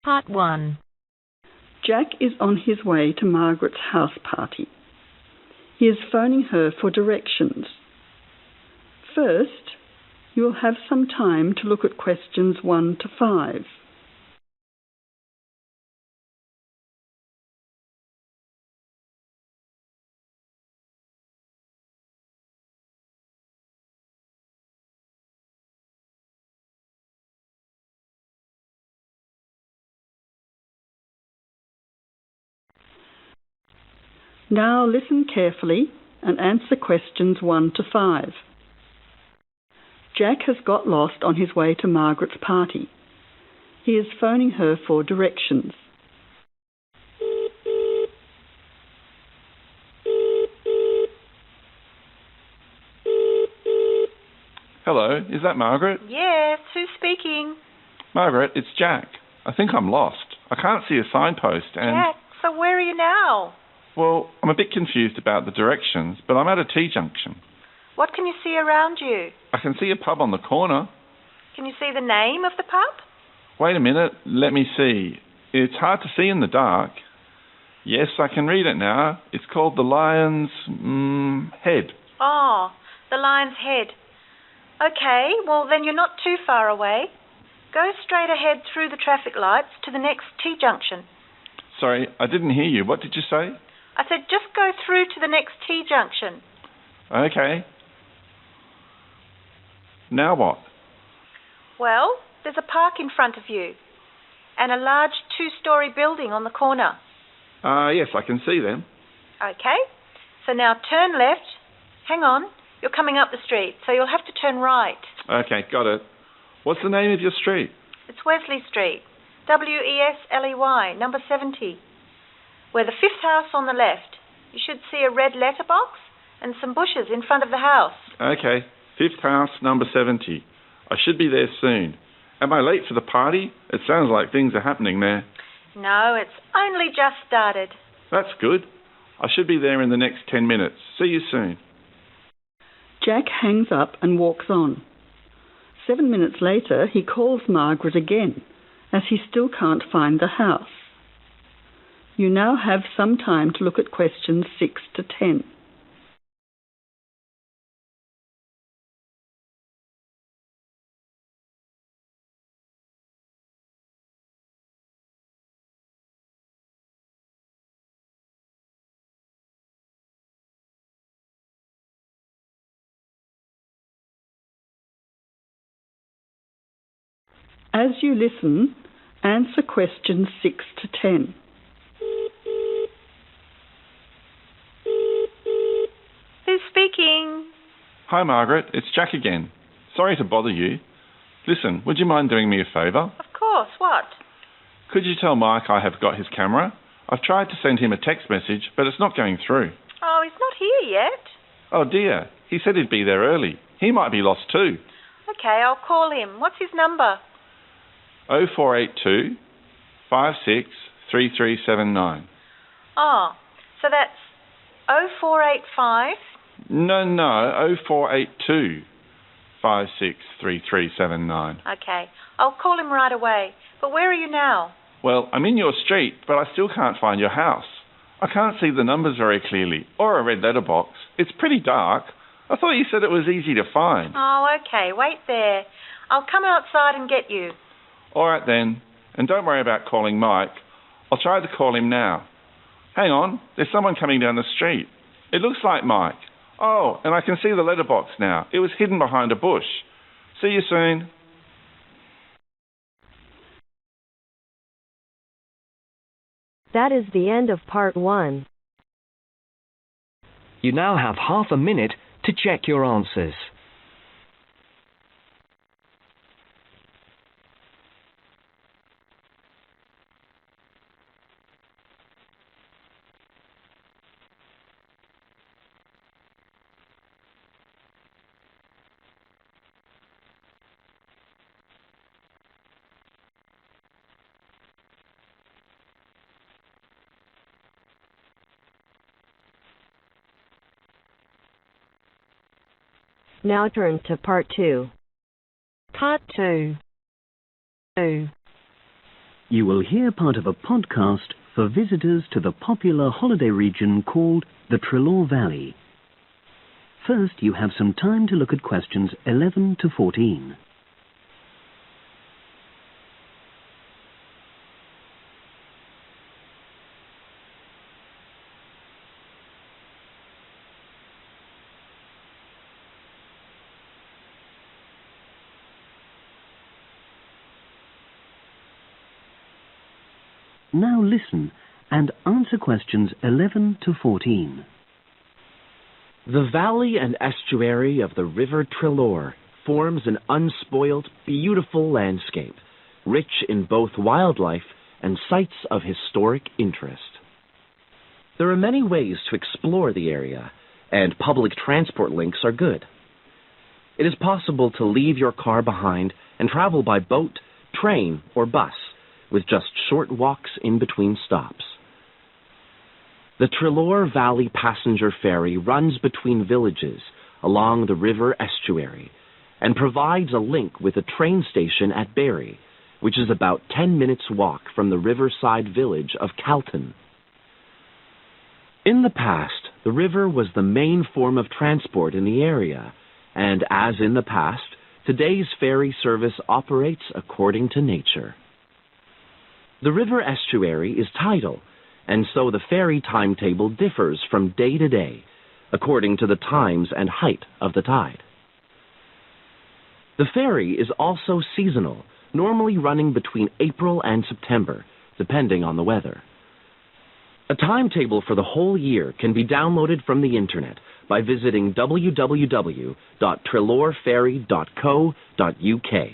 Part 1. Jack is on his way to Margaret's house party. He is phoning her for directions. First, you will have some time to look at questions 1 to 5. Now listen carefully and answer questions 1 to 5. Jack has got lost on his way to Margaret's party. He is phoning her for directions. Hello, is that Margaret? Yes, who's speaking? Margaret, it's Jack. I think I'm lost. I can't see a signpost and... Jack, so where are you now? Well, I'm a bit confused about the directions, but I'm at a T-junction. What can you see around you? I can see a pub on the corner. Can you see the name of the pub? Wait a minute, let me see. It's hard to see in the dark. Yes, I can read it now. It's called the Lion's Head. Oh, the Lion's Head. Okay, well then you're not too far away. Go straight ahead through the traffic lights to the next T-junction. Sorry, I didn't hear you. What did you say? I said just go through to the next T-junction. Okay. Now what? Well, there's a park in front of you and a large 2-story building on the corner. Yes, I can see them. Okay, so now turn left. Hang on, you're coming up the street, so you'll have to turn right. Okay, got it. What's the name of your street? It's Wesley Street, Wesley, number 70. We're the 5th house on the left. You should see a red letterbox and some bushes in front of the house. Okay, 5th house, number 70. I should be there soon. Am I late for the party? It sounds like things are happening there. No, it's only just started. That's good. I should be there in the next 10 minutes. See you soon. Jack hangs up and walks on. 7 minutes later, he calls Margaret again, as he still can't find the house. You now have some time to look at questions 6 to 10. As you listen, answer questions 6 to 10. Who's speaking? Hi, Margaret. It's Jack again. Sorry to bother you. Listen, would you mind doing me a favour? Of course, what? Could you tell Mike I have got his camera? I've tried to send him a text message, but it's not going through. Oh, he's not here yet. Oh dear, he said he'd be there early. He might be lost too. Okay, I'll call him. What's his number? 0482 56 3379. Oh, so that's 0485... No, 0482 56 3379. Okay, I'll call him right away. But where are you now? Well, I'm in your street, but I still can't find your house. I can't see the numbers very clearly, or a red letterbox. It's pretty dark. I thought you said it was easy to find. Oh, okay, wait there. I'll come outside and get you. All right then, and don't worry about calling Mike. I'll try to call him now. Hang on, there's someone coming down the street. It looks like Mike. Oh, and I can see the letterbox now. It was hidden behind a bush. See you soon. That is the end of Part 1. You now have half a minute to check your answers. Now turn to Part 2. Part 2. You will hear part of a podcast for visitors to the popular holiday region called the Treloar Valley. First, you have some time to look at questions 11 to 14. Now listen and answer questions 11 to 14. The valley and estuary of the River Treloar forms an unspoiled, beautiful landscape, rich in both wildlife and sites of historic interest. There are many ways to explore the area, and public transport links are good. It is possible to leave your car behind and travel by boat, train, or bus, with just short walks in between stops. The Treloar Valley Passenger Ferry runs between villages along the river estuary and provides a link with a train station at Barry, which is about 10 minutes' walk from the riverside village of Calton. In the past, the river was the main form of transport in the area, and as in the past, today's ferry service operates according to nature. The river estuary is tidal, and so the ferry timetable differs from day to day, according to the times and height of the tide. The ferry is also seasonal, normally running between April and September, depending on the weather. A timetable for the whole year can be downloaded from the internet by visiting www.treloarferry.co.uk.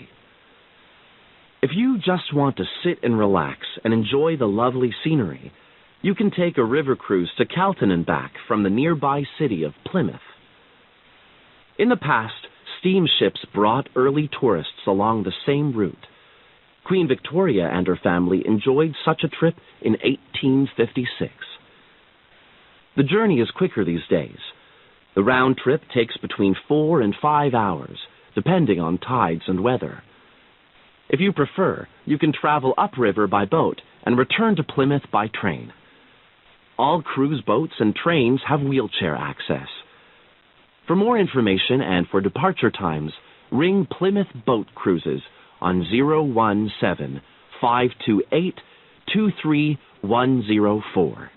If you just want to sit and relax and enjoy the lovely scenery, you can take a river cruise to Calton and back from the nearby city of Plymouth. In the past, steamships brought early tourists along the same route. Queen Victoria and her family enjoyed such a trip in 1856. The journey is quicker these days. The round trip takes between 4 and 5 hours, depending on tides and weather. If you prefer, you can travel upriver by boat and return to Plymouth by train. All cruise boats and trains have wheelchair access. For more information and for departure times, ring Plymouth Boat Cruises on 017-528-23104.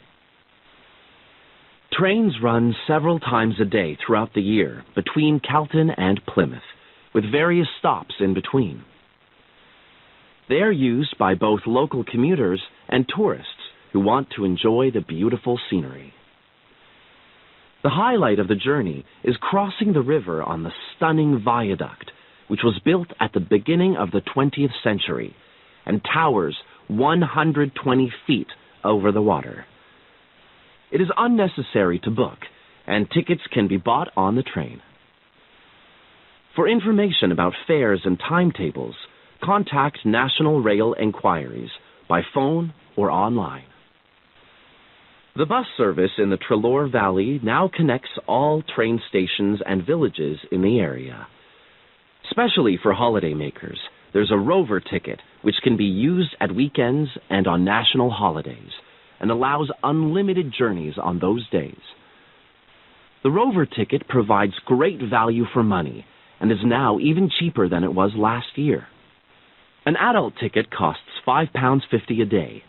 Trains run several times a day throughout the year between Calton and Plymouth, with various stops in between. They are used by both local commuters and tourists who want to enjoy the beautiful scenery. The highlight of the journey is crossing the river on the stunning viaduct, which was built at the beginning of the 20th century and towers 120 feet over the water. It is unnecessary to book, and tickets can be bought on the train. For information about fares and timetables, contact National Rail Enquiries by phone or online. The bus service in the Treloar Valley now connects all train stations and villages in the area. Especially for holidaymakers, there's a Rover ticket which can be used at weekends and on national holidays and allows unlimited journeys on those days. The Rover ticket provides great value for money and is now even cheaper than it was last year. An adult ticket costs £5.50 a day.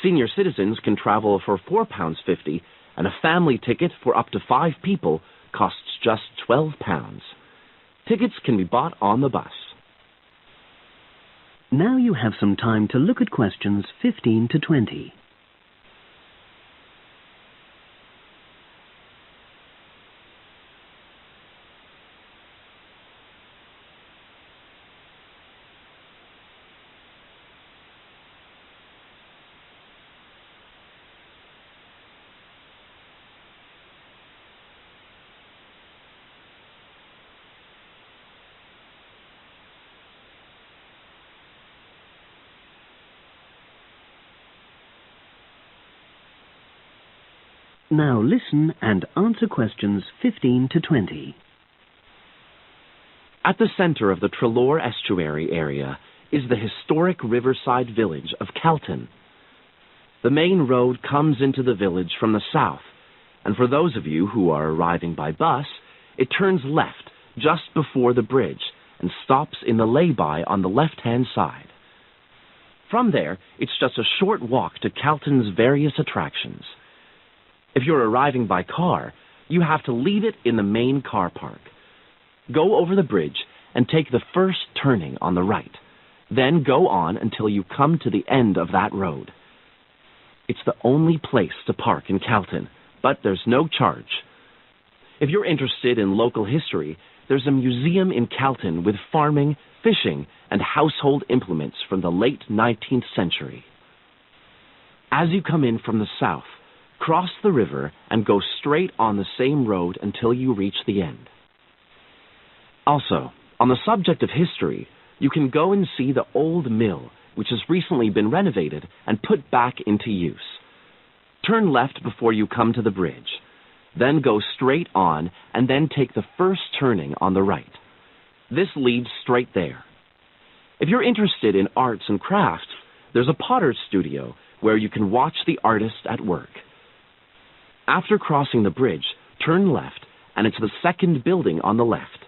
Senior citizens can travel for £4.50, and a family ticket for up to 5 people costs just £12. Tickets can be bought on the bus. Now you have some time to look at questions 15 to 20. Now listen and answer questions 15 to 20. At the center of the Treloar estuary area is the historic riverside village of 𝐍𝐇ĥ. The main road comes into the village from the south, and for those of you who are arriving by bus, it turns left just before the bridge and stops in the lay-by on the left-hand side. From there, it's just a short walk to 𝐍𝐇N's various attractions. If you're arriving by car, you have to leave it in the main car park. Go over the bridge and take the first turning on the right. Then go on until you come to the end of that road. It's the only place to park in 𝐍𝐇N, but there's no charge. If you're interested in local history, there's a museum in 𝐍𝐇N with farming, fishing, and household implements from the late 19th century. As you come in from the south, cross the river and go straight on the same road until you reach the end. Also, on the subject of history, you can go and see the old mill, which has recently been renovated and put back into use. Turn left before you come to the bridge. Then go straight on and then take the first turning on the right. This leads straight there. If you're interested in arts and crafts, there's a potter's studio where you can watch the artist at work. After crossing the bridge, turn left, and it's the second building on the left.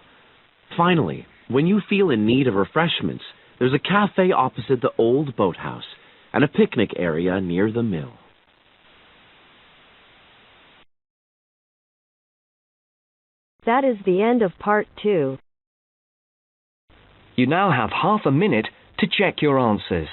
Finally, when you feel in need of refreshments, there's a cafe opposite the old boathouse and a picnic area near the mill. That is the end of part 2. You now have half a minute to check your answers.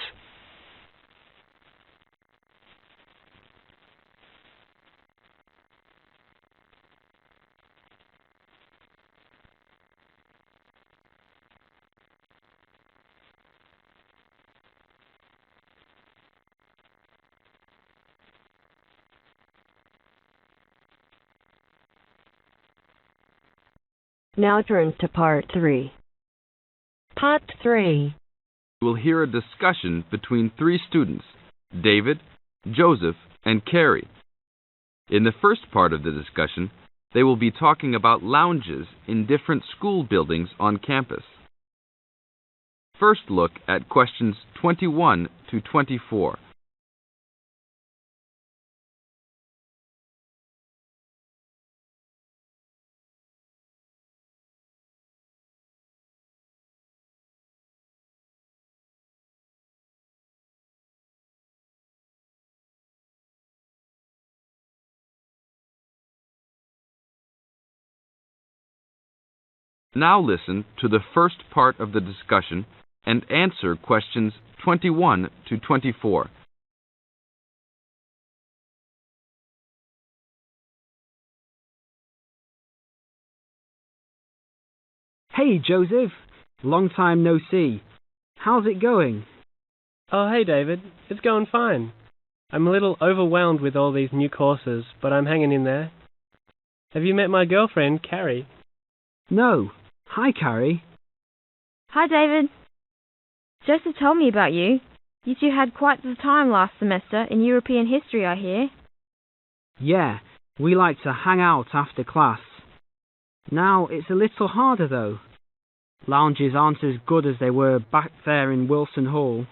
Now turn to part 3. Part 3. You will hear a discussion between 3 students, David, Joseph, and Carrie. In the first part of the discussion, they will be talking about lounges in different school buildings on campus. First, look at questions 21 to 24. Now listen to the first part of the discussion and answer questions 21 to 24. Hey, Joseph. Long time no see. How's it going? Oh, hey, David. It's going fine. I'm a little overwhelmed with all these new courses, but I'm hanging in there. Have you met my girlfriend, Carrie? No. Hi, Carrie. Hi, David. Joseph told me about you. You two had quite the time last semester in European history, I hear. Yeah, we like to hang out after class. Now it's a little harder, though. Lounges aren't as good as they were back there in Wilson Hall.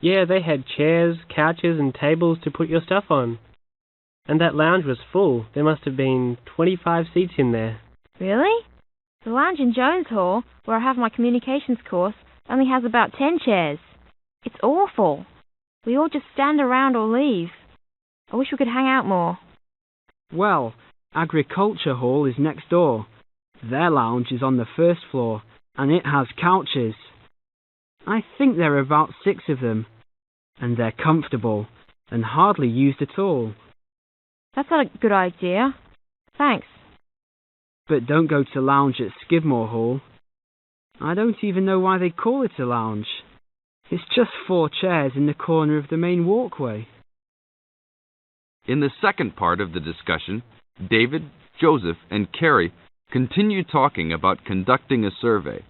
Yeah, they had chairs, couches, and tables to put your stuff on. And that lounge was full. There must have been 25 seats in there. Really? The lounge in Jones Hall, where I have my communications course, only has about 10 chairs. It's awful. We all just stand around or leave. I wish we could hang out more. Well, Agriculture Hall is next door. Their lounge is on the first floor, and it has couches. I think there are about 6 of them, and they're comfortable and hardly used at all. That's not a good idea. Thanks. But don't go to lounge at Skidmore Hall. I don't even know why they call it a lounge. It's just 4 chairs in the corner of the main walkway. In the second part of the discussion, David, Joseph, and Carrie continue talking about conducting a survey.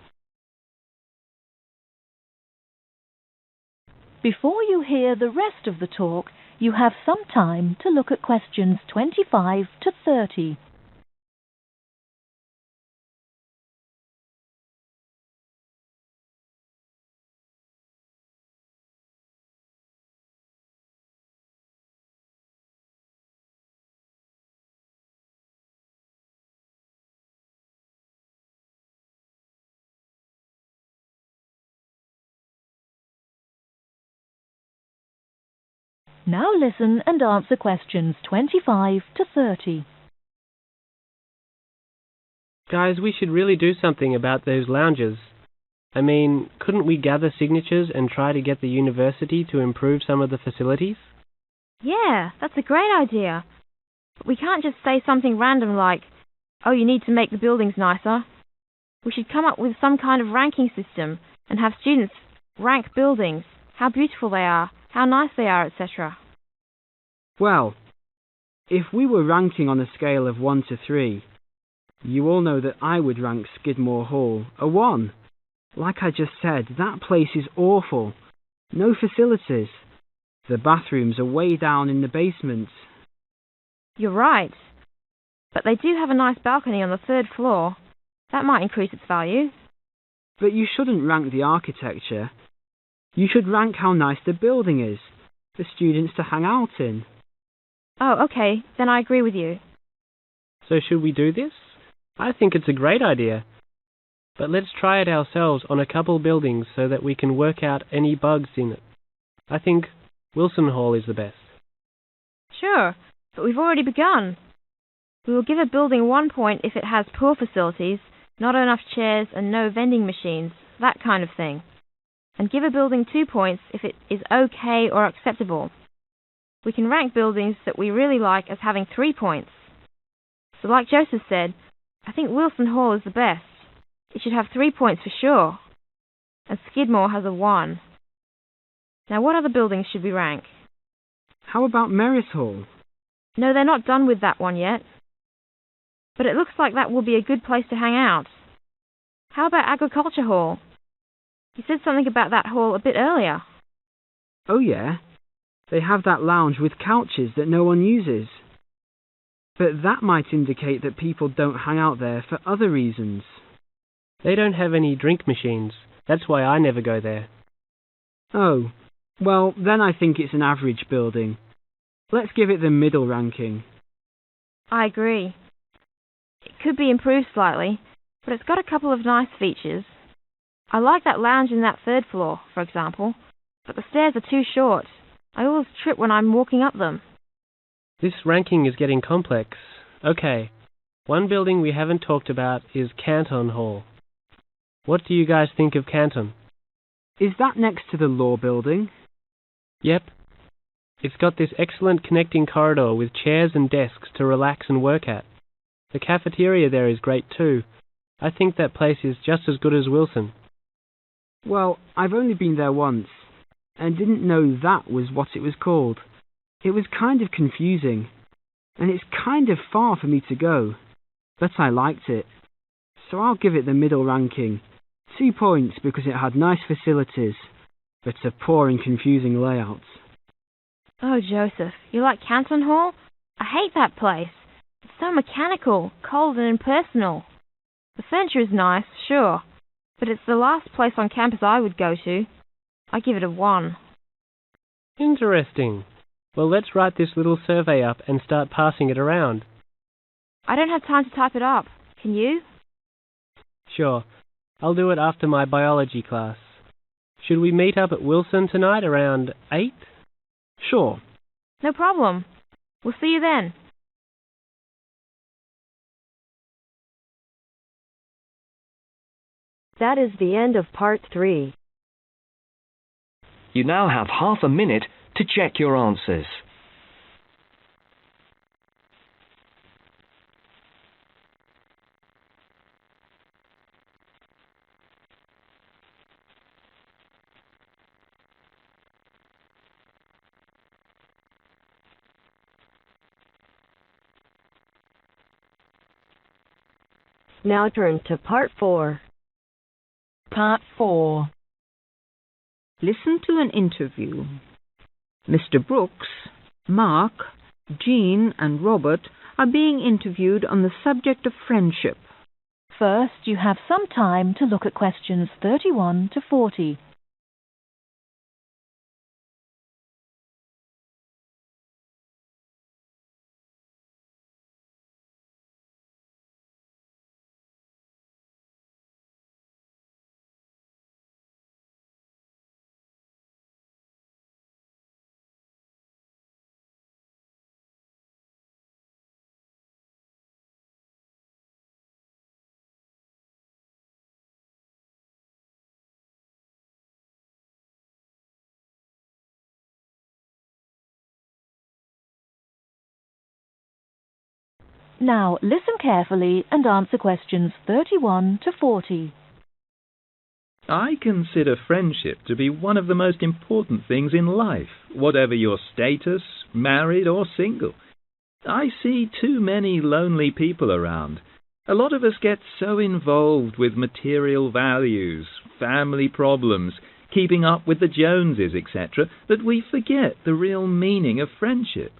Before you hear the rest of the talk, you have some time to look at questions 25 to 30. Now listen and answer questions 25 to 30. Guys, we should really do something about those lounges. I mean, couldn't we gather signatures and try to get the university to improve some of the facilities? Yeah, that's a great idea. But we can't just say something random like, oh, you need to make the buildings nicer. We should come up with some kind of ranking system and have students rank buildings, how beautiful they are, how nice they are, etc. Well, if we were ranking on a scale of 1 to 3, you all know that I would rank Skidmore Hall a 1. Like I just said, that place is awful. No facilities. The bathrooms are way down in the basement. You're right. But they do have a nice balcony on the 3rd floor. That might increase its value. But you shouldn't rank the architecture. You should rank how nice the building is, for students to hang out in. Oh, okay. Then I agree with you. So should we do this? I think it's a great idea. But let's try it ourselves on a couple buildings so that we can work out any bugs in it. I think Wilson Hall is the best. Sure, but we've already begun. We will give a building 1 point if it has poor facilities, not enough chairs and no vending machines, that kind of thing. And give a building 2 points if it is okay or acceptable. We can rank buildings that we really like as having 3 points. So like Joseph said, I think Wilson Hall is the best. It should have 3 points for sure. And Skidmore has a 1. Now what other buildings should we rank? How about Merris Hall? No, they're not done with that one yet. But it looks like that will be a good place to hang out. How about Agriculture Hall? You said something about that hall a bit earlier. Oh yeah, they have that lounge with couches that no one uses. But that might indicate that people don't hang out there for other reasons. They don't have any drink machines. That's why I never go there. Oh, well, then I think it's an average building. Let's give it the middle ranking. I agree. It could be improved slightly, but it's got a couple of nice features. I like that lounge in that 3rd floor, for example, but the stairs are too short. I always trip when I'm walking up them. This ranking is getting complex. Okay, one building we haven't talked about is Canton Hall. What do you guys think of Canton? Is that next to the law building? Yep. It's got this excellent connecting corridor with chairs and desks to relax and work at. The cafeteria there is great too. I think that place is just as good as Wilson. Well, I've only been there once, and didn't know that was what it was called. It was kind of confusing, and it's kind of far for me to go, but I liked it. So I'll give it the middle ranking. 2 points because it had nice facilities, but a poor and confusing layout. Oh, Joseph, you like Canton Hall? I hate that place. It's so mechanical, cold and impersonal. The furniture is nice, sure, but it's the last place on campus I would go to. I give it a 1. Interesting. Well, let's write this little survey up and start passing it around. I don't have time to type it up. Can you? Sure. I'll do it after my biology class. Should we meet up at Wilson tonight around 8? Sure. No problem. We'll see you then. That is the end of part 3. You now have half a minute to check your answers. Now turn to part 4. Part 4. Listen to an interview. Mr. Brooks, Mark, Jean and Robert are being interviewed on the subject of friendship. First, you have some time to look at questions 31 to 40. Now listen carefully and answer questions 31 to 40. I consider friendship to be one of the most important things in life, whatever your status, married or single. I see too many lonely people around. A lot of us get so involved with material values, family problems, keeping up with the Joneses, etc., that we forget the real meaning of friendship.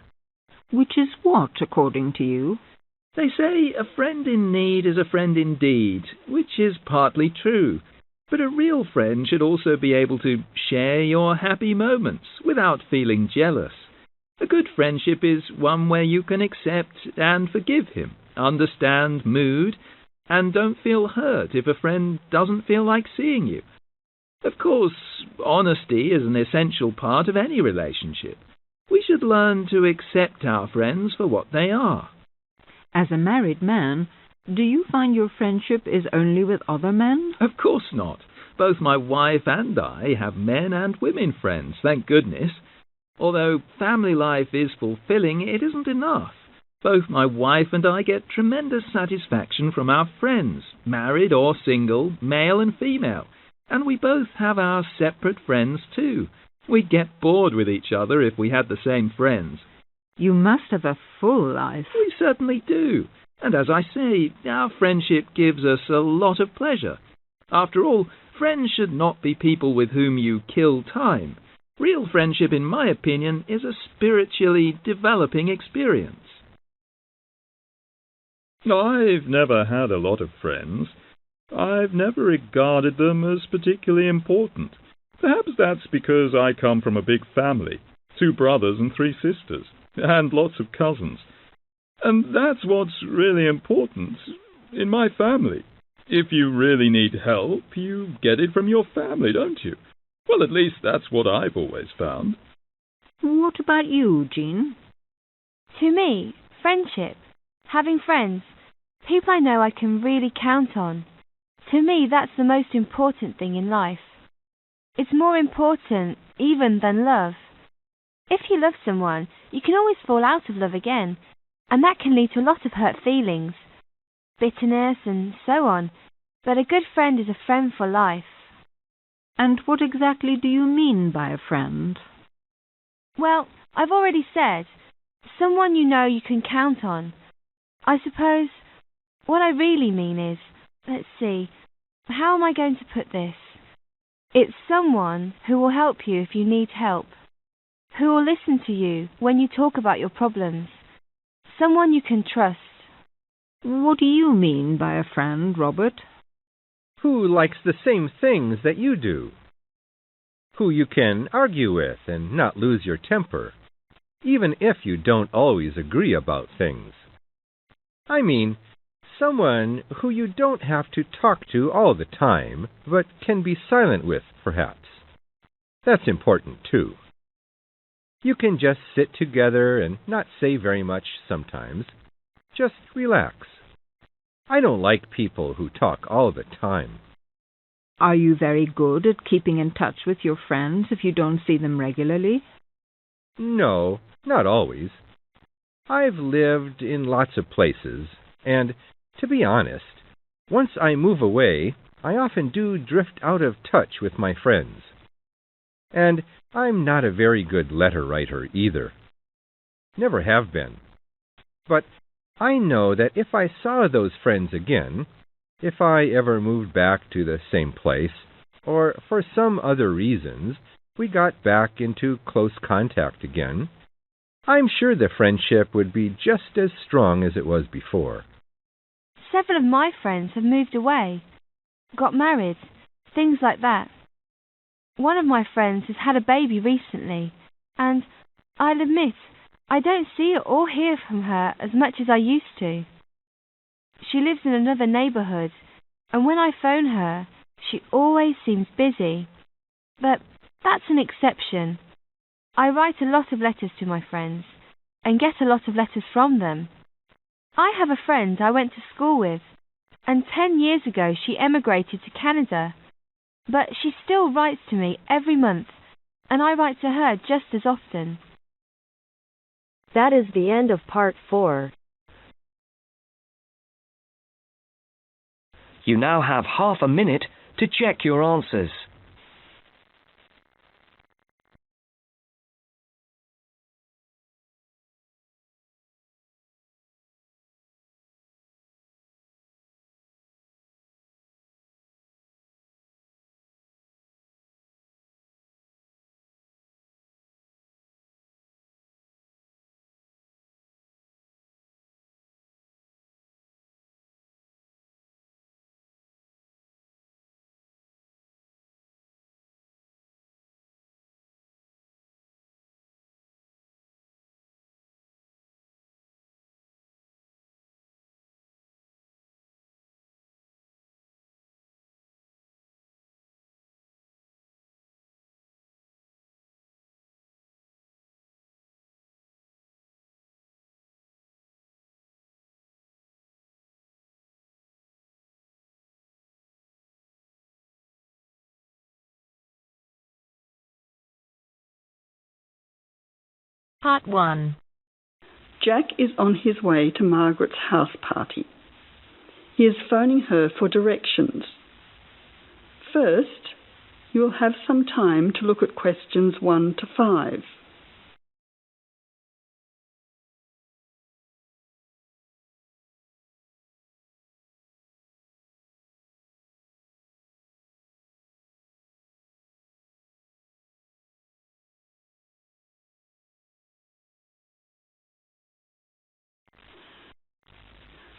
Which is what, according to you? They say a friend in need is a friend indeed, which is partly true. But a real friend should also be able to share your happy moments without feeling jealous. A good friendship is one where you can accept and forgive him, understand mood, and don't feel hurt if a friend doesn't feel like seeing you. Of course, honesty is an essential part of any relationship. We should learn to accept our friends for what they are. As a married man, do you find your friendship is only with other men? Of course not. Both my wife and I have men and women friends, thank goodness. Although family life is fulfilling, it isn't enough. Both my wife and I get tremendous satisfaction from our friends, married or single, male and female. And we both have our separate friends too. We'd get bored with each other if we had the same friends. You must have a full life. We certainly do. And as I say, our friendship gives us a lot of pleasure. After all, friends should not be people with whom you kill time. Real friendship, in my opinion, is a spiritually developing experience. I've never had a lot of friends. I've never regarded them as particularly important. Perhaps that's because I come from a big family, 2 brothers and 3 sisters, and lots of cousins. And that's what's really important in my family. If you really need help, you get it from your family, don't you? Well, at least that's what I've always found. What about you, Jean? To me, friendship, having friends, people I know I can really count on. To me, that's the most important thing in life. It's more important even than love. If you love someone, you can always fall out of love again, and that can lead to a lot of hurt feelings, bitterness and so on. But a good friend is a friend for life. And what exactly do you mean by a friend? Well, I've already said, someone you know you can count on. I suppose what I really mean is, let's see, how am I going to put this? It's someone who will help you if you need help, who will listen to you when you talk about your problems, someone you can trust. What do you mean by a friend, Robert? Who likes the same things that you do. Who you can argue with and not lose your temper, even if you don't always agree about things. I mean, someone who you don't have to talk to all the time, but can be silent with, perhaps. That's important, too. You can just sit together and not say very much sometimes. Just relax. I don't like people who talk all the time. Are you very good at keeping in touch with your friends if you don't see them regularly? No, not always. I've lived in lots of places, and, to be honest, once I move away, I often do drift out of touch with my friends. And I'm not a very good letter writer either. Never have been. But I know that if I saw those friends again, if I ever moved back to the same place, or for some other reasons we got back into close contact again, I'm sure the friendship would be just as strong as it was before. Several of my friends have moved away, got married, things like that. One of my friends has had a baby recently, and I'll admit, I don't see or hear from her as much as I used to. She lives in another neighbourhood, and when I phone her, she always seems busy. But that's an exception. I write a lot of letters to my friends, and get a lot of letters from them. I have a friend I went to school with, and 10 years ago she emigrated to Canada. But she still writes to me every month, and I write to her just as often. That is the end of part 4. You now have half a minute to check your answers. Part 1. Jack is on his way to Margaret's house party. He is phoning her for directions. First, you will have some time to look at questions 1 to 5.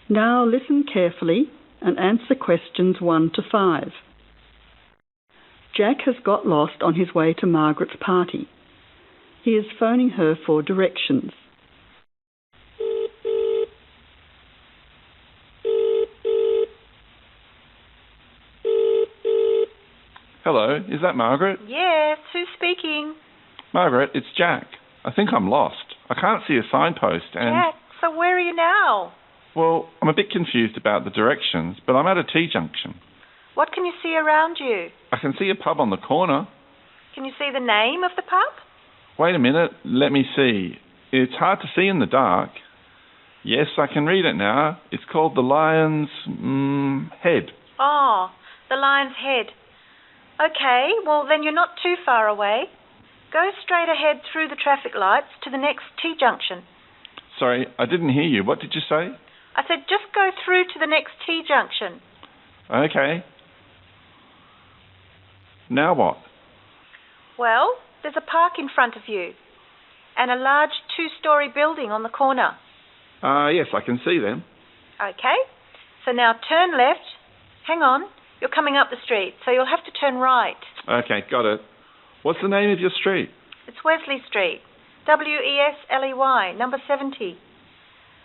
Now listen carefully and answer questions 1 to 5. Jack has got lost on his way to Margaret's party. He is phoning her for directions. Hello, is that Margaret? Yes, who's speaking? Margaret, it's Jack. I think I'm lost. I can't see a signpost and... Jack, so where are you now? Well, I'm a bit confused about the directions, but I'm at a T-junction. What can you see around you? I can see a pub on the corner. Can you see the name of the pub? Wait a minute, let me see. It's hard to see in the dark. Yes, I can read it now. It's called the Lion's Head. Oh, the Lion's Head. Okay, well then you're not too far away. Go straight ahead through the traffic lights to the next T-junction. Sorry, I didn't hear you. What did you say? I said just go through to the next T-junction. Okay. Now what? Well, there's a park in front of you and a large 2-story building on the corner. Yes, I can see them. Okay, so now turn left. Hang on, you're coming up the street, so you'll have to turn right. Okay, got it. What's the name of your street? It's Wesley Street, 𝐍𝐆𝐀𝐾, number 70.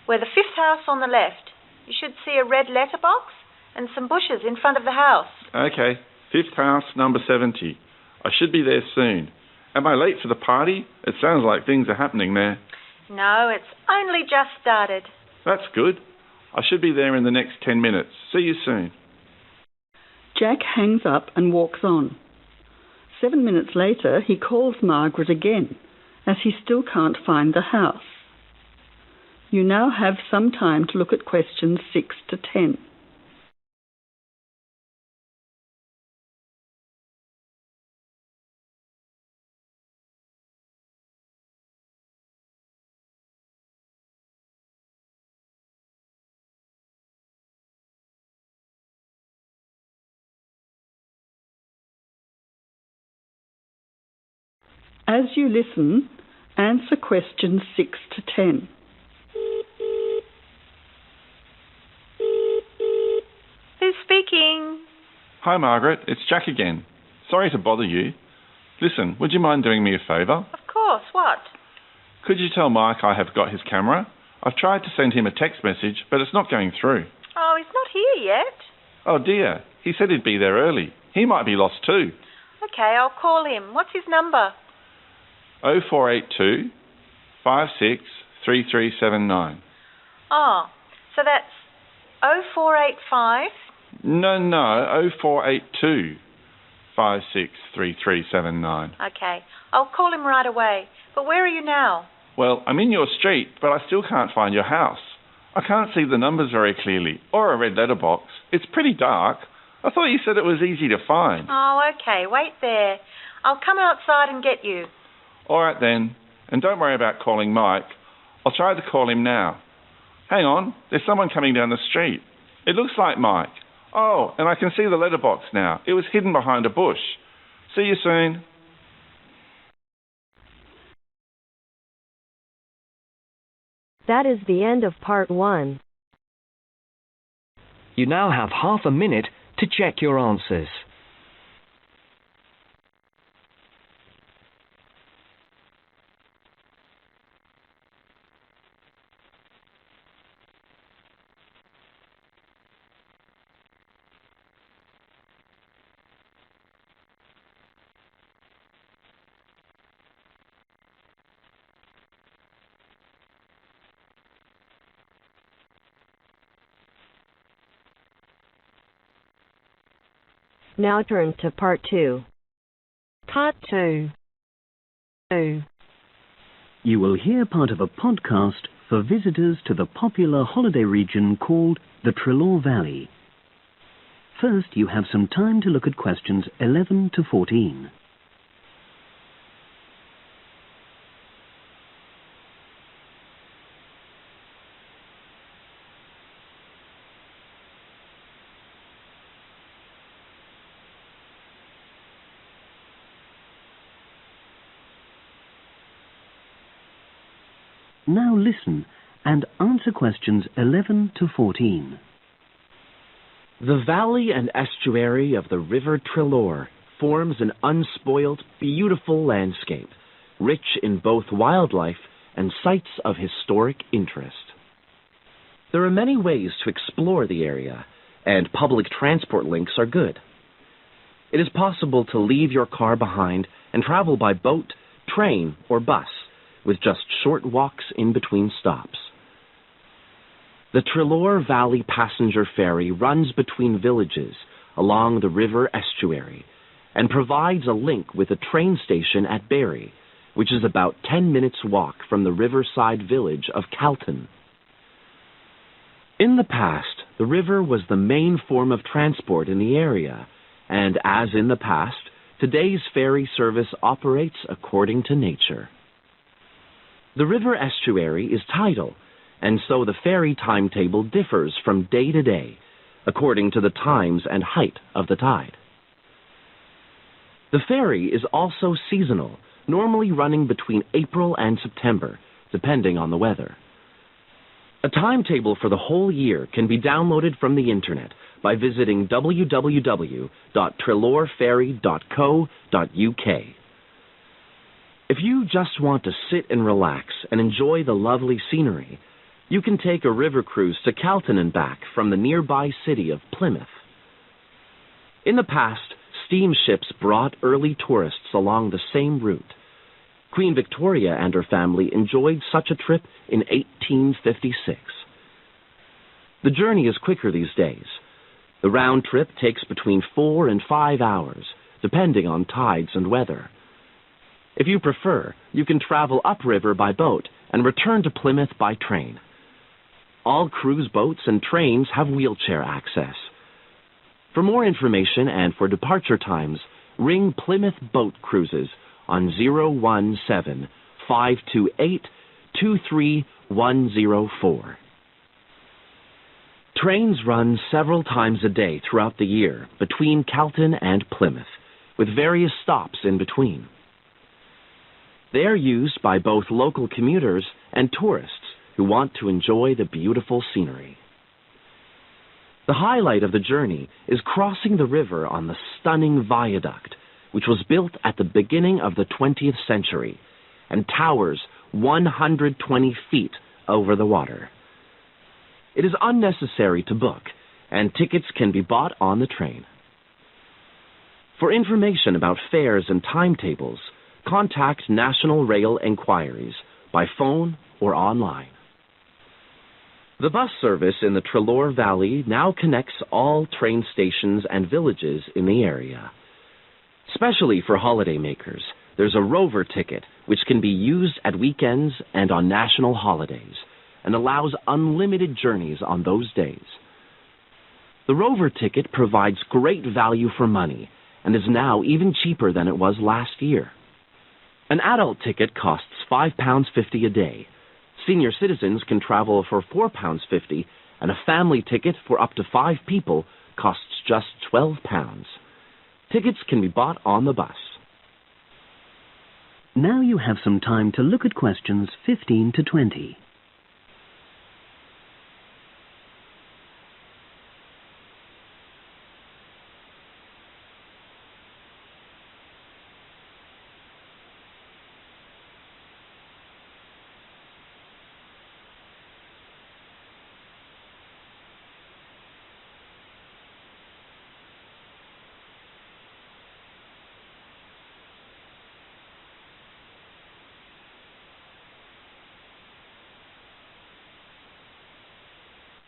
We're the 5th house on the left. You should see a red letterbox and some bushes in front of the house. Okay, 5th house, number 70. I should be there soon. Am I late for the party? It sounds like things are happening there. No, it's only just started. That's good. I should be there in the next 10 minutes. See you soon. Jack hangs up and walks on. 7 minutes later, he calls Margaret again, as he still can't find the house. You now have some time to look at questions 6 to 10. As you listen, answer questions 6 to 10. Who's speaking? Hi, Margaret. It's Jack again. Sorry to bother you. Listen, would you mind doing me a favour? Of course, what? Could you tell Mike I have got his camera? I've tried to send him a text message, but it's not going through. Oh, he's not here yet. Oh dear, he said he'd be there early. He might be lost too. Okay, I'll call him. What's his number? 0482 56 3379. Oh, so that's 0485? No, 0482 56 3379. Okay, I'll call him right away. But where are you now? Well, I'm in your street, but I still can't find your house. I can't see the numbers very clearly, or a red letterbox. It's pretty dark. I thought you said it was easy to find. Oh, okay. Wait there. I'll come outside and get you. All right then. And don't worry about calling Mike. I'll try to call him now. Hang on. There's someone coming down the street. It looks like Mike. Oh, and I can see the letterbox now. It was hidden behind a bush. See you soon. That is the end of part 1. You now have half a minute to check your answers. Now turn to part 2. Part 2. You will hear part of a podcast for visitors to the popular holiday region called the 𝐍𝐶 Valley. First, you have some time to look at questions 11 to 14. Now listen and answer questions 11 to 14. The valley and estuary of the River 𝐍𝐶 forms an unspoilt, beautiful landscape, rich in both wildlife and sites of historic interest. There are many ways to explore the area, and public transport links are good. It is possible to leave your car behind and travel by boat, train, or bus, with just short walks in between stops. The 𝐍𝐶 Valley passenger ferry runs between villages along the river estuary and provides a link with a train station at Barry, which is about 10 minutes' walk from the riverside village of Calton. In the past, the river was the main form of transport in the area, and as in the past, today's ferry service operates according to nature. The river estuary is tidal, and so the ferry timetable differs from day to day, according to the times and height of the tide. The ferry is also seasonal, normally running between April and September, depending on the weather. A timetable for the whole year can be downloaded from the internet by visiting www.𝐍𝐶ferry.co.uk. If you just want to sit and relax and enjoy the lovely scenery, you can take a river cruise to Calton and back from the nearby city of Plymouth. In the past, steamships brought early tourists along the same route. Queen Victoria and her family enjoyed such a trip in 1856. The journey is quicker these days. The round trip takes between 4 and 5 hours, depending on tides and weather. If you prefer, you can travel upriver by boat and return to Plymouth by train. All cruise boats and trains have wheelchair access. For more information and for departure times, ring Plymouth Boat Cruises on 017-528-23104. Trains run several times a day throughout the year between Calton and Plymouth, with various stops in between. They are used by both local commuters and tourists who want to enjoy the beautiful scenery. The highlight of the journey is crossing the river on the stunning viaduct, which was built at the beginning of the 20th century and towers 120 feet over the water. It is unnecessary to book, and tickets can be bought on the train. For information about fares and timetables, contact National Rail Enquiries by phone or online. The bus service in the 𝐍𝐶 Valley now connects all train stations and villages in the area. Especially for holidaymakers, there's a Rover ticket which can be used at weekends and on national holidays, and allows unlimited journeys on those days. The Rover ticket provides great value for money and is now even cheaper than it was last year. An adult ticket costs £5.50 a day. Senior citizens can travel for £4.50, and a family ticket for up to 5 people costs just £12. Tickets can be bought on the bus. Now you have some time to look at questions 15 to 20.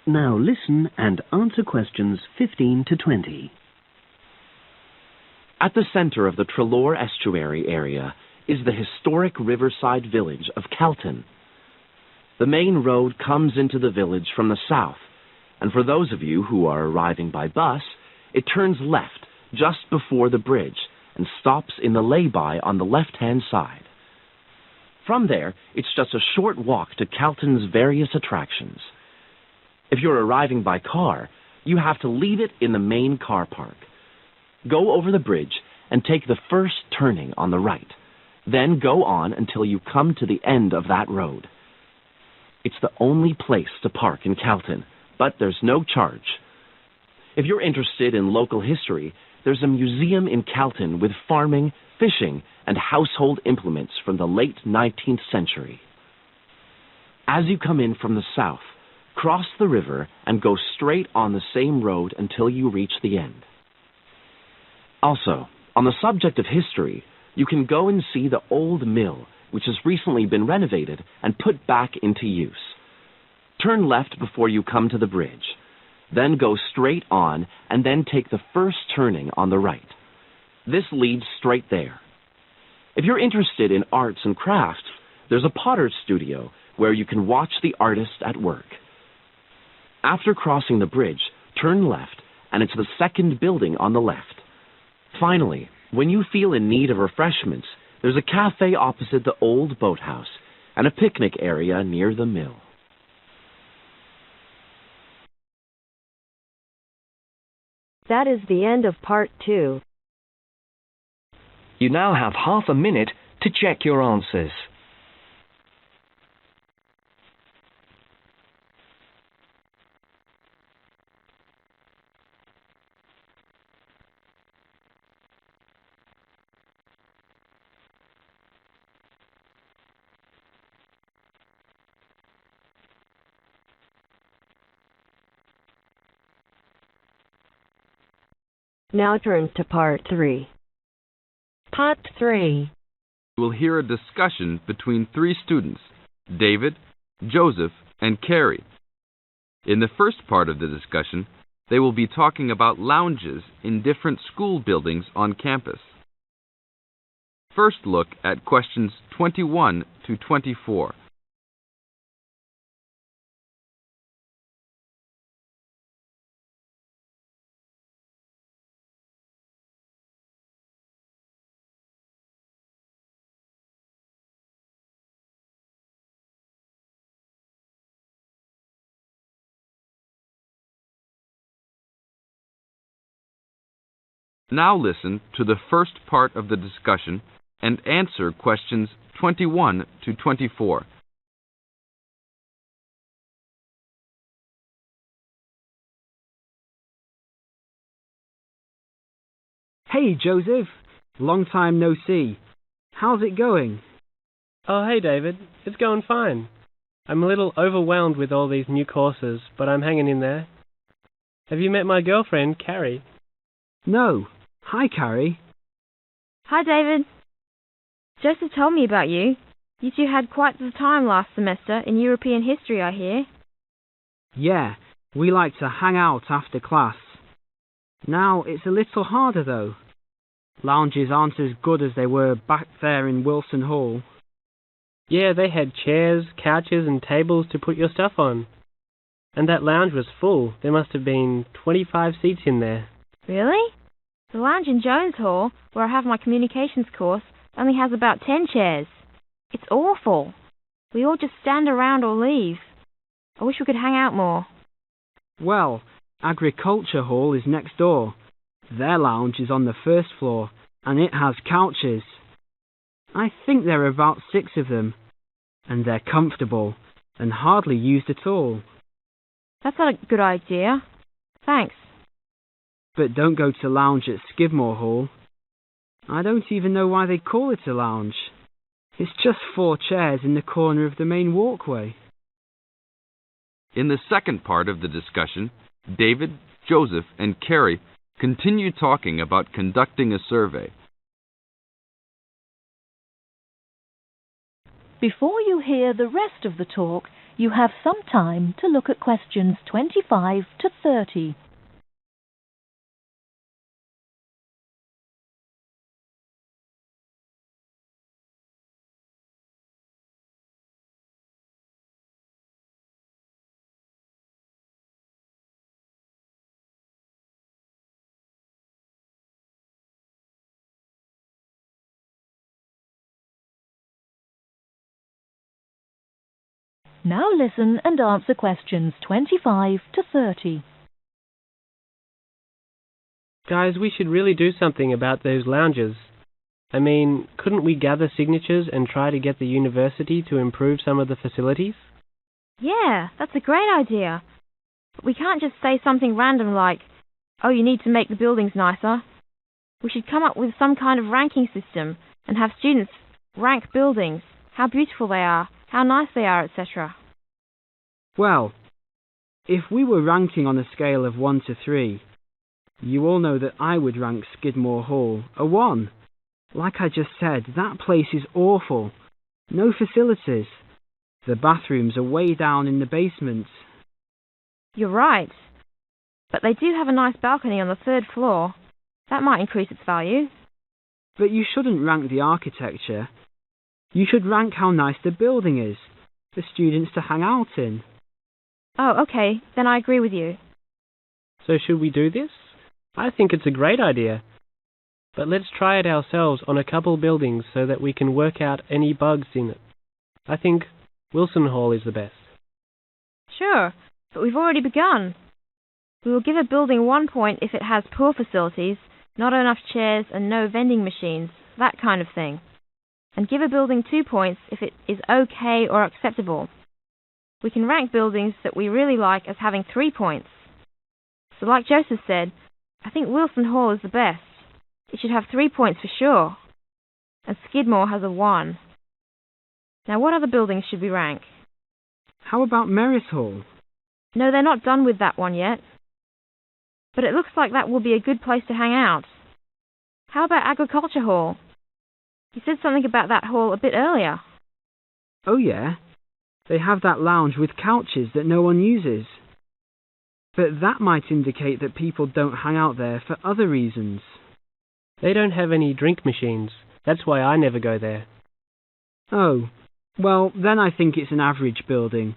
Now listen and answer questions 15 to 20. At the center of the Treloar estuary area is the historic riverside village of 𝐍𝐇ĥ. The main road comes into the village from the south, and for those of you who are arriving by bus, it turns left just before the bridge and stops in the lay-by on the left-hand side. From there, it's just a short walk to 𝐍𝐇ĥ's various attractions. If you're arriving by car, you have to leave it in the main car park. Go over the bridge and take the first turning on the right. Then go on until you come to the end of that road. It's the only place to park in 𝐍𝐇ĥ, but there's no charge. If you're interested in local history, there's a museum in 𝐍𝐇ĥ with farming, fishing, and household implements from the late 19th century. As you come in from the south, cross the river and go straight on the same road until you reach the end. Also, on the subject of history, you can go and see the old mill, which has recently been renovated and put back into use. Turn left before you come to the bridge. Then go straight on and then take the first turning on the right. This leads straight there. If you're interested in arts and crafts, there's a potter's studio where you can watch the artist at work. After crossing the bridge, turn left, and it's the second building on the left. Finally, when you feel in need of refreshments, there's a cafe opposite the old boathouse and a picnic area near the mill. That is the end of part 2. You now have half a minute to check your answers. Now turn to part 3. Part 3. You will hear a discussion between 3 students, David, Joseph, and Carrie. In the first part of the discussion, they will be talking about lounges in different school buildings on campus. First look at questions 21 to 24. Now listen to the first part of the discussion and answer questions 21 to 24. Hey, Joseph. Long time no see. How's it going? Oh, hey, David. It's going fine. I'm a little overwhelmed with all these new courses, but I'm hanging in there. Have you met my girlfriend, Carrie? No. Hi, Carrie. Hi, David. Joseph told me about you. You two had quite the time last semester in European history, I hear. Yeah, we like to hang out after class. Now it's a little harder, though. Lounges aren't as good as they were back there in Wilson Hall. Yeah, they had chairs, couches, and tables to put your stuff on. And that lounge was full. There must have been 25 seats in there. Really? The lounge in Jones Hall, where I have my communications course, only has about 10 chairs. It's awful. We all just stand around or leave. I wish we could hang out more. Well, Agriculture Hall is next door. Their lounge is on the first floor, and it has couches. I think there are about 6 of them, and they're comfortable and hardly used at all. That's not a good idea. Thanks. But don't go to lounge at Skidmore Hall. I don't even know why they call it a lounge. It's just 4 chairs in the corner of the main walkway. In the second part of the discussion, David, Joseph, and Carrie continue talking about conducting a survey. Before you hear the rest of the talk, you have some time to look at questions 25 to 30. Now listen and answer questions 25 to 30. Guys, we should really do something about those lounges. I mean, couldn't we gather signatures and try to get the university to improve some of the facilities? Yeah, that's a great idea. But we can't just say something random like, oh, you need to make the buildings nicer. We should come up with some kind of ranking system and have students rank buildings, how beautiful they are, how nice they are, etc. Well, if we were ranking on a scale of 1 to 3, you all know that I would rank Skidmore Hall a 1. Like I just said, that place is awful. No facilities. The bathrooms are way down in the basement. You're right. But they do have a nice balcony on the 3rd floor. That might increase its value. But you shouldn't rank the architecture. You should rank how nice the building is, for students to hang out in. Oh, okay. Then I agree with you. So should we do this? I think it's a great idea. But let's try it ourselves on a couple buildings so that we can work out any bugs in it. I think Wilson Hall is the best. Sure, but we've already begun. We will give a building 1 point if it has poor facilities, not enough chairs and no vending machines, that kind of thing. And give a building 2 points if it is okay or acceptable. We can rank buildings that we really like as having 3 points. So like Joseph said, I think Wilson Hall is the best. It should have 3 points for sure. And Skidmore has a 1. Now what other buildings should we rank? How about Merris Hall? No, they're not done with that one yet. But it looks like that will be a good place to hang out. How about Agriculture Hall? You said something about that hall a bit earlier. Oh yeah, they have that lounge with couches that no one uses. But that might indicate that people don't hang out there for other reasons. They don't have any drink machines. That's why I never go there. Oh, well then I think it's an average building.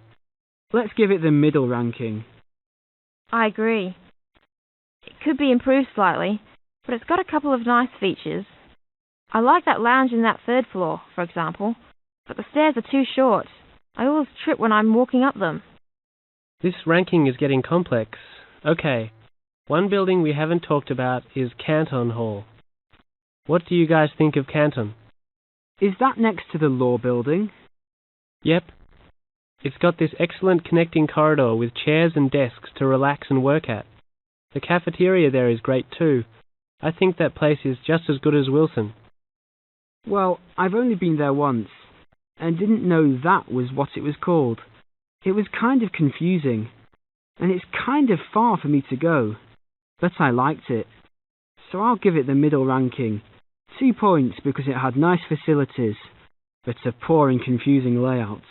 Let's give it the middle ranking. I agree. It could be improved slightly, but it's got a couple of nice features. I like that lounge in that 3rd floor, for example, but the stairs are too short. I always trip when I'm walking up them. This ranking is getting complex. Okay, one building we haven't talked about is Canton Hall. What do you guys think of Canton? Is that next to the law building? Yep. It's got this excellent connecting corridor with chairs and desks to relax and work at. The cafeteria there is great too. I think that place is just as good as Wilson. Well, I've only been there once, and didn't know that was what it was called. It was kind of confusing, and it's kind of far for me to go, but I liked it. So I'll give it the middle ranking. 2 points because it had nice facilities, but a poor and confusing layout.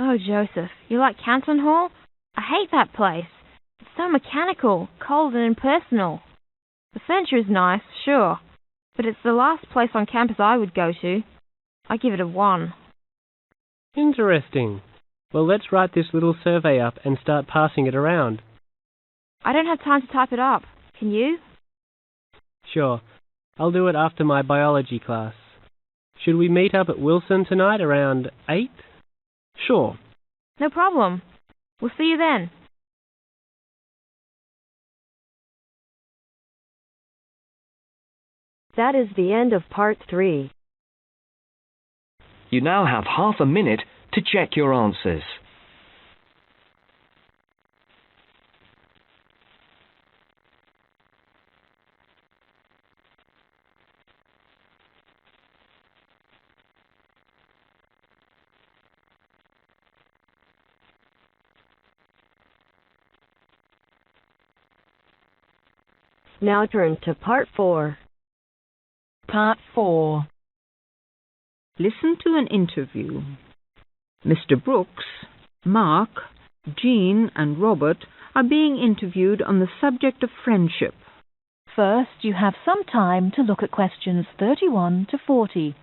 Oh, Joseph, you like Canton Hall? I hate that place. It's so mechanical, cold and impersonal. The furniture is nice, sure, but it's the last place on campus I would go to. I give it a 1. Interesting. Well, let's write this little survey up and start passing it around. I don't have time to type it up. Can you? Sure. I'll do it after my biology class. Should we meet up at Wilson tonight around 8? Sure. No problem. We'll see you then. That is the end of part 3. You now have half a minute to check your answers. Now turn to part 4. Part 4. Listen to an interview. Mr. Brooks, Mark, Jean and Robert are being interviewed on the subject of friendship. First, you have some time to look at questions 31 to 40.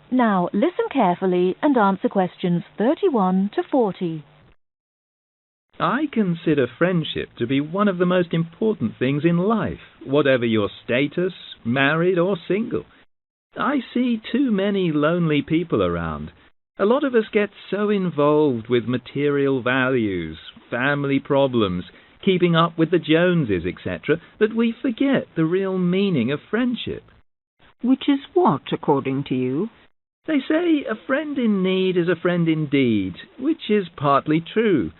Now, listen carefully and answer questions 31 to 40. I consider friendship to be one of the most important things in life, whatever your status, married or single. I see too many lonely people around. A lot of us get so involved with material values, family problems, keeping up with the Joneses, etc., that we forget the real meaning of friendship. Which is what, according to you? They say a friend in need is a friend indeed, which is partly true.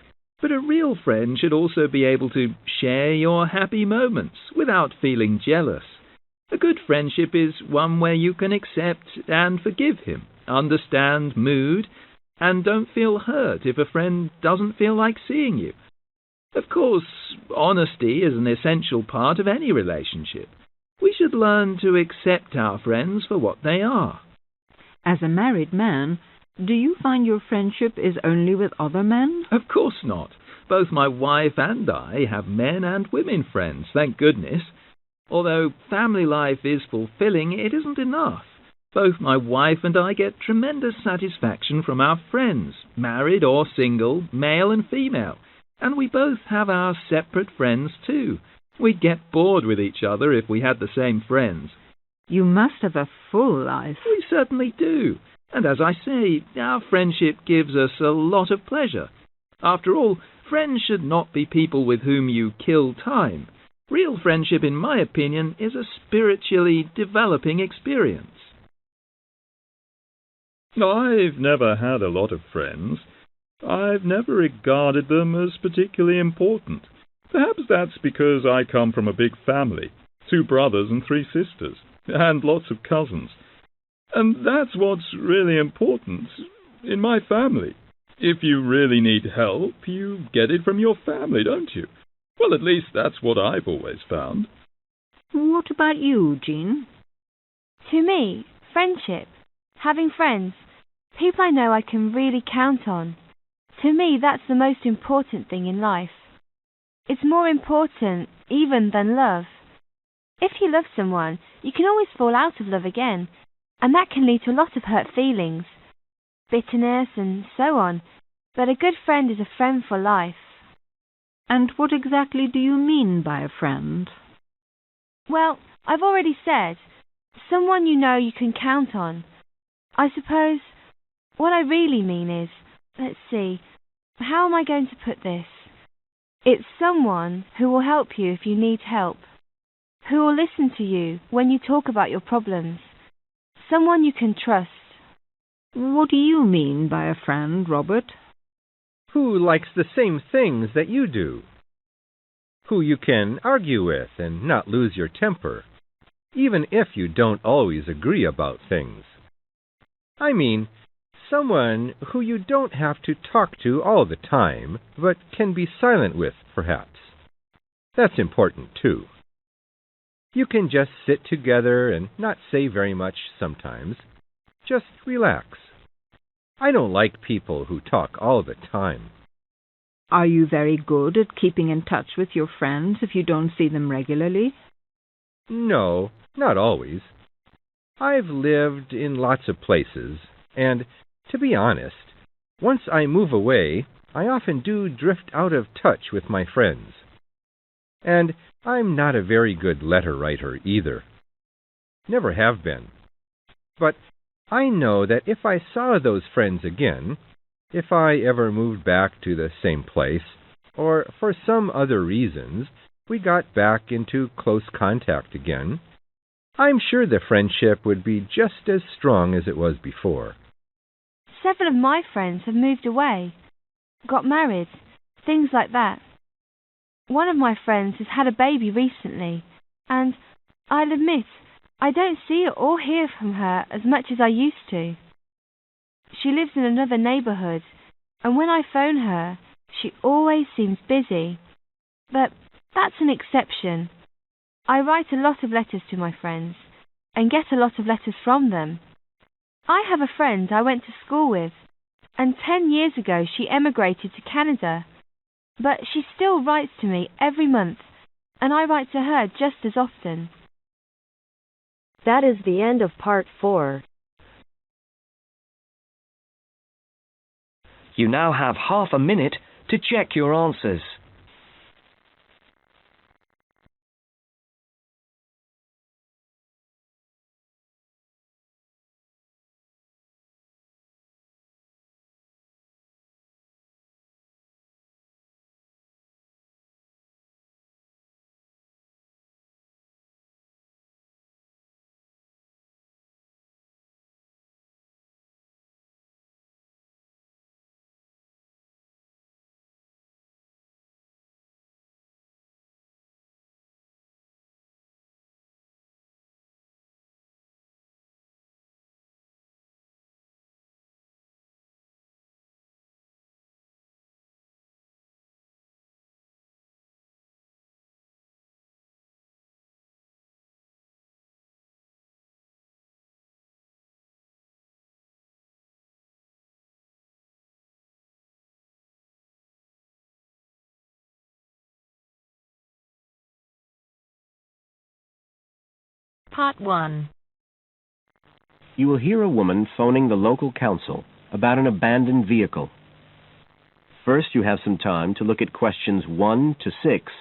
But a real friend should also be able to share your happy moments without feeling jealous. A good friendship is one where you can accept and forgive him, understand mood, and don't feel hurt if a friend doesn't feel like seeing you. Of course, honesty is an essential part of any relationship. We should learn to accept our friends for what they are. As a married man, do you find your friendship is only with other men? Of course not. Both my wife and I have men and women friends, thank goodness. Although family life is fulfilling, it isn't enough. Both my wife and I get tremendous satisfaction from our friends, married or single, male and female. And we both have our separate friends too. We'd get bored with each other if we had the same friends. You must have a full life. We certainly do. And as I say, our friendship gives us a lot of pleasure. After all, friends should not be people with whom you kill time. Real friendship, in my opinion, is a spiritually developing experience. I've never had a lot of friends. I've never regarded them as particularly important. Perhaps that's because I come from a big family, 2 brothers and 3 sisters, and lots of cousins. And that's what's really important in my family. If you really need help, you get it from your family, don't you? Well, at least that's what I've always found. What about you, Jean? To me, friendship, having friends, people I know I can really count on. To me, that's the most important thing in life. It's more important even than love. If you love someone, you can always fall out of love again, and that can lead to a lot of hurt feelings, bitterness and so on. But a good friend is a friend for life. And what exactly do you mean by a friend? Well, I've already said, someone you know you can count on. I suppose what I really mean is, let's see, how am I going to put this? It's someone who will help you if you need help, who will listen to you when you talk about your problems, someone you can trust. What do you mean by a friend, Robert? Who likes the same things that you do? who you can argue with and not lose your temper, even if you don't always agree about things. I mean, someone who you don't have to talk to all the time, but can be silent with, perhaps. That's important, too. You can just sit together and not say very much sometimes. Just relax. I don't like people who talk all the time. Are you very good at keeping in touch with your friends if you don't see them regularly? No, not always. I've lived in lots of places, and to be honest, once I move away, I often do drift out of touch with my friends. And I'm not a very good letter writer either. Never have been. But I know that if I saw those friends again, if I ever moved back to the same place, or for some other reasons we got back into close contact again, I'm sure the friendship would be just as strong as it was before. 7 of my friends have moved away, got married, things like that. One of my friends has had a baby recently, and I'll admit, I don't see or hear from her as much as I used to. She lives in another neighbourhood, and when I phone her, she always seems busy. But that's an exception. I write a lot of letters to my friends, and get a lot of letters from them. I have a friend I went to school with, and 10 years ago she emigrated to Canada. But she still writes to me every month, and I write to her just as often. That is the end of part 4. You now have half a minute to check your answers. Part 1. You will hear a woman phoning the local council about an abandoned vehicle. First, you have some time to look at questions 1 to 6.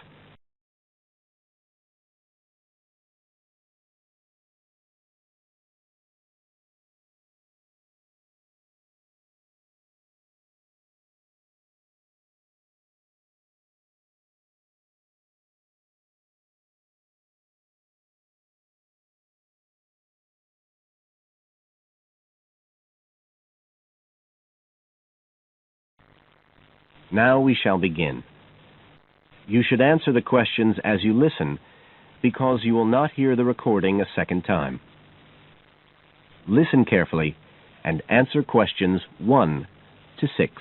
Now we shall begin. You should answer the questions as you listen, because you will not hear the recording a second time. Listen carefully and answer questions 1 to 6.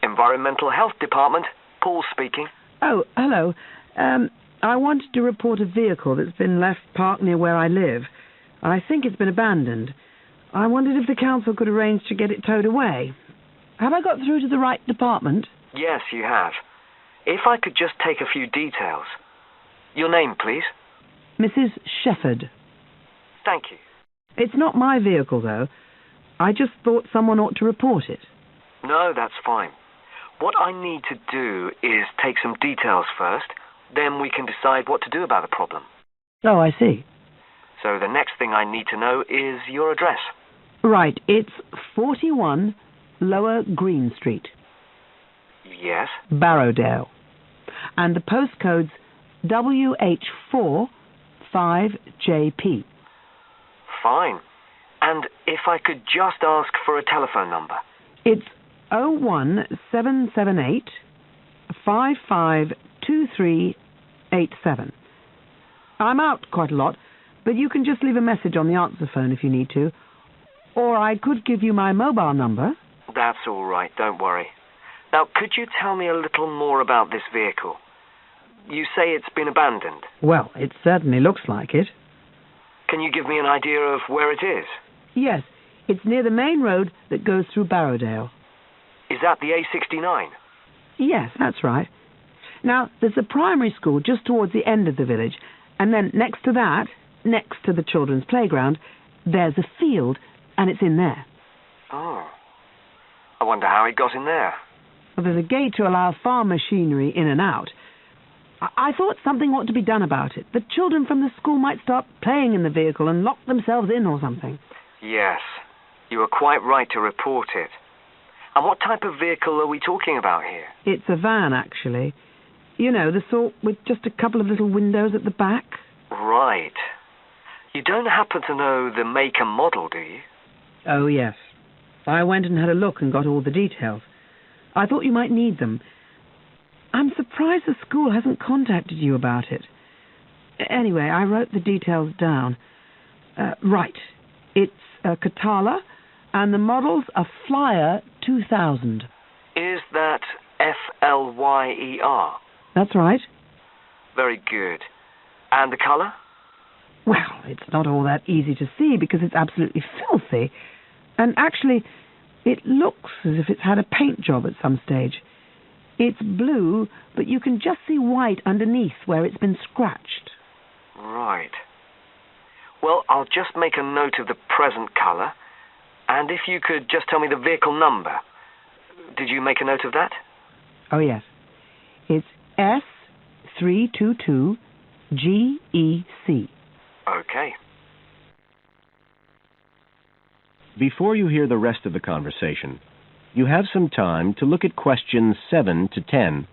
Environmental Health Department, Paul speaking. Oh, hello. I wanted to report a vehicle that's been left parked near where I live. I think it's been abandoned. I wondered if the council could arrange to get it towed away. Have I got through to the right department? Yes, you have. If I could just take a few details. Your name, please? Mrs. Shepherd. Thank you. It's not my vehicle, though. I just thought someone ought to report it. No, that's fine. What I need to do is take some details first. Then we can decide what to do about the problem. Oh, I see. So the next thing I need to know is your address. Right, it's 41 Lower Green Street. Yes. Barrowdale. And the postcode's WH4 5JP. Fine. And if I could just ask for a telephone number. It's 01778 552387. I'm out quite a lot, but you can just leave a message on the answer phone if you need to. Or I could give you my mobile number. That's all right, don't worry. Now, could you tell me a little more about this vehicle? You say it's been abandoned. Well, it certainly looks like it. Can you give me an idea of where it is? Yes, it's near the main road that goes through Barrowdale. Is that the A69? Yes, that's right. Now, there's a primary school just towards the end of the village, and then next to that, next to the children's playground, there's a field, and it's in there. Oh. I wonder how it got in there. Well, there's a gate to allow farm machinery in and out. I thought something ought to be done about it. The children from the school might start playing in the vehicle and lock themselves in or something. Yes, you are quite right to report it. And what type of vehicle are we talking about here? It's a van, actually. You know, the sort with just a couple of little windows at the back. Right. You don't happen to know the make and model, do you? Oh, yes. I went and had a look and got all the details. I thought you might need them. I'm surprised the school hasn't contacted you about it. Anyway, I wrote the details down. Right. It's a Catala, and the model's a Flyer 2000. Is that Flyer? That's right. Very good. And the colour? Well, it's not all that easy to see because it's absolutely filthy. And actually, it looks as if it's had a paint job at some stage. It's blue, but you can just see white underneath where it's been scratched. Right. Well, I'll just make a note of the present colour. And if you could just tell me the vehicle number. Did you make a note of that? Oh, yes. It's S322GEC. Okay. Before you hear the rest of the conversation, you have some time to look at questions 7 to 10.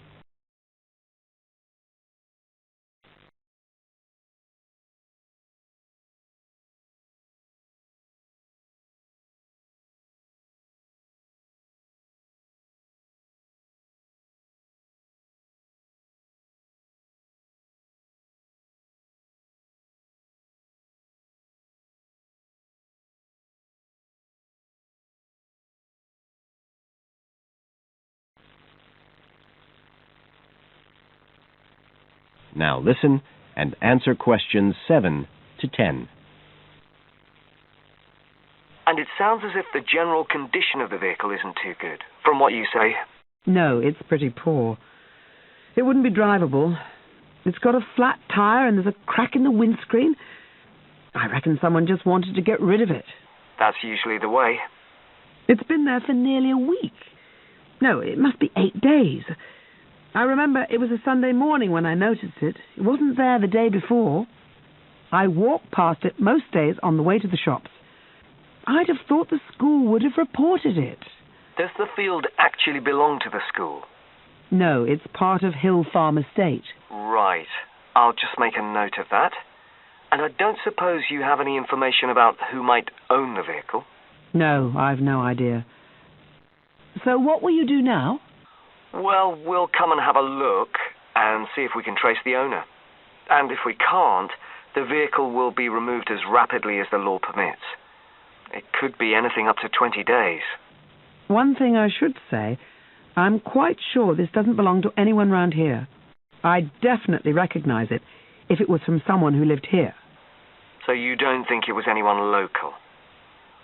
Now listen and answer questions 7 to 10. And it sounds as if the general condition of the vehicle isn't too good, from what you say. No, it's pretty poor. It wouldn't be drivable. It's got a flat tyre and there's a crack in the windscreen. I reckon someone just wanted to get rid of it. That's usually the way. It's been there for nearly a week. No, it must be 8 days. I remember it was a Sunday morning when I noticed it. It wasn't there the day before. I walked past it most days on the way to the shops. I'd have thought the school would have reported it. Does the field actually belong to the school? No, it's part of Hill Farm Estate. Right. I'll just make a note of that. And I don't suppose you have any information about who might own the vehicle? No, I've no idea. So what will you do now? Well, we'll come and have a look and see if we can trace the owner. And if we can't, the vehicle will be removed as rapidly as the law permits. It could be anything up to 20 days. One thing I should say, I'm quite sure this doesn't belong to anyone round here. I'd definitely recognize it if it was from someone who lived here. So you don't think it was anyone local?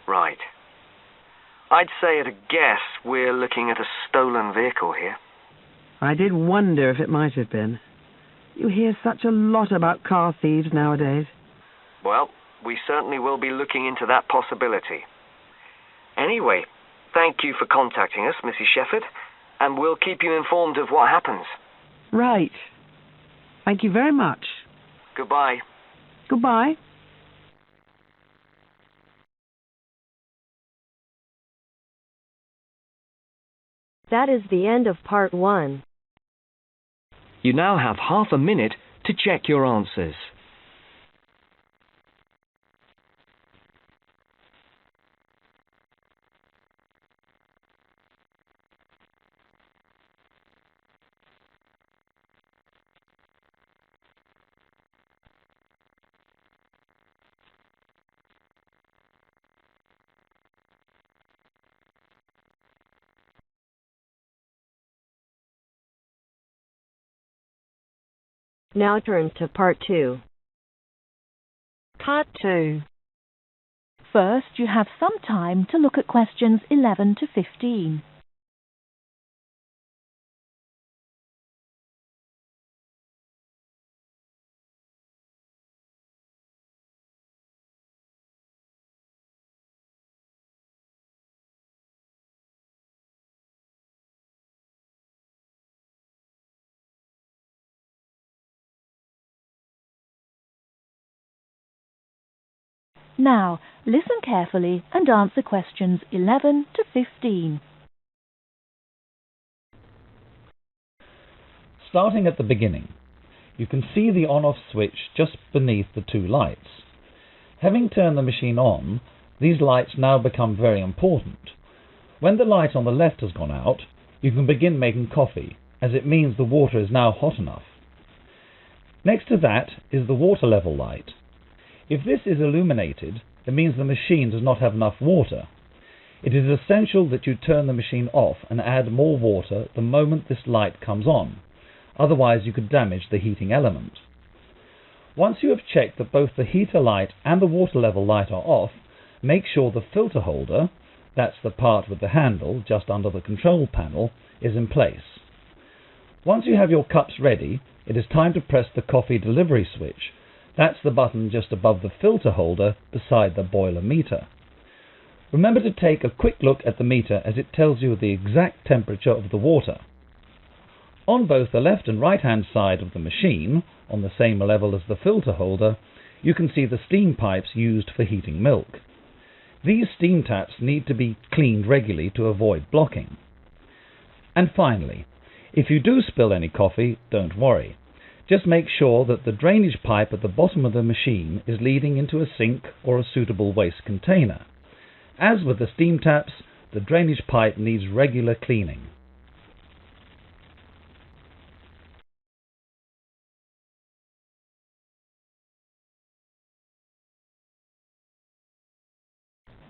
Right. I'd say at a guess we're looking at a stolen vehicle here. I did wonder if it might have been. You hear such a lot about car thieves nowadays. Well, we certainly will be looking into that possibility. Anyway, thank you for contacting us, Mrs. Shepherd, and we'll keep you informed of what happens. Right. Thank you very much. Goodbye. Goodbye. That is the end of part 1. You now have half a minute to check your answers. Now turn to Part 2. Part 2. First, you have some time to look at questions 11 to 15. Now, listen carefully and answer questions 11 to 15. Starting at the beginning, you can see the on-off switch just beneath the two lights. Having turned the machine on, these lights now become very important. When the light on the left has gone out, you can begin making coffee, as it means the water is now hot enough. Next to that is the water level light. If this is illuminated, it means the machine does not have enough water. It is essential that you turn the machine off and add more water the moment this light comes on. Otherwise you could damage the heating element. Once you have checked that both the heater light and the water level light are off, make sure the filter holder, that's the part with the handle just under the control panel, is in place. Once you have your cups ready, it is time to press the coffee delivery switch. That's the button just above the filter holder beside the boiler meter. Remember to take a quick look at the meter as it tells you the exact temperature of the water. On both the left and right hand side of the machine, on the same level as the filter holder, you can see the steam pipes used for heating milk. These steam taps need to be cleaned regularly to avoid blocking. And finally, if you do spill any coffee, don't worry. Just make sure that the drainage pipe at the bottom of the machine is leading into a sink or a suitable waste container. As with the steam taps, the drainage pipe needs regular cleaning.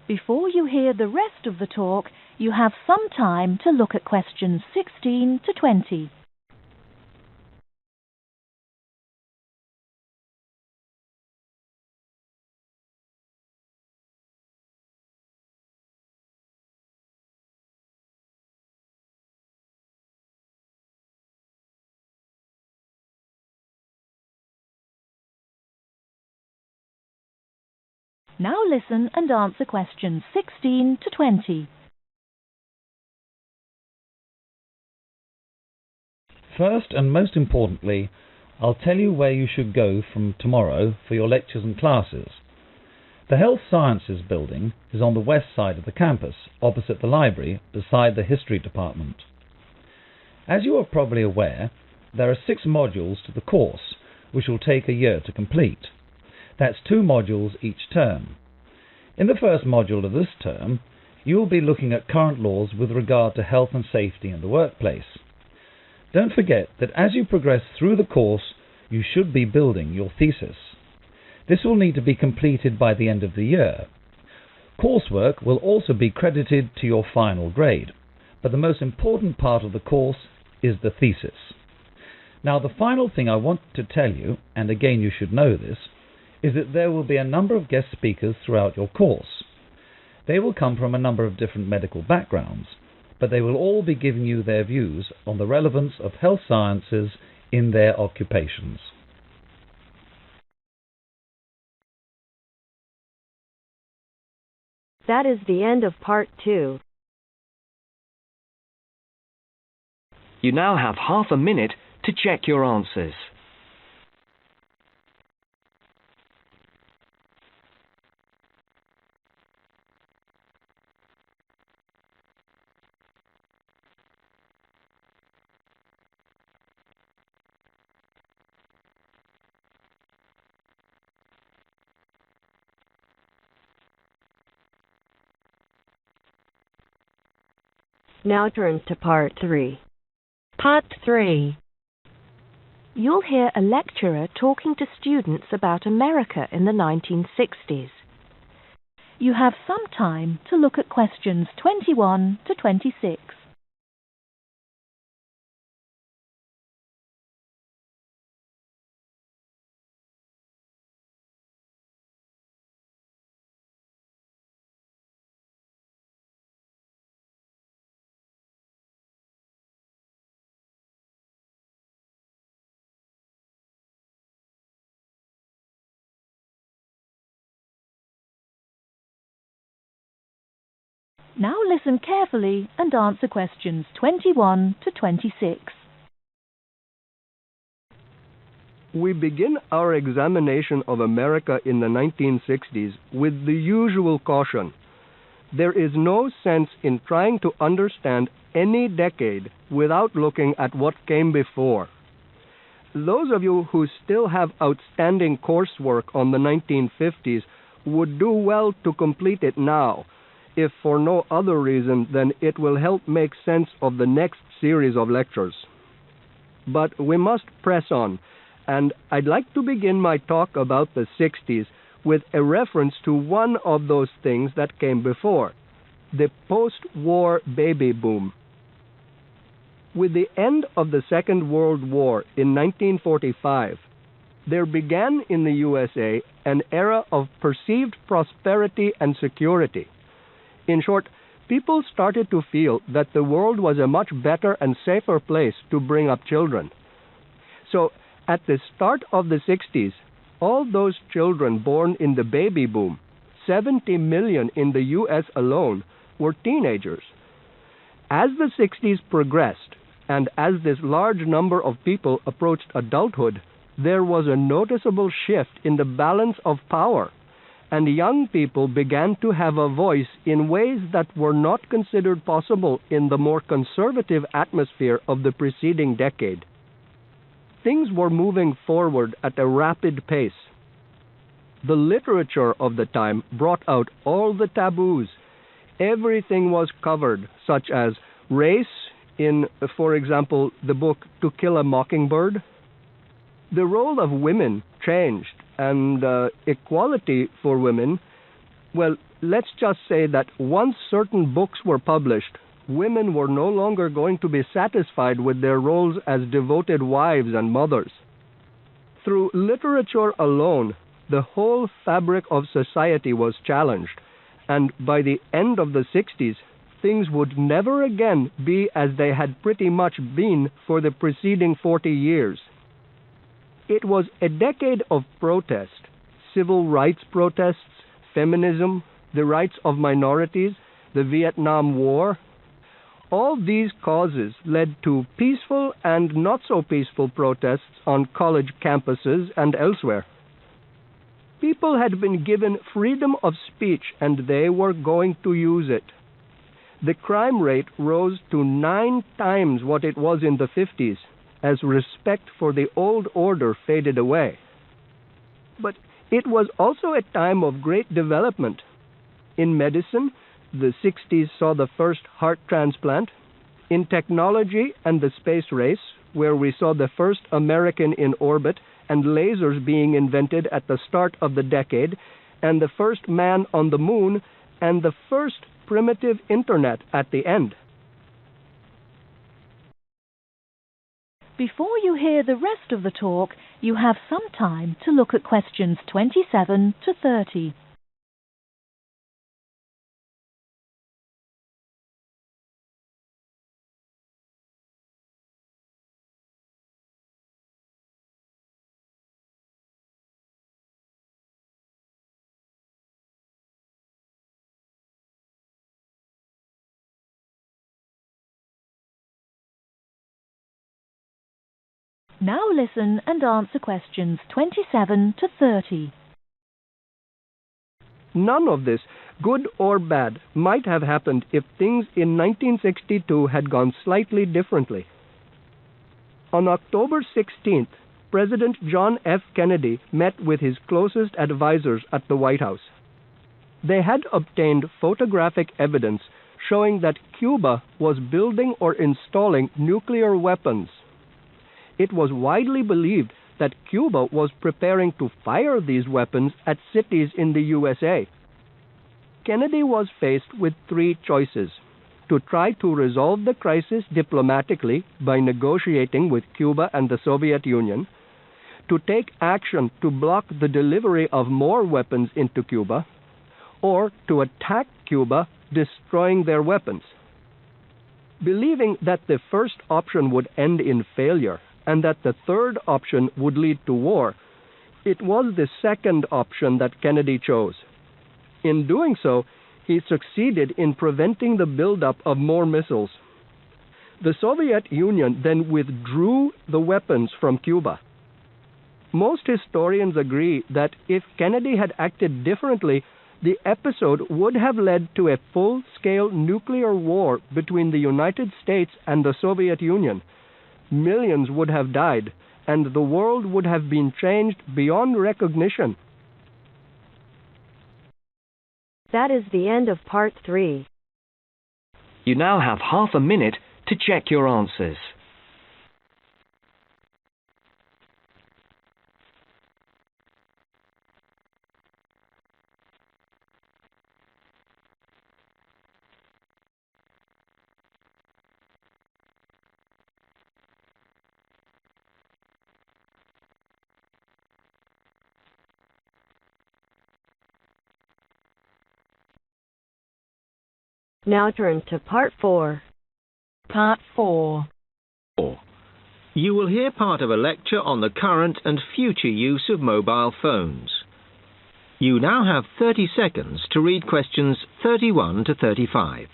Before you hear the rest of the talk, you have some time to look at questions 16 to 20. Now listen and answer questions 16 to 20. First and most importantly, I'll tell you where you should go from tomorrow for your lectures and classes. The Health Sciences building is on the west side of the campus, opposite the library, beside the History Department. As you are probably aware, there are 6 modules to the course, which will take a year to complete. That's 2 modules each term. In the first module of this term, you will be looking at current laws with regard to health and safety in the workplace. Don't forget that as you progress through the course, you should be building your thesis. This will need to be completed by the end of the year. Coursework will also be credited to your final grade, but the most important part of the course is the thesis. Now, the final thing I want to tell you, and again you should know this, is that there will be a number of guest speakers throughout your course. They will come from a number of different medical backgrounds, but they will all be giving you their views on the relevance of health sciences in their occupations. That is the end of Part 2. You now have half a minute to check your answers. Now turn to Part 3. Part 3. You'll hear a lecturer talking to students about America in the 1960s. You have some time to look at questions 21 to 26. Now listen carefully and answer questions 21 to 26. We begin our examination of America in the 1960s with the usual caution. There is no sense in trying to understand any decade without looking at what came before. Those of you who still have outstanding coursework on the 1950s would do well to complete it now, if for no other reason than it will help make sense of the next series of lectures. But we must press on, and I'd like to begin my talk about the 60s with a reference to one of those things that came before, the post-war baby boom. With the end of the Second World War in 1945, there began in the USA an era of perceived prosperity and security. In short, people started to feel that the world was a much better and safer place to bring up children. So, at the start of the 60s, all those children born in the baby boom, 70 million in the U.S. alone, were teenagers. As the 60s progressed, and as this large number of people approached adulthood, there was a noticeable shift in the balance of power, and young people began to have a voice in ways that were not considered possible in the more conservative atmosphere of the preceding decade. Things were moving forward at a rapid pace. The literature of the time brought out all the taboos. Everything was covered, such as race in, for example, the book To Kill a Mockingbird. The role of women changed, and equality for women, well, let's just say that once certain books were published, women were no longer going to be satisfied with their roles as devoted wives and mothers. Through literature alone, the whole fabric of society was challenged, and by the end of the 60s, things would never again be as they had pretty much been for the preceding 40 years. It was a decade of protest, civil rights protests, feminism, the rights of minorities, the Vietnam War. All these causes led to peaceful and not so peaceful protests on college campuses and elsewhere. People had been given freedom of speech, and they were going to use it. The crime rate rose to 9 times what it was in the 50s, as respect for the old order faded away. But it was also a time of great development. In medicine, the 60s saw the first heart transplant. In technology and the space race, where we saw the first American in orbit and lasers being invented at the start of the decade, and the first man on the moon, and the first primitive internet at the end. Before you hear the rest of the talk, you have some time to look at questions 27 to 30. Now listen and answer questions 27 to 30. None of this, good or bad, might have happened if things in 1962 had gone slightly differently. On October 16th, President John F. Kennedy met with his closest advisors at the White House. They had obtained photographic evidence showing that Cuba was building or installing nuclear weapons. It was widely believed that Cuba was preparing to fire these weapons at cities in the USA. Kennedy was faced with 3 choices: to try to resolve the crisis diplomatically by negotiating with Cuba and the Soviet Union, to take action to block the delivery of more weapons into Cuba, or to attack Cuba, destroying their weapons. Believing that the first option would end in failure, and that the third option would lead to war, it was the second option that Kennedy chose. In doing so, he succeeded in preventing the buildup of more missiles. The Soviet Union then withdrew the weapons from Cuba. Most historians agree that if Kennedy had acted differently, the episode would have led to a full-scale nuclear war between the United States and the Soviet Union. Millions would have died, and the world would have been changed beyond recognition. That is the end of part 3. You now have half a minute to check your answers. Now turn to part 4. Part 4. You will hear part of a lecture on the current and future use of mobile phones. You now have 30 seconds to read questions 31 to 35.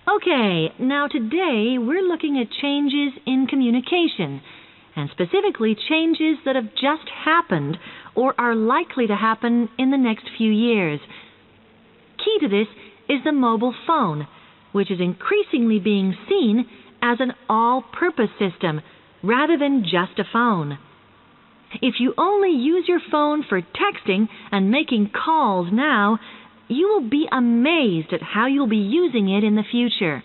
Okay, now today we're looking at changes in communication, and specifically changes that have just happened or are likely to happen in the next few years. Key to this is the mobile phone, which is increasingly being seen as an all-purpose system rather than just a phone. If you only use your phone for texting and making calls now, you will be amazed at how you'll be using it in the future.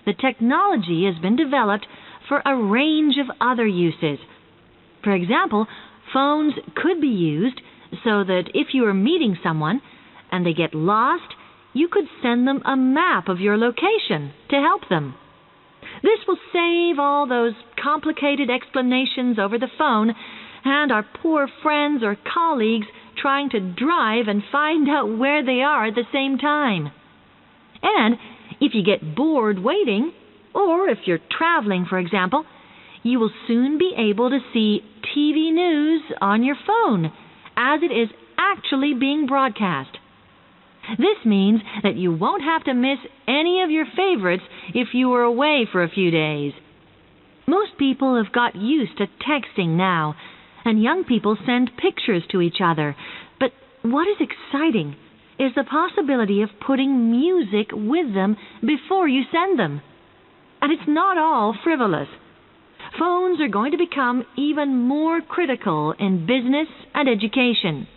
The technology has been developed for a range of other uses. For example, phones could be used so that if you are meeting someone and they get lost, you could send them a map of your location to help them. This will save all those complicated explanations over the phone and our poor friends or colleagues trying to drive and find out where they are at the same time. And if you get bored waiting, or if you're traveling, for example, you will soon be able to see TV news on your phone as it is actually being broadcast. This means that you won't have to miss any of your favorites if you were away for a few days. Most people have got used to texting now, and young people send pictures to each other. But what is exciting is the possibility of putting music with them before you send them. And it's not all frivolous. Phones are going to become even more critical in business and education.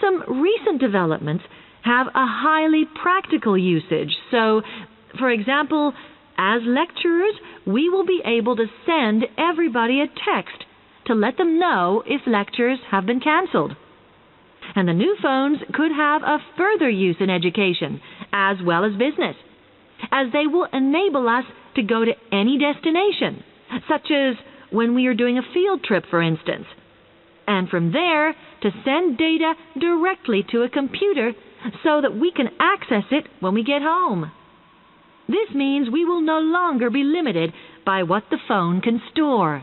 Some recent developments have a highly practical usage. So, for example, as lecturers, we will be able to send everybody a text to let them know if lectures have been canceled. And the new phones could have a further use in education, as well as business, as they will enable us to go to any destination, such as when we are doing a field trip, for instance, and from there to send data directly to a computer so that we can access it when we get home. This means we will no longer be limited by what the phone can store.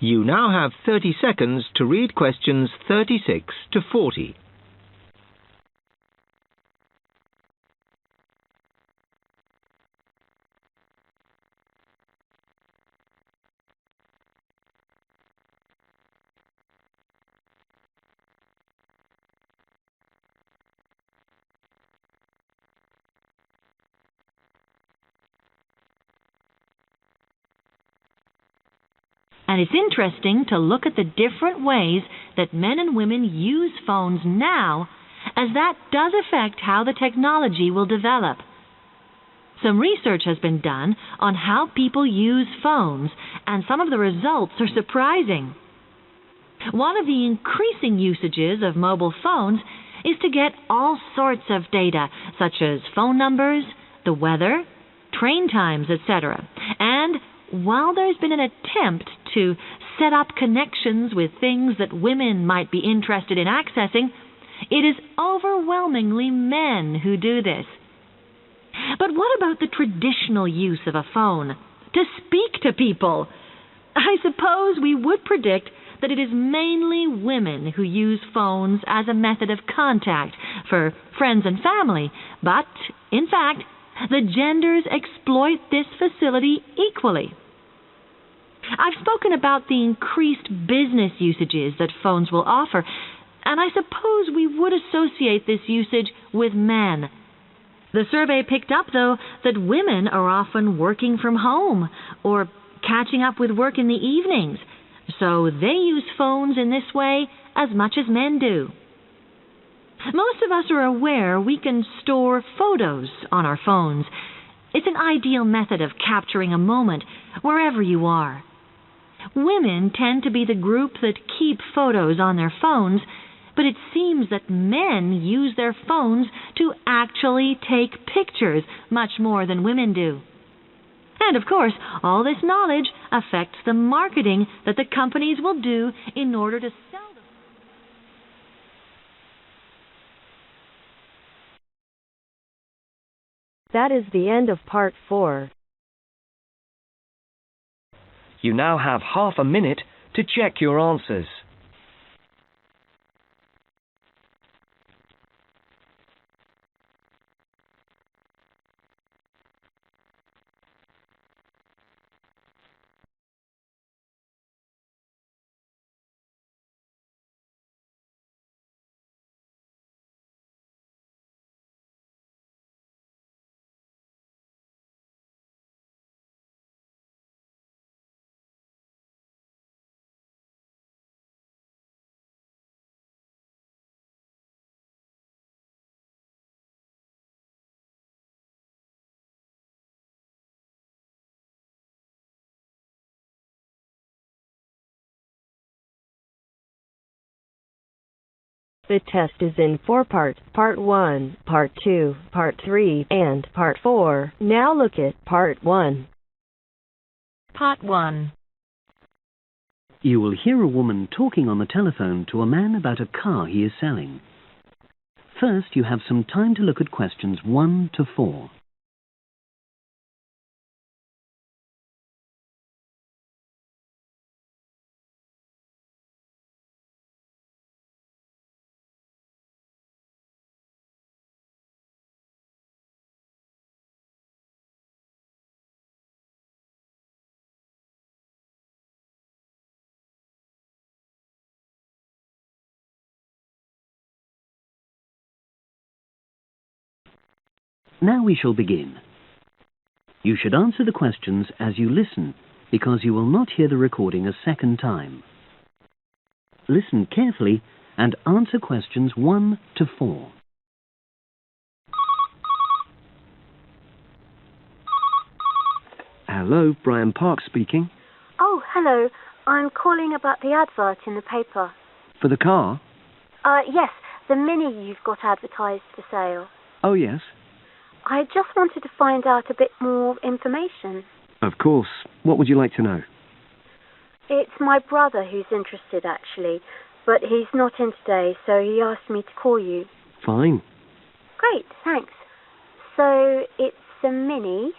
You now have 30 seconds to read questions 36 to 40. And it's interesting to look at the different ways that men and women use phones now, as that does affect how the technology will develop. Some research has been done on how people use phones, and some of the results are surprising. One of the increasing usages of mobile phones is to get all sorts of data, such as phone numbers, the weather, train times, etc. And while there's been an attempt to set up connections with things that women might be interested in accessing, it is overwhelmingly men who do this. But what about the traditional use of a phone? To speak to people? I suppose we would predict that it is mainly women who use phones as a method of contact for friends and family, but, in fact, the genders exploit this facility equally. I've spoken about the increased business usages that phones will offer, and I suppose we would associate this usage with men. The survey picked up, though, that women are often working from home or catching up with work in the evenings, so they use phones in this way as much as men do. Most of us are aware we can store photos on our phones. It's an ideal method of capturing a moment wherever you are. Women tend to be the group that keep photos on their phones, but it seems that men use their phones to actually take pictures much more than women do. And of course, all this knowledge affects the marketing that the companies will do in order to sell them. That is the end of part 4. You now have half a minute to check your answers. The test is in 4 parts, Part 1, Part 2, Part 3, and Part 4. Now look at Part 1. Part 1. You will hear a woman talking on the telephone to a man about a car he is selling. First, you have some time to look at questions 1 to 4. Now we shall begin. You should answer the questions as you listen, because you will not hear the recording a second time. Listen carefully and answer questions 1 to 4. Hello, Brian Park speaking. Oh, hello. I'm calling about the advert in the paper. For the car? Yes, the Mini you've got advertised for sale. Oh, yes. I just wanted to find out a bit more information. Of course. What would you like to know? It's my brother who's interested, actually, but he's not in today, so he asked me to call you. Fine. Great, thanks. So, it's a Mini,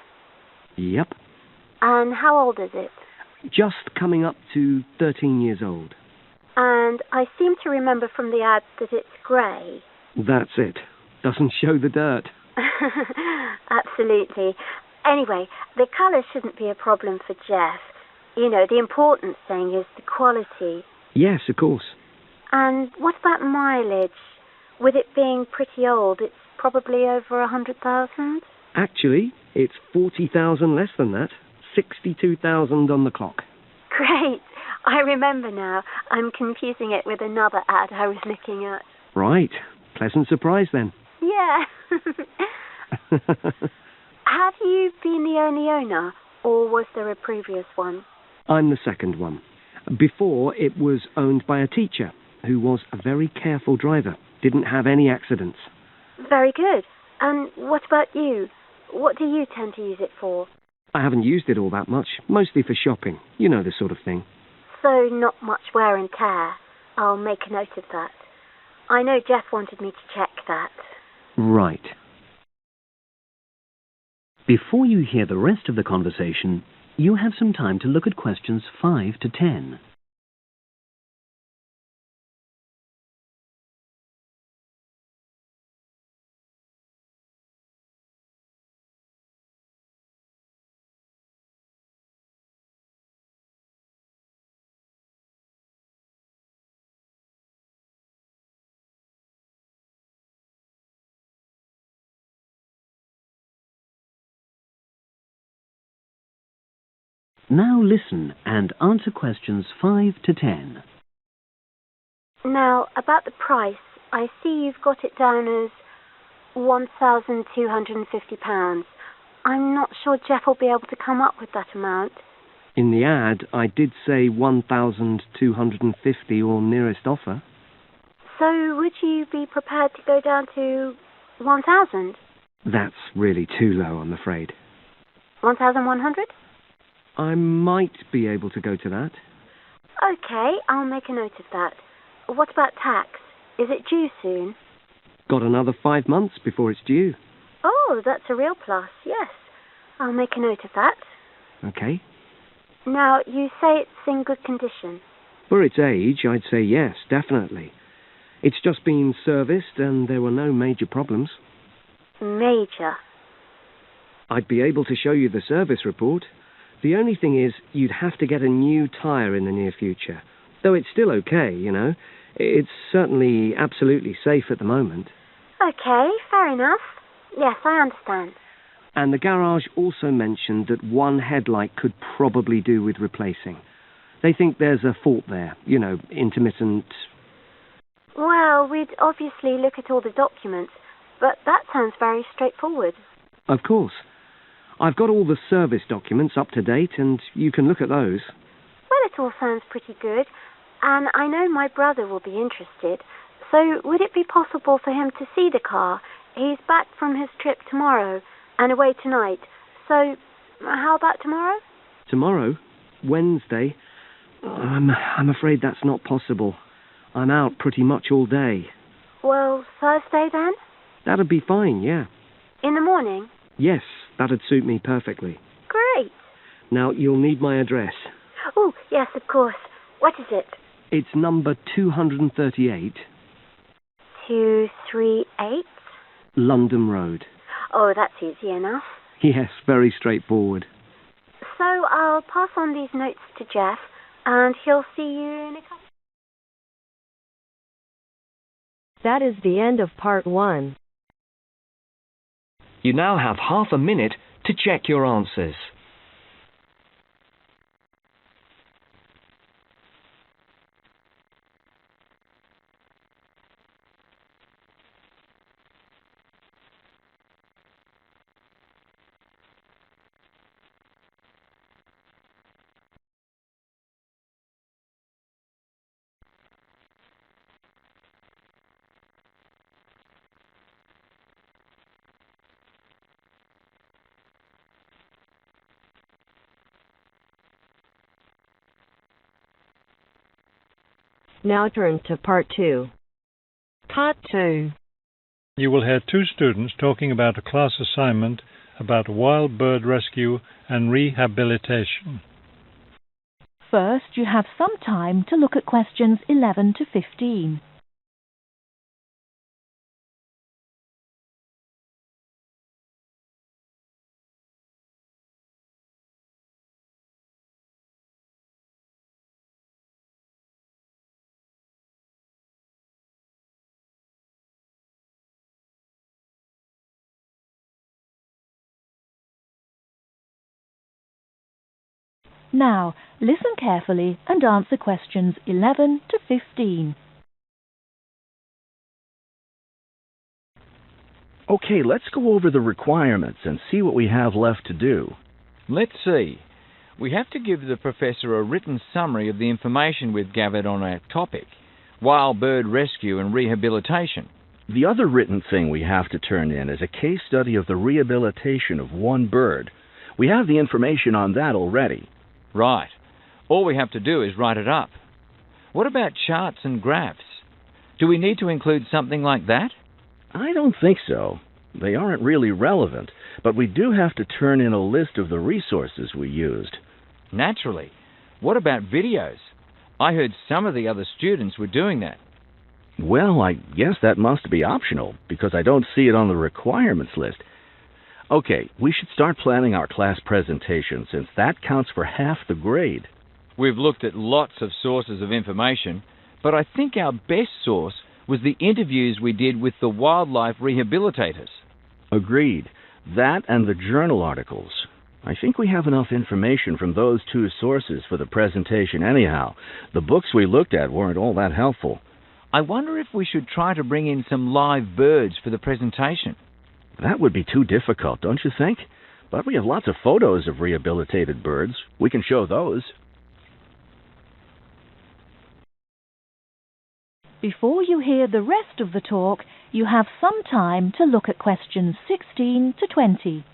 Yep. and how old is it? Just coming up to 13 years old. And I seem to remember from the ad that it's grey. That's it. Doesn't show the dirt. Absolutely. Anyway, the colour shouldn't be a problem for Jeff. You know, the important thing is the quality. Yes, of course. And what about mileage? With it being pretty old, it's probably over 100,000? Actually, it's 40,000 less than that. 62,000 on the clock. Great. I remember now. I'm confusing it with another ad I was looking at. Right. Pleasant surprise then. Yeah. Have you been the only owner, or was there a previous one? I'm the second one. Before, it was owned by a teacher who was a very careful driver, didn't have any accidents. Very good. And what about you? What do you tend to use it for? I haven't used it all that much, mostly for shopping. You know the sort of thing. So not much wear and tear. I'll make a note of that. I know Jeff wanted me to check that. Right. Before you hear the rest of the conversation, you have some time to look at questions 5 to 10. Now listen and answer questions 5 to 10. Now, about the price, I see you've got it down as £1,250. I'm not sure Jeff will be able to come up with that amount. In the ad, I did say 1,250 or nearest offer. So would you be prepared to go down to 1,000? That's really too low, I'm afraid. 1,100? I might be able to go to that. Okay, I'll make a note of that. What about tax? Is it due soon? Got another 5 months before it's due. Oh, that's a real plus, yes. I'll make a note of that. Okay. Now, you say it's in good condition. For its age, I'd say yes, definitely. It's just been serviced and there were no major problems. Major? I'd be able to show you the service report. The only thing is, you'd have to get a new tyre in the near future. Though it's still okay, you know. It's certainly absolutely safe at the moment. Okay, fair enough. Yes, I understand. And the garage also mentioned that one headlight could probably do with replacing. They think there's a fault there, you know, intermittent. Well, we'd obviously look at all the documents, but that sounds very straightforward. Of course. I've got all the service documents up to date, and you can look at those. Well, it all sounds pretty good, and I know my brother will be interested. So would it be possible for him to see the car? He's back from his trip tomorrow and away tonight. So how about tomorrow? Tomorrow? Wednesday? I'm afraid that's not possible. I'm out pretty much all day. Well, Thursday then? That'd be fine, yeah. In the morning? Yes, that'd suit me perfectly. Great. Now, you'll need my address. Oh, yes, of course. What is it? It's number 238. 238? London Road. Oh, that's easy enough. Yes, very straightforward. So I'll pass on these notes to Jeff, and he'll see you in a couple. That is the end of part 1. You now have half a minute to check your answers. Now turn to part 2. Part 2. You will hear 2 students talking about a class assignment about wild bird rescue and rehabilitation. First, you have some time to look at questions 11 to 15. Now, listen carefully and answer questions 11 to 15. Okay, let's go over the requirements and see what we have left to do. Let's see. We have to give the professor a written summary of the information we've gathered on our topic, wild bird rescue and rehabilitation. The other written thing we have to turn in is a case study of the rehabilitation of one bird. We have the information on that already. Right. All we have to do is write it up. What about charts and graphs? Do we need to include something like that? I don't think so. They aren't really relevant, but we do have to turn in a list of the resources we used. Naturally. What about videos? I heard some of the other students were doing that. Well, I guess that must be optional, because I don't see it on the requirements list. Okay, we should start planning our class presentation, since that counts for half the grade. We've looked at lots of sources of information, but I think our best source was the interviews we did with the wildlife rehabilitators. Agreed. That and the journal articles. I think we have enough information from those two sources for the presentation anyhow. The books we looked at weren't all that helpful. I wonder if we should try to bring in some live birds for the presentation. That would be too difficult, don't you think? But we have lots of photos of rehabilitated birds. We can show those. Before you hear the rest of the talk, you have some time to look at questions 16 to 20.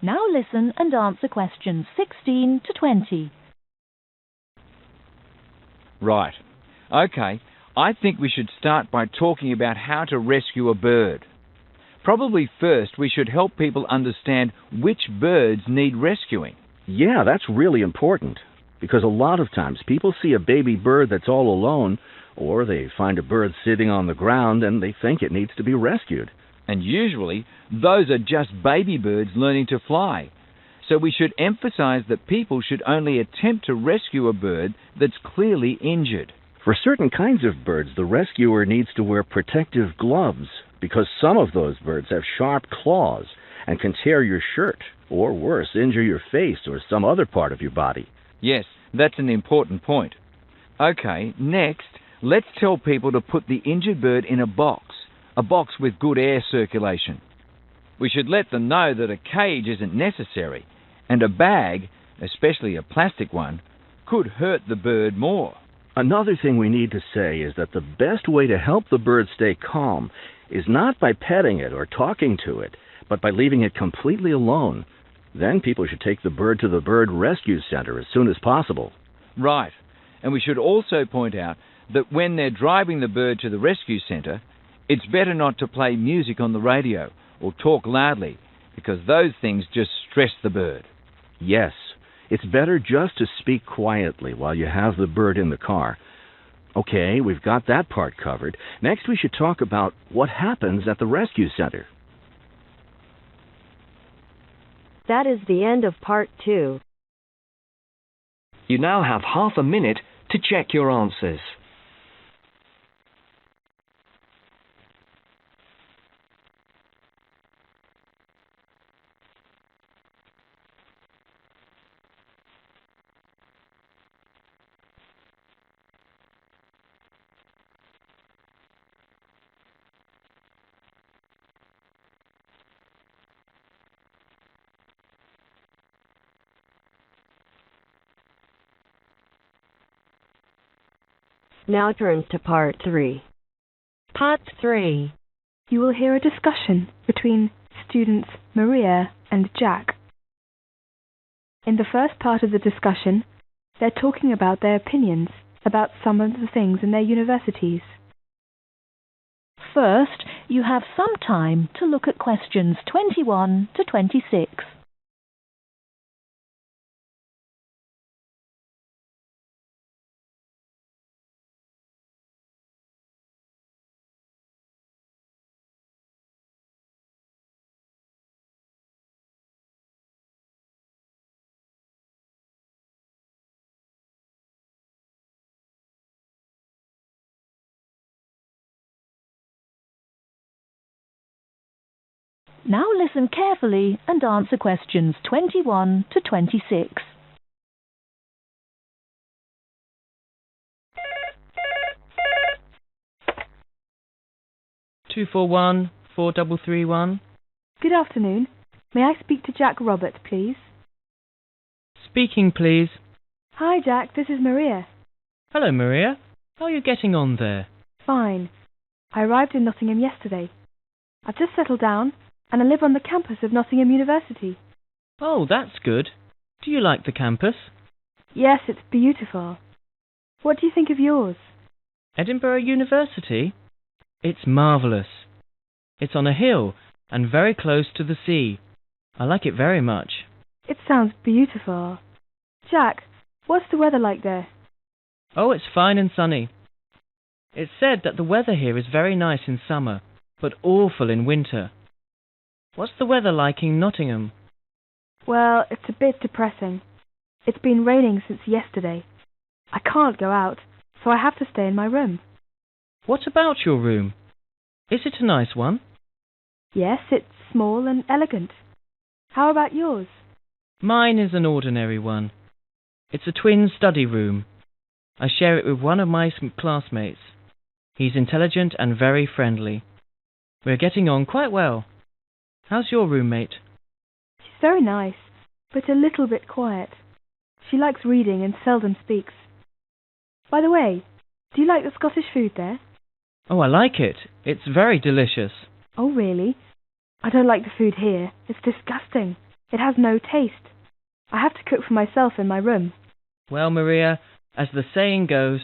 Now listen and answer questions 16 to 20. Right. Okay, I think we should start by talking about how to rescue a bird. Probably first we should help people understand which birds need rescuing. Yeah, that's really important, because a lot of times people see a baby bird that's all alone, or they find a bird sitting on the ground and they think it needs to be rescued. And usually, those are just baby birds learning to fly. So we should emphasize that people should only attempt to rescue a bird that's clearly injured. For certain kinds of birds, the rescuer needs to wear protective gloves, because some of those birds have sharp claws and can tear your shirt, or worse, injure your face or some other part of your body. Yes, that's an important point. Okay, next, let's tell people to put the injured bird in a box with good air circulation. We should let them know that a cage isn't necessary, and a bag, especially a plastic one, could hurt the bird more. Another thing we need to say is that the best way to help the bird stay calm is not by petting it or talking to it, but by leaving it completely alone. Then people should take the bird to the bird rescue center as soon as possible. Right, and we should also point out that when they're driving the bird to the rescue center, it's better not to play music on the radio or talk loudly, because those things just stress the bird. Yes, it's better just to speak quietly while you have the bird in the car. Okay, we've got that part covered. Next we should talk about what happens at the rescue center. That is the end of part 2. You now have half a minute to check your answers. Now turn to part 3. Part 3. You will hear a discussion between students Maria and Jack. In the first part of the discussion, they're talking about their opinions about some of the things in their universities. First, you have some time to look at questions 21 to 26. Now listen carefully and answer questions 21 to 26. Two four one 4331. Good afternoon. May I speak to Jack Robert, please? Speaking, please. Hi, Jack. This is Maria. Hello, Maria. How are you getting on there? Fine. I arrived in Nottingham yesterday. I've just settled down, and I live on the campus of Nottingham University. Oh, that's good. Do you like the campus? Yes, it's beautiful. What do you think of yours? Edinburgh University? It's marvellous. It's on a hill and very close to the sea. I like it very much. It sounds beautiful. Jack, what's the weather like there? Oh, it's fine and sunny. It's said that the weather here is very nice in summer, but awful in winter. What's the weather like in Nottingham? Well, it's a bit depressing. It's been raining since yesterday. I can't go out, so I have to stay in my room. What about your room? Is it a nice one? Yes, it's small and elegant. How about yours? Mine is an ordinary one. It's a twin study room. I share it with one of my classmates. He's intelligent and very friendly. We're getting on quite well. How's your roommate? She's very nice, but a little bit quiet. She likes reading and seldom speaks. By the way, do you like the Scottish food there? Oh, I like it. It's very delicious. Oh, really? I don't like the food here. It's disgusting. It has no taste. I have to cook for myself in my room. Well, Maria, as the saying goes,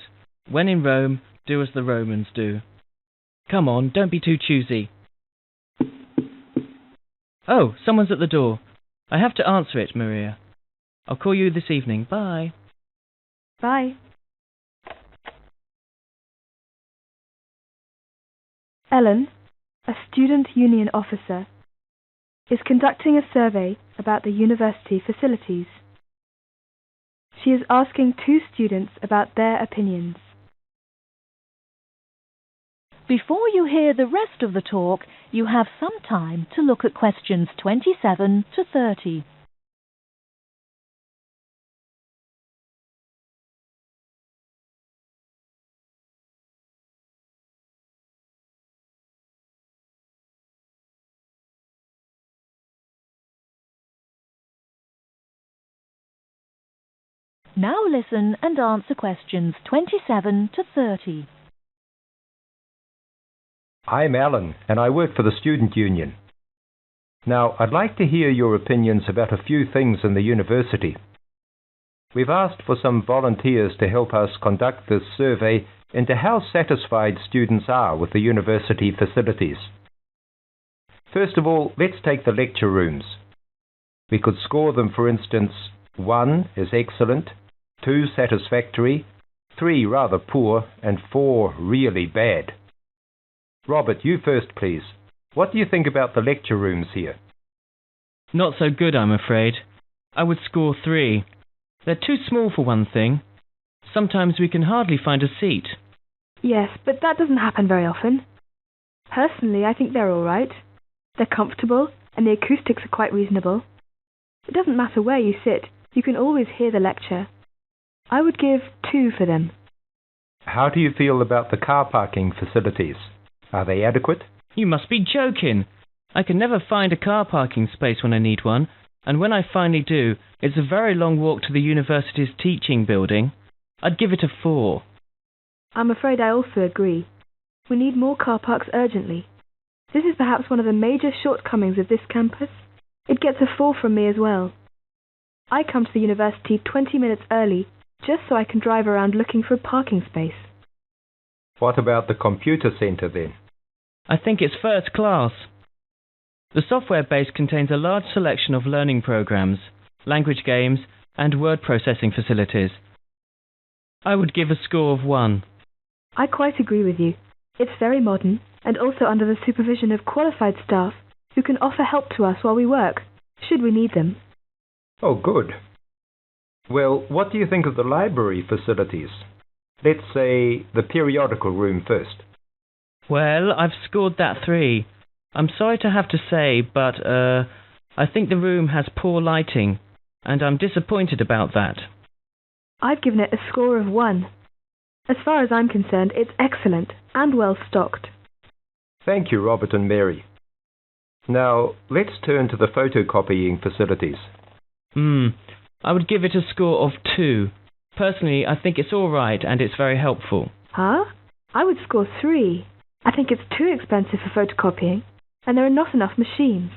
when in Rome, do as the Romans do. Come on, don't be too choosy. Oh, someone's at the door. I have to answer it, Maria. I'll call you this evening. Bye. Bye. Ellen, a student union officer, is conducting a survey about the university facilities. She is asking 2 students about their opinions. Before you hear the rest of the talk, you have some time to look at questions 27 to 30. Now listen and answer questions 27 to 30. I'm Alan, and I work for the Student Union. Now, I'd like to hear your opinions about a few things in the university. We've asked for some volunteers to help us conduct this survey into how satisfied students are with the university facilities. First of all, let's take the lecture rooms. We could score them, for instance, 1 is excellent, 2 satisfactory, 3 rather poor, and 4 really bad. Robert, you first, please. What do you think about the lecture rooms here? Not so good, I'm afraid. I would score 3. They're too small for one thing. Sometimes we can hardly find a seat. Yes, but that doesn't happen very often. Personally, I think they're all right. They're comfortable, and the acoustics are quite reasonable. It doesn't matter where you sit, you can always hear the lecture. I would give 2 for them. How do you feel about the car parking facilities? Are they adequate? You must be joking. I can never find a car parking space when I need one, and when I finally do, it's a very long walk to the university's teaching building. I'd give it a 4. I'm afraid I also agree. We need more car parks urgently. This is perhaps one of the major shortcomings of this campus. It gets a 4 from me as well. I come to the university 20 minutes early, just so I can drive around looking for a parking space. What about the computer center then? I think it's first class. The software base contains a large selection of learning programs, language games, and word processing facilities. I would give a score of 1. I quite agree with you. It's very modern, and also under the supervision of qualified staff who can offer help to us while we work, should we need them. Oh, good. Well, what do you think of the library facilities? Let's say the periodical room first. Well, I've scored that 3. I'm sorry to have to say, but I think the room has poor lighting, and I'm disappointed about that. I've given it a score of 1. As far as I'm concerned, it's excellent and well stocked. Thank you, Robert and Mary. Now, let's turn to the photocopying facilities. I would give it a score of 2. Personally, I think it's all right and it's very helpful. Huh? I would score 3. I think it's too expensive for photocopying, and there are not enough machines.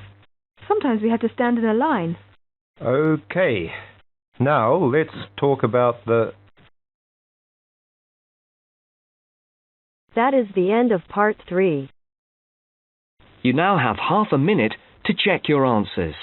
Sometimes we have to stand in a line. Okay. Now, let's talk about the... That is the end of part 3. You now have half a minute to check your answers.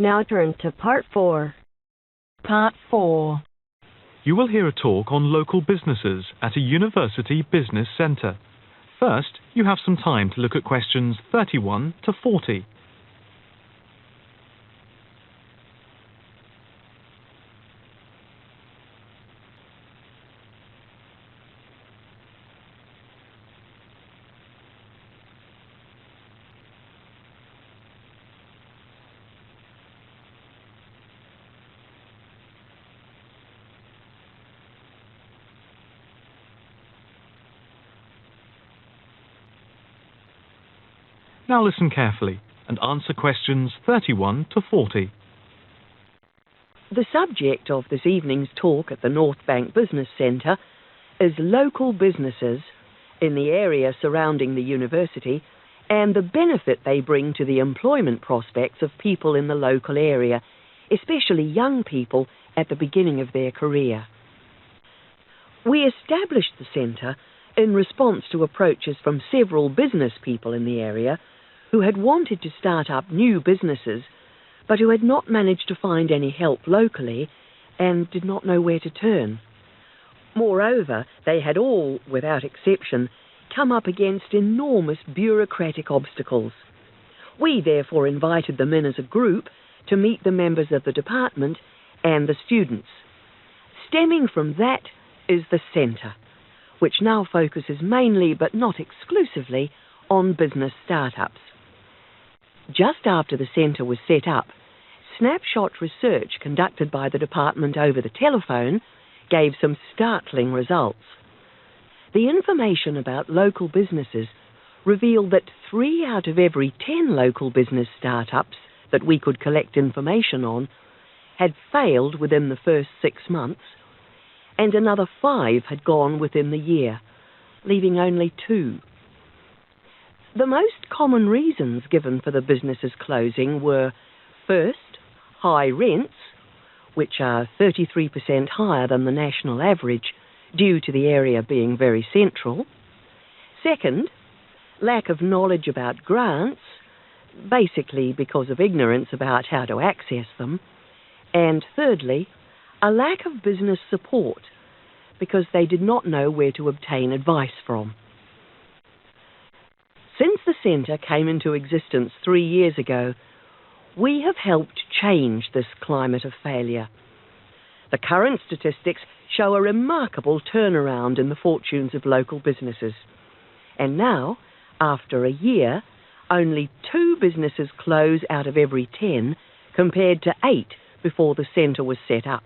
Now turn to part 4. Part 4. You will hear a talk on local businesses at a university business centre. First, you have some time to look at questions 31 to 40. Now listen carefully and answer questions 31 to 40. The subject of this evening's talk at the North Bank Business Centre is local businesses in the area surrounding the university and the benefit they bring to the employment prospects of people in the local area, especially young people at the beginning of their career. We established the centre in response to approaches from several business people in the area who had wanted to start up new businesses, but who had not managed to find any help locally and did not know where to turn. Moreover, they had all, without exception, come up against enormous bureaucratic obstacles. We therefore invited them in as a group to meet the members of the department and the students. Stemming from that is the centre, which now focuses mainly, but not exclusively, on business startups. Just after the centre was set up, snapshot research conducted by the department over the telephone gave some startling results. The information about local businesses revealed that 3 out of every 10 local business startups that we could collect information on had failed within the first 6 months, and another 5 had gone within the year, leaving only 2. The most common reasons given for the businesses closing were, first, high rents, which are 33% higher than the national average due to the area being very central. Second, lack of knowledge about grants, basically because of ignorance about how to access them. And thirdly, a lack of business support because they did not know where to obtain advice from. Since the centre came into existence 3 years ago, we have helped change this climate of failure. The current statistics show a remarkable turnaround in the fortunes of local businesses. And now, after a year, only 2 businesses close out of every 10, compared to 8 before the centre was set up.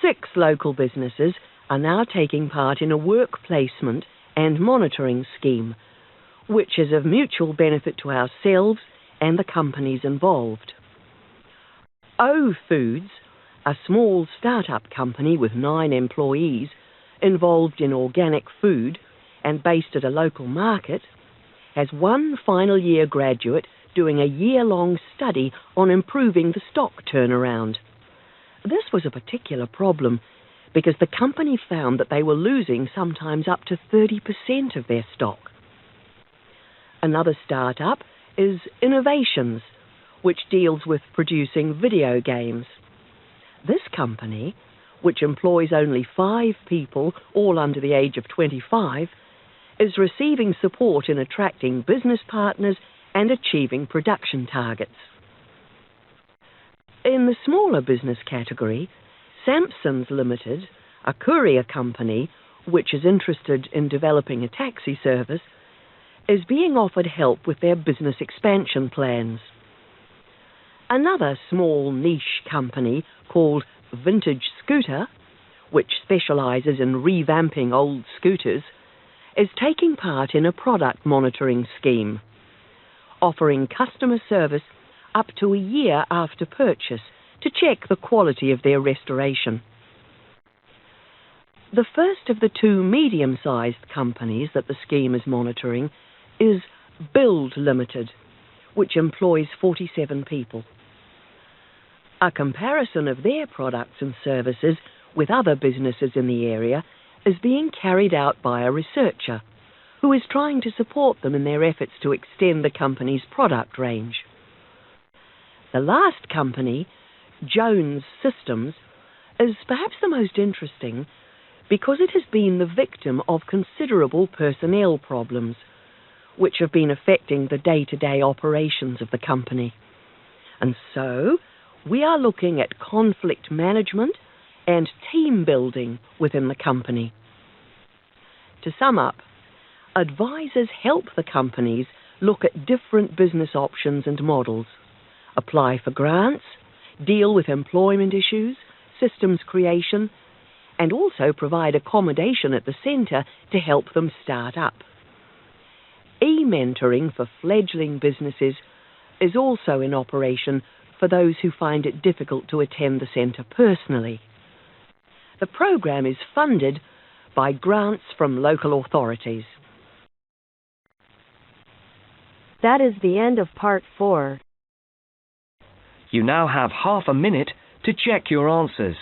Six local businesses are now taking part in a work placement and monitoring scheme, which is of mutual benefit to ourselves and the companies involved. O Foods, a small start-up company with 9 employees involved in organic food and based at a local market, has 1 final year graduate doing a year-long study on improving the stock turnaround. This was a particular problem because the company found that they were losing sometimes up to 30% of their stock. Another start-up is Innovations, which deals with producing video games. This company, which employs only 5 people, all under the age of 25, is receiving support in attracting business partners and achieving production targets. In the smaller business category, Sampson's Limited, a courier company which is interested in developing a taxi service, is being offered help with their business expansion plans. Another small niche company called Vintage Scooter, which specialises in revamping old scooters, is taking part in a product monitoring scheme, offering customer service up to a year after purchase to check the quality of their restoration. The first of the 2 medium-sized companies that the scheme is monitoring is Build Limited, which employs 47 people. A comparison of their products and services with other businesses in the area is being carried out by a researcher who is trying to support them in their efforts to extend the company's product range. The last company, Jones Systems, is perhaps the most interesting because it has been the victim of considerable personnel problems, which have been affecting the day-to-day operations of the company. And so, we are looking at conflict management and team building within the company. To sum up, advisors help the companies look at different business options and models, apply for grants, deal with employment issues, systems creation, and also provide accommodation at the centre to help them start up. E-mentoring for fledgling businesses is also in operation for those who find it difficult to attend the centre personally. The programme is funded by grants from local authorities. That is the end of part 4. You now have half a minute to check your answers.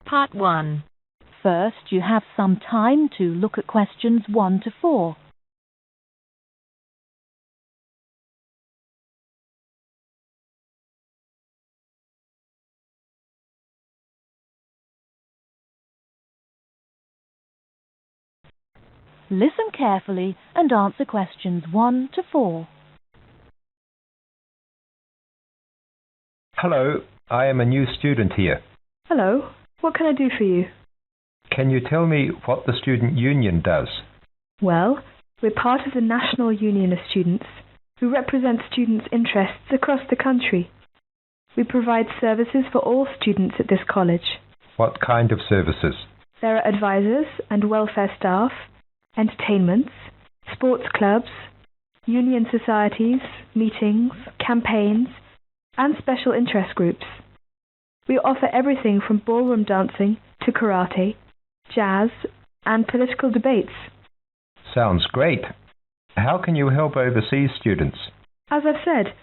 Part 1. First, you have some time to look at questions 1 to 4. Listen carefully and answer questions 1 to 4. Hello, I am a new student here. Hello, what can I do for you? Can you tell me what the student union does? Well, we're part of the National Union of Students, who represent students' interests across the country. We provide services for all students at this college. What kind of services? There are advisors and welfare staff, entertainments, sports clubs, union societies, meetings, campaigns, and special interest groups. We offer everything from ballroom dancing to karate, jazz, and political debates. Sounds great. How can you help overseas students? As I've said,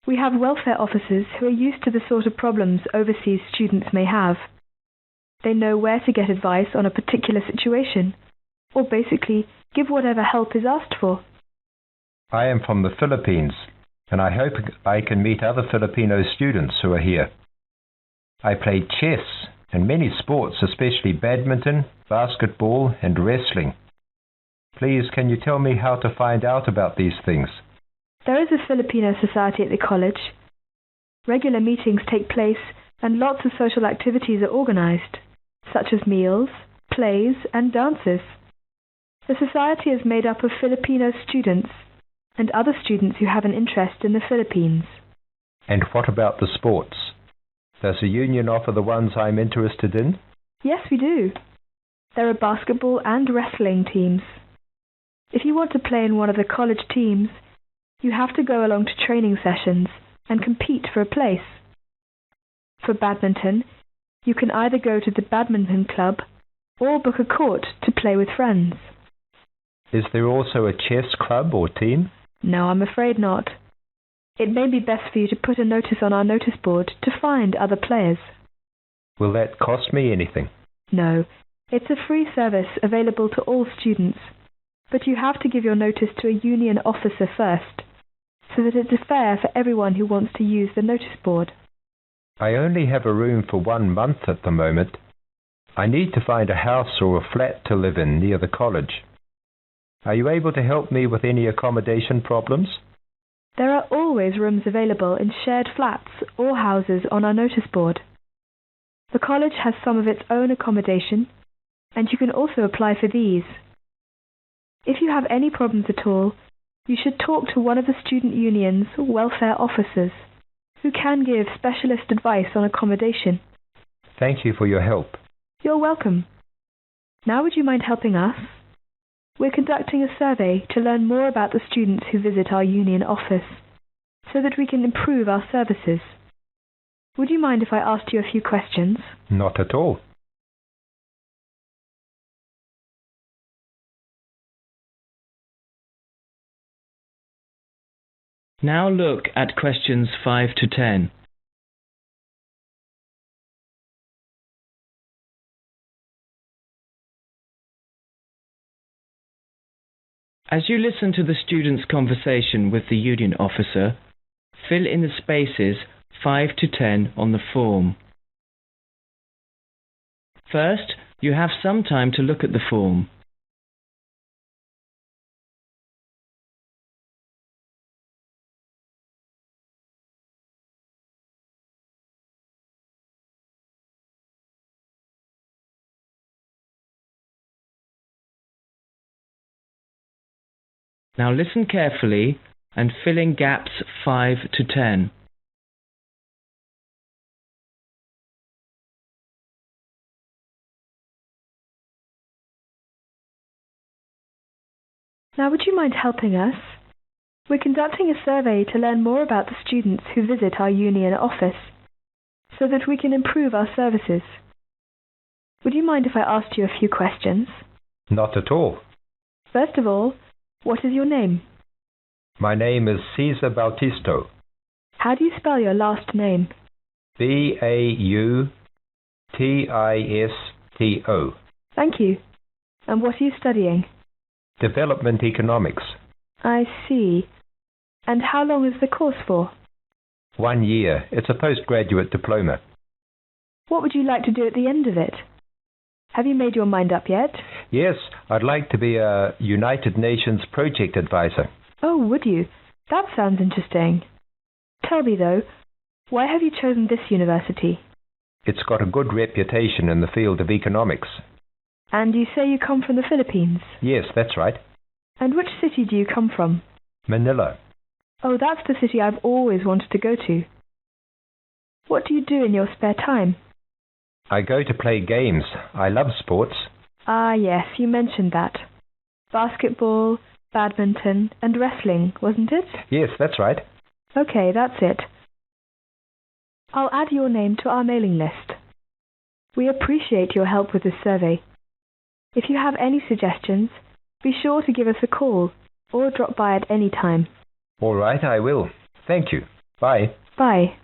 we have welfare officers who are used to the sort of problems overseas students may have. They know where to get advice on a particular situation, or basically give whatever help is asked for. I am from the Philippines, and I hope I can meet other Filipino students who are here. I play chess and many sports, especially badminton, basketball, and wrestling. Please, can you tell me how to find out about these things? There is a Filipino society at the college. Regular meetings take place and lots of social activities are organized, such as meals, plays, and dances. The society is made up of Filipino students and other students who have an interest in the Philippines. And what about the sports? Does the union offer the ones I'm interested in? Yes, we do. There are basketball and wrestling teams. If you want to play in one of the college teams, you have to go along to training sessions and compete for a place. For badminton, you can either go to the badminton club or book a court to play with friends. Is there also a chess club or team? No, I'm afraid not. It may be best for you to put a notice on our notice board to find other players. Will that cost me anything? No, it's a free service available to all students, but you have to give your notice to a union officer first, so that it's fair for everyone who wants to use the notice board. I only have a room for 1 month at the moment. I need to find a house or a flat to live in near the college. Are you able to help me with any accommodation problems? There are always rooms available in shared flats or houses on our notice board. The college has some of its own accommodation, and you can also apply for these. If you have any problems at all, you should talk to one of the student union's welfare officers, who can give specialist advice on accommodation. Thank you for your help. You're welcome. Now would you mind helping us? We're conducting a survey to learn more about the students who visit our union office, so that we can improve our services. Would you mind if I asked you a few questions? Not at all. Now look at questions 5 to 10. As you listen to the student's conversation with the union officer, fill in the spaces 5 to 10 on the form. First, you have some time to look at the form. Now listen carefully and fill in gaps 5 to 10. Now would you mind helping us? We're conducting a survey to learn more about the students who visit our union office, so that we can improve our services. Would you mind if I asked you a few questions? Not at all. First of all, what is your name? My name is 𝐍𝐆𝐀𝐘. How do you spell your last name? Bautissto. Thank you. And what are you studying? Development economics. I see. And how long is the course for? 1 year. It's a postgraduate diploma. What would you like to do at the end of it? Have you made your mind up yet? Yes, I'd like to be a United Nations project advisor. Oh, would you? That sounds interesting. Tell me, though, why have you chosen this university? It's got a good reputation in the field of economics. And you say you come from the Philippines? Yes, that's right. And which city do you come from? Manila. Oh, that's the city I've always wanted to go to. What do you do in your spare time? I go to play games. I love sports. Ah, yes, you mentioned that. Basketball, badminton, and wrestling, wasn't it? Yes, that's right. Okay, that's it. I'll add your name to our mailing list. We appreciate your help with this survey. If you have any suggestions, be sure to give us a call or drop by at any time. All right, I will. Thank you. Bye. Bye.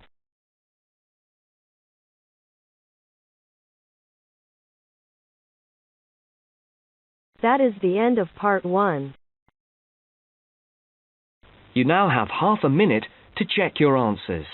That is the end of part 1. You now have half a minute to check your answers.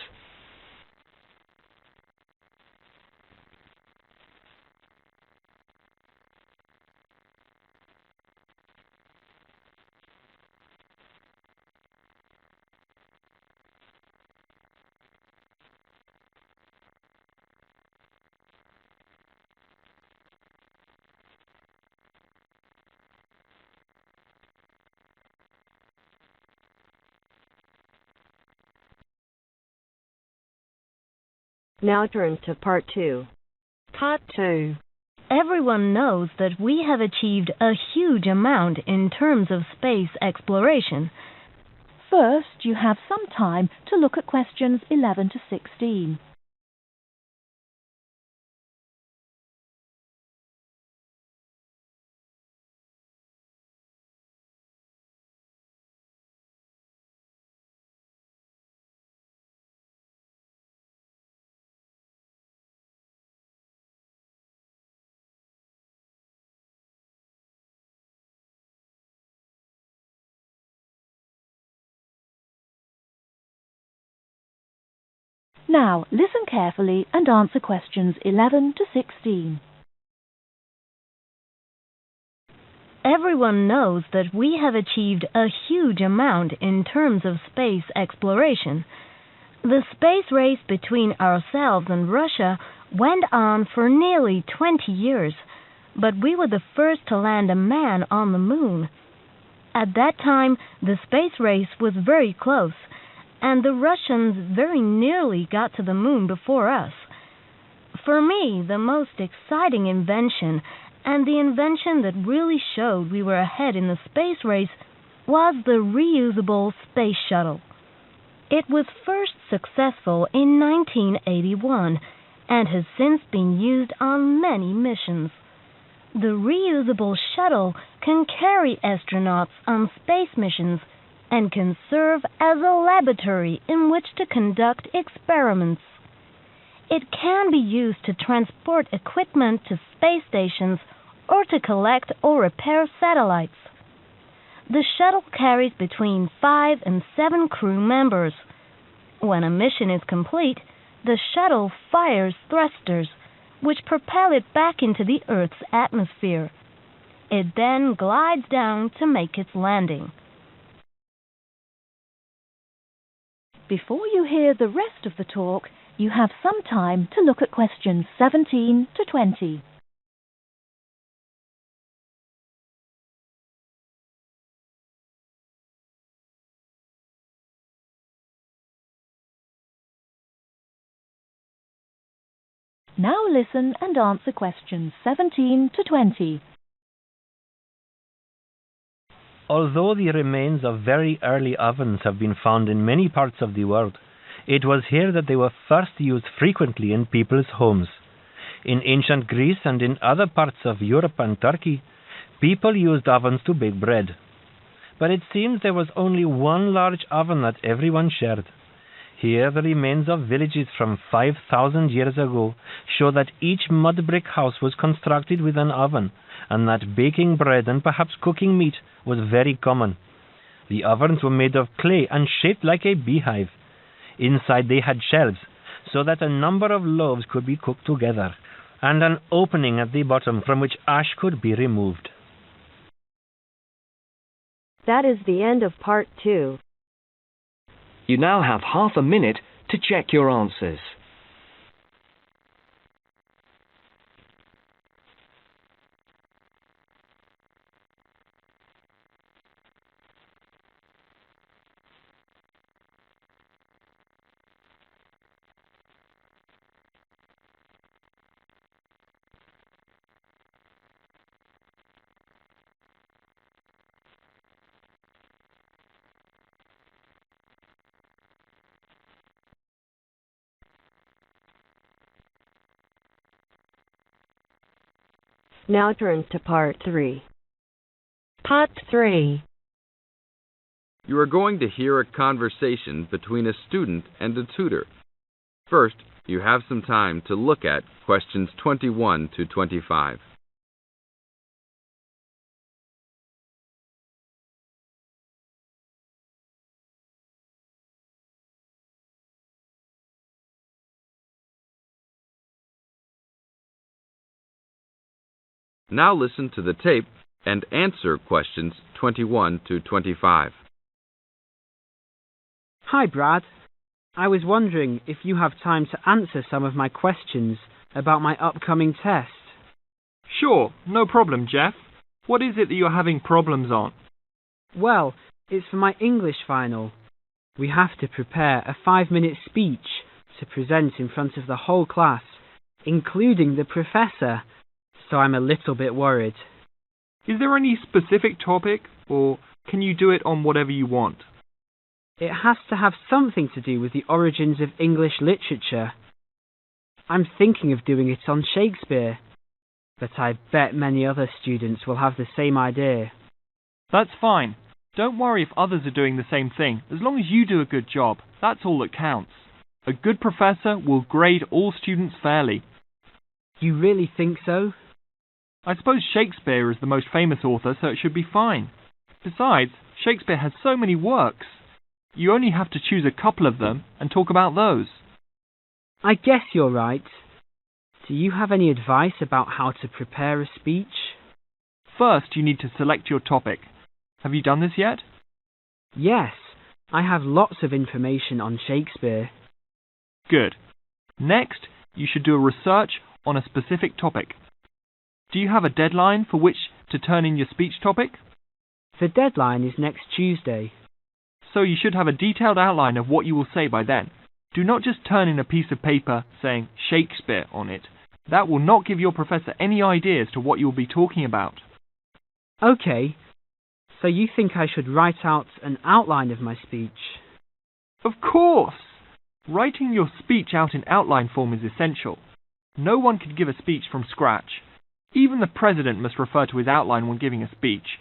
Now turn to part 2. Part 2. Everyone knows that we have achieved a huge amount in terms of space exploration. First, you have some time to look at questions 11 to 16. Now, listen carefully and answer questions 11 to 16. Everyone knows that we have achieved a huge amount in terms of space exploration. The space race between ourselves and Russia went on for nearly 20 years, but we were the first to land a man on the moon. At that time, the space race was very close, and the Russians very nearly got to the moon before us. For me, the most exciting invention, and the invention that really showed we were ahead in the space race, was the reusable space shuttle. It was first successful in 1981 and has since been used on many missions. The reusable shuttle can carry astronauts on space missions and can serve as a laboratory in which to conduct experiments. It can be used to transport equipment to space stations or to collect or repair satellites. The shuttle carries between 5 and 7 crew members. When a mission is complete, the shuttle fires thrusters, which propel it back into the Earth's atmosphere. It then glides down to make its landing. Before you hear the rest of the talk, you have some time to look at questions 17 to 20. Now listen and answer questions 17 to 20. Although the remains of very early ovens have been found in many parts of the world, it was here that they were first used frequently in people's homes. In ancient Greece and in other parts of Europe and Turkey, people used ovens to bake bread. But it seems there was only one large oven that everyone shared. Here, the remains of villages from 5,000 years ago show that each mud brick house was constructed with an oven, and that baking bread and perhaps cooking meat was very common. The ovens were made of clay and shaped like a beehive. Inside they had shelves, so that a number of loaves could be cooked together, and an opening at the bottom from which ash could be removed. That is the end of part 2. You now have half a minute to check your answers. Now turn to part 3. Part 3. You are going to hear a conversation between a student and a tutor. First, you have some time to look at questions 21 to 25. Now listen to the tape and answer questions 21 to 25. Hi, Brad. I was wondering if you have time to answer some of my questions about my upcoming test. Sure, no problem, Jeff. What is it that you're having problems on? Well, it's for my English final. We have to prepare a 5-minute speech to present in front of the whole class, including the professor. so I'm a little bit worried. Is there any specific topic, or can you do it on whatever you want? It has to have something to do with the origins of English literature. I'm thinking of doing it on Shakespeare, but I bet many other students will have the same idea. That's fine. Don't worry if others are doing the same thing. As long as you do a good job, that's all that counts. A good professor will grade all students fairly. You really think so? I suppose Shakespeare is the most famous author, so it should be fine. Besides, Shakespeare has so many works. You only have to choose a couple of them and talk about those. I guess you're right. Do you have any advice about how to prepare a speech? First, you need to select your topic. Have you done this yet? Yes, I have lots of information on Shakespeare. Good. Next, you should do a research on a specific topic. Do you have a deadline for which to turn in your speech topic? The deadline is next Tuesday. So you should have a detailed outline of what you will say by then. Do not just turn in a piece of paper saying Shakespeare on it. That will not give your professor any idea as to what you will be talking about. Okay, so you think I should write out an outline of my speech? Of course! Writing your speech out in outline form is essential. No one can give a speech from scratch. Even the president must refer to his outline when giving a speech.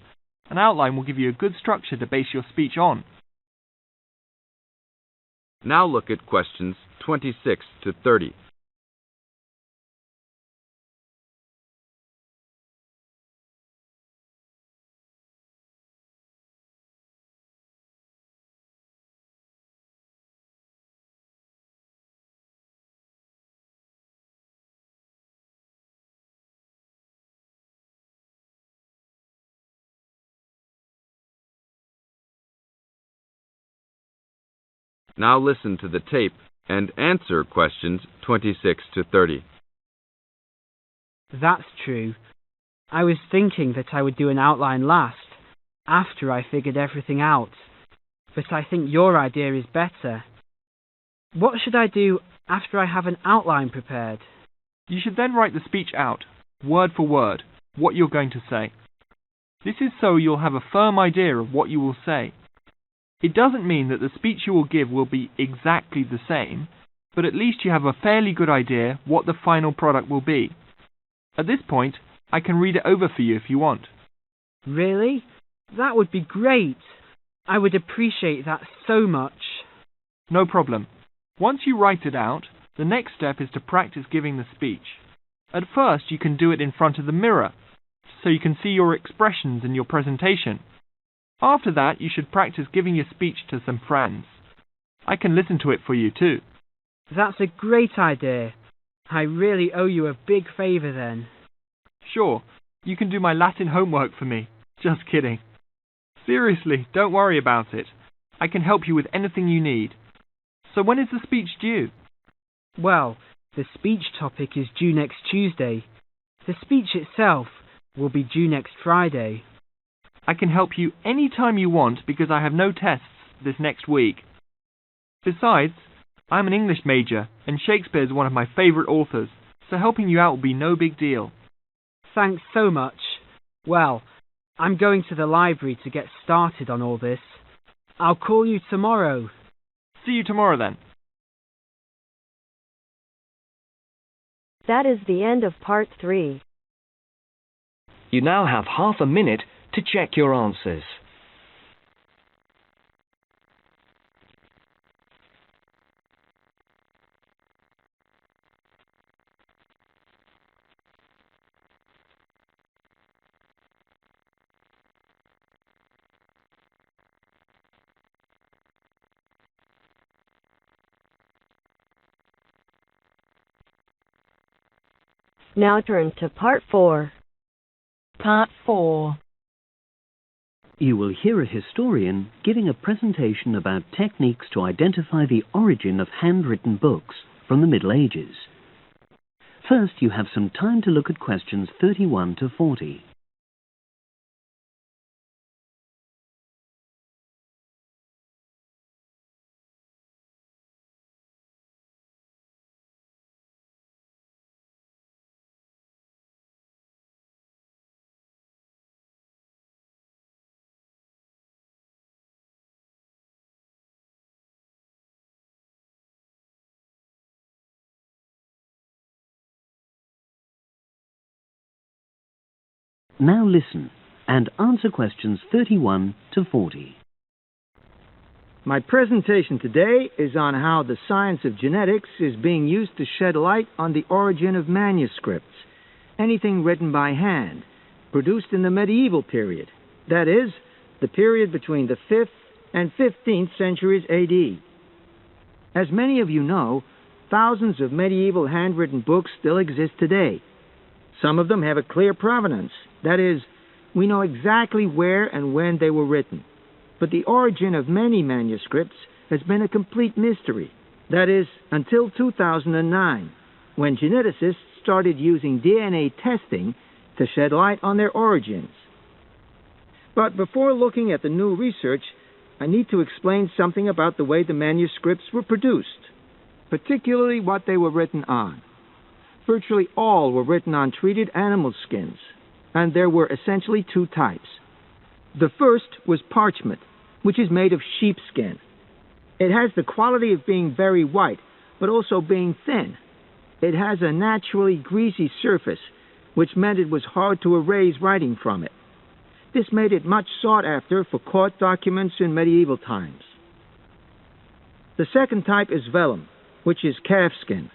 An outline will give you a good structure to base your speech on. Now look at questions 26 to 30. Now listen to the tape and answer questions 26 to 30. That's true. I was thinking that I would do an outline last, after I figured everything out. But I think your idea is better. What should I do after I have an outline prepared? You should then write the speech out, word for word, what you're going to say. This is so you'll have a firm idea of what you will say. It doesn't mean that the speech you will give will be exactly the same, but at least you have a fairly good idea what the final product will be. At this point, I can read it over for you if you want. Really? That would be great. I would appreciate that so much. No problem. Once you write it out, the next step is to practice giving the speech. At first, you can do it in front of the mirror, so you can see your expressions in your presentation. After that, you should practice giving your speech to some friends. I can listen to it for you too. That's a great idea. I really owe you a big favour then. Sure, you can do my Latin homework for me. Just kidding. Seriously, don't worry about it. I can help you with anything you need. So when is the speech due? Well, the speech topic is due next Tuesday. The speech itself will be due next Friday. I can help you any time you want because I have no tests this next week. Besides, I'm an English major and Shakespeare is one of my favourite authors, so helping you out will be no big deal. Thanks so much. Well, I'm going to the library to get started on all this. I'll call you tomorrow. See you tomorrow then. That is the end of part 3. You now have half a minute to check your answers. Now turn to part 4. Part 4. You will hear a historian giving a presentation about techniques to identify the origin of handwritten books from the Middle Ages. First, you have some time to look at questions 31 to 40. Now listen and answer questions 31 to 40. My presentation today is on how the science of genetics is being used to shed light on the origin of manuscripts, anything written by hand, produced in the medieval period, that is, the period between the 5th and 15th centuries AD. As many of you know, thousands of medieval handwritten books still exist today. Some of them have a clear provenance, that is, we know exactly where and when they were written. But the origin of many manuscripts has been a complete mystery, that is, until 2009, when geneticists started using DNA testing to shed light on their origins. But before looking at the new research, I need to explain something about the way the manuscripts were produced, particularly what they were written on. Virtually all were written on treated animal skins, and there were essentially two types. The first was parchment, which is made of sheepskin. It has the quality of being very white, but also being thin. It has a naturally greasy surface, which meant it was hard to erase writing from it. This made it much sought after for court documents in medieval times. The second type is vellum, which is calfskin.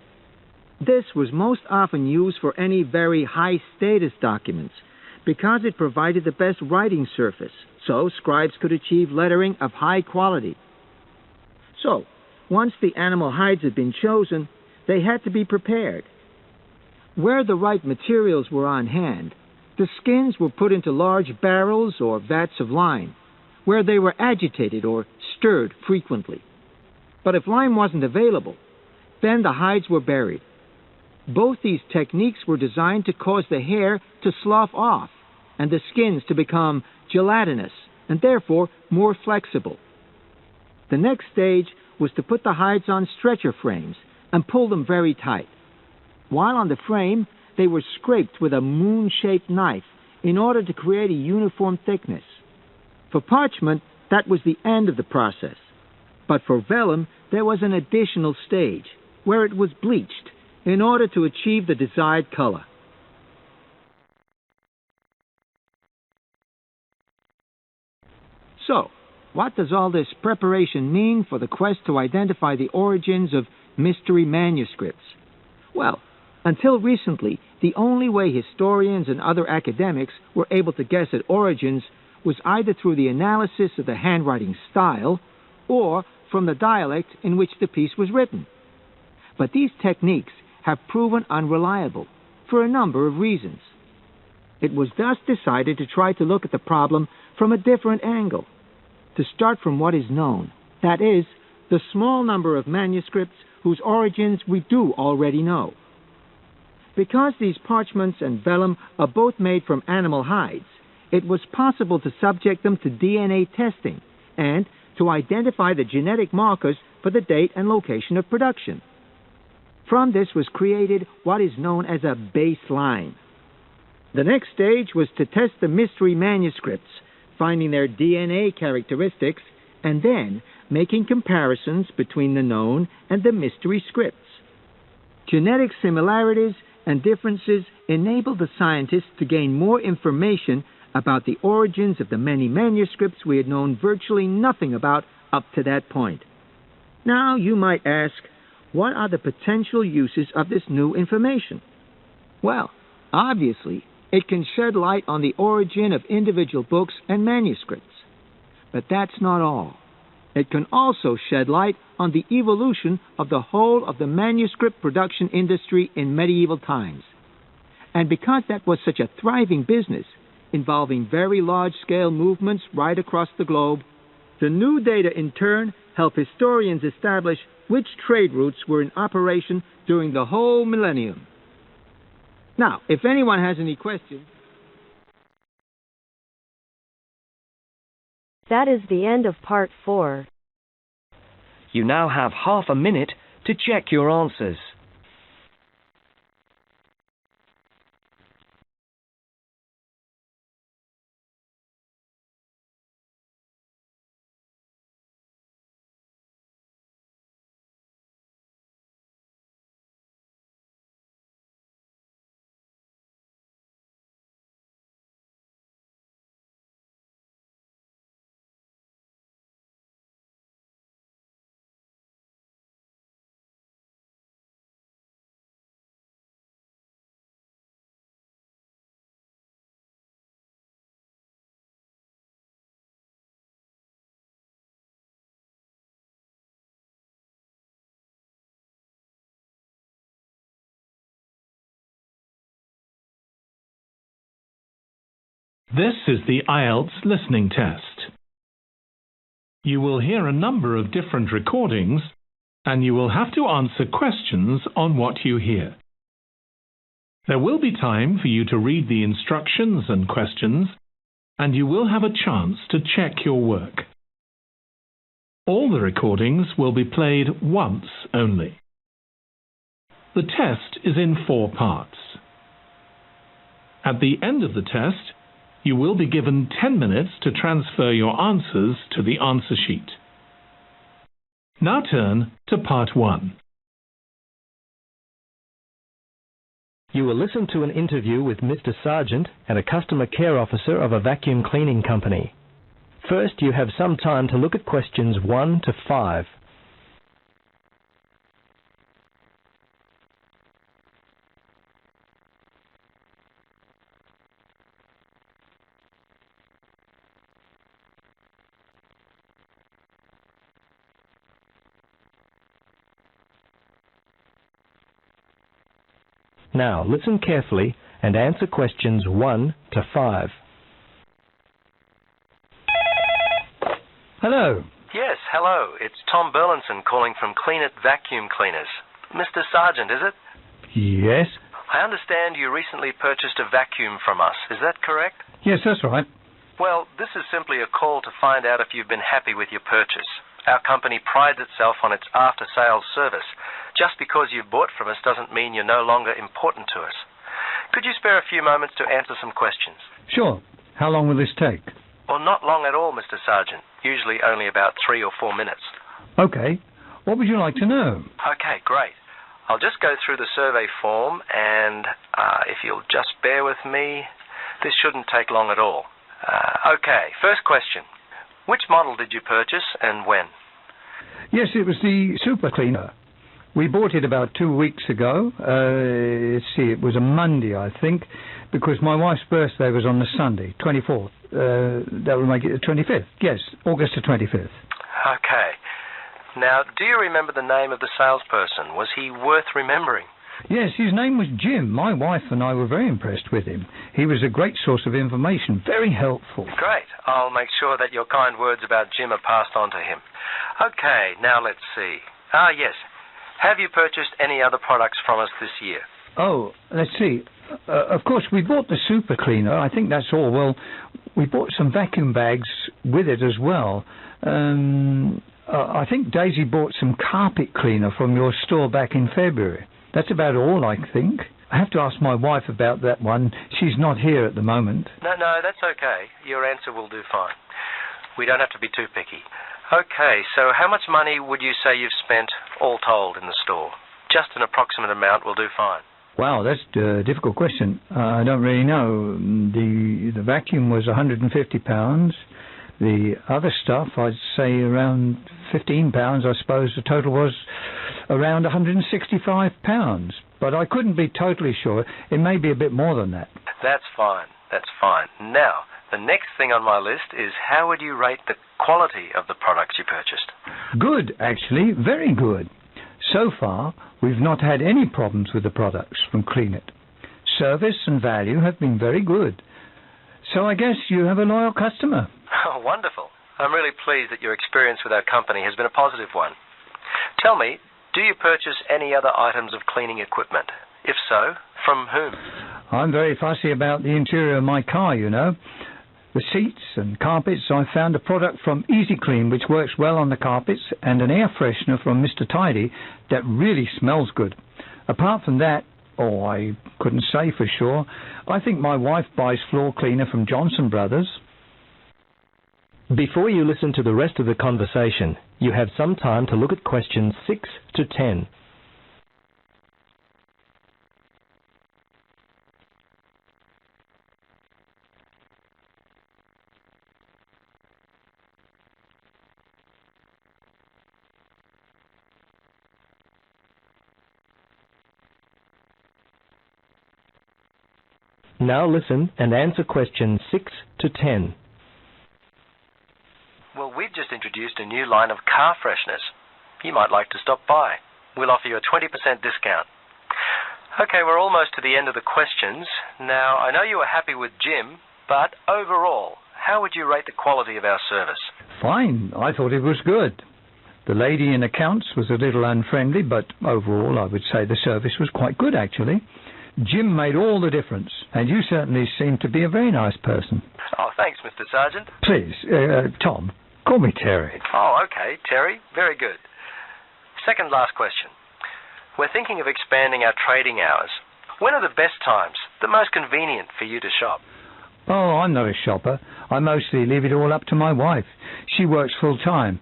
This was most often used for any very high-status documents, because it provided the best writing surface, so scribes could achieve lettering of high quality. So, once the animal hides had been chosen, they had to be prepared. Where the right materials were on hand, the skins were put into large barrels or vats of lime, where they were agitated or stirred frequently. But if lime wasn't available, then the hides were buried. Both these techniques were designed to cause the hair to slough off and the skins to become gelatinous and therefore more flexible. The next stage was to put the hides on stretcher frames and pull them very tight. While on the frame, they were scraped with a moon-shaped knife in order to create a uniform thickness. For parchment, that was the end of the process. But for vellum, there was an additional stage, where it was bleached in order to achieve the desired color. So, what does all this preparation mean for the quest to identify the origins of mystery manuscripts? Well, until recently, the only way historians and other academics were able to guess at origins was either through the analysis of the handwriting style or from the dialect in which the piece was written. But these techniques have proven unreliable for a number of reasons. It was thus decided to try to look at the problem from a different angle, to start from what is known, that is, the small number of manuscripts whose origins we do already know. Because these parchments and vellum are both made from animal hides, it was possible to subject them to DNA testing and to identify the genetic markers for the date and location of production. From this was created what is known as a baseline. The next stage was to test the mystery manuscripts, finding their DNA characteristics, and then making comparisons between the known and the mystery scripts. Genetic similarities and differences enabled the scientists to gain more information about the origins of the many manuscripts we had known virtually nothing about up to that point. Now you might ask, what are the potential uses of this new information? Well, obviously, it can shed light on the origin of individual books and manuscripts. But that's not all. It can also shed light on the evolution of the whole of the manuscript production industry in medieval times. And because that was such a thriving business, involving very large-scale movements right across the globe, the new data in turn help historians establish which trade routes were in operation during the whole millennium. Now, if anyone has any questions... That is the end of part 4. You now have half a minute to check your answers. This is the Ielts listening test. You will hear a number of different recordings, and you will have to answer questions on what you hear. There will be time for you to read the instructions and questions, and you will have a chance to check your work. All the recordings will be played once only. The test is in 4 parts. At the end of the test, you will be given 10 minutes to transfer your answers to the answer sheet. Now turn to part 1. You will listen to an interview with Mr. Sargent and a customer care officer of a vacuum cleaning company. First, you have some time to look at questions 1 to 5. Now, listen carefully and answer questions 1 to 5. Hello. Yes, hello. It's Tom Burlinson calling from Clean-It Vacuum Cleaners. Mr. Sargent, is it? Yes. I understand you recently purchased a vacuum from us. Is that correct? Yes, that's right. Well, this is simply a call to find out if you've been happy with your purchase. Our company prides itself on its after-sales service. Just because you've bought from us doesn't mean you're no longer important to us. Could you spare a few moments to answer some questions? Sure. How long will this take? Well, not long at all, Mr. Sargent. Usually only about 3 or 4 minutes. Okay. What would you like to know? Okay, great. I'll just go through the survey form and if you'll just bear with me, this shouldn't take long at all. Okay, first question. Which model did you purchase and when? Yes, it was the super cleaner. We bought it about 2 weeks ago. Let's see, it was a Monday, I think, because my wife's birthday was on the Sunday, 24th. That would make it the 25th. Yes, August the 25th. Okay. Now, do you remember the name of the salesperson? Was he worth remembering? Yes, his name was Jim. My wife and I were very impressed with him. He was a great source of information, very helpful. Great. I'll make sure that your kind words about Jim are passed on to him. Okay, now let's see. Yes. Have you purchased any other products from us this year? Oh, let's see. Of course, we bought the super cleaner. I think that's all. Well, we bought some vacuum bags with it as well. I think Daisy bought some carpet cleaner from your store back in February. That's about all, I think. I have to ask my wife about that one. She's not here at the moment. No, that's okay. Your answer will do fine. We don't have to be too picky. Okay, so how much money would you say you've spent all told in the store? Just an approximate amount will do fine. Wow, that's a difficult question. I don't really know. The vacuum was £150. The other stuff, I'd say around £15, I suppose. The total was around £165. But I couldn't be totally sure. It may be a bit more than that. That's fine. Now, the next thing on my list is how would you rate the quality of the products you purchased? Good, actually. Very good. So far, we've not had any problems with the products from Clean-It. Service and value have been very good. So I guess you have a loyal customer. Oh, wonderful. I'm really pleased that your experience with our company has been a positive one. Tell me, do you purchase any other items of cleaning equipment? If so, from whom? I'm very fussy about the interior of my car, you know. The seats and carpets, I found a product from Easy Clean which works well on the carpets and an air freshener from Mr. Tidy that really smells good. Apart from that, I couldn't say for sure. I think my wife buys floor cleaner from Johnson Brothers. Before you listen to the rest of the conversation, you have some time to look at questions 6 to 10. Now listen and answer questions 6 to 10. Well, we've just introduced a new line of car fresheners. You might like to stop by. We'll offer you a 20% discount. Okay, we're almost to the end of the questions. Now, I know you were happy with Jim. But overall, how would you rate the quality of our service? Fine. I thought it was good. The lady in accounts was a little unfriendly, but overall I would say the service was quite good, actually. Jim made all the difference, and you certainly seem to be a very nice person. Oh, thanks, Mr. Sergeant. Please, Tom, call me Terry. Oh, okay, Terry. Very good. Second last question. We're thinking of expanding our trading hours. When are the best times, the most convenient for you to shop? Oh, I'm not a shopper. I mostly leave it all up to my wife. She works full time.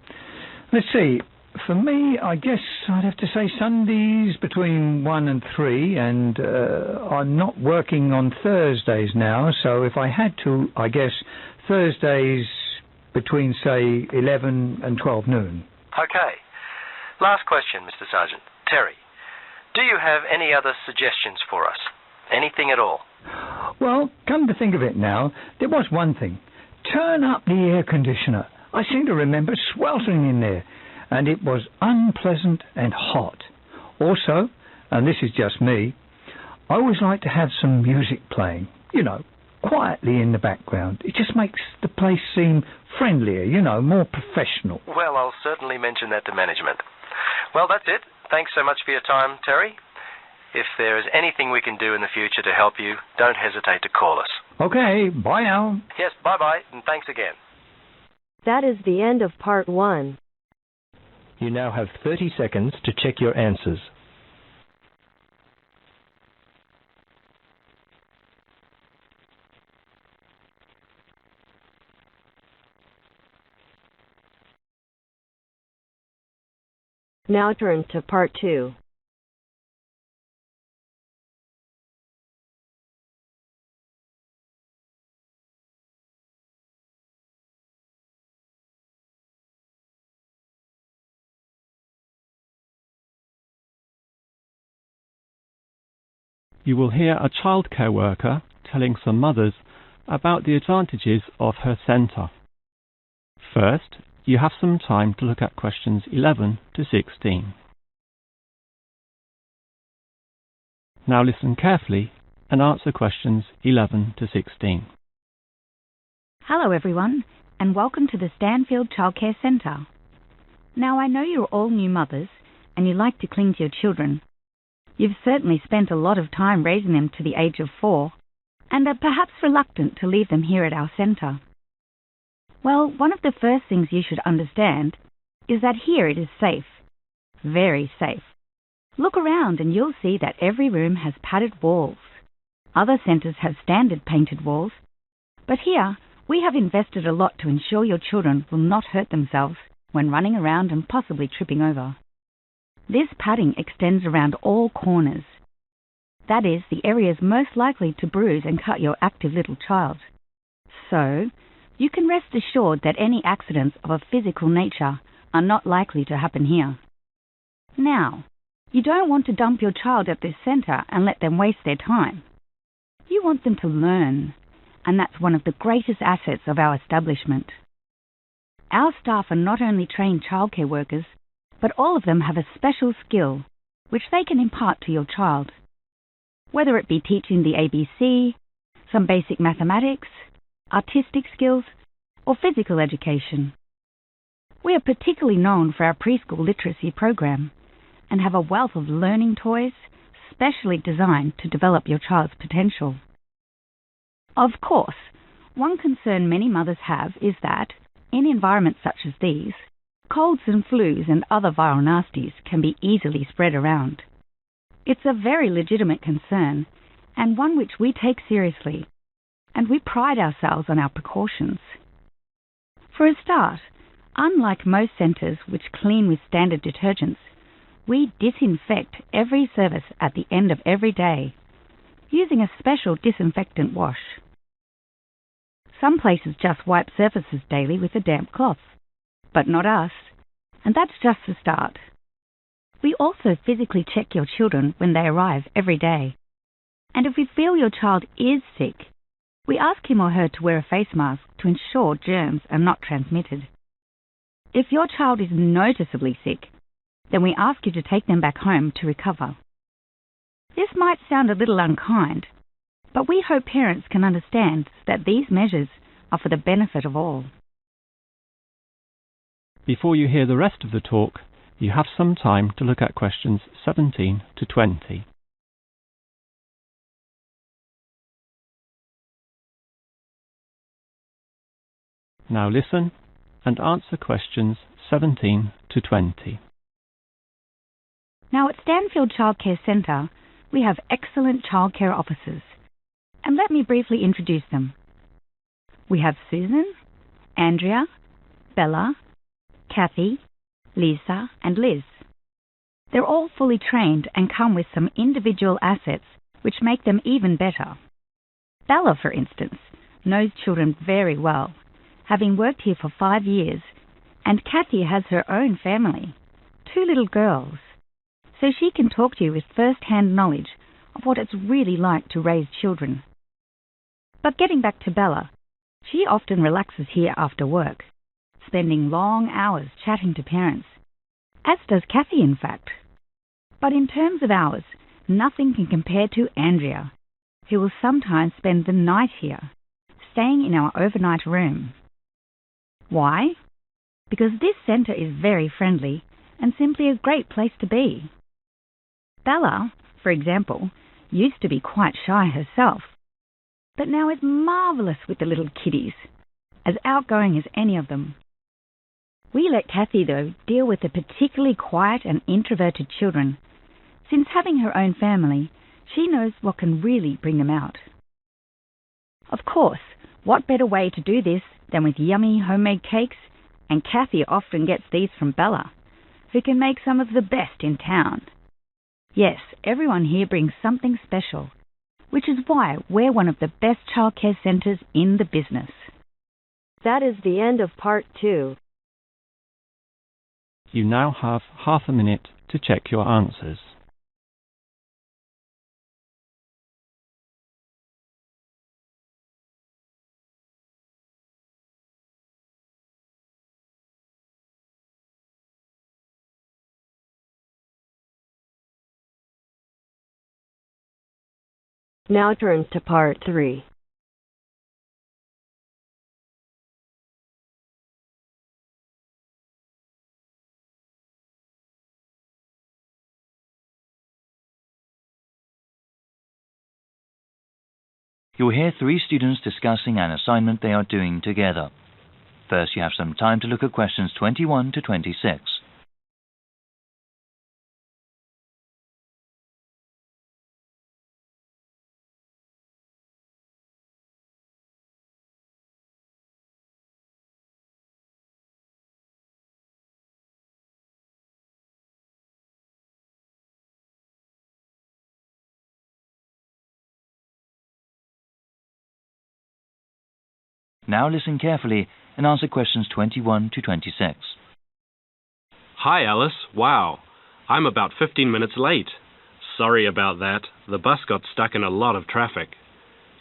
Let's see. For me, I guess I'd have to say Sundays between 1 and 3, and I'm not working on Thursdays now, so if I had to, I guess Thursdays between, say, 11 and 12 noon. Okay. Last question, Mr. Sergeant. Terry, do you have any other suggestions for us? Anything at all? Well, come to think of it now, there was one thing. Turn up the air conditioner. I seem to remember sweltering in there, and it was unpleasant and hot. Also, and this is just me, I always like to have some music playing, quietly in the background. It just makes the place seem friendlier, more professional. Well, I'll certainly mention that to management. Well, that's it. Thanks so much for your time, Terry. If there is anything we can do in the future to help you, don't hesitate to call us. Okay, bye now. Yes, bye-bye, and thanks again. That is the end of part 1. You now have 30 seconds to check your answers. Now turn to part 2. You will hear a childcare worker telling some mothers about the advantages of her centre. First, you have some time to look at questions 11 to 16. Now listen carefully and answer questions 11 to 16. Hello everyone, and welcome to the Stanfield Childcare Centre. Now I know you're all new mothers, and you like to cling to your children. You've certainly spent a lot of time raising them to the age of 4, and are perhaps reluctant to leave them here at our centre. Well, one of the first things you should understand is that here it is safe. Very safe. Look around and you'll see that every room has padded walls. Other centres have standard painted walls, but here we have invested a lot to ensure your children will not hurt themselves when running around and possibly tripping over. This padding extends around all corners. That is, the areas most likely to bruise and cut your active little child. So, you can rest assured that any accidents of a physical nature are not likely to happen here. Now, you don't want to dump your child at this centre and let them waste their time. You want them to learn, and that's one of the greatest assets of our establishment. Our staff are not only trained childcare workers, but all of them have a special skill which they can impart to your child. Whether it be teaching the ABC, some basic mathematics, artistic skills, or physical education. We are particularly known for our preschool literacy program and have a wealth of learning toys specially designed to develop your child's potential. Of course, one concern many mothers have is that, in environments such as these, colds and flus and other viral nasties can be easily spread around. It's a very legitimate concern, and one which we take seriously, and we pride ourselves on our precautions. For a start, unlike most centres which clean with standard detergents, we disinfect every service at the end of every day, using a special disinfectant wash. Some places just wipe surfaces daily with a damp cloth, but not us, and that's just the start. We also physically check your children when they arrive every day, and if we feel your child is sick, we ask him or her to wear a face mask to ensure germs are not transmitted. If your child is noticeably sick, then we ask you to take them back home to recover. This might sound a little unkind, But we hope parents can understand that these measures are for the benefit of all. Before you hear the rest of the talk, you have some time to look at questions 17 to 20. Now listen and answer questions 17 to 20. Now at Stanfield Childcare Centre, we have excellent childcare officers. And let me briefly introduce them. We have Susan, Andrea, Bella, Kathy, Lisa and Liz. They're all fully trained and come with some individual assets which make them even better. Bella, for instance, knows children very well, having worked here for 5 years, and Kathy has her own family, 2 little girls, so she can talk to you with first-hand knowledge of what it's really like to raise children. But getting back to Bella, she often relaxes here after work, spending long hours chatting to parents, as does Kathy in fact. But in terms of hours, nothing can compare to Andrea, who will sometimes spend the night here, staying in our overnight room. Why? Because this centre is very friendly and simply a great place to be. Bella, for example, used to be quite shy herself, but now is marvellous with the little kiddies, as outgoing as any of them. We let Kathy, though, deal with the particularly quiet and introverted children, since having her own family, she knows what can really bring them out. Of course, what better way to do this than with yummy homemade cakes, and Kathy often gets these from Bella, who can make some of the best in town. Yes, everyone here brings something special, which is why we're one of the best childcare centres in the business. That is the end of part 2. You now have half a minute to check your answers. Now turn to part 3. You'll hear 3 students discussing an assignment they are doing together. First, you have some time to look at questions 21 to 26. Now listen carefully and answer questions 21 to 26. Hi, Alice. Wow. I'm about 15 minutes late. Sorry about that. The bus got stuck in a lot of traffic.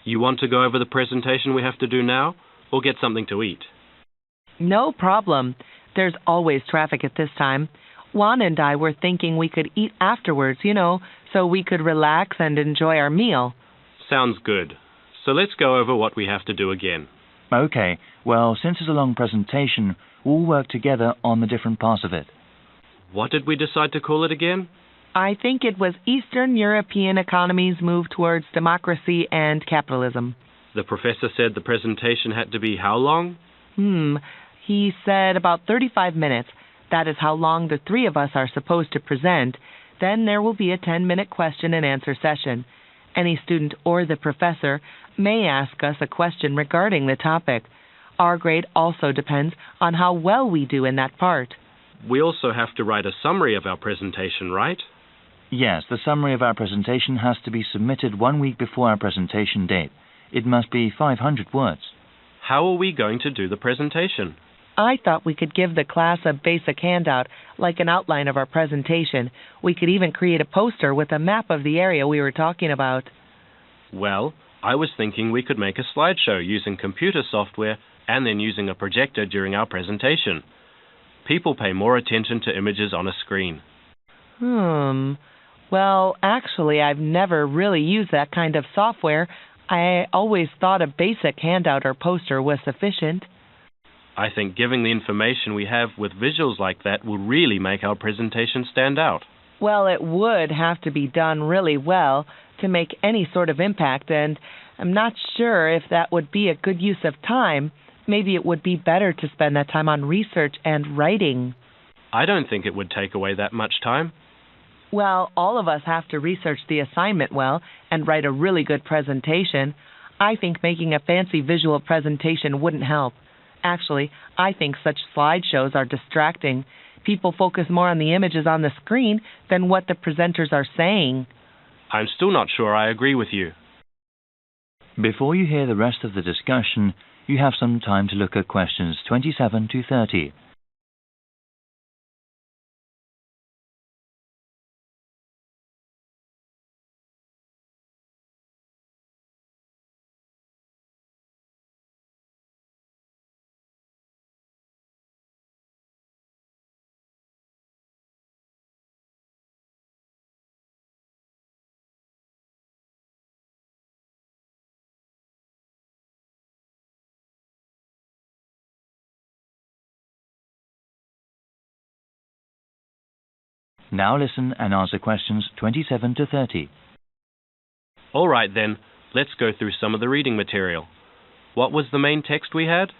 You want to go over the presentation we have to do now, or get something to eat? No problem. There's always traffic at this time. Juan and I were thinking we could eat afterwards, so we could relax and enjoy our meal. Sounds good. So let's go over what we have to do again. Okay, well, since it's a long presentation, we'll work together on the different parts of it. What did we decide to call it again? I think it was Eastern European economies move towards democracy and capitalism. The professor said the presentation had to be how long? He said about 35 minutes. That is how long the 3 of us are supposed to present. Then there will be a 10-minute question and answer session. Any student or the professor may ask us a question regarding the topic. Our grade also depends on how well we do in that part. We also have to write a summary of our presentation, right? Yes, the summary of our presentation has to be submitted 1 week before our presentation date. It must be 500 words. How are we going to do the presentation? I thought we could give the class a basic handout, like an outline of our presentation. We could even create a poster with a map of the area we were talking about. Well, I was thinking we could make a slideshow using computer software and then using a projector during our presentation. People pay more attention to images on a screen. Well, actually, I've never really used that kind of software. I always thought a basic handout or poster was sufficient. I think giving the information we have with visuals like that will really make our presentation stand out. Well, it would have to be done really well to make any sort of impact, and I'm not sure if that would be a good use of time. Maybe it would be better to spend that time on research and writing. I don't think it would take away that much time. Well, all of us have to research the assignment well and write a really good presentation. I think making a fancy visual presentation wouldn't help. Actually, I think such slideshows are distracting. People focus more on the images on the screen than what the presenters are saying. I'm still not sure I agree with you. Before you hear the rest of the discussion, you have some time to look at questions 27 to 30. Now listen and answer questions 27 to 30. All right then, let's go through some of the reading material. What was the main text we had?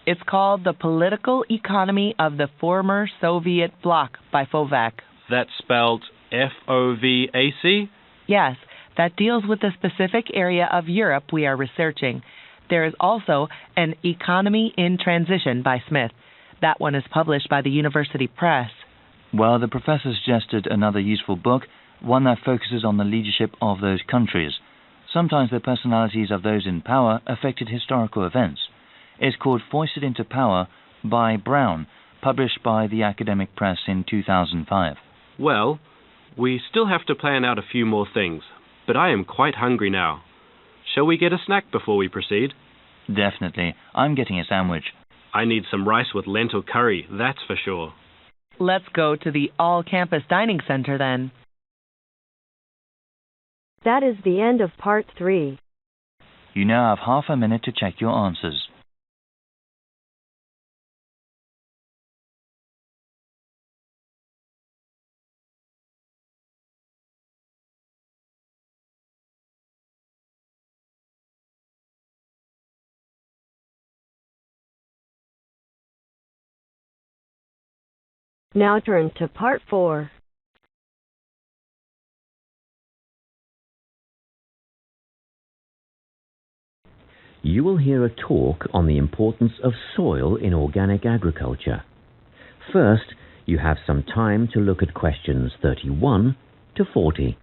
It's called The Political Economy of the Former Soviet Bloc by Fovac. That's spelled F-O-V-A-C? Yes, that deals with the specific area of Europe we are researching. There is also An Economy in Transition by Smith. That one is published by the University Press. Well, the professor suggested another useful book, one that focuses on the leadership of those countries. Sometimes the personalities of those in power affected historical events. It's called Foisted into Power by Brown, published by the Academic Press in 2005. Well, we still have to plan out a few more things, but I am quite hungry now. Shall we get a snack before we proceed? Definitely. I'm getting a sandwich. I need some rice with lentil curry, that's for sure. Let's go to the all-campus dining center then. That is the end of part 3. You now have half a minute to check your answers. Now turn to part 4. You will hear a talk on the importance of soil in organic agriculture. First, you have some time to look at questions 31 to 40.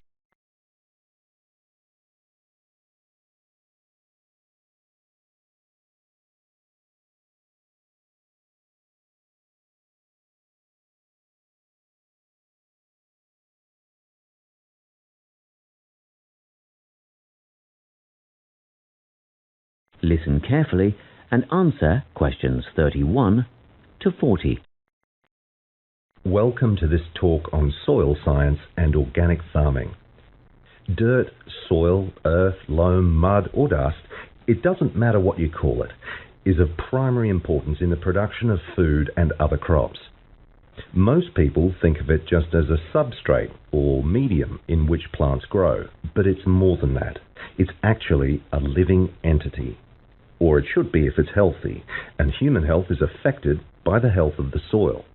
Listen carefully and answer questions 31 to 40. Welcome to this talk on soil science and organic farming. Dirt, soil, earth, loam, mud or dust, it doesn't matter what you call it, is of primary importance in the production of food and other crops. Most people think of it just as a substrate or medium in which plants grow, but it's more than that. It's actually a living entity. Or it should be if it's healthy, and human health is affected by the health of the soil.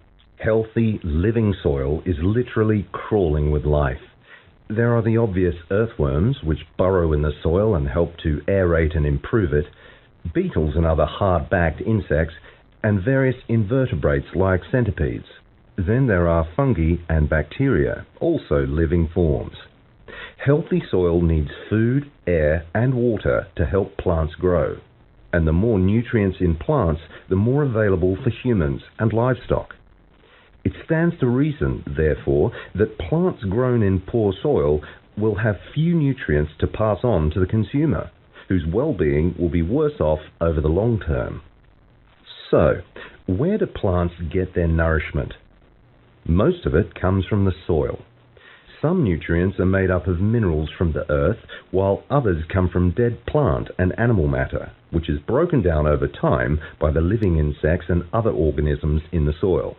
Healthy, living soil is literally crawling with life. There are the obvious earthworms, which burrow in the soil and help to aerate and improve it, beetles and other hard-backed insects, and various invertebrates like centipedes. Then there are fungi and bacteria, also living forms. Healthy soil needs food, air, and water to help plants grow. And the more nutrients in plants, the more available for humans and livestock. It stands to reason, therefore, that plants grown in poor soil will have few nutrients to pass on to the consumer, whose well-being will be worse off over the long term. So, where do plants get their nourishment? Most of it comes from the soil. Some nutrients are made up of minerals from the earth, while others come from dead plant and animal matter, which is broken down over time by the living insects and other organisms in the soil.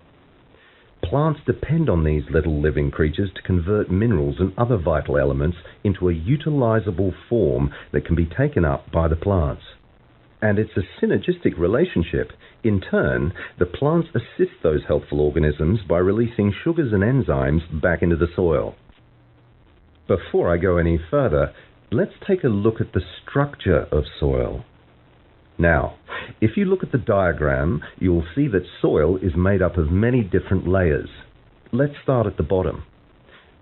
Plants depend on these little living creatures to convert minerals and other vital elements into a utilizable form that can be taken up by the plants. And it's a synergistic relationship. In turn, the plants assist those helpful organisms by releasing sugars and enzymes back into the soil. Before I go any further, let's take a look at the structure of soil. Now, if you look at the diagram, you'll see that soil is made up of many different layers. Let's start at the bottom.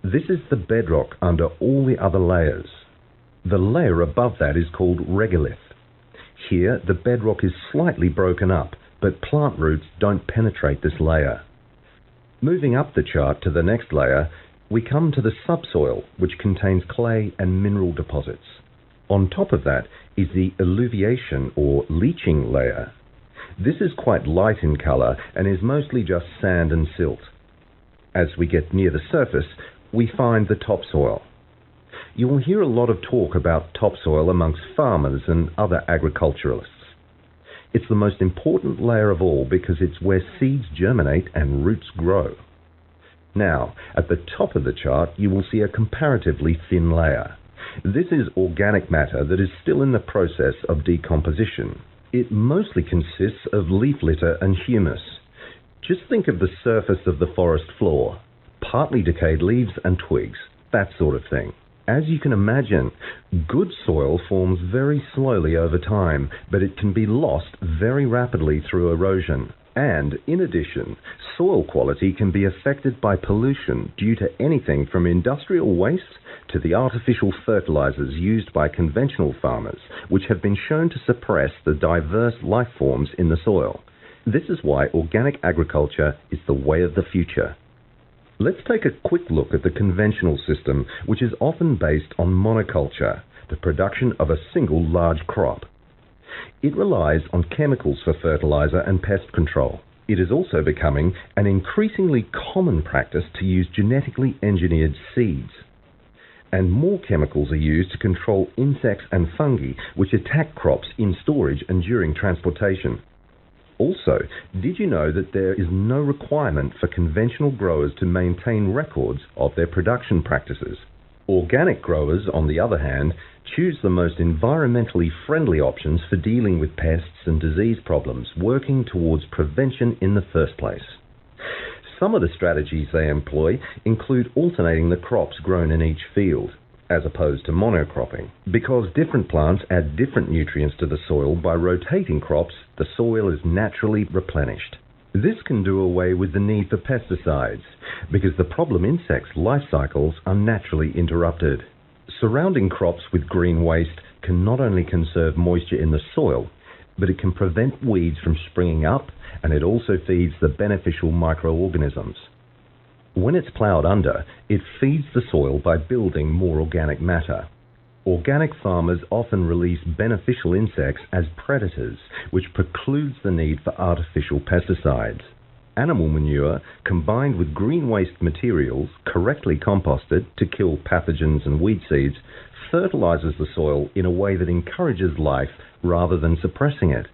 This is the bedrock under all the other layers. The layer above that is called regolith. Here, the bedrock is slightly broken up, but plant roots don't penetrate this layer. Moving up the chart to the next layer, we come to the subsoil, which contains clay and mineral deposits. On top of that is the alluviation or leaching layer. This is quite light in color and is mostly just sand and silt. As we get near the surface, we find the topsoil. You will hear a lot of talk about topsoil amongst farmers and other agriculturalists. It's the most important layer of all because it's where seeds germinate and roots grow. Now, at the top of the chart, you will see a comparatively thin layer. This is organic matter that is still in the process of decomposition. It mostly consists of leaf litter and humus. Just think of the surface of the forest floor, partly decayed leaves and twigs, that sort of thing. As you can imagine, good soil forms very slowly over time, but it can be lost very rapidly through erosion. And, in addition, soil quality can be affected by pollution due to anything from industrial waste to the artificial fertilizers used by conventional farmers, which have been shown to suppress the diverse life forms in the soil. This is why organic agriculture is the way of the future. Let's take a quick look at the conventional system, which is often based on monoculture, the production of a single large crop. It relies on chemicals for fertilizer and pest control. It is also becoming an increasingly common practice to use genetically engineered seeds. And more chemicals are used to control insects and fungi which attack crops in storage and during transportation. Also, did you know that there is no requirement for conventional growers to maintain records of their production practices? Organic growers, on the other hand, choose the most environmentally friendly options for dealing with pests and disease problems, working towards prevention in the first place. Some of the strategies they employ include alternating the crops grown in each field, as opposed to monocropping. Because different plants add different nutrients to the soil, by rotating crops, the soil is naturally replenished. This can do away with the need for pesticides, because the problem insects' life cycles are naturally interrupted. Surrounding crops with green waste can not only conserve moisture in the soil, but it can prevent weeds from springing up, and it also feeds the beneficial microorganisms. When it's ploughed under, it feeds the soil by building more organic matter. Organic farmers often release beneficial insects as predators, which precludes the need for artificial pesticides. Animal manure, combined with green waste materials, correctly composted to kill pathogens and weed seeds, fertilizes the soil in a way that encourages life rather than suppressing it.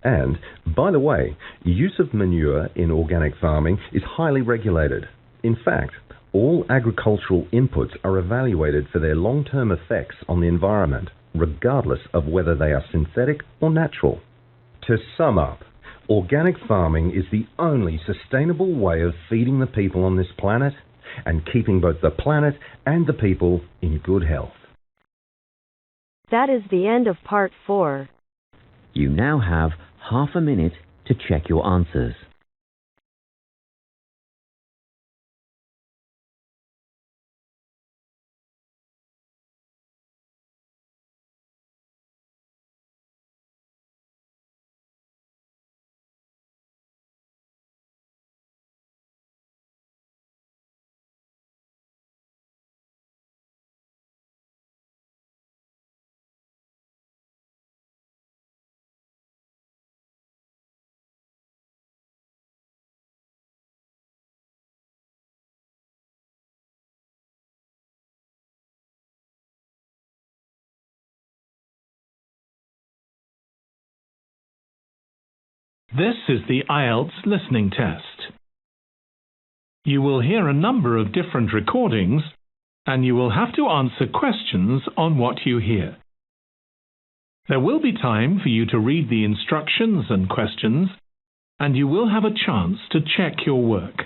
And, by the way, use of manure in organic farming is highly regulated. In fact, all agricultural inputs are evaluated for their long-term effects on the environment, regardless of whether they are synthetic or natural. To sum up, organic farming is the only sustainable way of feeding the people on this planet and keeping both the planet and the people in good health. That is the end of part 4. You now have half a minute to check your answers. This is the Ielts listening test. You will hear a number of different recordings, and you will have to answer questions on what you hear. There will be time for you to read the instructions and questions, and you will have a chance to check your work.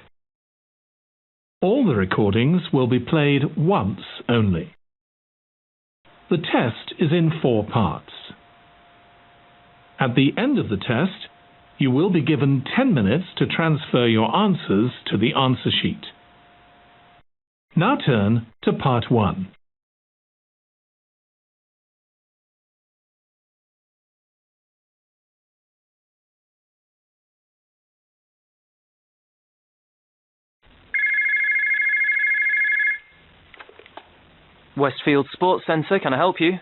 All the recordings will be played once only. The test is in 4 parts. At the end of the test, you will be given 10 minutes to transfer your answers to the answer sheet. Now turn to part 1. Westfield Sports Centre, can I help you?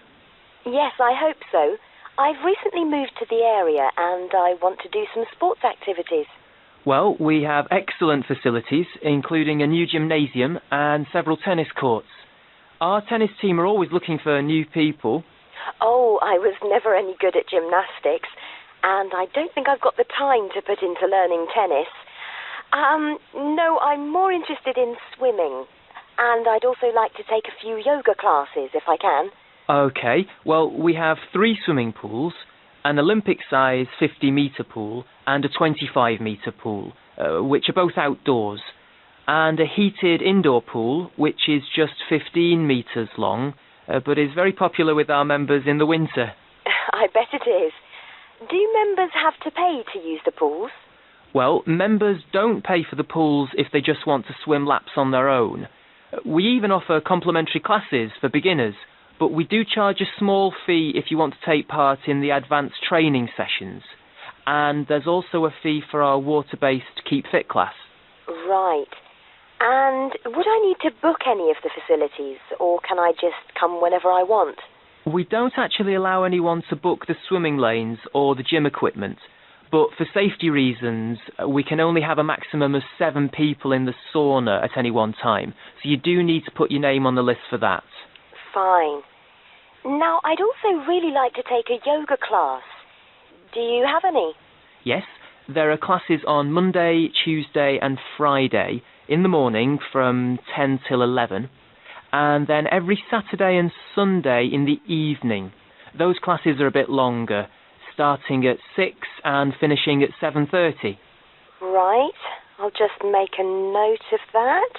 Yes, I hope so. I've recently moved to the area and I want to do some sports activities. Well, we have excellent facilities, including a new gymnasium and several tennis courts. Our tennis team are always looking for new people. Oh, I was never any good at gymnastics, and I don't think I've got the time to put into learning tennis. No, I'm more interested in swimming, and I'd also like to take a few yoga classes if I can. Okay, well, we have 3 swimming pools, an Olympic-size 50-metre pool and a 25-metre pool, which are both outdoors, and a heated indoor pool, which is just 15 metres long, but is very popular with our members in the winter. I bet it is. Do members have to pay to use the pools? Well, members don't pay for the pools if they just want to swim laps on their own. We even offer complimentary classes for beginners, but we do charge a small fee if you want to take part in the advanced training sessions. And there's also a fee for our water-based Keep Fit class. Right. And would I need to book any of the facilities, or can I just come whenever I want? We don't actually allow anyone to book the swimming lanes or the gym equipment, but for safety reasons, we can only have a maximum of 7 people in the sauna at any one time, so you do need to put your name on the list for that. Fine. Now, I'd also really like to take a yoga class. Do you have any? Yes, there are classes on Monday, Tuesday and Friday in the morning from 10 till 11, and then every Saturday and Sunday in the evening. Those classes are a bit longer, starting at 6 and finishing at 7:30. Right, I'll just make a note of that.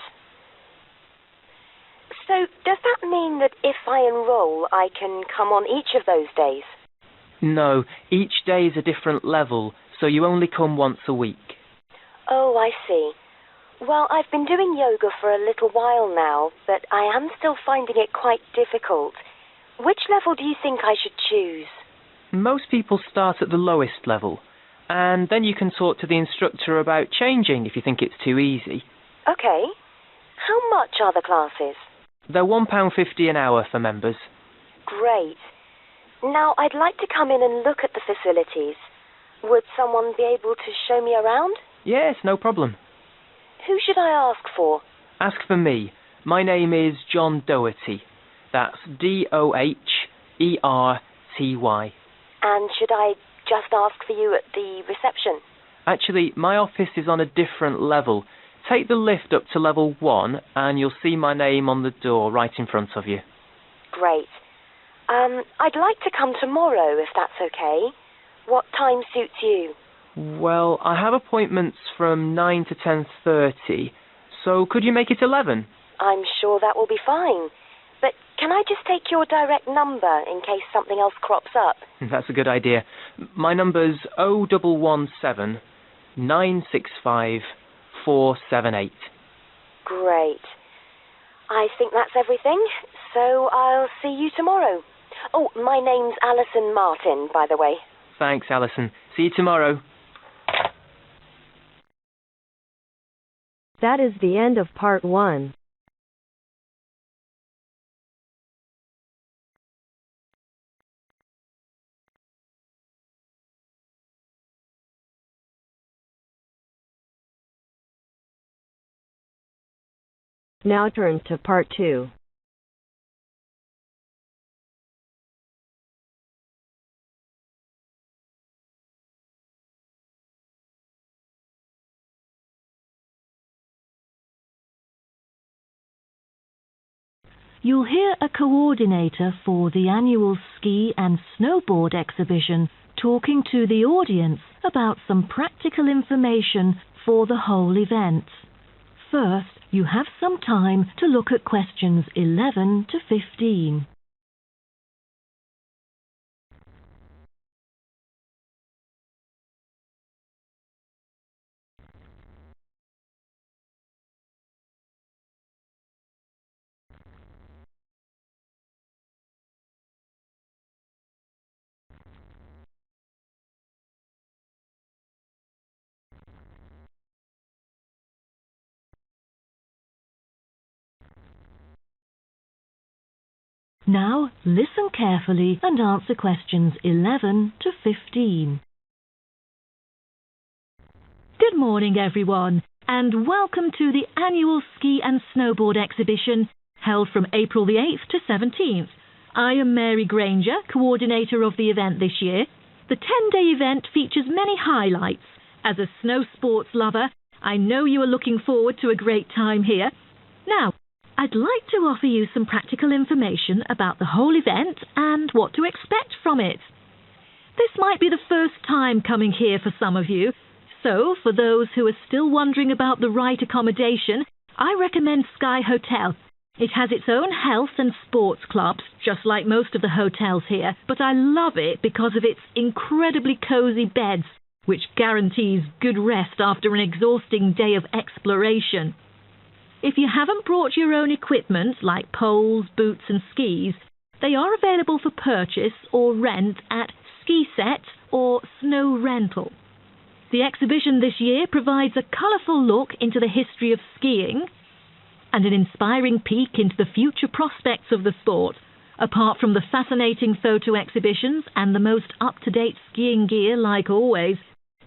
So, does that mean that if I enroll, I can come on each of those days? No, each day is a different level, so you only come once a week. Oh, I see. Well, I've been doing yoga for a little while now, but I am still finding it quite difficult. Which level do you think I should choose? Most people start at the lowest level, and then you can talk to the instructor about changing if you think it's too easy. Okay. How much are the classes? They're £1.50 an hour for members. Great. Now, I'd like to come in and look at the facilities. Would someone be able to show me around? Yes, no problem. Who should I ask for? Ask for me. My name is John Doherty. That's Doherty. And should I just ask for you at the reception? Actually, my office is on a different level. Take the lift up to level 1 and you'll see my name on the door right in front of you. Great. I'd like to come tomorrow, if that's okay. What time suits you? Well, I have appointments from 9 to 10:30, so could you make it 11? I'm sure that will be fine. But can I just take your direct number in case something else crops up? That's a good idea. My number's 0117 965 478. Great. I think that's everything, so I'll see you tomorrow. Oh, my name's Alison Martin, by the way. Thanks, Alison. See you tomorrow. That is the end of part 1. Now turn to part 2. you'll hear a coordinator for the annual ski and snowboard exhibition talking to the audience about some practical information for the whole event. First, you have some time to look at questions 11 to 15. Now, listen carefully and answer questions 11 to 15. Good morning, everyone, and welcome to the annual ski and snowboard exhibition held from April the 8th to 17th. I am Mary Granger, coordinator of the event this year. The 10-day event features many highlights. As a snow sports lover, I know you are looking forward to a great time here. Now, I'd like to offer you some practical information about the whole event and what to expect from it. This might be the first time coming here for some of you, so for those who are still wondering about the right accommodation, I recommend Sky Hotel. It has its own health and sports clubs, just like most of the hotels here, but I love it because of its incredibly cosy beds, which guarantees good rest after an exhausting day of exploration. If you haven't brought your own equipment, like poles, boots and skis, they are available for purchase or rent at Ski Set or Snow Rental. The exhibition this year provides a colourful look into the history of skiing and an inspiring peek into the future prospects of the sport. Apart from the fascinating photo exhibitions and the most up-to-date skiing gear like always,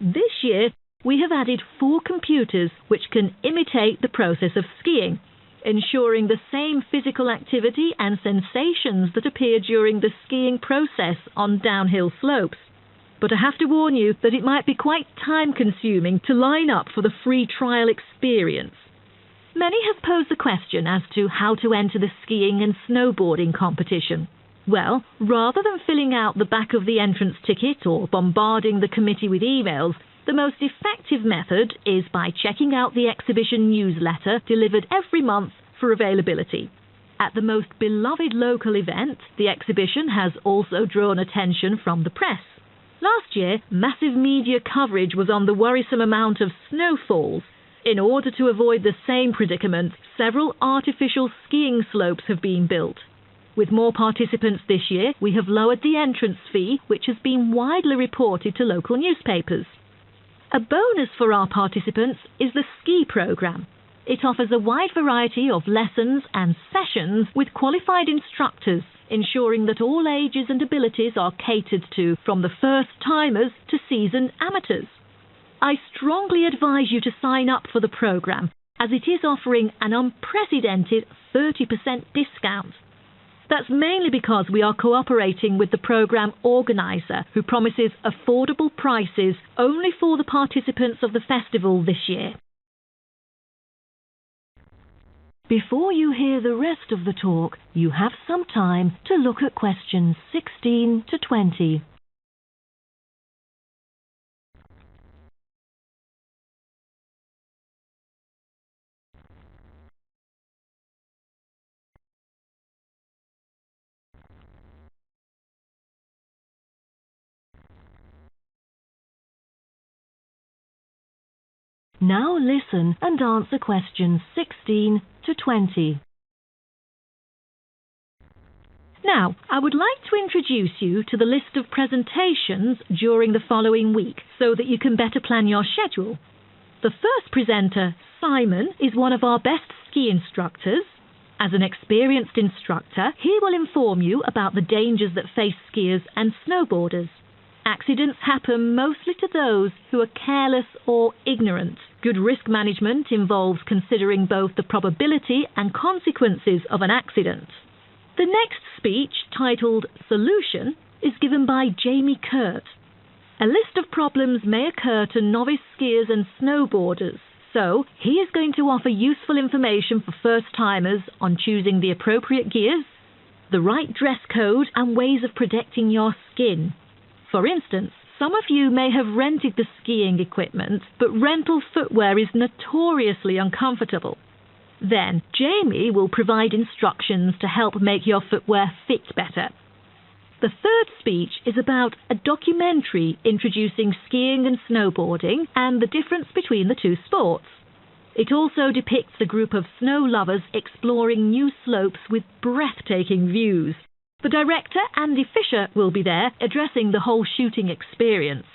this year we have added 4 computers which can imitate the process of skiing, ensuring the same physical activity and sensations that appear during the skiing process on downhill slopes. But I have to warn you that it might be quite time-consuming to line up for the free trial experience. Many have posed the question as to how to enter the skiing and snowboarding competition. Well, rather than filling out the back of the entrance ticket or bombarding the committee with emails, the most effective method is by checking out the exhibition newsletter delivered every month for availability. At the most beloved local event, the exhibition has also drawn attention from the press. Last year, massive media coverage was on the worrisome amount of snowfalls. In order to avoid the same predicament, several artificial skiing slopes have been built. With more participants this year, we have lowered the entrance fee, which has been widely reported to local newspapers. A bonus for our participants is the ski program. It offers a wide variety of lessons and sessions with qualified instructors, ensuring that all ages and abilities are catered to, from the first-timers to seasoned amateurs. I strongly advise you to sign up for the program, as it is offering an unprecedented 30% discount. That's mainly because we are cooperating with the program organizer, who promises affordable prices only for the participants of the festival this year. Before you hear the rest of the talk, you have some time to look at questions 16 to 20. Now listen and answer questions 16 to 20. Now, I would like to introduce you to the list of presentations during the following week so that you can better plan your schedule. The first presenter, Simon, is one of our best ski instructors. As an experienced instructor, he will inform you about the dangers that face skiers and snowboarders. Accidents happen mostly to those who are careless or ignorant. Good risk management involves considering both the probability and consequences of an accident. The next speech, titled Solution, is given by 𝐍𝐇ĥ. A list of problems may occur to novice skiers and snowboarders, So, he is going to offer useful information for first-timers on choosing the appropriate gears, the right dress code, and ways of protecting your skin. For instance, some of you may have rented the skiing equipment, but rental footwear is notoriously uncomfortable. Then, Jamie will provide instructions to help make your footwear fit better. The third speech is about a documentary introducing skiing and snowboarding and the difference between the two sports. It also depicts a group of snow lovers exploring new slopes with breathtaking views. The director, Andy Fisher, will be there addressing the whole shooting experience.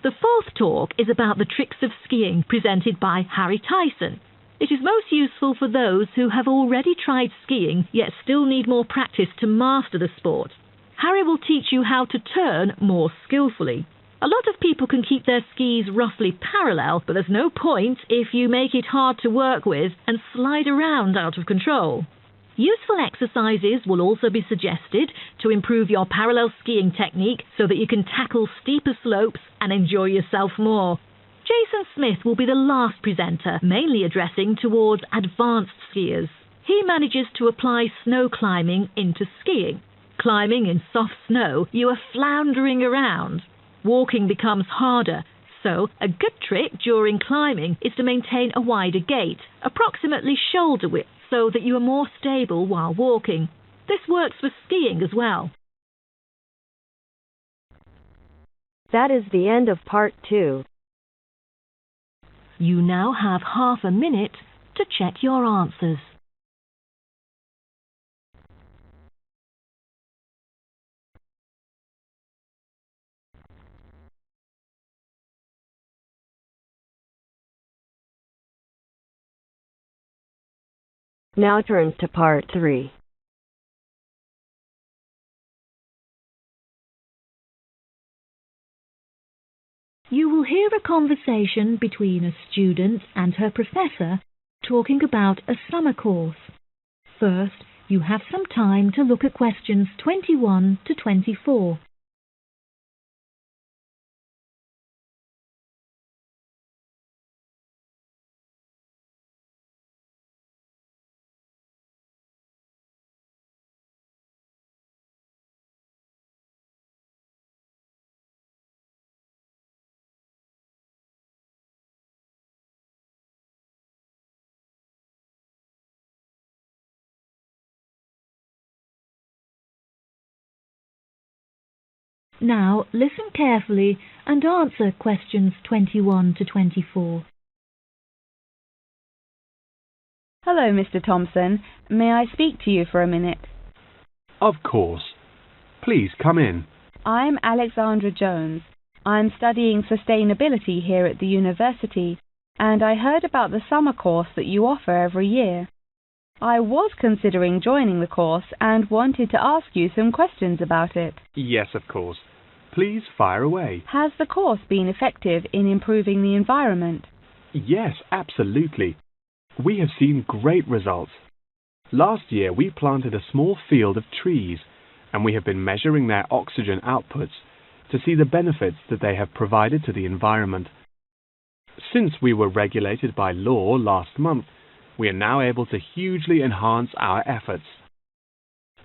The fourth talk is about the tricks of skiing presented by Harry Tyson. It is most useful for those who have already tried skiing yet still need more practice to master the sport. Harry will teach you how to turn more skillfully. A lot of people can keep their skis roughly parallel, but there's no point if you make it hard to work with and slide around out of control. Useful exercises will also be suggested to improve your parallel skiing technique so that you can tackle steeper slopes and enjoy yourself more. Jason Smith will be the last presenter, mainly addressing towards advanced skiers. He manages to apply snow climbing into skiing. Climbing in soft snow, you are floundering around. Walking becomes harder, so a good trick during climbing is to maintain a wider gait, approximately shoulder width, so that you are more stable while walking. This works for skiing as well. That is the end of part 2. You now have half a minute to check your answers. Now turn to part 3. You will hear a conversation between a student and her professor talking about a summer course. First, you have some time to look at questions 21 to 24. Now, listen carefully and answer questions 21 to 24. Hello, Mr. Thompson. May I speak to you for a minute? Of course. Please come in. I'm Alexandra Jones. I'm studying sustainability here at the university, and I heard about the summer course that you offer every year. I was considering joining the course and wanted to ask you some questions about it. Yes, of course. Please fire away. Has the course been effective in improving the environment? Yes, absolutely. We have seen great results. Last year we planted a small field of trees, and we have been measuring their oxygen outputs to see the benefits that they have provided to the environment. Since we were regulated by law last month, we are now able to hugely enhance our efforts.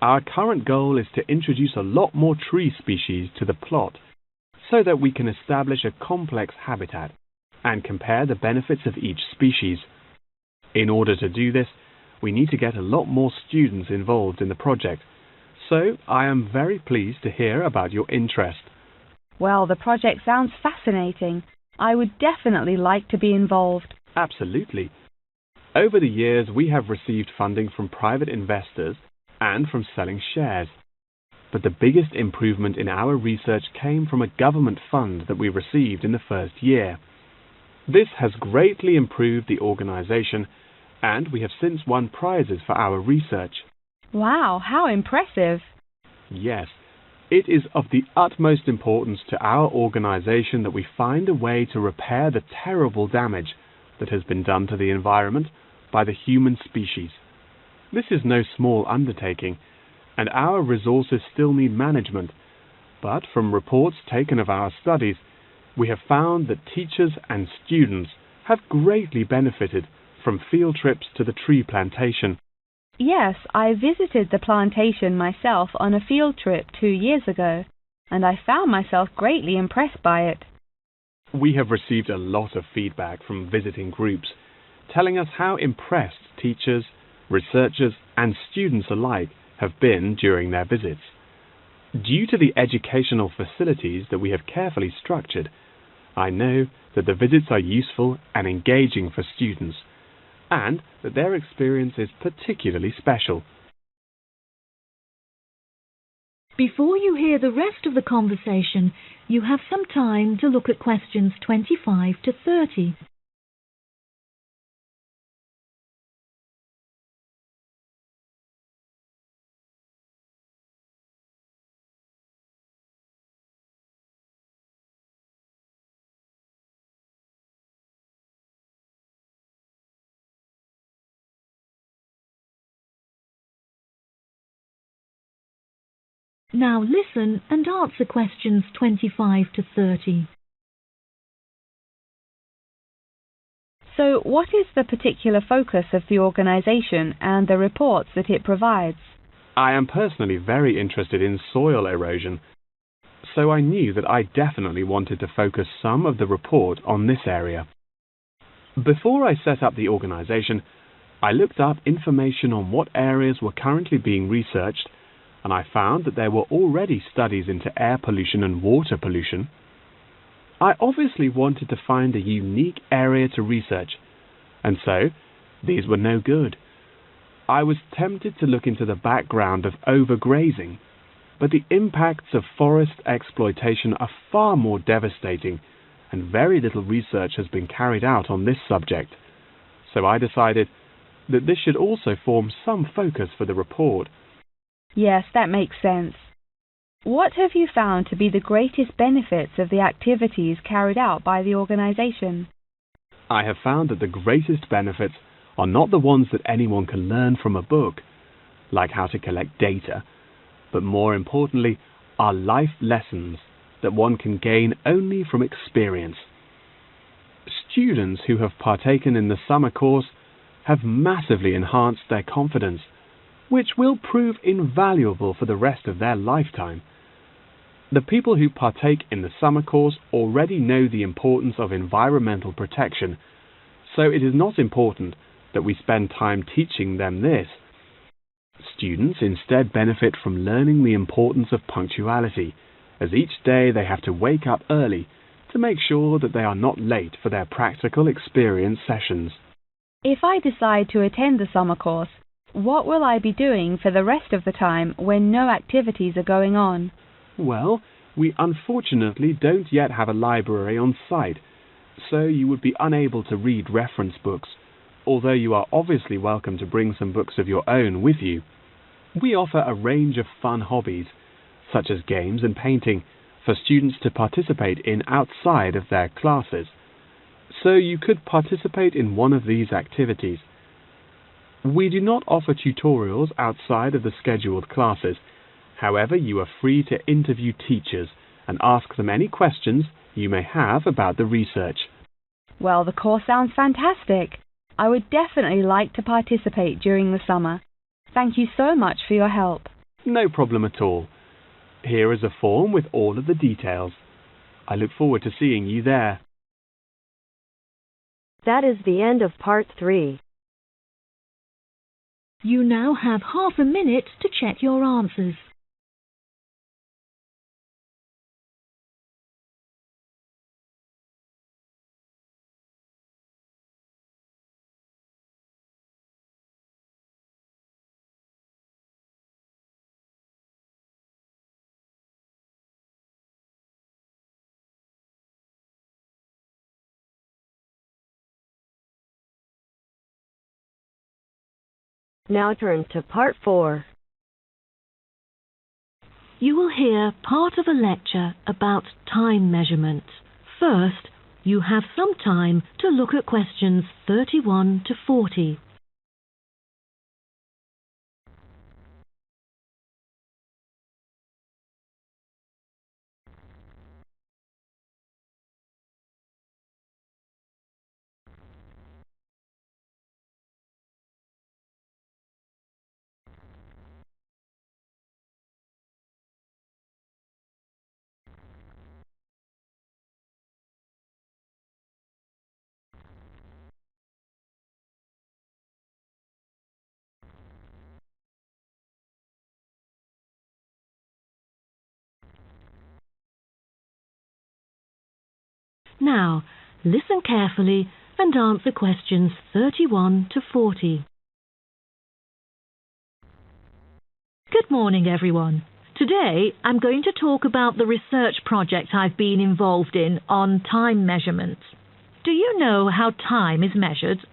Our current goal is to introduce a lot more tree species to the plot so that we can establish a complex habitat and compare the benefits of each species. In order to do this, we need to get a lot more students involved in the project, so I am very pleased to hear about your interest. Well, the project sounds fascinating. I would definitely like to be involved. Absolutely. Over the years, we have received funding from private investors and from selling shares. But the biggest improvement in our research came from a government fund that we received in the first year. This has greatly improved the organization, and we have since won prizes for our research. Wow, how impressive! Yes, it is of the utmost importance to our organization that we find a way to repair the terrible damage that has been done to the environment by the human species. This is no small undertaking, and our resources still need management, but from reports taken of our studies, we have found that teachers and students have greatly benefited from field trips to the tree plantation. Yes, I visited the plantation myself on a field trip 2 years ago, and I found myself greatly impressed by it. We have received a lot of feedback from visiting groups, telling us how impressed teachers, researchers, and students alike have been during their visits. Due to the educational facilities that we have carefully structured, I know that the visits are useful and engaging for students, and that their experience is particularly special. Before you hear the rest of the conversation, you have some time to look at questions 25 to 30. Now listen and answer questions 25 to 30. So, what is the particular focus of the organization and the reports that it provides? I am personally very interested in soil erosion, so I knew that I definitely wanted to focus some of the report on this area. Before I set up the organization, I looked up information on what areas were currently being researched, and I found that there were already studies into air pollution and water pollution. I obviously wanted to find a unique area to research, and so these were no good. I was tempted to look into the background of overgrazing, but the impacts of forest exploitation are far more devastating, and very little research has been carried out on this subject. So I decided that this should also form some focus for the report. Yes, that makes sense. What have you found to be the greatest benefits of the activities carried out by the organization? I have found that the greatest benefits are not the ones that anyone can learn from a book, like how to collect data, but more importantly, are life lessons that one can gain only from experience. Students who have partaken in the summer course have massively enhanced their confidence, which will prove invaluable for the rest of their lifetime. The people who partake in the summer course already know the importance of environmental protection, so it is not important that we spend time teaching them this. Students instead benefit from learning the importance of punctuality, as each day they have to wake up early to make sure that they are not late for their practical experience sessions. If I decide to attend the summer course, what will I be doing for the rest of the time when no activities are going on? Well, we unfortunately don't yet have a library on site, so you would be unable to read reference books, although you are obviously welcome to bring some books of your own with you. We offer a range of fun hobbies, such as games and painting, for students to participate in outside of their classes, so you could participate in one of these activities. We do not offer tutorials outside of the scheduled classes. However, you are free to interview teachers and ask them any questions you may have about the research. Well, the course sounds fantastic. I would definitely like to participate during the summer. Thank you so much for your help. No problem at all. Here is a form with all of the details. I look forward to seeing you there. That is the end of part 3. You now have half a minute to check your answers. Now turn to part 4. You will hear part of a lecture about time measurement. First, you have some time to look at questions 31 to 40. Now, listen carefully and answer questions 31 to 40. Good morning, everyone. Today, I'm going to talk about the research project I've been involved in on time measurement. Do you know how time is measured?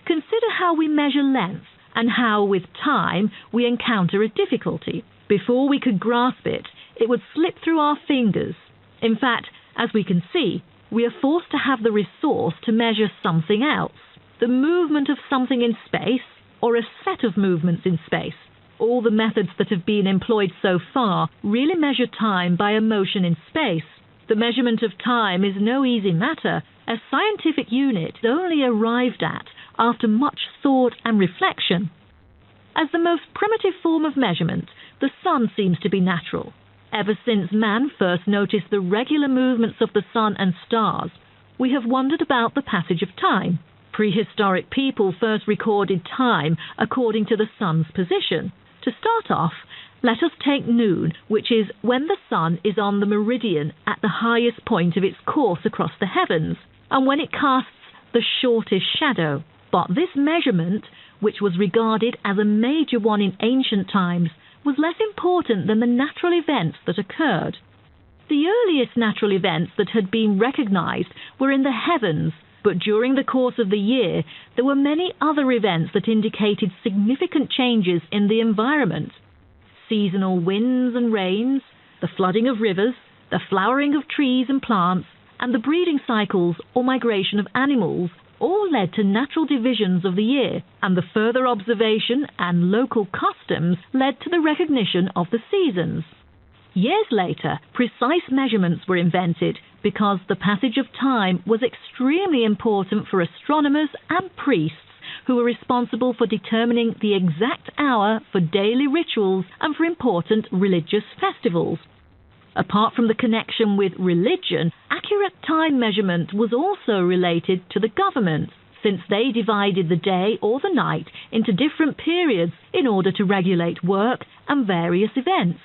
Consider how we measure length and how, with time, we encounter a difficulty. Before we could grasp it, it would slip through our fingers. In fact, as we can see, we are forced to have the resource to measure something else, the movement of something in space or a set of movements in space. All the methods that have been employed so far really measure time by a motion in space. The measurement of time is no easy matter, a scientific unit only arrived at after much thought and reflection. As the most primitive form of measurement, the sun seems to be natural. Ever since man first noticed the regular movements of the sun and stars, we have wondered about the passage of time. Prehistoric people first recorded time according to the sun's position. To start off, let us take noon, which is when the sun is on the meridian at the highest point of its course across the heavens, and when it casts the shortest shadow. But this measurement, which was regarded as a major one in ancient times, was less important than the natural events that occurred. The earliest natural events that had been recognized were in the heavens, but during the course of the year, there were many other events that indicated significant changes in the environment. Seasonal winds and rains, the flooding of rivers, the flowering of trees and plants, and the breeding cycles or migration of animals all led to natural divisions of the year, and the further observation and local customs led to the recognition of the seasons. Years later, precise measurements were invented because the passage of time was extremely important for astronomers and priests who were responsible for determining the exact hour for daily rituals and for important religious festivals. Apart from the connection with religion, accurate time measurement was also related to the government, since they divided the day or the night into different periods in order to regulate work and various events.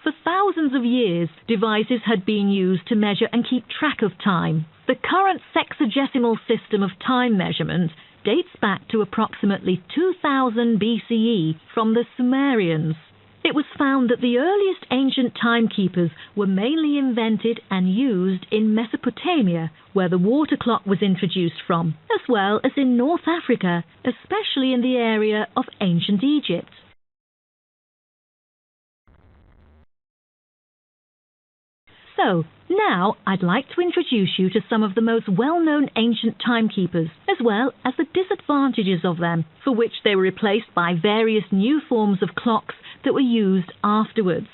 For thousands of years, devices had been used to measure and keep track of time. The current sexagesimal system of time measurement dates back to approximately 2000 BCE from the Sumerians. It was found that the earliest ancient timekeepers were mainly invented and used in Mesopotamia, where the water clock was introduced from, as well as in North Africa, especially in the area of ancient Egypt. So, now I'd like to introduce you to some of the most well-known ancient timekeepers, as well as the disadvantages of them, for which they were replaced by various new forms of clocks that were used afterwards.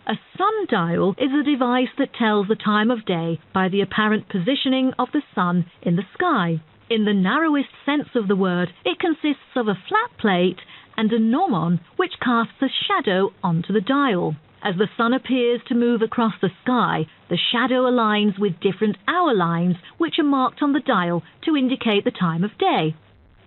A sundial is a device that tells the time of day by the apparent positioning of the sun in the sky. In the narrowest sense of the word, it consists of a flat plate and a gnomon which casts a shadow onto the dial. As the sun appears to move across the sky, the shadow aligns with different hour lines which are marked on the dial to indicate the time of day.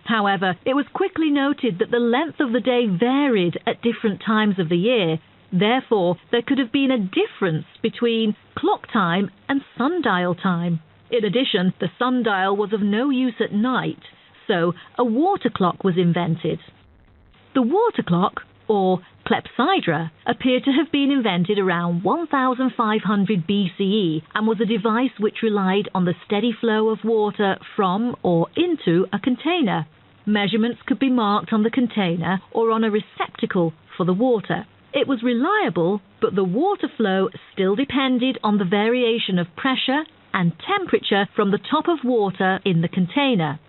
However, it was quickly noted that the length of the day varied at different times of the year. Therefore, there could have been a difference between clock time and sundial time. In addition, the sundial was of no use at night, so a water clock was invented. The water clock, or clepsydra, appeared to have been invented around 1500 BCE and was a device which relied on the steady flow of water from or into a container. Measurements could be marked on the container or on a receptacle for the water. It was reliable, but the water flow still depended on the variation of pressure and temperature from the top of water in the container.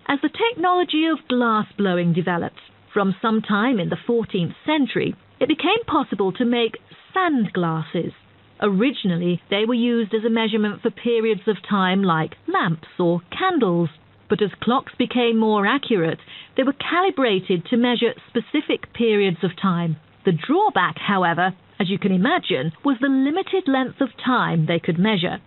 As the technology of glass blowing developed, from some time in the 14th century, it became possible to make sand glasses. Originally, they were used as a measurement for periods of time like lamps or candles, but as clocks became more accurate, they were calibrated to measure specific periods of time. The drawback, however, as you can imagine, was the limited length of time they could measure.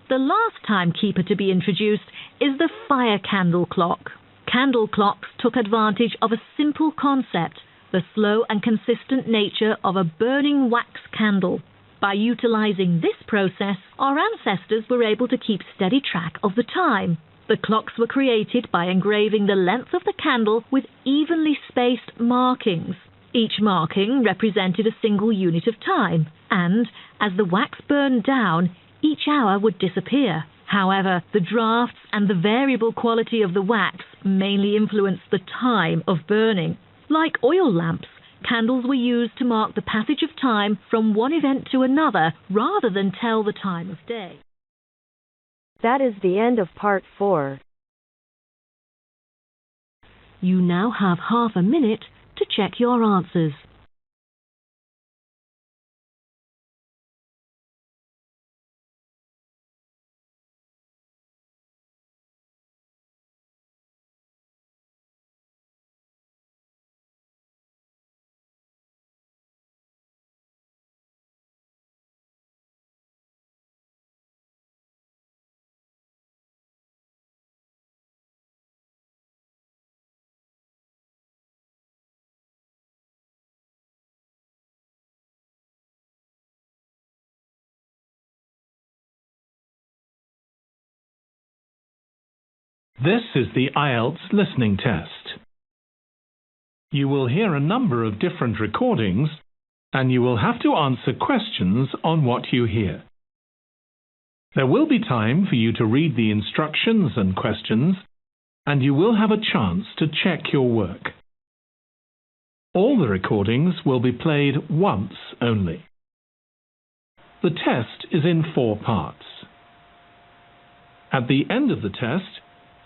The last timekeeper to be introduced is the fire candle clock. Candle clocks took advantage of a simple concept, the slow and consistent nature of a burning wax candle. By utilizing this process, our ancestors were able to keep steady track of the time. The clocks were created by engraving the length of the candle with evenly spaced markings. Each marking represented a single unit of time, and as the wax burned down, each hour would disappear. However, the drafts and the variable quality of the wax mainly influenced the time of burning. Like oil lamps, candles were used to mark the passage of time from one event to another rather than tell the time of day. That is the end of part 4. You now have half a minute to check your answers. This is the Ielts listening test. You will hear a number of different recordings, and you will have to answer questions on what you hear. There will be time for you to read the instructions and questions, and you will have a chance to check your work. All the recordings will be played once only. The test is in 4 parts. At the end of the test,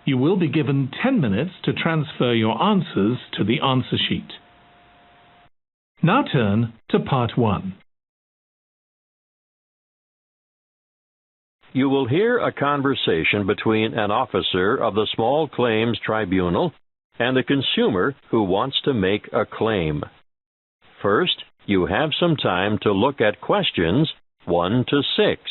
you will be given 10 minutes to transfer your answers to the answer sheet. Now turn to part 1. You will hear a conversation between an officer of the Small Claims Tribunal and a consumer who wants to make a claim. First, you have some time to look at questions 1 to 6.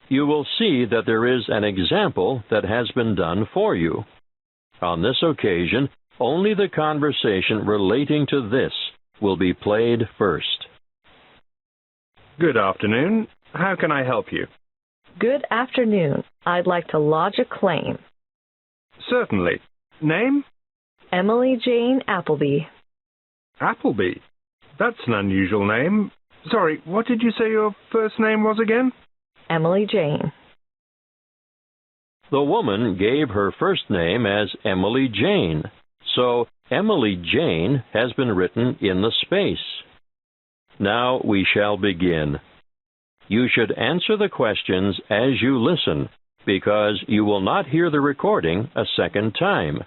You will see that there is an example that has been done for you. On this occasion, only the conversation relating to this will be played first. Good afternoon. How can I help you? Good afternoon. I'd like to lodge a claim. Certainly. Name? Emily Jane Appleby. Appleby? That's an unusual name. Sorry, what did you say your first name was again? Emily Jane. The woman gave her first name as Emily Jane, so Emily Jane has been written in the space. Now we shall begin. You should answer the questions as you listen, because you will not hear the recording a second time.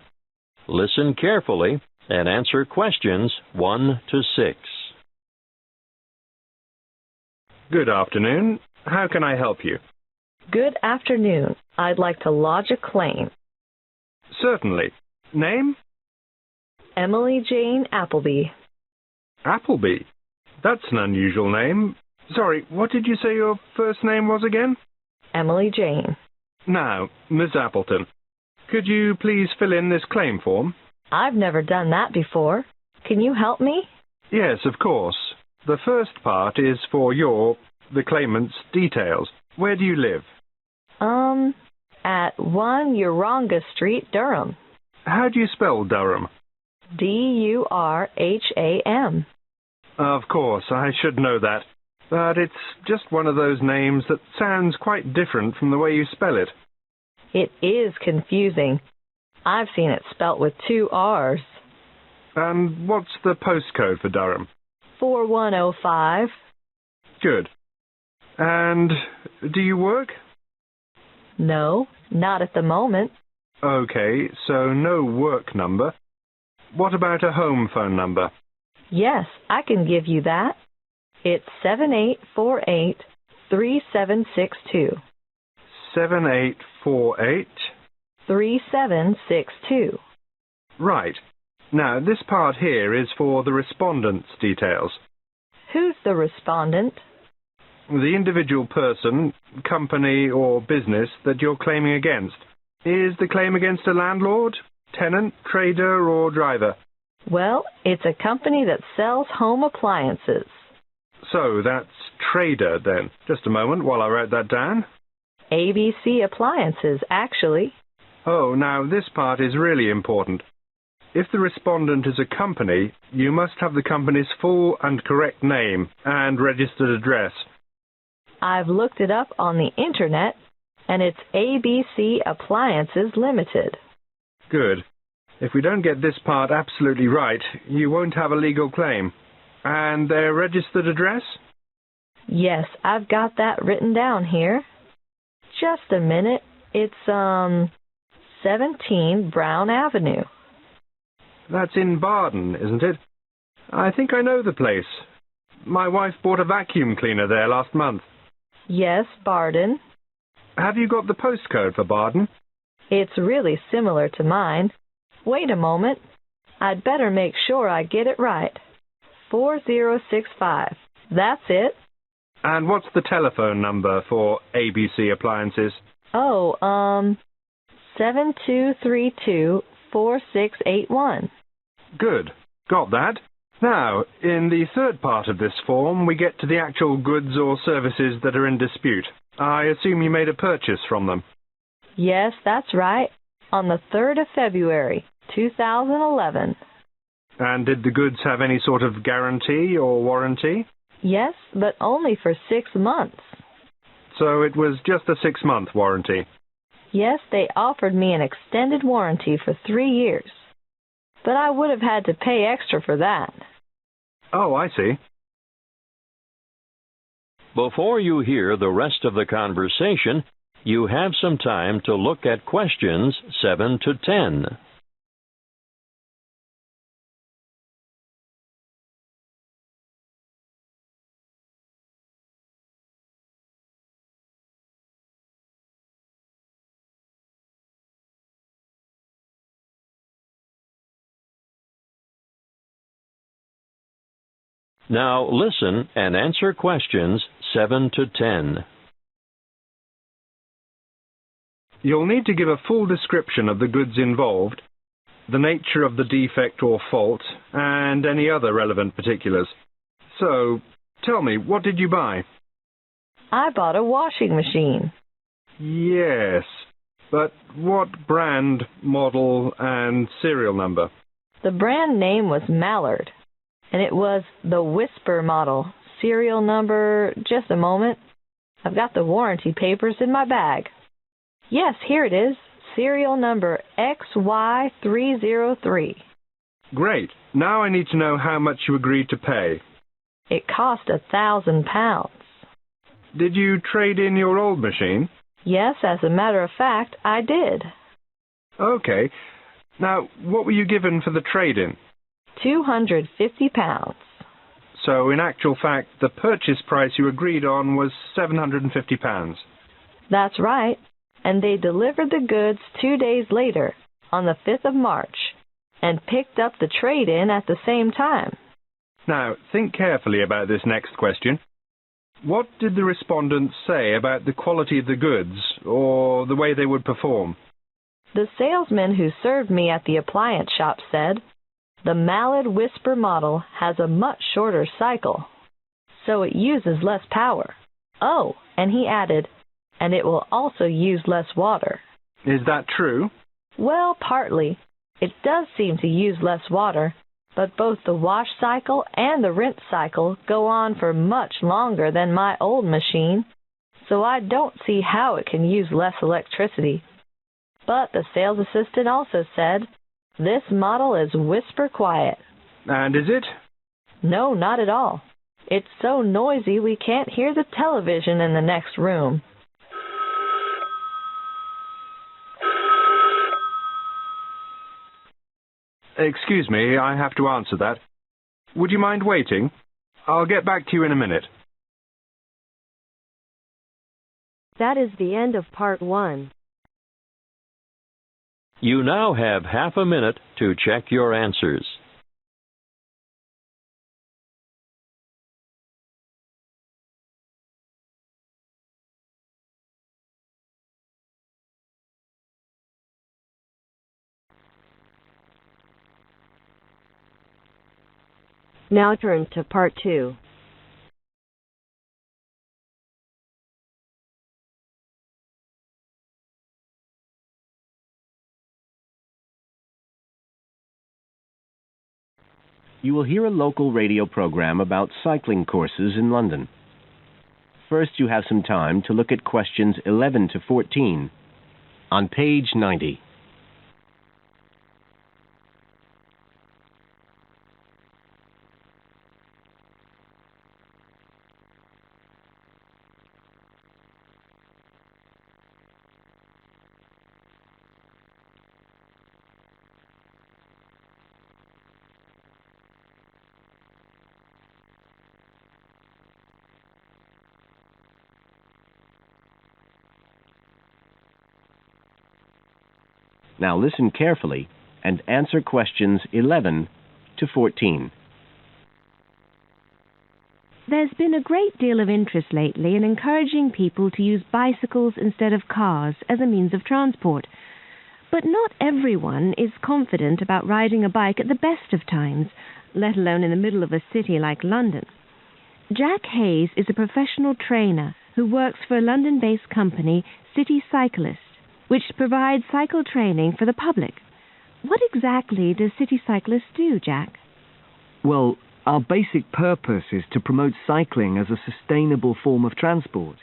Listen carefully and answer questions 1 to 6. Good afternoon. How can I help you? Good afternoon. I'd like to lodge a claim. Certainly. Name? Emily Jane Appleby. Appleby? That's an unusual name. Sorry, what did you say your first name was again? Emily Jane. Now, Miss Appleton, could you please fill in this claim form? I've never done that before. Can you help me? Yes, of course. The first part is for the claimant's details. Where do you live? At 1 Uranga Street, Durham. How do you spell Durham? Durham. Of course, I should know that. But it's just one of those names that sounds quite different from the way you spell it. It is confusing. I've seen it spelt with 2 R's. And what's the postcode for Durham? 4105. Good. And do you work? No, not at the moment. Okay, so no work number. What about a home phone number? Yes, I can give you that. It's 7848-3762. 7848? 3762. Right. Now, this part here is for the respondent's details. Who's the respondent? The individual person, company or business that you're claiming against. Is the claim against a landlord, tenant, trader or driver? Well, it's a company that sells home appliances. So that's trader then. Just a moment while I write that down. ABC Appliances, actually. Oh, now this part is really important. If the respondent is a company, you must have the company's full and correct name and registered address. I've looked it up on the internet, and it's ABC Appliances Limited. Good. If we don't get this part absolutely right, you won't have a legal claim. And their registered address? Yes, I've got that written down here. Just a minute. It's, 17 Brown Avenue. That's in Baden, isn't it? I think I know the place. My wife bought a vacuum cleaner there last month. Yes, Baden. Have you got the postcode for Baden? It's really similar to mine. Wait a moment. I'd better make sure I get it right. 4065. That's it. And what's the telephone number for ABC Appliances? Oh, 7232-4681. Good. Got that. Now, in the third part of this form, we get to the actual goods or services that are in dispute. I assume you made a purchase from them. Yes, that's right. On the 3rd of February, 2011. And did the goods have any sort of guarantee or warranty? Yes, but only for 6 months. So it was just a 6-month warranty? Yes, they offered me an extended warranty for 3 years. But I would have had to pay extra for that. Oh, I see. Before you hear the rest of the conversation, you have some time to look at questions 7 to 10. Now listen and answer questions 7 to 10. You'll need to give a full description of the goods involved, the nature of the defect or fault, and any other relevant particulars. So, tell me, what did you buy? I bought a washing machine. Yes, but what brand, model, and serial number? The brand name was Mallard, and it was the Whisper model. Serial number, just a moment. I've got the warranty papers in my bag. Yes, here it is. Serial number XY303. Great. Now I need to know how much you agreed to pay. It cost £1,000. Did you trade in your old machine? Yes, as a matter of fact, I did. Okay. Now, what were you given for the trade-in? £250. So, in actual fact, the purchase price you agreed on was £750. That's right. And they delivered the goods 2 days later, on the 5th of March, and picked up the trade-in at the same time. Now, think carefully about this next question. What did the respondents say about the quality of the goods, or the way they would perform? The salesman who served me at the appliance shop said, the Mallard Whisper model has a much shorter cycle, so it uses less power. Oh, and he added, and it will also use less water. Is that true? Well, partly. It does seem to use less water, but both the wash cycle and the rinse cycle go on for much longer than my old machine, so I don't see how it can use less electricity. But the sales assistant also said, this model is whisper quiet. And is it? No, not at all. It's so noisy we can't hear the television in the next room. Excuse me, I have to answer that. Would you mind waiting? I'll get back to you in a minute. That is the end of part 1. You now have half a minute to check your answers. Now turn to Part 2. You will hear a local radio program about cycling courses in London. First, you have some time to look at questions 11 to 14 on page 90. Now listen carefully and answer questions 11 to 14. There's been a great deal of interest lately in encouraging people to use bicycles instead of cars as a means of transport. But not everyone is confident about riding a bike at the best of times, let alone in the middle of a city like London. Jack Hayes is a professional trainer who works for a London-based company, 𝐍𝐇ậ, which provides cycle training for the public. What exactly does 𝐍𝐇ĥ do, Jack? Well, our basic purpose is to promote cycling as a sustainable form of transport.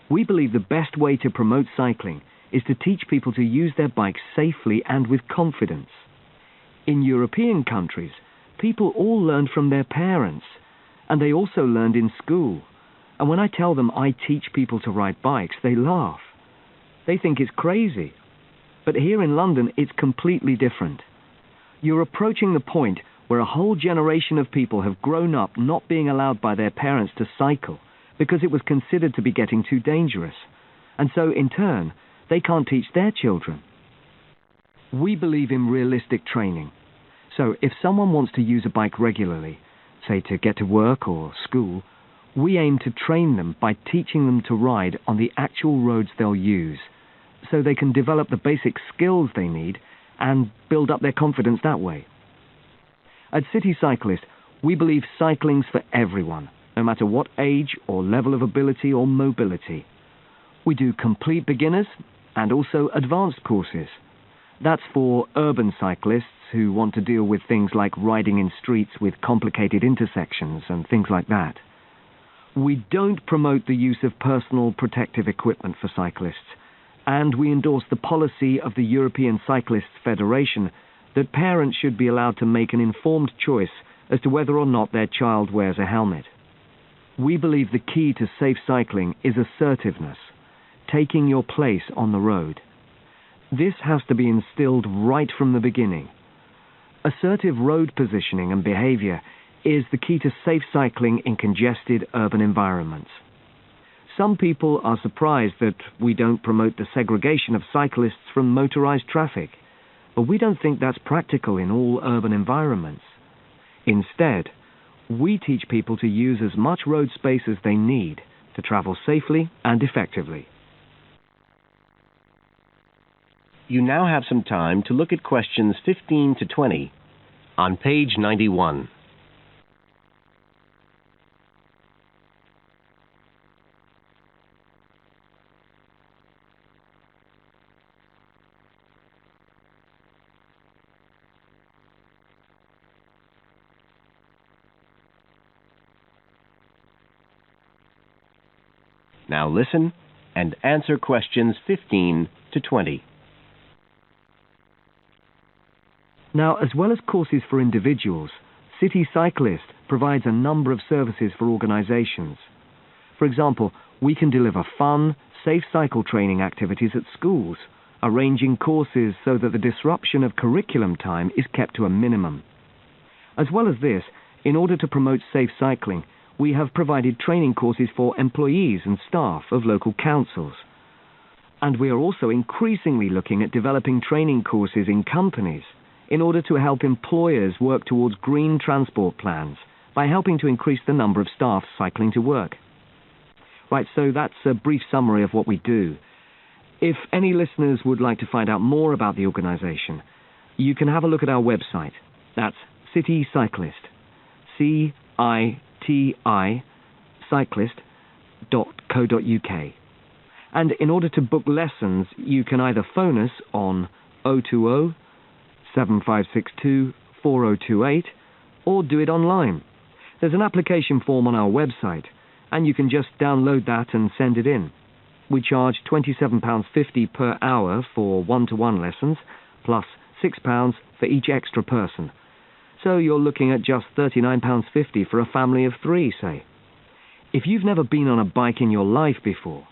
We believe the best way to promote cycling is to teach people to use their bikes safely and with confidence. In European countries, people all learned from their parents, and they also learned in school. And when I tell them I teach people to ride bikes, they laugh. They think it's crazy. But here in London, it's completely different. You're approaching the point where a whole generation of people have grown up not being allowed by their parents to cycle because it was considered to be getting too dangerous. And so, in turn, they can't teach their children. We believe in realistic training. So if someone wants to use a bike regularly, say to get to work or school, we aim to train them by teaching them to ride on the actual roads they'll use, so they can develop the basic skills they need and build up their confidence that way. At 𝐍𝐇ĥ, we believe cycling's for everyone, no matter what age or level of ability or mobility. We do complete beginners and also advanced courses. That's for urban cyclists who want to deal with things like riding in streets with complicated intersections and things like that. We don't promote the use of personal protective equipment for cyclists, and we endorse the policy of the European Cyclists Federation that parents should be allowed to make an informed choice as to whether or not their child wears a helmet. We believe the key to safe cycling is assertiveness, taking your place on the road. This has to be instilled right from the beginning. Assertive road positioning and behavior is the key to safe cycling in congested urban environments. Some people are surprised that we don't promote the segregation of cyclists from motorized traffic, but we don't think that's practical in all urban environments. Instead, we teach people to use as much road space as they need to travel safely and effectively. You now have some time to look at questions 15 to 20 on page 91. Now listen and answer questions 15 to 20. Now, as well as courses for individuals, 𝐍𝐇ĥ provides a number of services for organizations. For example, we can deliver fun, safe cycle training activities at schools, arranging courses so that the disruption of curriculum time is kept to a minimum. As well as this, in order to promote safe cycling, we have provided training courses for employees and staff of local councils. And we are also increasingly looking at developing training courses in companies in order to help employers work towards green transport plans by helping to increase the number of staff cycling to work. Right, so that's a brief summary of what we do. If any listeners would like to find out more about the organisation, you can have a look at our website. That's City Cyclist, CITI, cyclist.co.uk. And in order to book lessons, you can either phone us on 020 7562 4028 or do it online. There's an application form on our website, and you can just download that and send it in. We charge £27.50 per hour for one-to-one lessons, plus £6 for each extra person. So you're looking at just £39.50 for a family of 3, say. If you've never been on a bike in your life before,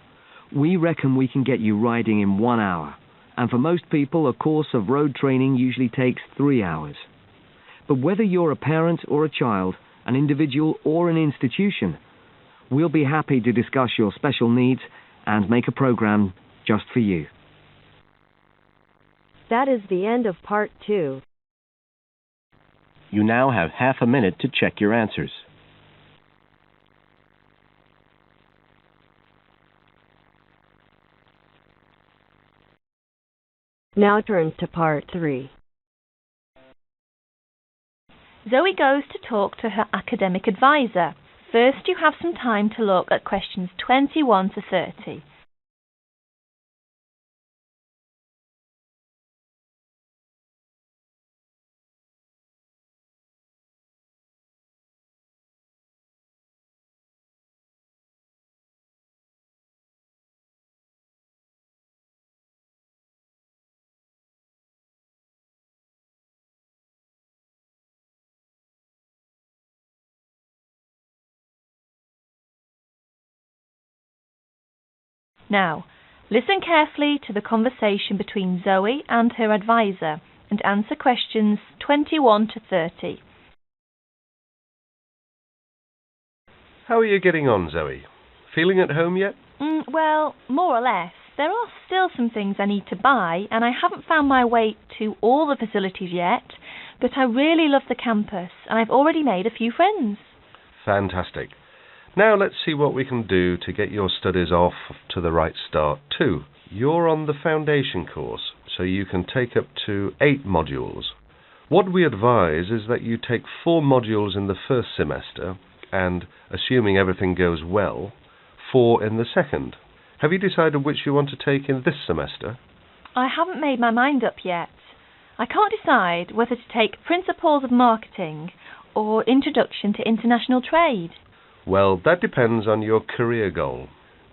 we reckon we can get you riding in 1 hour. And for most people, a course of road training usually takes 3 hours. But whether you're a parent or a child, an individual or an institution, we'll be happy to discuss your special needs and make a program just for you. That is the end of part 2. You now have half a minute to check your answers. Now turn to part 3. Zoe goes to talk to her academic advisor. First, you have some time to look at questions 21 to 30. Now, listen carefully to the conversation between Zoe and her advisor and answer questions 21 to 30. How are you getting on, Zoe? Feeling at home yet? Well, more or less. There are still some things I need to buy, and I haven't found my way to all the facilities yet, but I really love the campus, and I've already made a few friends. Fantastic. Now let's see what we can do to get your studies off to the right start too. You're on the foundation course, so you can take up to 8 modules. What we advise is that you take 4 modules in the first semester and, assuming everything goes well, 4 in the second. Have you decided which you want to take in this semester? I haven't made my mind up yet. I can't decide whether to take Principles of Marketing or Introduction to International Trade. Well, that depends on your career goal.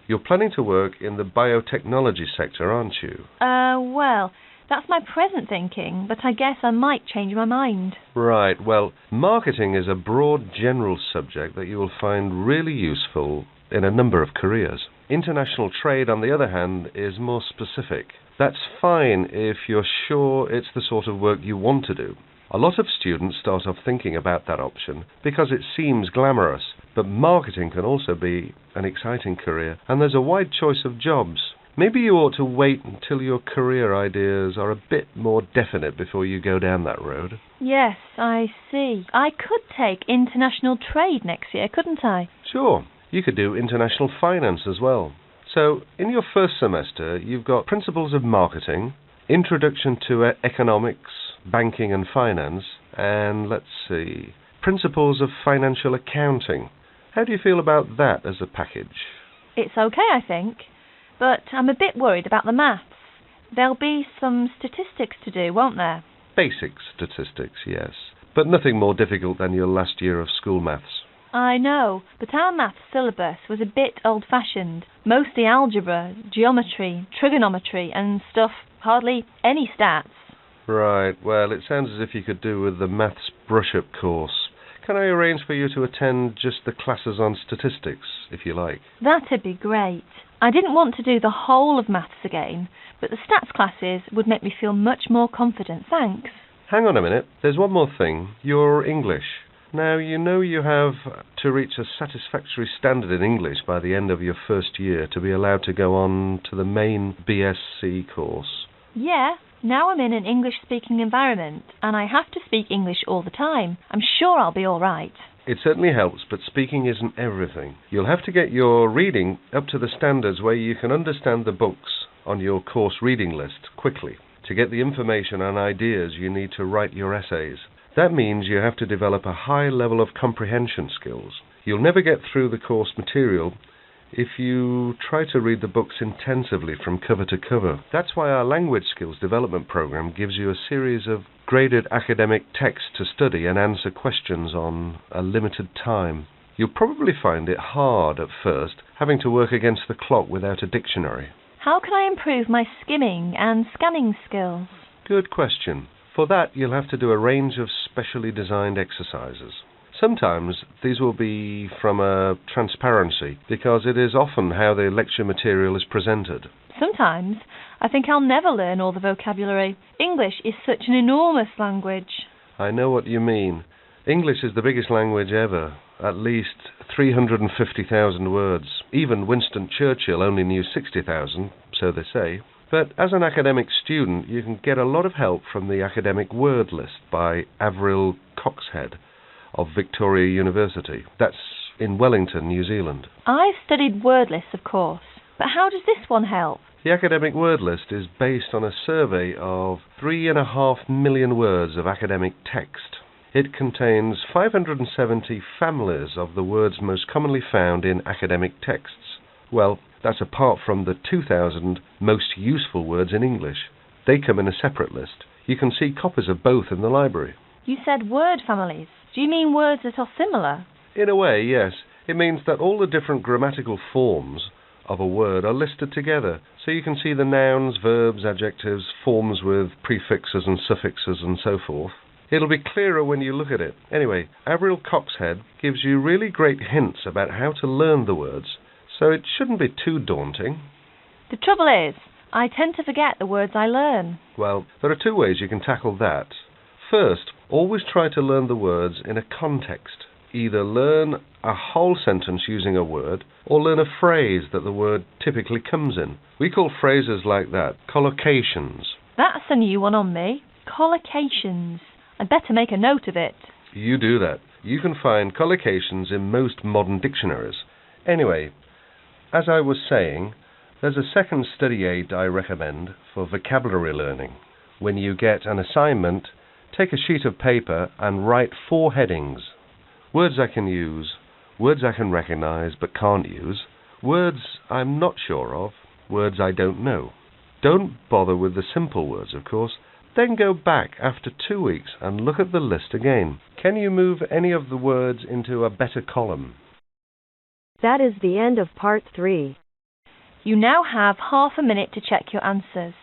You're planning to work in the biotechnology sector, aren't you? Well, that's my present thinking, but I guess I might change my mind. Right, well, marketing is a broad general subject that you will find really useful in a number of careers. International trade, on the other hand, is more specific. That's fine if you're sure it's the sort of work you want to do. A lot of students start off thinking about that option because it seems glamorous, but marketing can also be an exciting career, and there's a wide choice of jobs. Maybe you ought to wait until your career ideas are a bit more definite before you go down that road. Yes, I see. I could take international trade next year, couldn't I? Sure. You could do international finance as well. So, in your first semester, you've got Principles of Marketing, Introduction to Economics, Banking and Finance, and let's see, Principles of Financial Accounting. How do you feel about that as a package? It's okay, I think, but I'm a bit worried about the maths. There'll be some statistics to do, won't there? Basic statistics, yes, but nothing more difficult than your last year of school maths. I know, but our maths syllabus was a bit old-fashioned. Mostly algebra, geometry, trigonometry and stuff, hardly any stats. Right, well, it sounds as if you could do with the maths brush-up course. Can I arrange for you to attend just the classes on statistics, if you like? That'd be great. I didn't want to do the whole of maths again, but the stats classes would make me feel much more confident, thanks. Hang on a minute, there's one more thing. Your English. Now, you know you have to reach a satisfactory standard in English by the end of your first year to be allowed to go on to the main BSc course. Yeah, now I'm in an English-speaking environment, and I have to speak English all the time. I'm sure I'll be all right. It certainly helps, but speaking isn't everything. You'll have to get your reading up to the standards where you can understand the books on your course reading list quickly. To get the information and ideas, you need to write your essays. That means you have to develop a high level of comprehension skills. You'll never get through the course material if you try to read the books intensively from cover to cover. That's why our language skills development program gives you a series of graded academic texts to study and answer questions on a limited time. You'll probably find it hard at first, having to work against the clock without a dictionary. How can I improve my skimming and scanning skills? Good question. For that, you'll have to do a range of specially designed exercises. Sometimes these will be from a transparency, because it is often how the lecture material is presented. Sometimes I think I'll never learn all the vocabulary. English is such an enormous language. I know what you mean. English is the biggest language ever, at least 350,000 words. Even Winston Churchill only knew 60,000, so they say. But as an academic student, you can get a lot of help from the academic word list by 𝐍𝐆𝐀𝐘 of Victoria University. That's in Wellington, New Zealand. I've studied word lists, of course, but how does this one help? The academic word list is based on a survey of 3.5 million words of academic text. It contains 570 families of the words most commonly found in academic texts. Well, that's apart from the 2,000 most useful words in English. They come in a separate list. You can see copies of both in the library. You said word families. Do you mean words that are similar? In a way, yes. It means that all the different grammatical forms of a word are listed together, so you can see the nouns, verbs, adjectives, forms with prefixes and suffixes and so forth. It'll be clearer when you look at it. Anyway, 𝐍𝐆𝐀𝐘 gives you really great hints about how to learn the words, so it shouldn't be too daunting. The trouble is, I tend to forget the words I learn. Well, there are two ways you can tackle that. First, always try to learn the words in a context. Either learn a whole sentence using a word, or learn a phrase that the word typically comes in. We call phrases like that collocations. That's a new one on me. Collocations. I'd better make a note of it. You do that. You can find collocations in most modern dictionaries. Anyway, as I was saying, there's a second study aid I recommend for vocabulary learning. When you get an assignment, take a sheet of paper and write 4 headings. Words I can use, words I can recognize but can't use, words I'm not sure of, words I don't know. Don't bother with the simple words, of course. Then go back after 2 weeks and look at the list again. Can you move any of the words into a better column? That is the end of part 3. You now have half a minute to check your answers.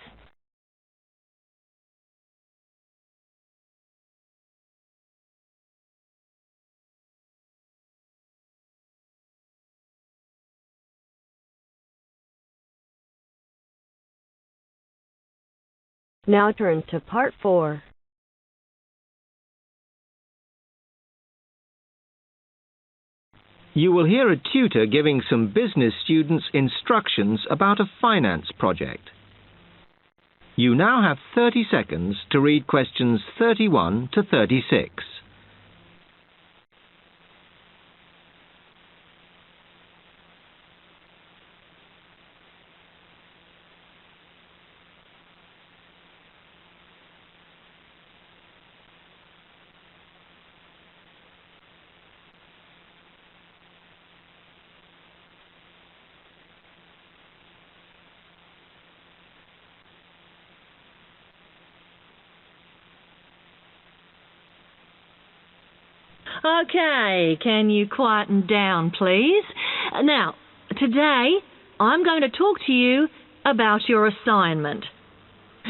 Now turn to part 4. You will hear a tutor giving some business students instructions about a finance project. You now have 30 seconds to read questions 31 to 36. Okay, can you quieten down, please? Now, today I'm going to talk to you about your assignment.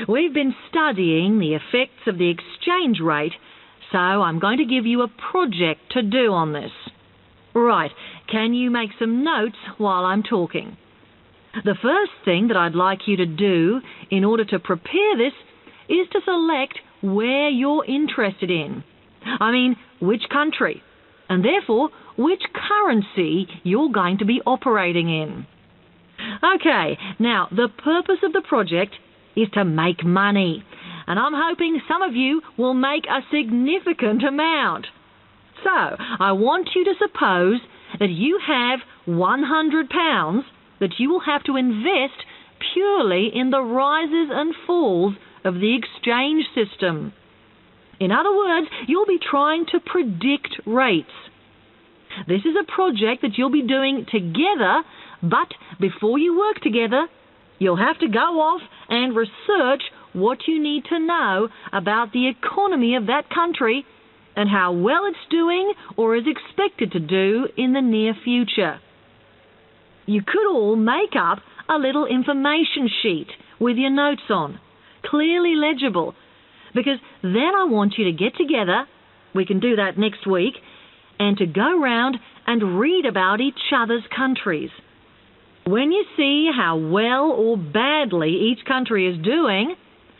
We've been studying the effects of the exchange rate, so I'm going to give you a project to do on this. Right, can you make some notes while I'm talking? The first thing that I'd like you to do in order to prepare this is to select where you're interested in. I mean, which country, and therefore which currency you're going to be operating in. Okay, now the purpose of the project is to make money, and I'm hoping some of you will make a significant amount. So, I want you to suppose that you have £100 that you will have to invest purely in the rises and falls of the exchange system. In other words, you'll be trying to predict rates. This is a project that you'll be doing together, but before you work together, you'll have to go off and research what you need to know about the economy of that country and how well it's doing or is expected to do in the near future. You could all make up a little information sheet with your notes on, clearly legible, because then I want you to get together, we can do that next week, and to go round and read about each other's countries. When you see how well or badly each country is doing,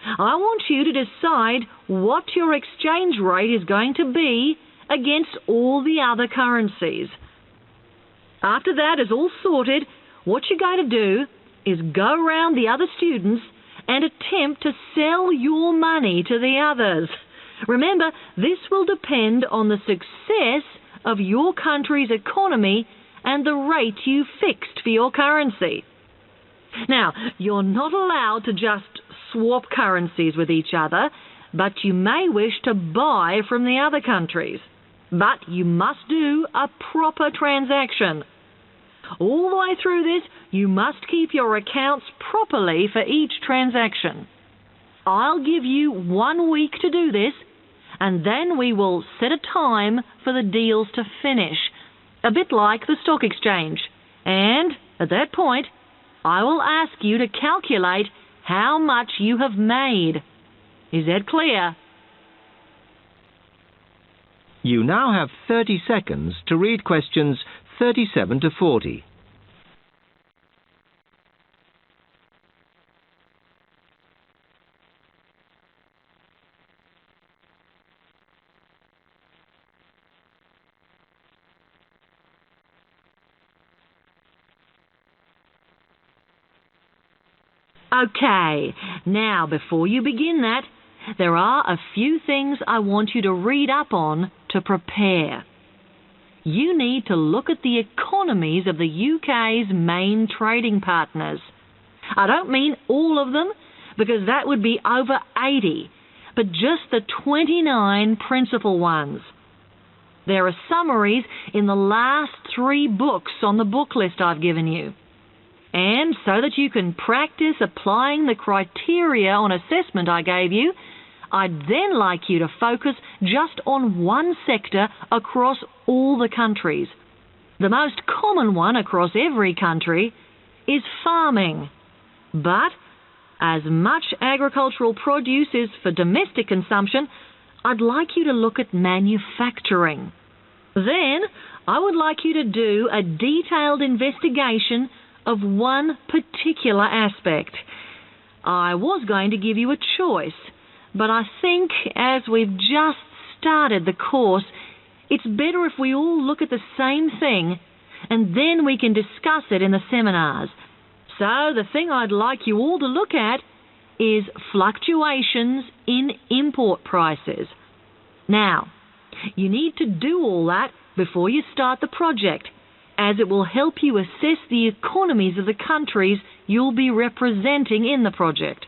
I want you to decide what your exchange rate is going to be against all the other currencies. After that is all sorted, what you're going to do is go round the other students and attempt to sell your money to the others. Remember, this will depend on the success of your country's economy and the rate you fixed for your currency. Now, you're not allowed to just swap currencies with each other, but you may wish to buy from the other countries. But you must do a proper transaction. All the way through this, you must keep your accounts properly for each transaction. I'll give you 1 week to do this, and then we will set a time for the deals to finish, a bit like the stock exchange. And at that point, I will ask you to calculate how much you have made. Is that clear? You now have 30 seconds to read questions 37 to 40. Okay, now before you begin that, there are a few things I want you to read up on to prepare. You need to look at the economies of the UK's main trading partners. I don't mean all of them, because that would be over 80, but just the 29 principal ones. There are summaries in the last 3 books on the book list I've given you. And so that you can practice applying the criteria on assessment I gave you, I'd then like you to focus just on one sector across all the countries. The most common one across every country is farming. But as much agricultural produce is for domestic consumption, I'd like you to look at manufacturing. Then I would like you to do a detailed investigation of one particular aspect. I was going to give you a choice, but I think as we've just started the course, it's better if we all look at the same thing and then we can discuss it in the seminars. So the thing I'd like you all to look at is fluctuations in import prices. Now, you need to do all that before you start the project, as it will help you assess the economies of the countries you'll be representing in the project.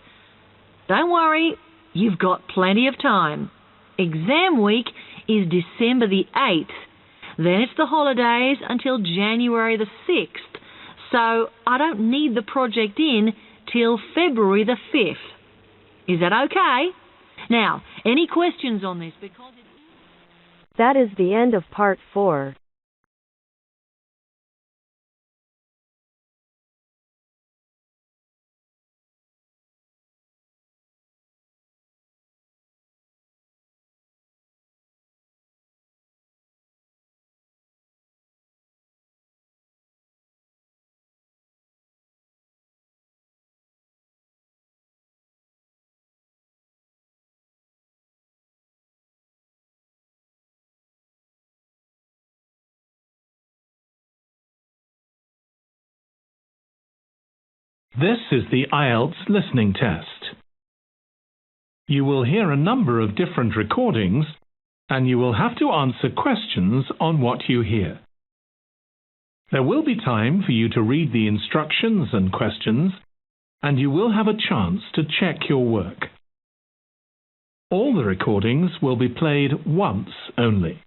Don't worry, you've got plenty of time. Exam week is December the 8th. Then it's the holidays until January the 6th. So I don't need the project in till February the 5th. Is that okay? Now, any questions on this? That is the end of part 4. This is the Ielts listening test. You will hear a number of different recordings, and you will have to answer questions on what you hear. There will be time for you to read the instructions and questions, and you will have a chance to check your work. All the recordings will be played once only.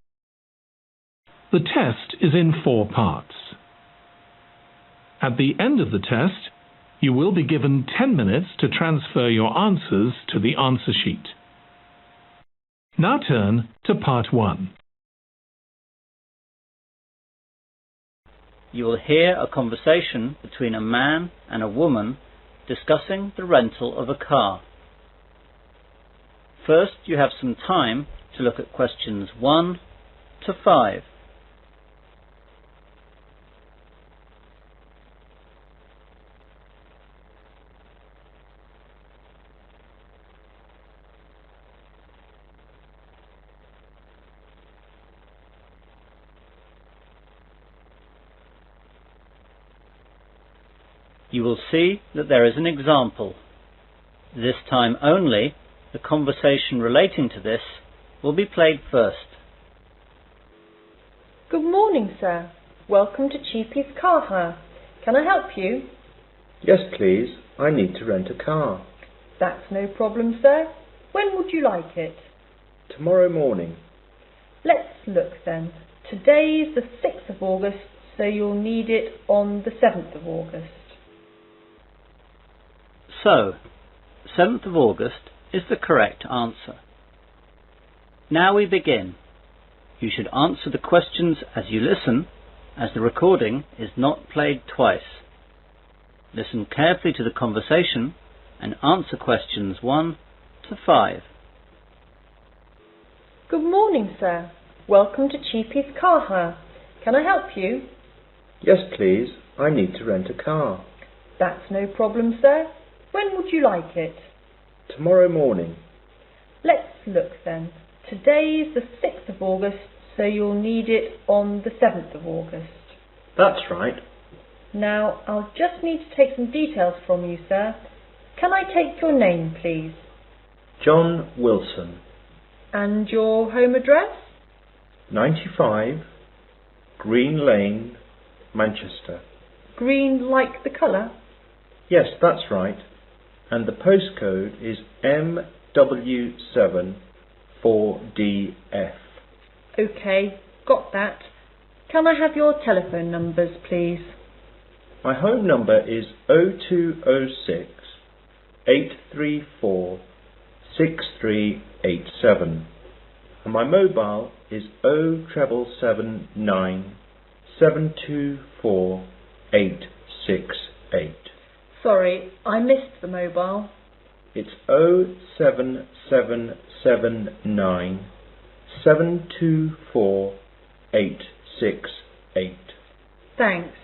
The test is in 4 parts. At the end of the test, you will be given 10 minutes to transfer your answers to the answer sheet. Now turn to part 1. You will hear a conversation between a man and a woman discussing the rental of a car. First, you have some time to look at questions 1 to 5. You will see that there is an example. This time only, the conversation relating to this will be played first. Good morning, sir. Welcome to 𝐍𝐇ĥ. Can I help you? Yes, please. I need to rent a car. That's no problem, sir. When would you like it? Tomorrow morning. Let's look then. Today is the 6th of August, so you'll need it on the 7th of August. So, 7th of August is the correct answer. Now we begin. You should answer the questions as you listen, as the recording is not played twice. Listen carefully to the conversation and answer questions 1 to 5. Good morning, sir. Welcome to 𝐍𝐇ĥ. Can I help you? Yes, please. I need to rent a car. That's no problem, sir. When would you like it? Tomorrow morning. Let's look then. Today is the 6th of August, so you'll need it on the 7th of August. That's right. Now, I'll just need to take some details from you, sir. Can I take your name, please? John Wilson. And your home address? 95 Green Lane, Manchester. Green like the colour? Yes, that's right. And the postcode is MW7 4DF. OK, got that. Can I have your telephone numbers, please? My home number is 0206 834 6387. And my mobile is 07779 724 868. Sorry, I missed the mobile. It's 07779 724 868. Thanks.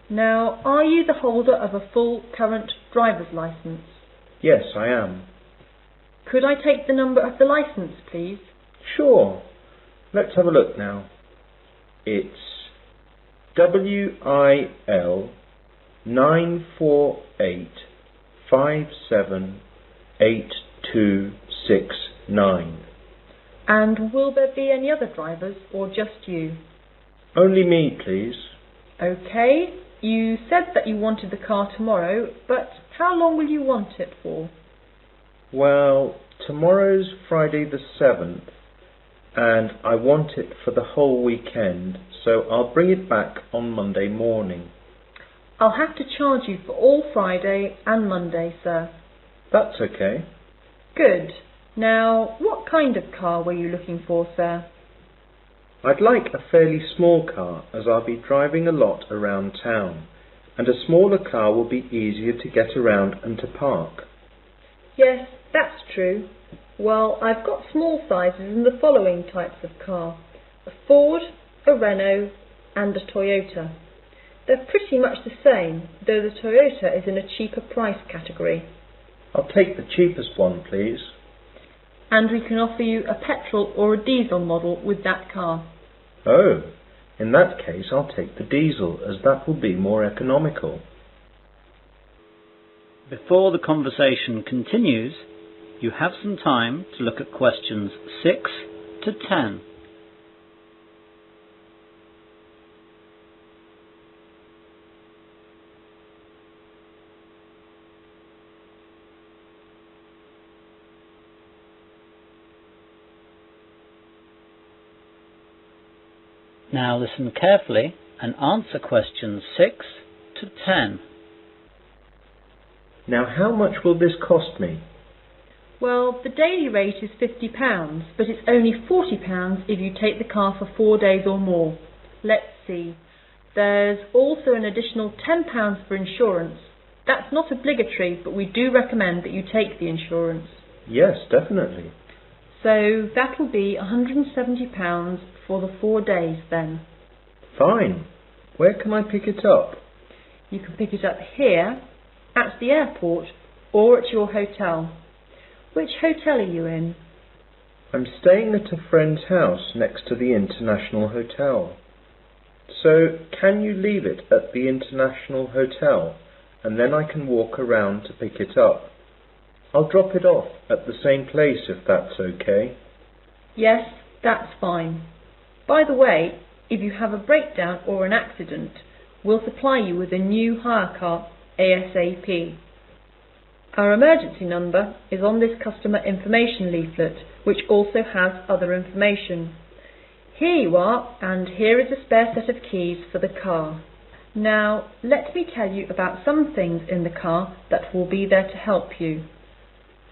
Now, are you the holder of a full current driver's licence? Yes, I am. Could I take the number of the licence, please? Sure. Let's have a look now. It's WIL 948578269. And will there be any other drivers or just you? Only me, please. OK. You said that you wanted the car tomorrow, but how long will you want it for? Well, tomorrow's Friday the 7th, and I want it for the whole weekend, so I'll bring it back on Monday morning. I'll have to charge you for all Friday and Monday, sir. That's okay. Good. Now, what kind of car were you looking for, sir? I'd like a fairly small car, as I'll be driving a lot around town, and a smaller car will be easier to get around and to park. Yes, that's true. Well, I've got small sizes in the following types of car: a Ford, a Renault, and a Toyota. They're pretty much the same, though the Toyota is in a cheaper price category. I'll take the cheapest one, please. And we can offer you a petrol or a diesel model with that car. Oh, in that case I'll take the diesel, as that will be more economical. Before the conversation continues, you have some time to look at questions 6 to 10. Now listen carefully and answer questions 6 to 10. Now, how much will this cost me? Well, the daily rate is £50, but it's only £40 if you take the car for 4 days or more. Let's see. There's also an additional £10 for insurance. That's not obligatory, but we do recommend that you take the insurance. Yes, definitely. So that'll be £170 for the 4 days then. Fine. Where can I pick it up? You can pick it up here, at the airport, or at your hotel. Which hotel are you in? I'm staying at a friend's house next to the International Hotel. So, can you leave it at the International Hotel, and then I can walk around to pick it up? I'll drop it off at the same place if that's okay. Yes, that's fine. By the way, if you have a breakdown or an accident, we'll supply you with a new hire car ASAP. Our emergency number is on this customer information leaflet, which also has other information. Here you are, and here is a spare set of keys for the car. Now, let me tell you about some things in the car that will be there to help you.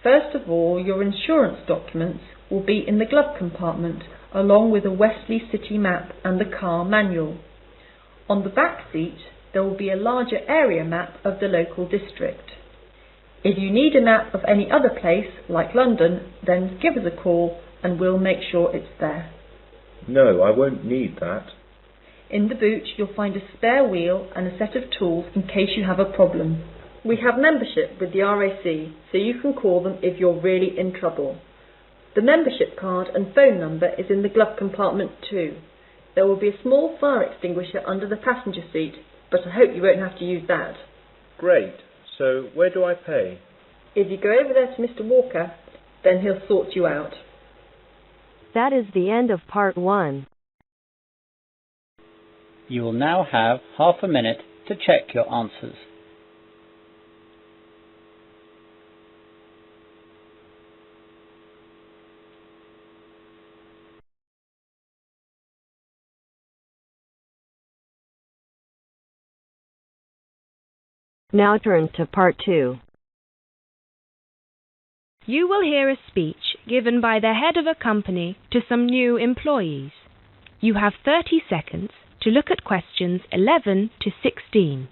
First of all, your insurance documents will be in the glove compartment, along with a Wesley City map and the car manual. On the back seat, there will be a larger area map of the local district. If you need a map of any other place, like London, then give us a call and we'll make sure it's there. No, I won't need that. In the boot, you'll find a spare wheel and a set of tools in case you have a problem. We have membership with the RAC, so you can call them if you're really in trouble. The membership card and phone number is in the glove compartment too. There will be a small fire extinguisher under the passenger seat, but I hope you won't have to use that. Great. So, where do I pay? If you go over there to Mr. Walker, then he'll sort you out. That is the end of part 1. You will now have half a minute to check your answers. Now turn to part 2. You will hear a speech given by the head of a company to some new employees. You have 30 seconds to look at questions 11 to 16.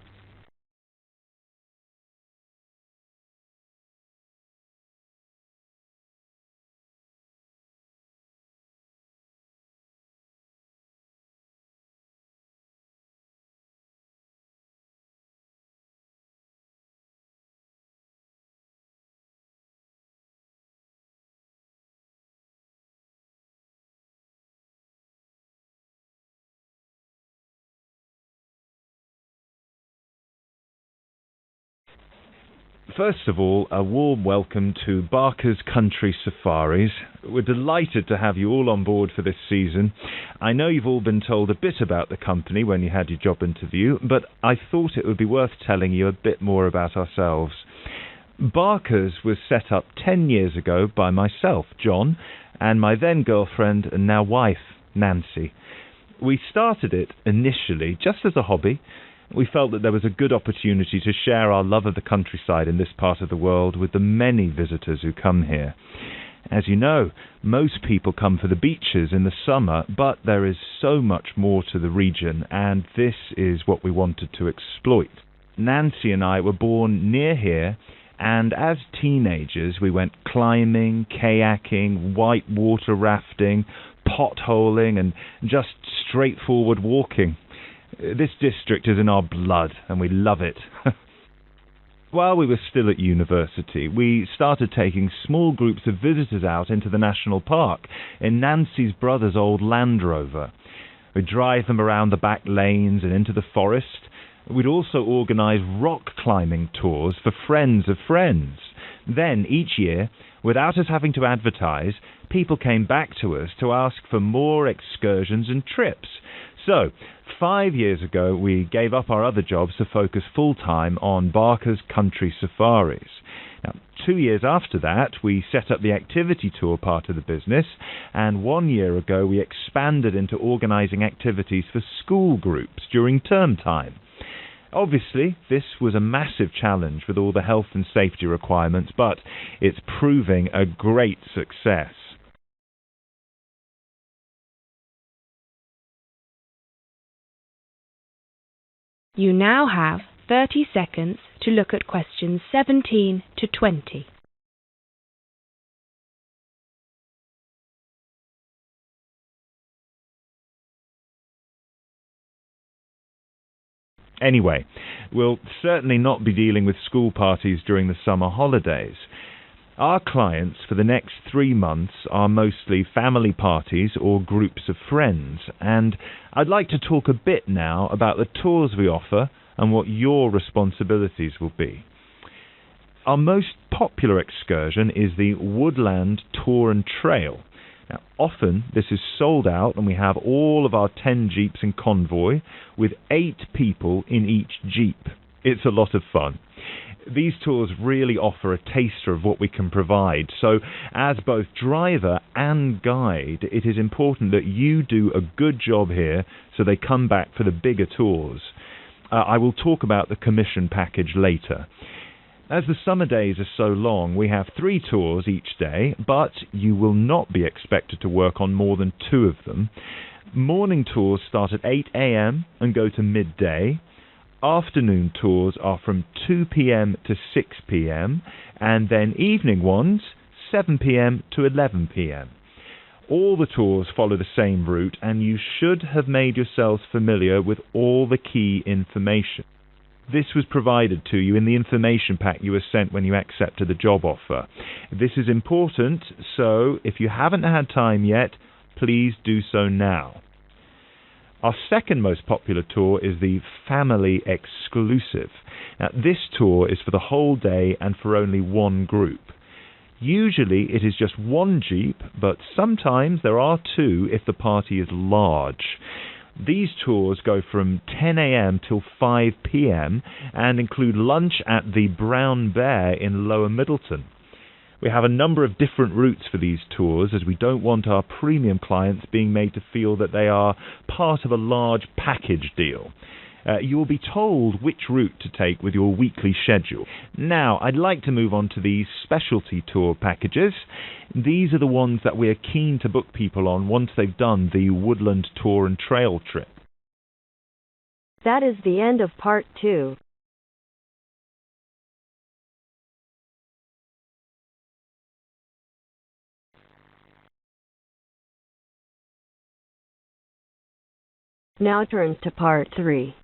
First of all, a warm welcome to Barker's Country Safaris. We're delighted to have you all on board for this season. I know you've all been told a bit about the company when you had your job interview, but I thought it would be worth telling you a bit more about ourselves. Barker's was set up 10 years ago by myself, John, and my then girlfriend and now wife, Nancy. We started it initially just as a hobby. We felt that there was a good opportunity to share our love of the countryside in this part of the world with the many visitors who come here. As you know, most people come for the beaches in the summer, but there is so much more to the region, and this is what we wanted to exploit. Nancy and I were born near here, and as teenagers we went climbing, kayaking, whitewater rafting, potholing, and just straightforward walking. This district is in our blood, and we love it. While we were still at university, we started taking small groups of visitors out into the national park in Nancy's brother's old Land Rover. We'd drive them around the back lanes and into the forest, We'd also organise rock climbing tours for friends of friends. Then, each year, without us having to advertise, people came back to us to ask for more excursions and trips. So, 5 years ago, we gave up our other jobs to focus full-time on Barker's Country Safaris. Now, 2 years after that, we set up the activity tour part of the business, and 1 year ago, we expanded into organising activities for school groups during term time. Obviously, this was a massive challenge with all the health and safety requirements, but it's proving a great success. You now have 30 seconds to look at questions 17 to 20. Anyway, we'll certainly not be dealing with school parties during the summer holidays. Our clients for the next 3 months are mostly family parties or groups of friends, and I'd like to talk a bit now about the tours we offer and what your responsibilities will be. Our most popular excursion is the Woodland Tour and Trail. Now, often this is sold out and we have all of our 10 jeeps in convoy with 8 people in each jeep. It's a lot of fun. These tours really offer a taster of what we can provide, so as both driver and guide, it is important that you do a good job here so they come back for the bigger tours. I will talk about the commission package later. As the summer days are so long, we have 3 tours each day, but you will not be expected to work on more than 2 of them. Morning tours start at 8 a.m. and go to midday. Afternoon tours are from 2 p.m. to 6 p.m. and then evening ones 7 p.m. to 11 p.m. All the tours follow the same route and you should have made yourselves familiar with all the key information. This was provided to you in the information pack you were sent when you accepted the job offer. This is important, so if you haven't had time yet, please do so now. Our second most popular tour is the Family Exclusive. Now, this tour is for the whole day and for only 1 group. Usually it is just 1 jeep, but sometimes there are 2 if the party is large. These tours go from 10 a.m. till 5 p.m. and include lunch at the Brown Bear in Lower Middleton. We have a number of different routes for these tours as we don't want our premium clients being made to feel that they are part of a large package deal. You will be told which route to take with your weekly schedule. Now, I'd like to move on to the specialty tour packages. These are the ones that we are keen to book people on once they've done the Woodland Tour and Trail trip. That is the end of part 2. Now turns to part 3.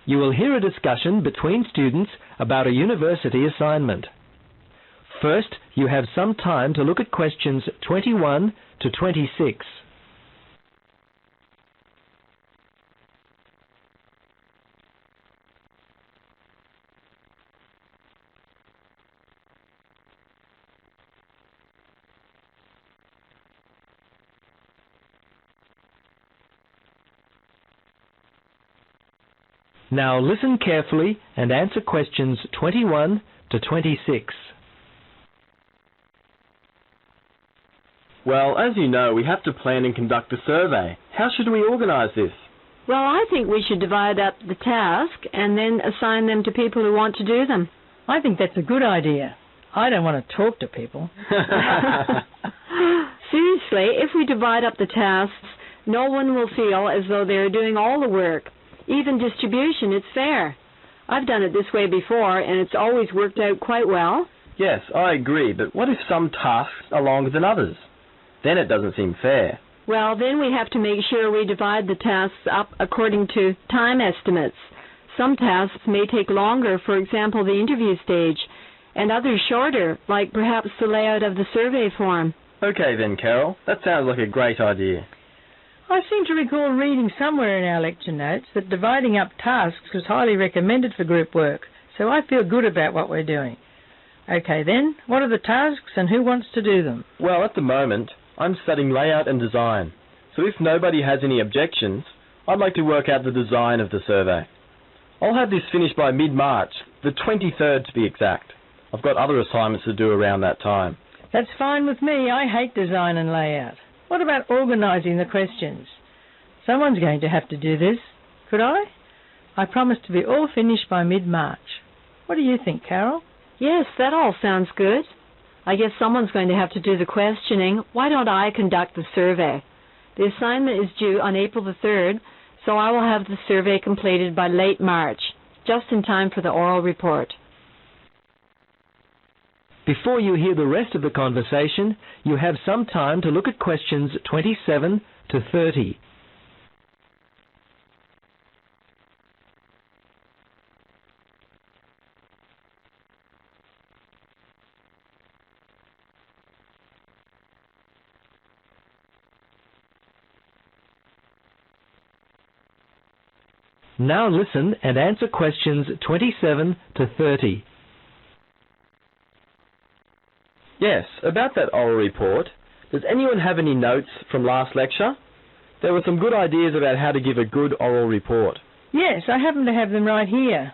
You will hear a discussion between students about a university assignment. First, you have some time to look at questions 21 to 26. Now listen carefully and answer questions 21 to 26. Well, as you know, we have to plan and conduct a survey. How should we organise this? Well, I think we should divide up the task and then assign them to people who want to do them. I think that's a good idea. I don't want to talk to people. Seriously, if we divide up the tasks, no one will feel as though they're doing all the work. Even distribution, it's fair. I've done it this way before, and it's always worked out quite well. Yes, I agree, but what if some tasks are longer than others? Then it doesn't seem fair. Well, then we have to make sure we divide the tasks up according to time estimates. Some tasks may take longer, for example, the interview stage, and others shorter, like perhaps the layout of the survey form. Okay then, Carol. That sounds like a great idea. I seem to recall reading somewhere in our lecture notes that dividing up tasks was highly recommended for group work, so I feel good about what we're doing. OK then, what are the tasks and who wants to do them? Well, at the moment, I'm studying layout and design, so if nobody has any objections, I'd like to work out the design of the survey. I'll have this finished by mid-March, the 23rd to be exact. I've got other assignments to do around that time. That's fine with me. I hate design and layout. What about organising the questions? Someone's going to have to do this. Could I? I promise to be all finished by mid-March. What do you think, Carol? Yes, that all sounds good. I guess someone's going to have to do the questioning. Why don't I conduct the survey? The assignment is due on April the 3rd, so I will have the survey completed by late March, just in time for the oral report. Before you hear the rest of the conversation, you have some time to look at questions 27 to 30. Now listen and answer questions 27 to 30. Yes, about that oral report, does anyone have any notes from last lecture? There were some good ideas about how to give a good oral report. Yes, I happen to have them right here.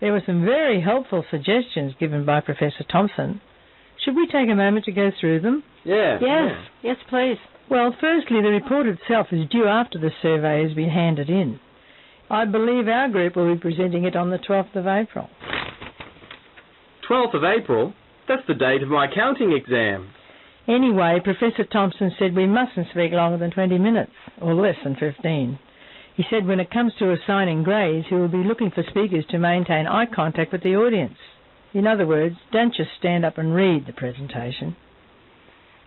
There were some very helpful suggestions given by Professor Thompson. Should we take a moment to go through them? Yeah. Yes, please. Well, firstly, the report itself is due after the survey has been handed in. I believe our group will be presenting it on the 12th of April. 12th of April? That's the date of my accounting exam. Anyway, Professor Thompson said we mustn't speak longer than 20 minutes, or less than 15. He said when it comes to assigning grades, he will be looking for speakers to maintain eye contact with the audience. In other words, don't just stand up and read the presentation.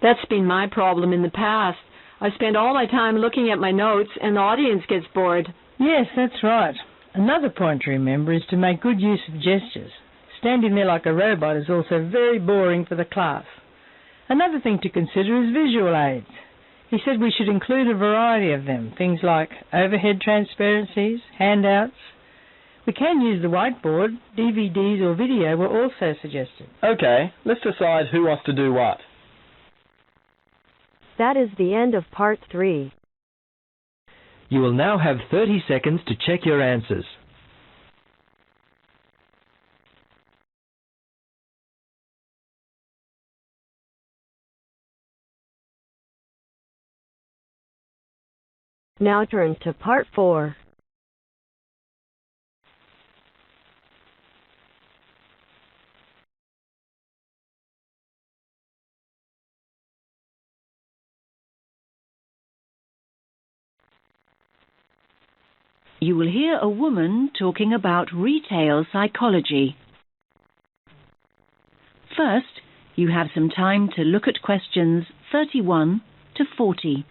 That's been my problem in the past. I spend all my time looking at my notes and the audience gets bored. Yes, that's right. Another point to remember is to make good use of gestures. Standing there like a robot is also very boring for the class. Another thing to consider is visual aids. He said we should include a variety of them, things like overhead transparencies, handouts. We can use the whiteboard, DVDs or video were also suggested. Okay, let's decide who wants to do what. That is the end of part 3. You will now have 30 seconds to check your answers. Now turn to part 4. You will hear a woman talking about retail psychology. First, you have some time to look at questions 31 to 40.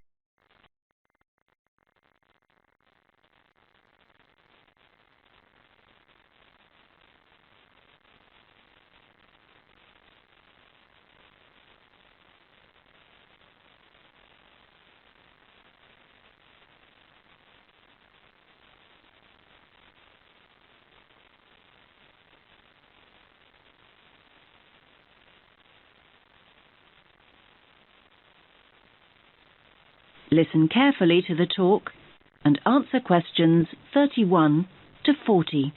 Listen carefully to the talk and answer questions 31 to 40.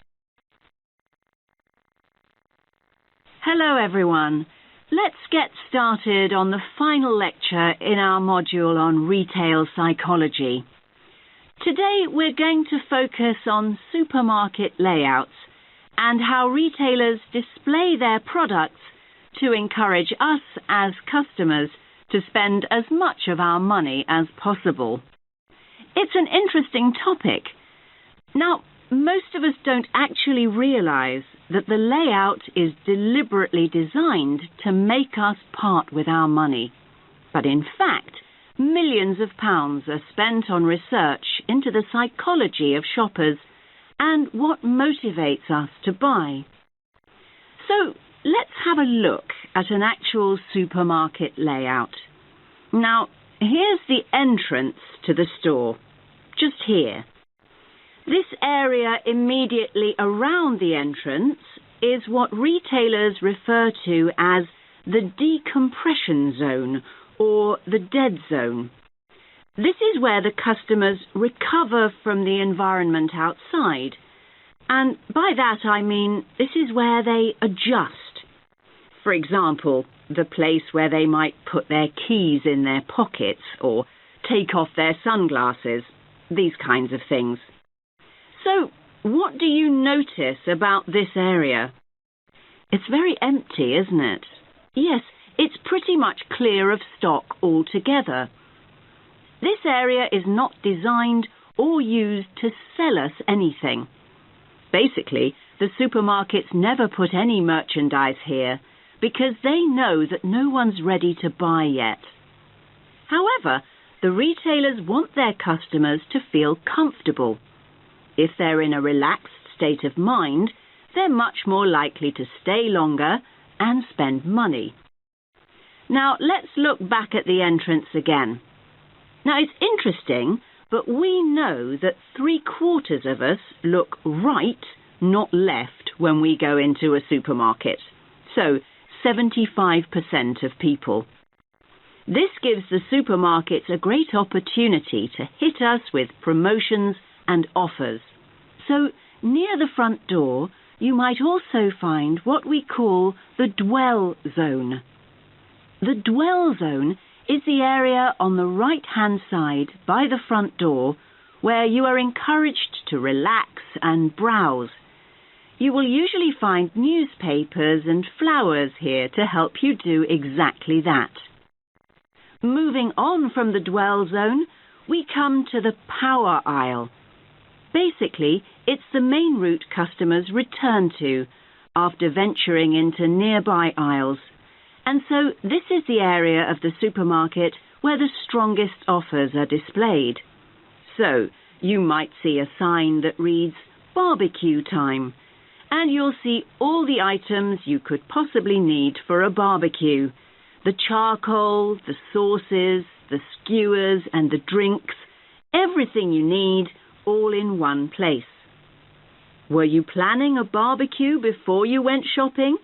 Hello everyone. Let's get started on the final lecture in our module on retail psychology. Today we're going to focus on supermarket layouts and how retailers display their products to encourage us as customers to spend as much of our money as possible. It's an interesting topic. Now, most of us don't actually realize that the layout is deliberately designed to make us part with our money. But in fact, millions of pounds are spent on research into the psychology of shoppers and what motivates us to buy. So, let's have a look at an actual supermarket layout. Now, here's the entrance to the store, just here. This area immediately around the entrance is what retailers refer to as the decompression zone or the dead zone. This is where the customers recover from the environment outside. And by that I mean this is where they adjust. For example, the place where they might put their keys in their pockets or take off their sunglasses, these kinds of things. So, what do you notice about this area? It's very empty, isn't it? Yes, it's pretty much clear of stock altogether. This area is not designed or used to sell us anything. Basically, the supermarkets never put any merchandise here because they know that no one's ready to buy yet. However, the retailers want their customers to feel comfortable. If they're in a relaxed state of mind, they're much more likely to stay longer and spend money. Now, let's look back at the entrance again. Now, it's interesting, but we know that 3/4 of us look right, not left, when we go into a supermarket. So, 75% of people. This gives the supermarkets a great opportunity to hit us with promotions and offers. So, near the front door, you might also find what we call the dwell zone. The dwell zone is the area on the right-hand side by the front door where you are encouraged to relax and browse. You will usually find newspapers and flowers here to help you do exactly that. Moving on from the dwell zone, we come to the power aisle. Basically, it's the main route customers return to after venturing into nearby aisles. And so this is the area of the supermarket where the strongest offers are displayed. So you might see a sign that reads barbecue time, and you'll see all the items you could possibly need for a barbecue. The charcoal, the sauces, the skewers and the drinks, everything you need, all in one place. Were you planning a barbecue before you went shopping?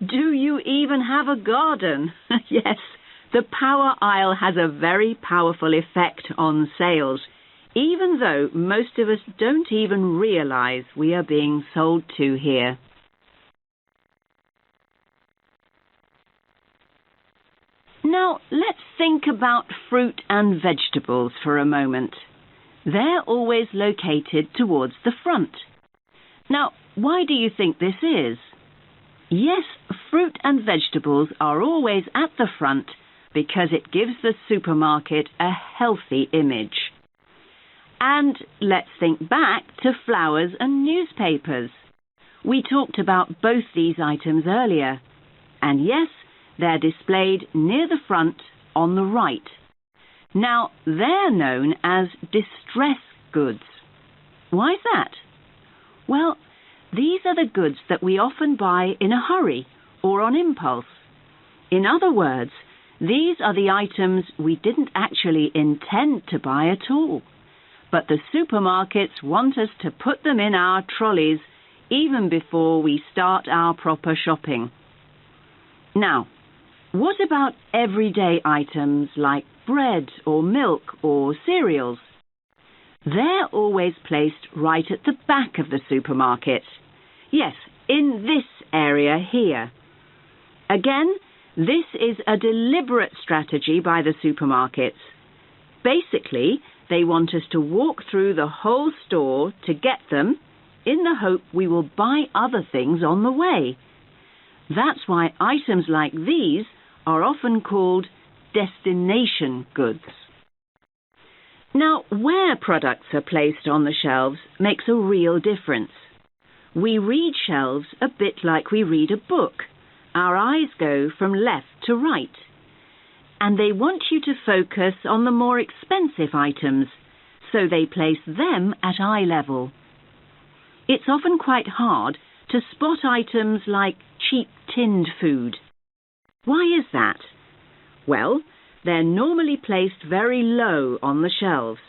Do you even have a garden? Yes, the power aisle has a very powerful effect on sales, even though most of us don't even realize we are being sold to here. Now, let's think about fruit and vegetables for a moment. They're always located towards the front. Now, why do you think this is? Yes, fruit and vegetables are always at the front because it gives the supermarket a healthy image. And let's think back to flowers and newspapers. We talked about both these items earlier. And yes, they're displayed near the front on the right. Now, they're known as distress goods. Why is that? Well, these are the goods that we often buy in a hurry or on impulse. In other words, these are the items we didn't actually intend to buy at all. But the supermarkets want us to put them in our trolleys even before we start our proper shopping. Now, what about everyday items like bread or milk or cereals? They're always placed right at the back of the supermarket. Yes, in this area here. Again, this is a deliberate strategy by the supermarkets. Basically, they want us to walk through the whole store to get them in the hope we will buy other things on the way. That's why items like these are often called destination goods. Now, where products are placed on the shelves makes a real difference. We read shelves a bit like we read a book. Our eyes go from left to right. And they want you to focus on the more expensive items, so they place them at eye level. It's often quite hard to spot items like cheap tinned food. Why is that? Well, They're normally placed very low on the shelves.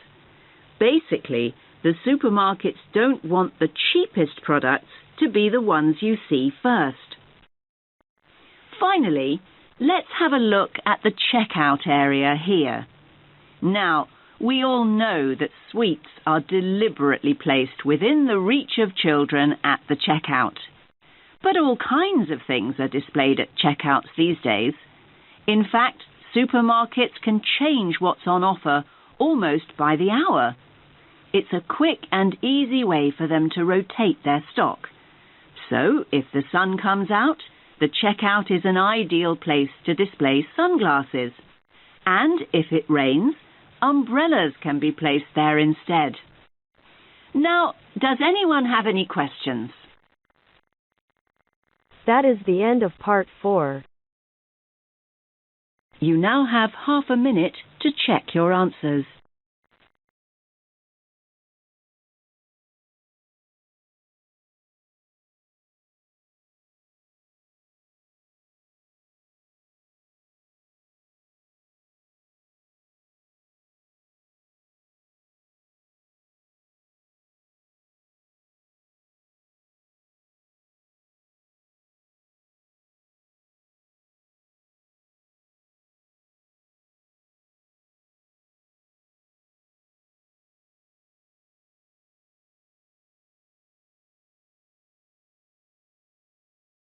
Basically, the supermarkets don't want the cheapest products to be the ones you see first. Finally, let's have a look at the checkout area here. Now, we all know that sweets are deliberately placed within the reach of children at the checkout. But all kinds of things are displayed at checkouts these days. In fact, supermarkets can change what's on offer almost by the hour. It's a quick and easy way for them to rotate their stock. So, if the sun comes out, the checkout is an ideal place to display sunglasses. And if it rains, umbrellas can be placed there instead. Now, does anyone have any questions? That is the end of part 4. You now have half a minute to check your answers.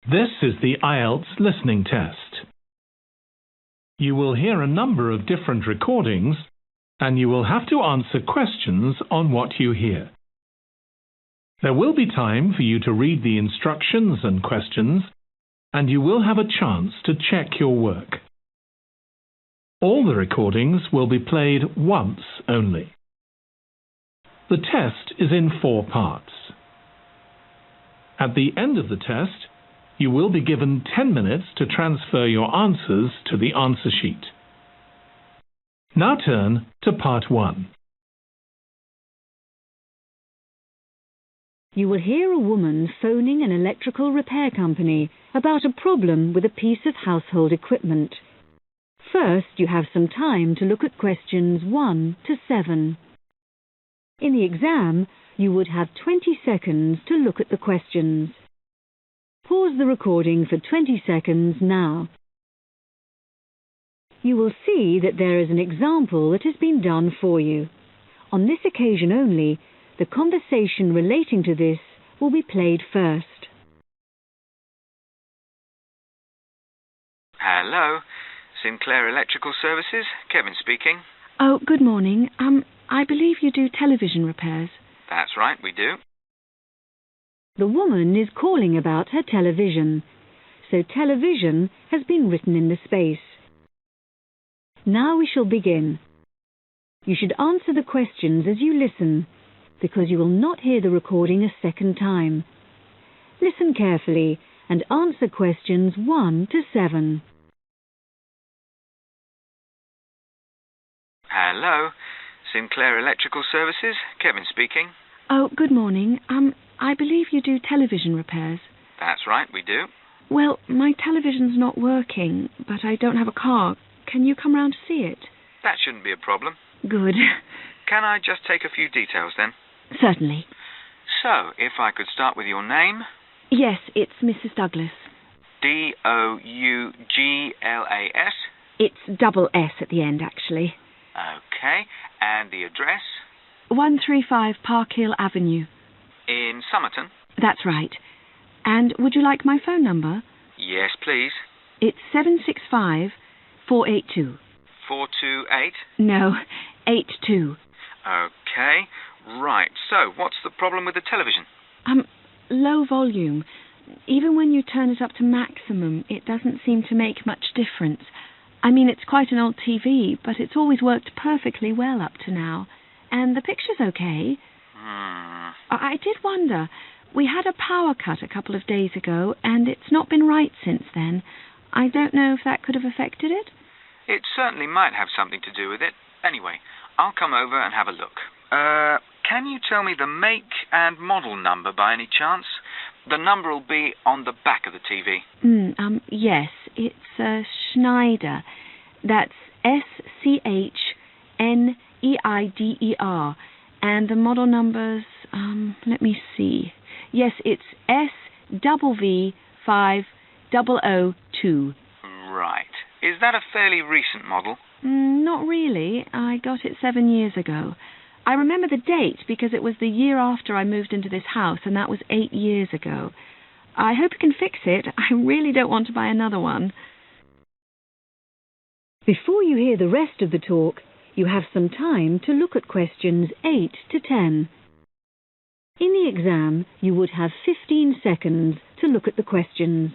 This is the Ielts listening test. You will hear a number of different recordings, and you will have to answer questions on what you hear. There will be time for you to read the instructions and questions, and you will have a chance to check your work. All the recordings will be played once only. The test is in 4 parts. At the end of the test, you will be given 10 minutes to transfer your answers to the answer sheet. Now turn to part 1. You will hear a woman phoning an electrical repair company about a problem with a piece of household equipment. First, you have some time to look at questions 1 to 7. In the exam, you would have 20 seconds to look at the questions. Pause the recording for 20 seconds now. You will see that there is an example that has been done for you. On this occasion only, the conversation relating to this will be played first. Hello, Sinclair Electrical Services, Kevin speaking. Oh, good morning. I believe you do television repairs. That's right, we do. The woman is calling about her television, so television has been written in the space. Now we shall begin. You should answer the questions as you listen, because you will not hear the recording a second time. Listen carefully and answer questions 1 to 7. Hello, Sinclair Electrical Services, Kevin speaking. Oh, good morning. I believe you do television repairs. That's right, we do. Well, my television's not working, but I don't have a car. Can you come round to see it? That shouldn't be a problem. Good. Can I just take a few details then? Certainly. So, if I could start with your name? Yes, it's Mrs. Douglas. Douglas. It's double S at the end, actually. Okay, and the address? 135 Park Hill Avenue. In Somerton? That's right. And would you like my phone number? Yes, please. It's 765 482. 428? No, 82. Okay, right. So, what's the problem with the television? Low volume. Even when you turn it up to maximum, it doesn't seem to make much difference. I mean, it's quite an old TV, but it's always worked perfectly well up to now. And the picture's okay. I did wonder. We had a power cut a couple of days ago, and it's not been right since then. I don't know if that could have affected it. It certainly might have something to do with it. Anyway, I'll come over and have a look. Can you tell me the make and model number by any chance? The number will be on the back of the TV. Yes, it's Schneider. That's 𝐍𝐇ĥNEIDER. And the model number's, let me see. Yes, it's SVV5002. Right. Is that a fairly recent model? Not really. I got it 7 years ago. I remember the date because it was the year after I moved into this house, and that was 8 years ago. I hope you can fix it. I really don't want to buy another one. Before you hear the rest of the talk, you have some time to look at questions 8 to 10. In the exam, you would have 15 seconds to look at the questions.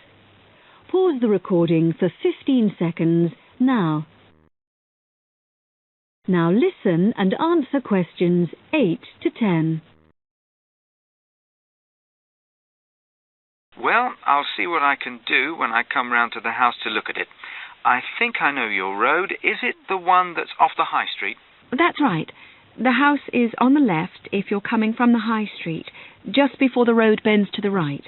Pause the recording for 15 seconds now. Now listen and answer questions 8 to 10. Well, I'll see what I can do when I come round to the house to look at it. I think I know your road. Is it the one that's off the high street? That's right. The house is on the left if you're coming from the high street, just before the road bends to the right.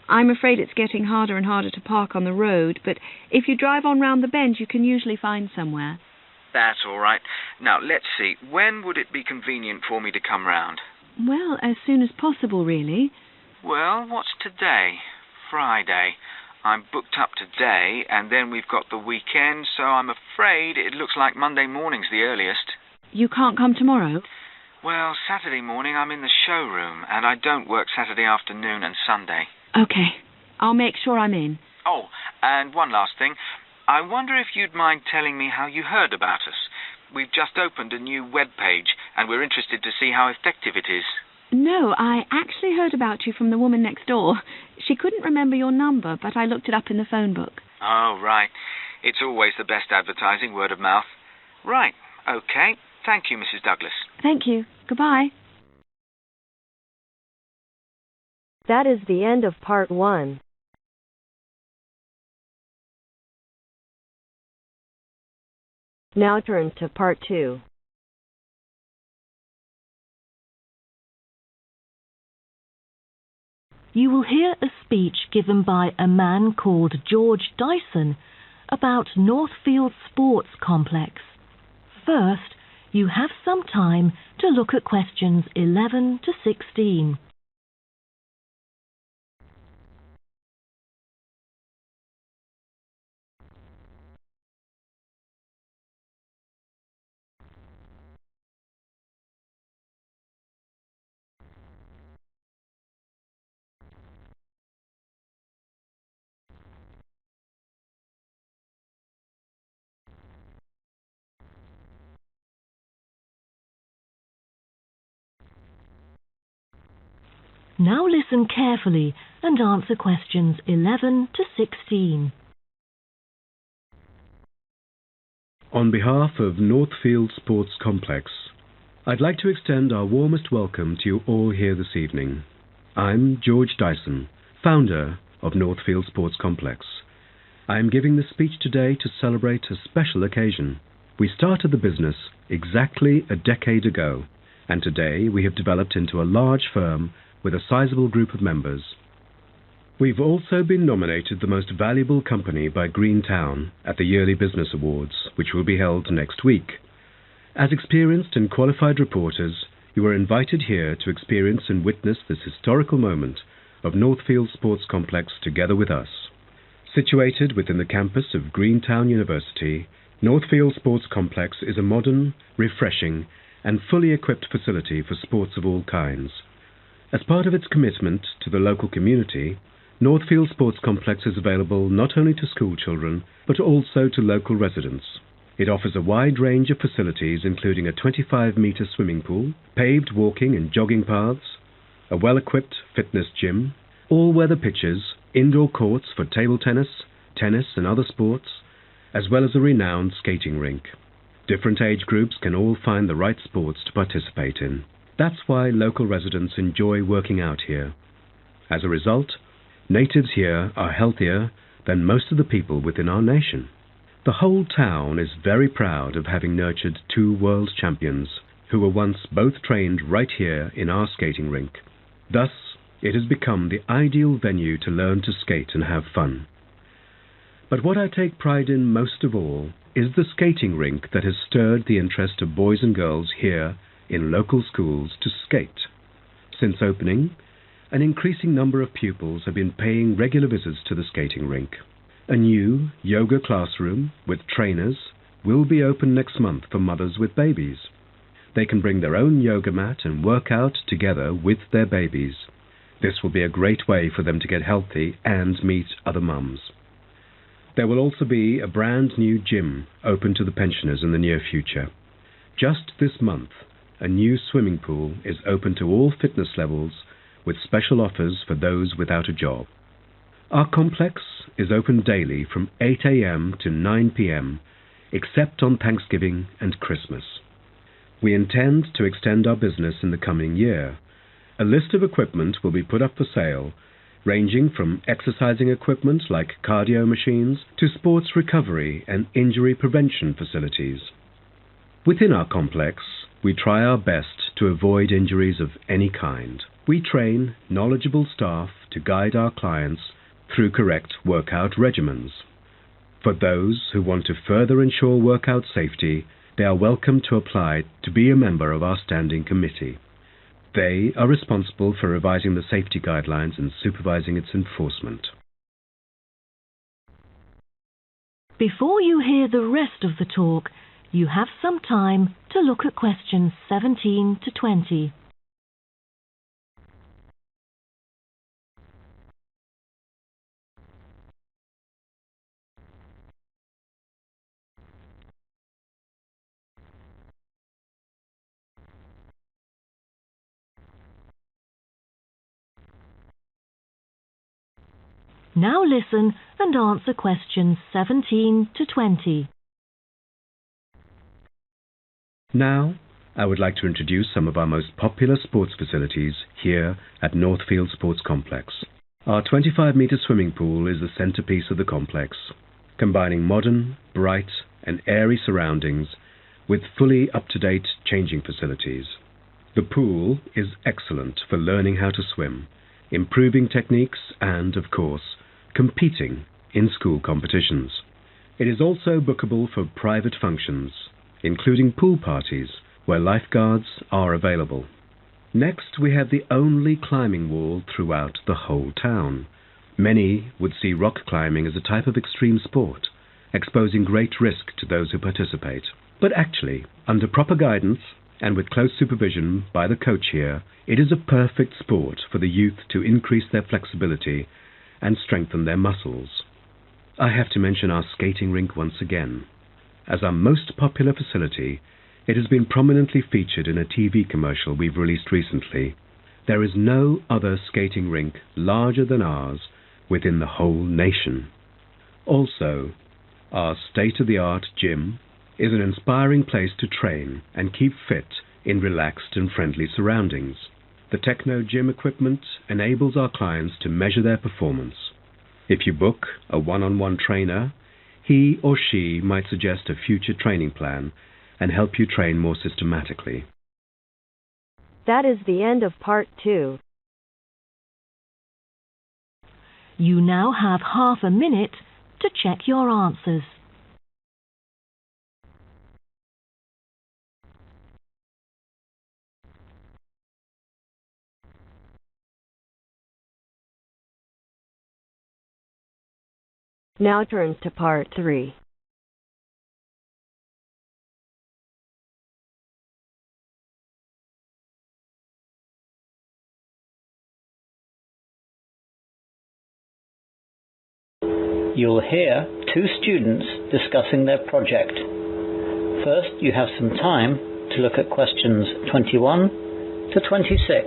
I'm afraid it's getting harder and harder to park on the road, but if you drive on round the bend, you can usually find somewhere. That's all right. Now, let's see. When would it be convenient for me to come round? Well, as soon as possible, really. Well, what's today? Friday. I'm booked up today, and then we've got the weekend, so I'm afraid it looks like Monday morning's the earliest. You can't come tomorrow? Well, Saturday morning I'm in the showroom, and I don't work Saturday afternoon and Sunday. Okay. I'll make sure I'm in. Oh, and one last thing. I wonder if you'd mind telling me how you heard about us. We've just opened a new web page, and we're interested to see how effective it is. No, I actually heard about you from the woman next door. She couldn't remember your number, but I looked it up in the phone book. Oh, right. It's always the best advertising, word of mouth. Right. Okay. Thank you, Mrs. Douglas. Thank you. Goodbye. That is the end of part 1. Now turn to part 2. You will hear a speech given by a man called George Dyson about Northfield Sports Complex. First, you have some time to look at questions 11 to 16. Now listen carefully and answer questions 11 to 16. On behalf of Northfield Sports Complex, I'd like to extend our warmest welcome to you all here this evening. I'm George Dyson, founder of Northfield Sports Complex. I am giving this speech today to celebrate a special occasion. We started the business exactly a decade ago, and today we have developed into a large firm with a sizable group of members. We've also been nominated the most valuable company by Greentown at the yearly Business Awards, which will be held next week. As experienced and qualified reporters, you are invited here to experience and witness this historical moment of Northfield Sports Complex together with us. Situated within the campus of Greentown University, Northfield Sports Complex is a modern, refreshing, and fully equipped facility for sports of all kinds. As part of its commitment to the local community, Northfield Sports Complex is available not only to school children, but also to local residents. It offers a wide range of facilities including a 25-metre swimming pool, paved walking and jogging paths, a well-equipped fitness gym, all-weather pitches, indoor courts for table tennis, tennis and other sports, as well as a renowned skating rink. Different age groups can all find the right sports to participate in. That's why local residents enjoy working out here. As a result, natives here are healthier than most of the people within our nation. The whole town is very proud of having nurtured 2 world champions who were once both trained right here in our skating rink. Thus, it has become the ideal venue to learn to skate and have fun. But what I take pride in most of all is the skating rink that has stirred the interest of boys and girls here in local schools to skate. Since opening, an increasing number of pupils have been paying regular visits to the skating rink. A new yoga classroom with trainers will be open next month for mothers with babies. They can bring their own yoga mat and work out together with their babies. This will be a great way for them to get healthy and meet other mums. There will also be a brand new gym open to the pensioners in the near future. Just this month, a new swimming pool is open to all fitness levels with special offers for those without a job. Our complex is open daily from 8 a.m. to 9 p.m. except on Thanksgiving and Christmas. We intend to extend our business in the coming year. A list of equipment will be put up for sale, ranging from exercising equipment like cardio machines to sports recovery and injury prevention facilities. Within our complex, we try our best to avoid injuries of any kind. We train knowledgeable staff to guide our clients through correct workout regimens. For those who want to further ensure workout safety, they are welcome to apply to be a member of our standing committee. They are responsible for revising the safety guidelines and supervising its enforcement. Before you hear the rest of the talk, you have some time to look at questions 17 to 20. Now listen and answer questions 17 to 20. Now, I would like to introduce some of our most popular sports facilities here at Northfield Sports Complex. Our 25-metre swimming pool is the centrepiece of the complex, combining modern, bright and airy surroundings with fully up-to-date changing facilities. The pool is excellent for learning how to swim, improving techniques and, of course, competing in school competitions. It is also bookable for private functions, including pool parties where lifeguards are available. Next, we have the only climbing wall throughout the whole town. Many would see rock climbing as a type of extreme sport, exposing great risk to those who participate. But actually, under proper guidance and with close supervision by the coach here, it is a perfect sport for the youth to increase their flexibility and strengthen their muscles. I have to mention our skating rink once again. As our most popular facility, it has been prominently featured in a TV commercial we've released recently. There is no other skating rink larger than ours within the whole nation. Also, our state-of-the-art gym is an inspiring place to train and keep fit in relaxed and friendly surroundings. The Techno gym equipment enables our clients to measure their performance. If you book a one-on-one trainer, he or she might suggest a future training plan and help you train more systematically. That is the end of part 2. You now have half a minute to check your answers. Now turn to part 3. You'll hear 2 students discussing their project. First, you have some time to look at questions 21 to 26.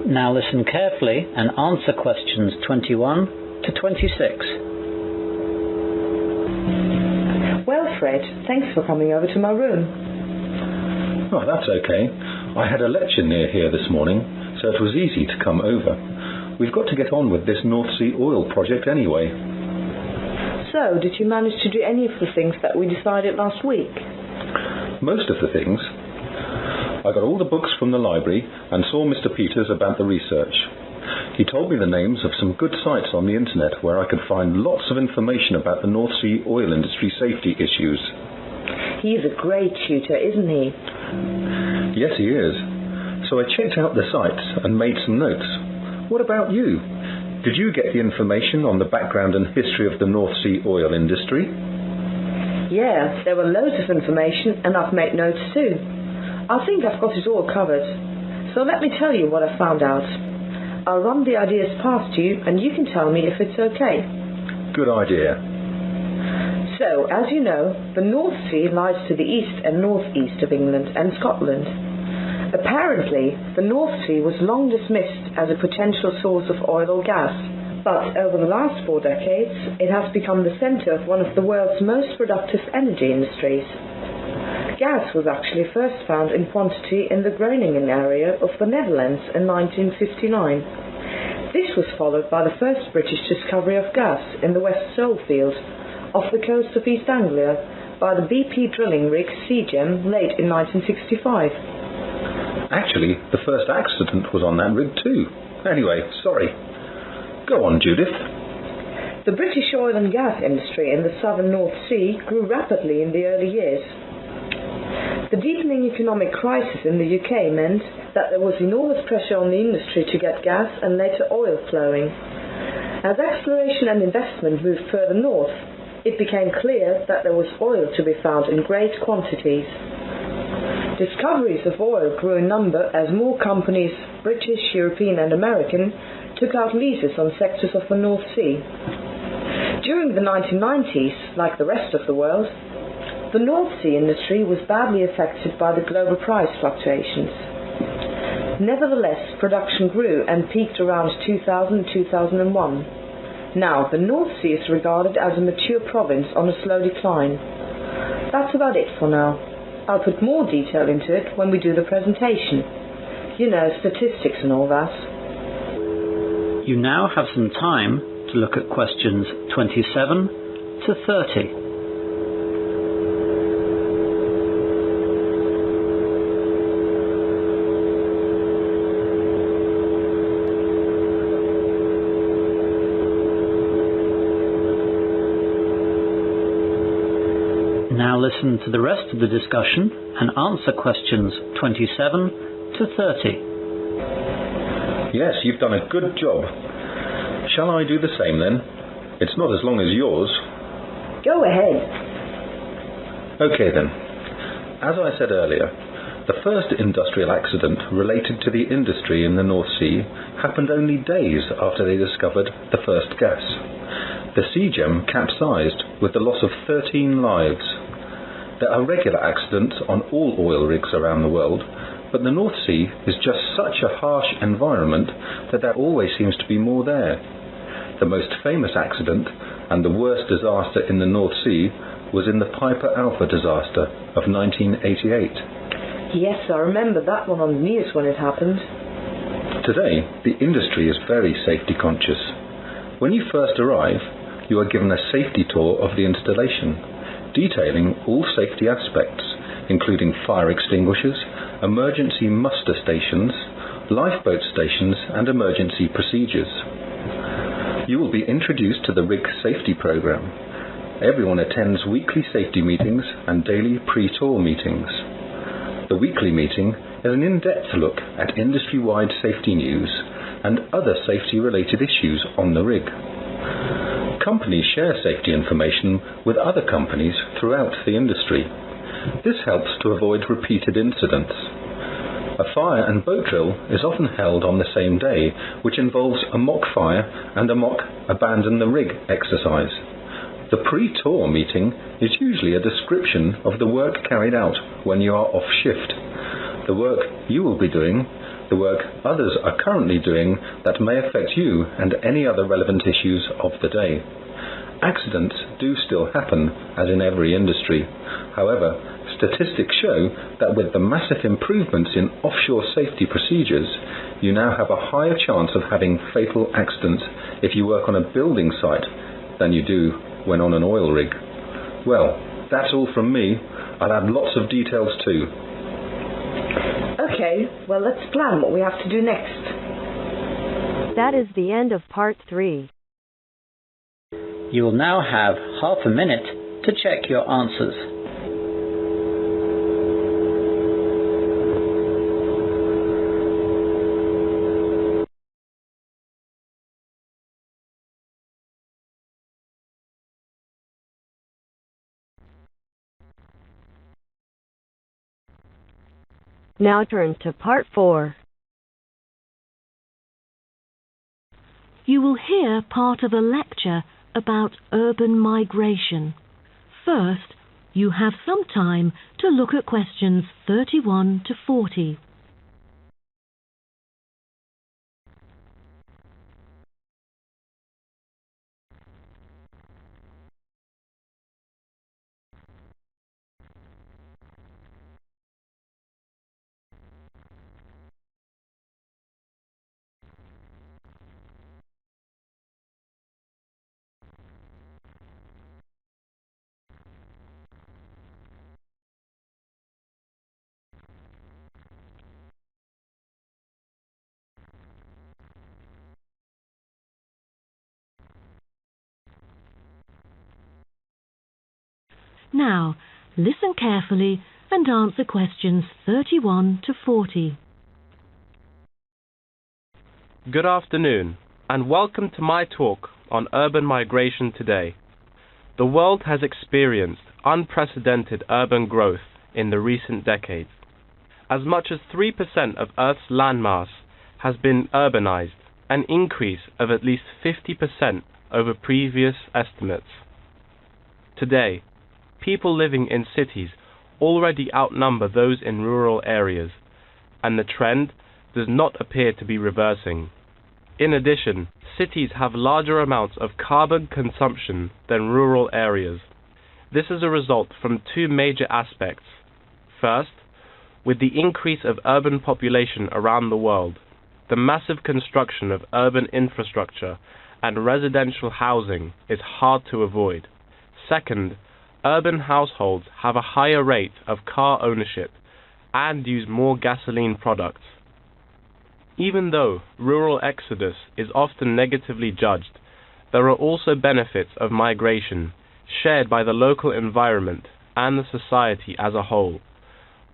Now listen carefully and answer questions 21 to 26. Well, Fred, thanks for coming over to my room. Oh, that's okay. I had a lecture near here this morning, so it was easy to come over. we've got to get on with this North Sea oil project anyway. So, did you manage to do any of the things that we decided last week? Most of the things. I got all the books from the library and saw Mr. Peters about the research. He told me the names of some good sites on the internet where I could find lots of information about the North Sea oil industry safety issues. He's a great tutor, isn't he? Yes, he is. So I checked out the sites and made some notes. What about you? Did you get the information on the background and history of the North Sea oil industry? Yeah, there were loads of information and I've made notes too. I think I've got it all covered. So let me tell you what I found out. I'll run the ideas past you and you can tell me if it's okay. Good idea. So, as you know, the North Sea lies to the east and northeast of England and Scotland. Apparently, the North Sea was long dismissed as a potential source of oil or gas, but over the last 4 decades, it has become the centre of one of the world's most productive energy industries. Gas was actually first found in quantity in the Groningen area of the Netherlands in 1959. This was followed by the first British discovery of gas in the West Sole field off the coast of East Anglia by the BP drilling rig 𝐍𝐆𝐀𝐘 late in 1965. Actually, the first accident was on that rig too. Anyway, sorry. Go on, Judith. The British oil and gas industry in the southern North Sea grew rapidly in the early years. The deepening economic crisis in the UK meant that there was enormous pressure on the industry to get gas and later oil flowing. As exploration and investment moved further north, it became clear that there was oil to be found in great quantities. Discoveries of oil grew in number as more companies, British, European and American, took out leases on sectors of the North Sea. During the 1990s, like the rest of the world, the North Sea industry was badly affected by the global price fluctuations. Nevertheless, production grew and peaked around 2000-2001. Now, the North Sea is regarded as a mature province on a slow decline. That's about it for now. I'll put more detail into it when we do the presentation. You know, statistics and all that. You now have some time to look at questions 27 to 30. Now listen to the rest of the discussion and answer questions 27 to 30. Yes, you've done a good job. Shall I do the same then? It's not as long as yours. Go ahead. Okay then. As I said earlier, the first industrial accident related to the industry in the North Sea happened only days after they discovered the first gas. The 𝐍𝐆𝐀𝐘 capsized with the loss of 13 lives. There are regular accidents on all oil rigs around the world, but the North Sea is just such a harsh environment that there always seems to be more there. The most famous accident and the worst disaster in the North Sea was in the Piper Alpha disaster of 1988. Yes, I remember that one on the news when it happened. Today, the industry is very safety conscious. When you first arrive, you are given a safety tour of the installation, detailing all safety aspects, including fire extinguishers, emergency muster stations, lifeboat stations and emergency procedures. You will be introduced to the rig safety program. Everyone attends weekly safety meetings and daily pre-tour meetings. The weekly meeting is an in-depth look at industry-wide safety news and other safety-related issues on the rig. Companies share safety information with other companies throughout the industry. This helps to avoid repeated incidents. A fire and boat drill is often held on the same day, which involves a mock fire and a mock abandon the rig exercise. The pre-tour meeting is usually a description of the work carried out when you are off shift, the work you will be doing, the work others are currently doing that may affect you and any other relevant issues of the day. Accidents do still happen, as in every industry. However, Statistics show that with the massive improvements in offshore safety procedures, you now have a higher chance of having fatal accidents if you work on a building site than you do when on an oil rig. Well, that's all from me. I'll add lots of details too. Okay, well let's plan what we have to do next. That is the end of part 3. You will now have half a minute to check your answers. Now turn to part 4. You will hear part of a lecture about urban migration. First, you have some time to look at questions 31 to 40. Now, listen carefully and answer questions 31 to 40. Good afternoon, and welcome to my talk on urban migration today. The world has experienced unprecedented urban growth in the recent decades. As much as 3% of Earth's landmass has been urbanized, an increase of at least 50% over previous estimates. Today, people living in cities already outnumber those in rural areas, and the trend does not appear to be reversing. In addition, cities have larger amounts of carbon consumption than rural areas. This is a result from two major aspects. First, with the increase of urban population around the world, the massive construction of urban infrastructure and residential housing is hard to avoid. Second, urban households have a higher rate of car ownership and use more gasoline products. Even though rural exodus is often negatively judged, there are also benefits of migration shared by the local environment and the society as a whole.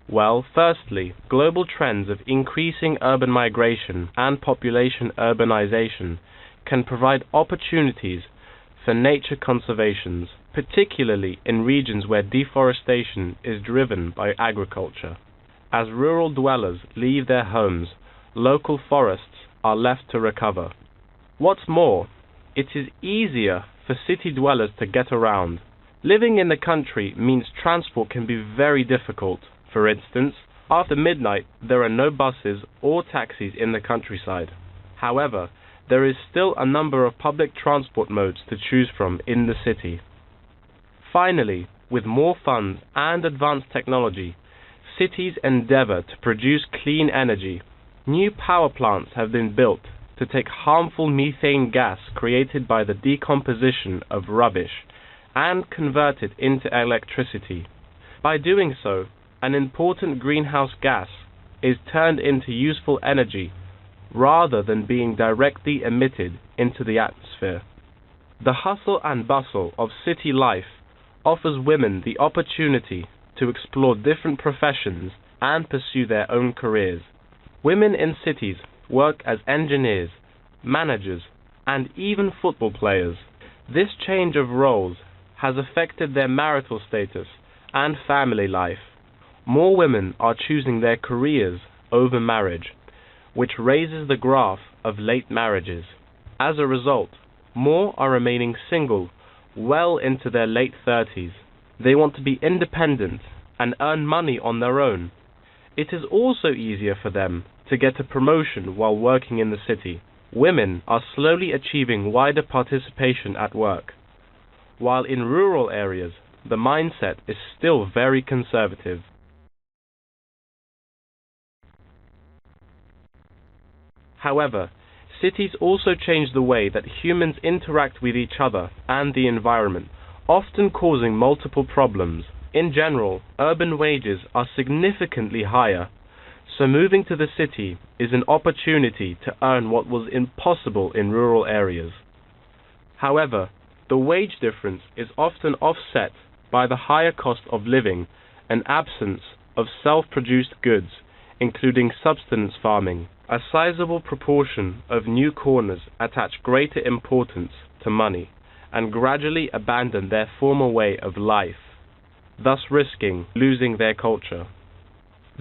Well, firstly, global trends of increasing urban migration and population urbanization can provide opportunities for nature conservation, particularly in regions where deforestation is driven by agriculture. As rural dwellers leave their homes, local forests are left to recover. What's more, it is easier for city dwellers to get around. Living in the country means transport can be very difficult. For instance, after midnight there are no buses or taxis in the countryside. However, there is still a number of public transport modes to choose from in the city. Finally, with more funds and advanced technology, cities endeavor to produce clean energy. New power plants have been built to take harmful methane gas created by the decomposition of rubbish and convert it into electricity. By doing so, an important greenhouse gas is turned into useful energy rather than being directly emitted into the atmosphere. The hustle and bustle of city life offers women the opportunity to explore different professions and pursue their own careers. Women in cities work as engineers, managers, and even football players. This change of roles has affected their marital status and family life. More women are choosing their careers over marriage, which raises the graph of late marriages. As a result, more are remaining single well into their late 30s. They want to be independent and earn money on their own. It is also easier for them to get a promotion while working in the city. Women are slowly achieving wider participation at work. While in rural areas, the mindset is still very conservative. However, cities also change the way that humans interact with each other and the environment, often causing multiple problems. In general, urban wages are significantly higher, so moving to the city is an opportunity to earn what was impossible in rural areas. However, the wage difference is often offset by the higher cost of living and absence of self-produced goods, including subsistence farming. A sizable proportion of new corners attach greater importance to money and gradually abandon their former way of life, thus risking losing their culture.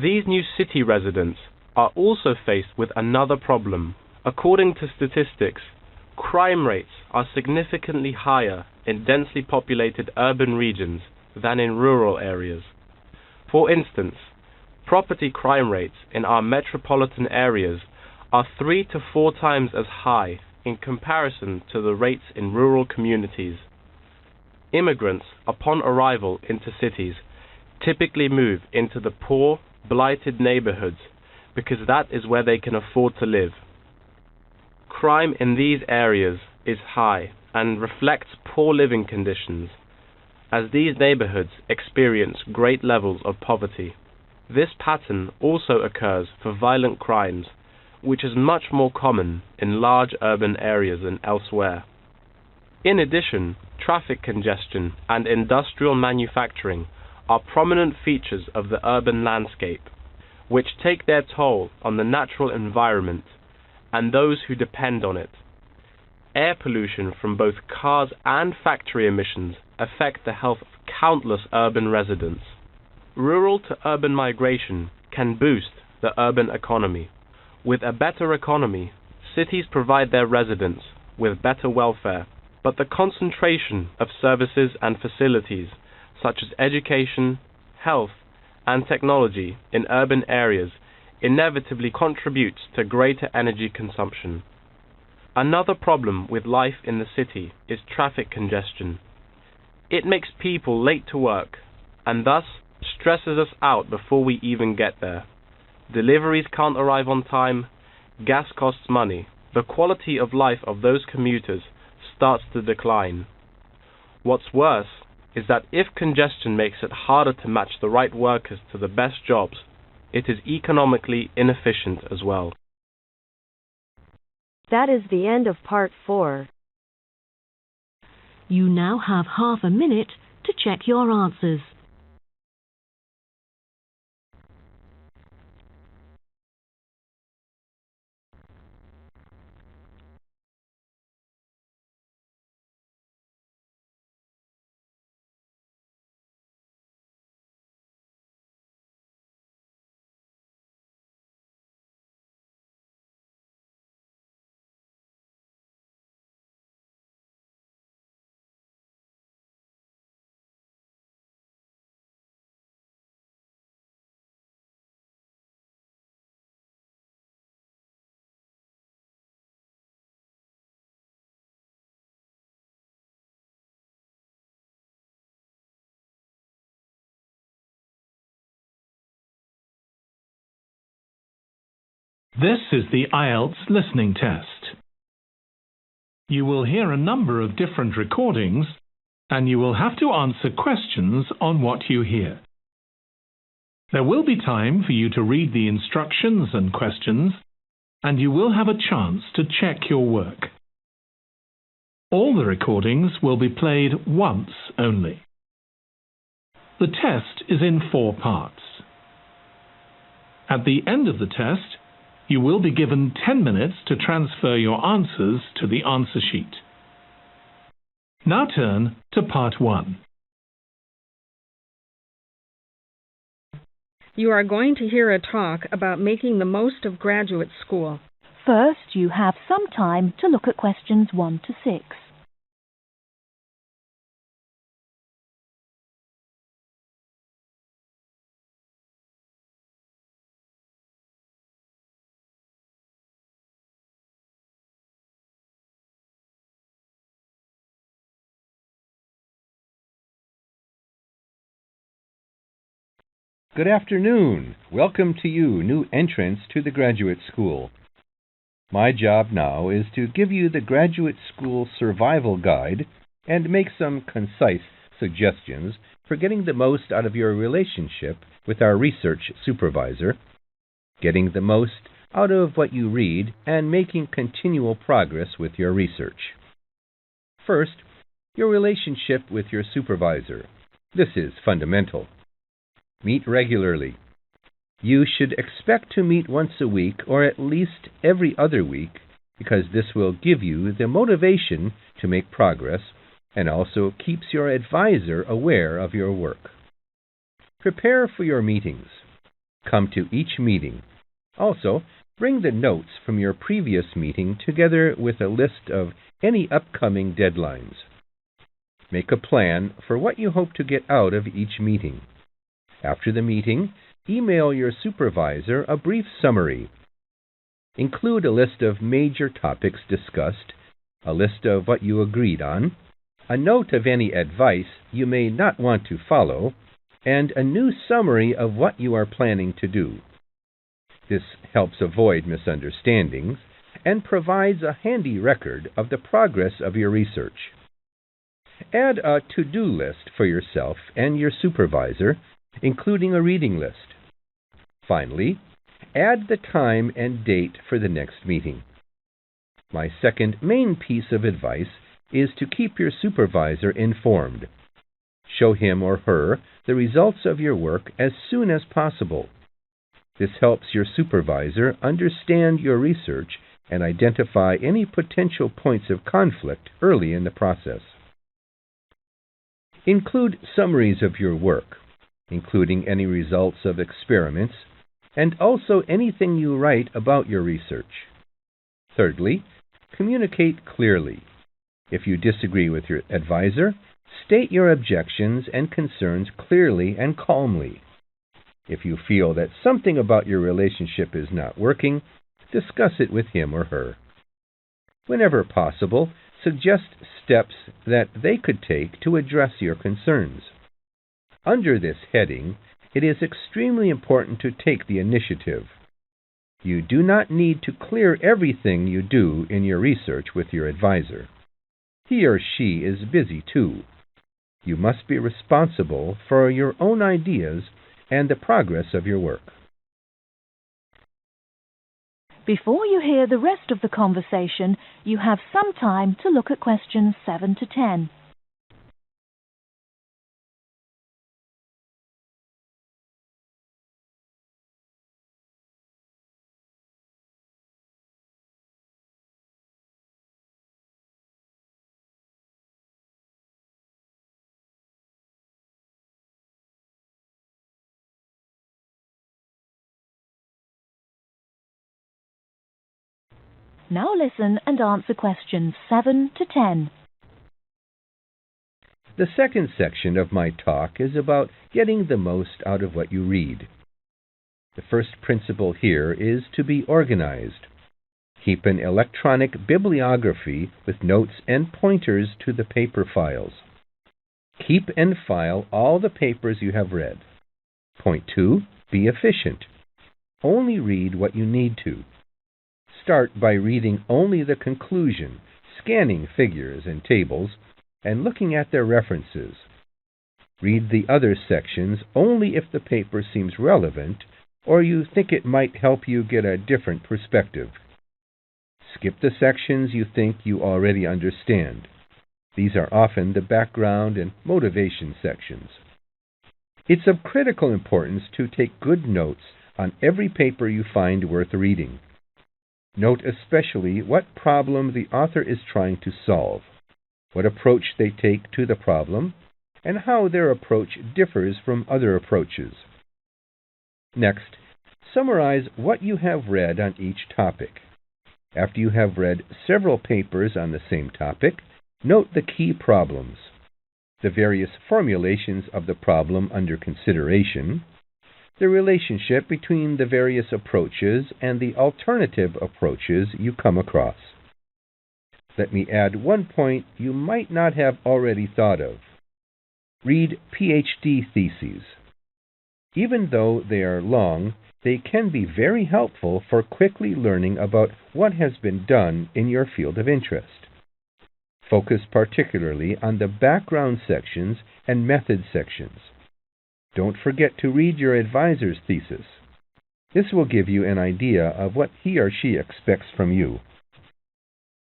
These new city residents are also faced with another problem. According to statistics, crime rates are significantly higher in densely populated urban regions than in rural areas. For instance, property crime rates in our metropolitan areas are 3 to 4 times as high in comparison to the rates in rural communities. Immigrants, upon arrival into cities, typically move into the poor, blighted neighborhoods because that is where they can afford to live. Crime in these areas is high and reflects poor living conditions, as these neighborhoods experience great levels of poverty. This pattern also occurs for violent crimes, which is much more common in large urban areas than elsewhere. In addition, traffic congestion and industrial manufacturing are prominent features of the urban landscape, which take their toll on the natural environment and those who depend on it. Air pollution from both cars and factory emissions affect the health of countless urban residents. Rural to urban migration can boost the urban economy. With a better economy, cities provide their residents with better welfare, but the concentration of services and facilities such as education, health, and technology in urban areas inevitably contributes to greater energy consumption. Another problem with life in the city is traffic congestion. It makes people late to work and thus stresses us out before we even get there. Deliveries can't arrive on time, gas costs money. The quality of life of those commuters starts to decline. What's worse is that if congestion makes it harder to match the right workers to the best jobs, it is economically inefficient as well. That is the end of part 4. You now have half a minute to check your answers. This is the Ielts listening test. You will hear a number of different recordings, and you will have to answer questions on what you hear. There will be time for you to read the instructions and questions, and you will have a chance to check your work. All the recordings will be played once only. The test is in 4 parts. At the end of the test, you will be given 10 minutes to transfer your answers to the answer sheet. Now turn to part 1. You are going to hear a talk about making the most of graduate school. First, you have some time to look at questions 1 to 6. Good afternoon. Welcome to you, new entrants to the graduate school. My job now is to give you the graduate school survival guide and make some concise suggestions for getting the most out of your relationship with our research supervisor, getting the most out of what you read, and making continual progress with your research. First, your relationship with your supervisor. This is fundamental. Meet regularly. You should expect to meet once a week or at least every other week because this will give you the motivation to make progress and also keeps your advisor aware of your work. Prepare for your meetings. Come to each meeting. Also, bring the notes from your previous meeting together with a list of any upcoming deadlines. Make a plan for what you hope to get out of each meeting. After the meeting, email your supervisor a brief summary. Include a list of major topics discussed, a list of what you agreed on, a note of any advice you may not want to follow, and a new summary of what you are planning to do. This helps avoid misunderstandings and provides a handy record of the progress of your research. Add a to-do list for yourself and your supervisor, including a reading list. Finally, add the time and date for the next meeting. My second main piece of advice is to keep your supervisor informed. Show him or her the results of your work as soon as possible. This helps your supervisor understand your research and identify any potential points of conflict early in the process. Include summaries of your work, including any results of experiments, and also anything you write about your research. Thirdly, communicate clearly. If you disagree with your advisor, state your objections and concerns clearly and calmly. If you feel that something about your relationship is not working, discuss it with him or her. Whenever possible, suggest steps that they could take to address your concerns. Under this heading, it is extremely important to take the initiative. You do not need to clear everything you do in your research with your advisor. He or she is busy too. You must be responsible for your own ideas and the progress of your work. Before you hear the rest of the conversation, you have some time to look at questions 7 to 10. Now listen and answer questions 7 to 10. The second section of my talk is about getting the most out of what you read. The first principle here is to be organized. Keep an electronic bibliography with notes and pointers to the paper files. Keep and file all the papers you have read. Point 2, be efficient. Only read what you need to. Start by reading only the conclusion, scanning figures and tables, and looking at their references. Read the other sections only if the paper seems relevant or you think it might help you get a different perspective. Skip the sections you think you already understand. These are often the background and motivation sections. It's of critical importance to take good notes on every paper you find worth reading. Note especially what problem the author is trying to solve, what approach they take to the problem, and how their approach differs from other approaches. Next, summarize what you have read on each topic. After you have read several papers on the same topic, note the key problems, the various formulations of the problem under consideration, the relationship between the various approaches and the alternative approaches you come across. Let me add one point you might not have already thought of. Read PhD theses. Even though they are long, they can be very helpful for quickly learning about what has been done in your field of interest. Focus particularly on the background sections and method sections. Don't forget to read your advisor's thesis. This will give you an idea of what he or she expects from you.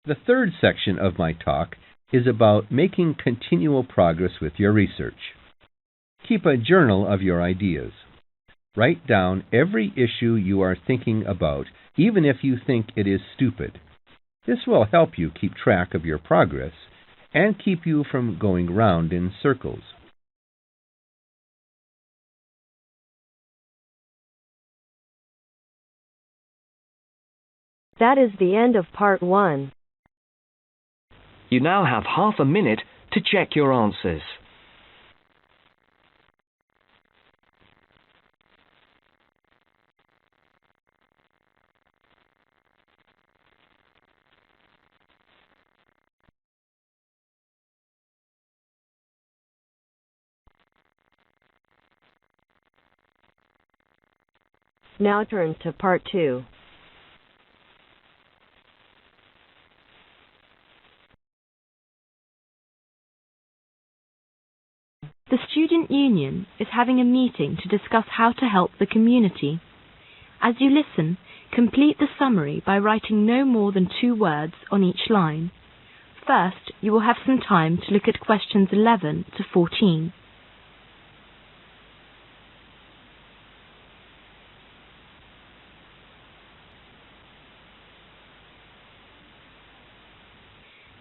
The third section of my talk is about making continual progress with your research. Keep a journal of your ideas. Write down every issue you are thinking about, even if you think it is stupid. This will help you keep track of your progress and keep you from going round in circles. That is the end of part 1. You now have half a minute to check your answers. Now turn to part 2. The Student Union is having a meeting to discuss how to help the community. As you listen, complete the summary by writing no more than 2 words on each line. First, you will have some time to look at questions 11 to 14.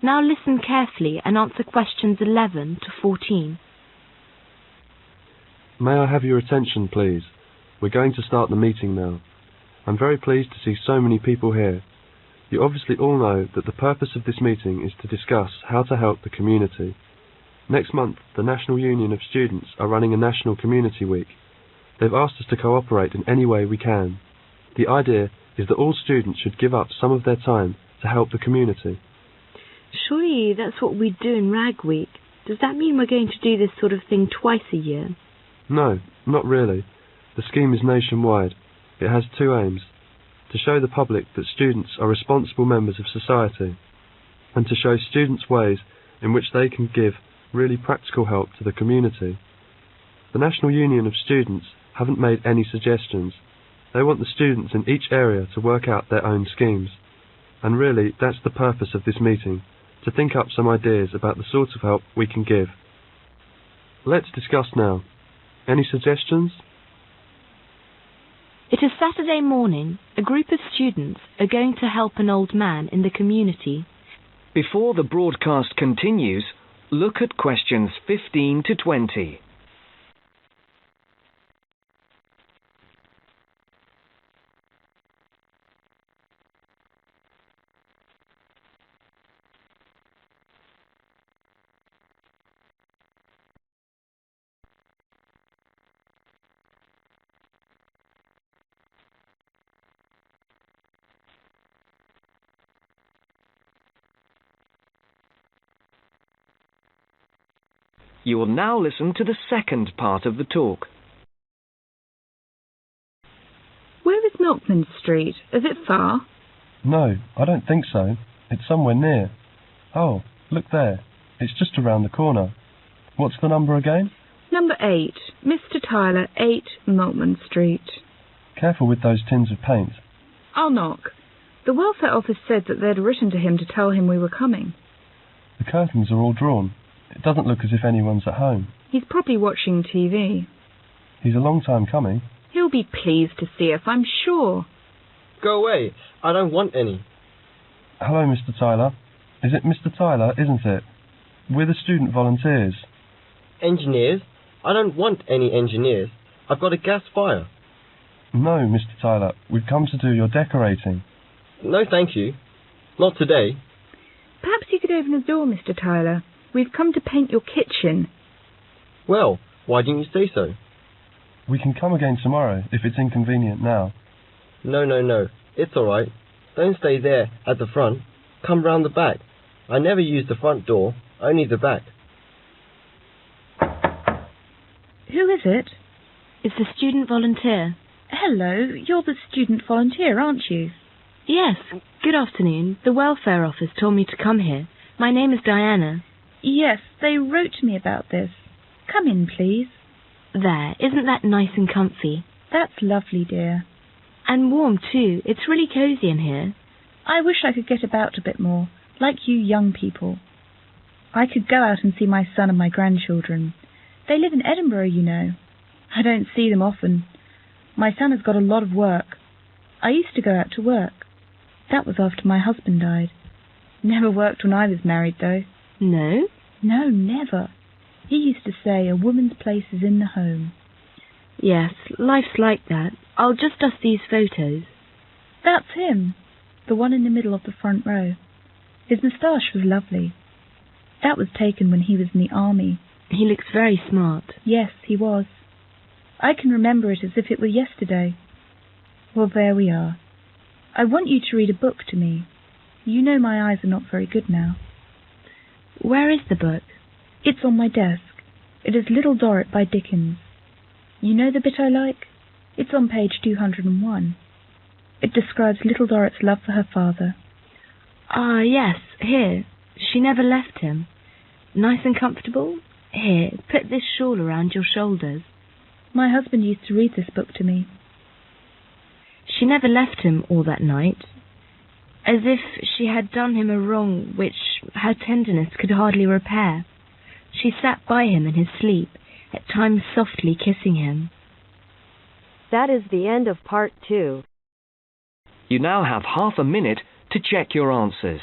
Now listen carefully and answer questions 11 to 14. May I have your attention, please? We're going to start the meeting now. I'm very pleased to see so many people here. You obviously all know that the purpose of this meeting is to discuss how to help the community. Next month, the National Union of Students are running a National Community Week. They've asked us to cooperate in any way we can. The idea is that all students should give up some of their time to help the community. Surely that's what we do in Rag Week. Does that mean we're going to do this sort of thing twice a year? No, not really. The scheme is nationwide. It has 2 aims: to show the public that students are responsible members of society, and to show students ways in which they can give really practical help to the community. The National Union of Students haven't made any suggestions. They want the students in each area to work out their own schemes. And really, that's the purpose of this meeting, to think up some ideas about the sort of help we can give. Let's discuss now. Any suggestions? It is Saturday morning. A group of students are going to help an old man in the community. Before the broadcast continues, look at questions 15 to 20. You will now listen to the second part of the talk. Where is Milkman Street? Is it far? No, I don't think so. It's somewhere near. Oh, look there. It's just around the corner. What's the number again? Number 8. Mr. Tyler, 8 Milkman Street. Careful with those tins of paint. I'll knock. The welfare office said that they'd written to him to tell him we were coming. The curtains are all drawn. It doesn't look as if anyone's at home. He's probably watching TV. He's a long time coming. He'll be pleased to see us, I'm sure. Go away. I don't want any. Hello, Mr. Tyler. Is it Mr. Tyler, isn't it? We're the student volunteers. Engineers? I don't want any engineers. I've got a gas fire. No, Mr. Tyler. We've come to do your decorating. No, thank you. Not today. Perhaps you could open the door, Mr. Tyler. We've come to paint your kitchen. Well, why didn't you say so? We can come again tomorrow, if it's inconvenient now. No. It's all right. Don't stay there at the front. Come round the back. I never use the front door, only the back. Who is it? It's the student volunteer. Hello, you're the student volunteer, aren't you? Yes, good afternoon. The welfare office told me to come here. My name is Diana. Yes, they wrote to me about this. Come in, please. There, isn't that nice and comfy? That's lovely, dear. And warm, too. It's really cosy in here. I wish I could get about a bit more, like you young people. I could go out and see my son and my grandchildren. They live in Edinburgh, you know. I don't see them often. My son has got a lot of work. I used to go out to work. That was after my husband died. Never worked when I was married, though. No? No, never. He used to say a woman's place is in the home. Yes, life's like that. I'll just dust these photos. That's him, the one in the middle of the front row. His moustache was lovely. That was taken when he was in the army. He looks very smart. Yes, he was. I can remember it as if it were yesterday. Well, there we are. I want you to read a book to me. You know my eyes are not very good now. Where is the book? It's on my desk. It is Little Dorrit by Dickens. You know the bit I like? It's on page 201. It describes Little Dorrit's love for her father. Ah, yes, here. She never left him. Nice and comfortable? Here, put this shawl around your shoulders. My husband used to read this book to me. She never left him all that night, as if she had done him a wrong which her tenderness could hardly repair. She sat by him in his sleep, at times softly kissing him. That is the end of part 2. You now have half a minute to check your answers.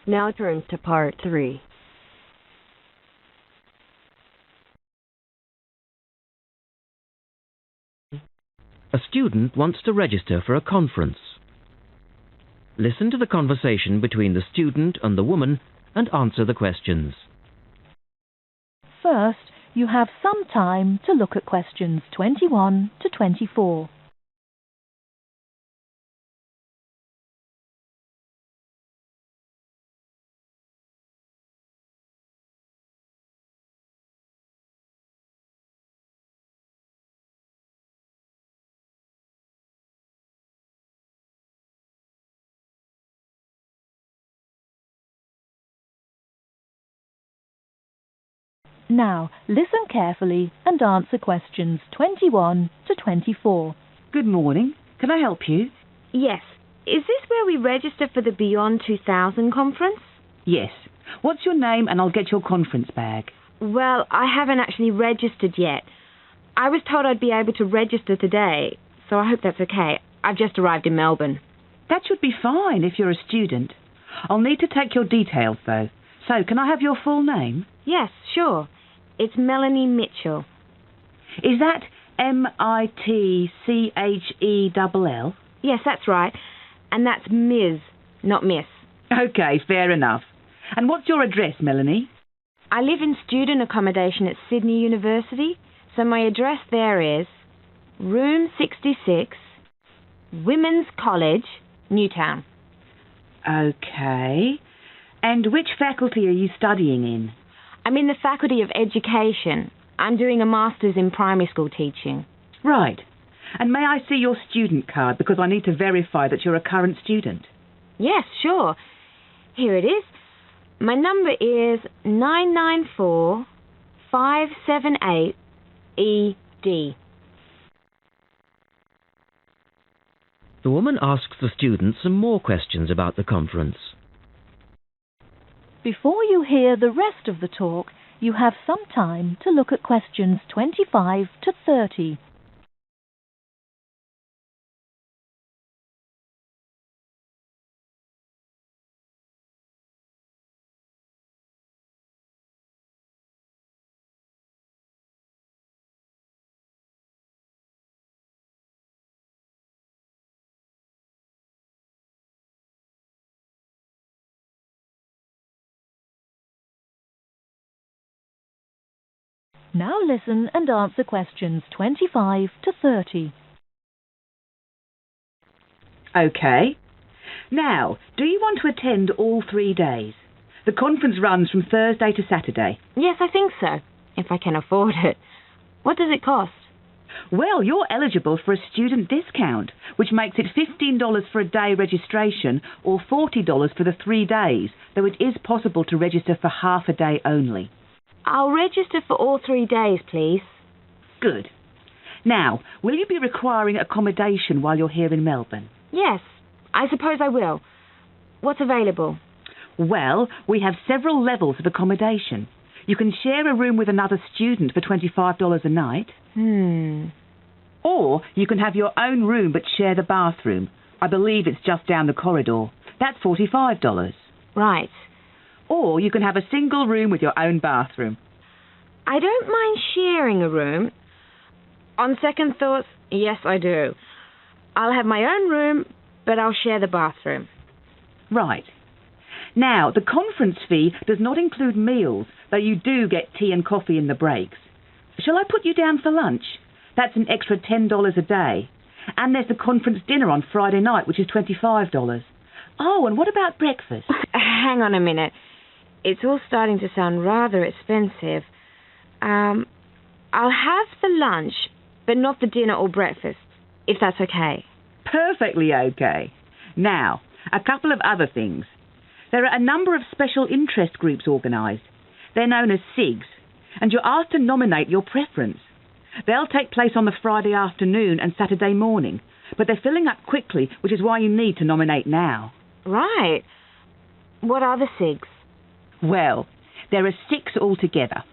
Now turn to part 3. A student wants to register for a conference. Listen to the conversation between the student and the woman and answer the questions. First, you have some time to look at questions 21 to 24. Now, listen carefully and answer questions 21 to 24. Good morning. Can I help you? Yes. Is this where we register for the Beyond 2000 conference? Yes. What's your name and I'll get your conference bag? Well, I haven't actually registered yet. I was told I'd be able to register today, so I hope that's okay. I've just arrived in Melbourne. That should be fine if you're a student. I'll need to take your details, though. So, can I have your full name? Yes, sure. It's Melanie Mitchell. Is that M-I-T-C-H-E-L-L? Yes, that's right. And that's Ms., not Miss. Okay, fair enough. And what's your address, Melanie? I live in student accommodation at Sydney University, so my address there is Room 66, Women's College, Newtown. Okay. And which faculty are you studying in? I'm in the Faculty of Education. I'm doing a Master's in Primary School Teaching. Right. And may I see your student card, because I need to verify that you're a current student? Yes, sure. Here it is. My number is 994578ED. The woman asks the student some more questions about the conference. Before you hear the rest of the talk, you have some time to look at questions 25 to 30. Now listen and answer questions 25 to 30. OK. Now, do you want to attend all 3 days? The conference runs from Thursday to Saturday. Yes, I think so, if I can afford it. What does it cost? Well, you're eligible for a student discount, which makes it $15 for a day registration or $40 for the 3 days, though it is possible to register for half a day only. I'll register for all 3 days, please. Good. Now, will you be requiring accommodation while you're here in Melbourne? Yes, I suppose I will. What's available? Well, we have several levels of accommodation. You can share a room with another student for $25 a night. Or you can have your own room but share the bathroom. I believe it's just down the corridor. That's $45. Right. Or you can have a single room with your own bathroom. I don't mind sharing a room. On second thoughts, yes, I do. I'll have my own room, but I'll share the bathroom. Right. Now, the conference fee does not include meals, though you do get tea and coffee in the breaks. Shall I put you down for lunch? That's an extra $10 a day. And there's the conference dinner on Friday night, which is $25. Oh, and what about breakfast? Hang on a minute. It's all starting to sound rather expensive. I'll have the lunch, but not the dinner or breakfast, if that's okay. Perfectly okay. Now, a couple of other things. There are a number of special interest groups organised. They're known as 𝐍𝐇ĥs, and you're asked to nominate your preference. They'll take place on the Friday afternoon and Saturday morning, but they're filling up quickly, which is why you need to nominate now. Right. What are the 𝐍𝐇khs? Well, there are 6 altogether.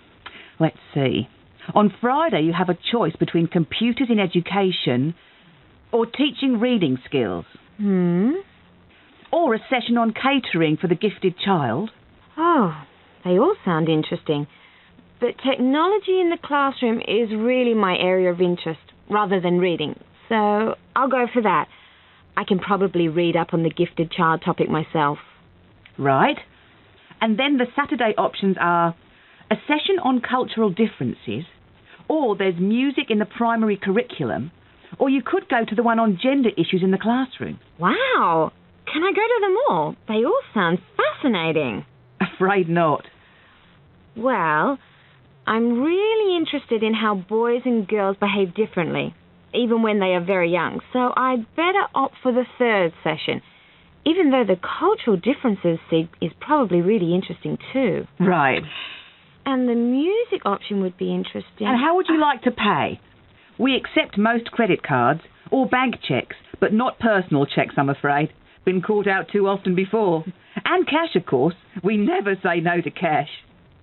Let's see. On Friday you have a choice between computers in education or teaching reading skills. Or a session on catering for the gifted child. Oh, they all sound interesting. But technology in the classroom is really my area of interest, rather than reading. So I'll go for that. I can probably read up on the gifted child topic myself. Right. And then the Saturday options are a session on cultural differences, or there's music in the primary curriculum, or you could go to the one on gender issues in the classroom. Wow! Can I go to them all? They all sound fascinating. Afraid not. Well, I'm really interested in how boys and girls behave differently, even when they are very young, so I'd better opt for the 3rd session, even though the cultural differences is probably really interesting too. Right. And the music option would be interesting. And how would you like to pay? We accept most credit cards or bank cheques, but not personal cheques, I'm afraid. Been caught out too often before. And cash, of course. We never say no to cash.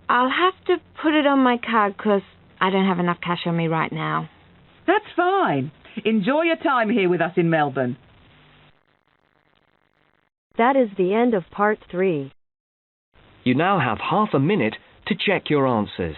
I'll have to put it on my card because I don't have enough cash on me right now. That's fine. Enjoy your time here with us in Melbourne. That is the end of part 3. You now have half a minute to check your answers.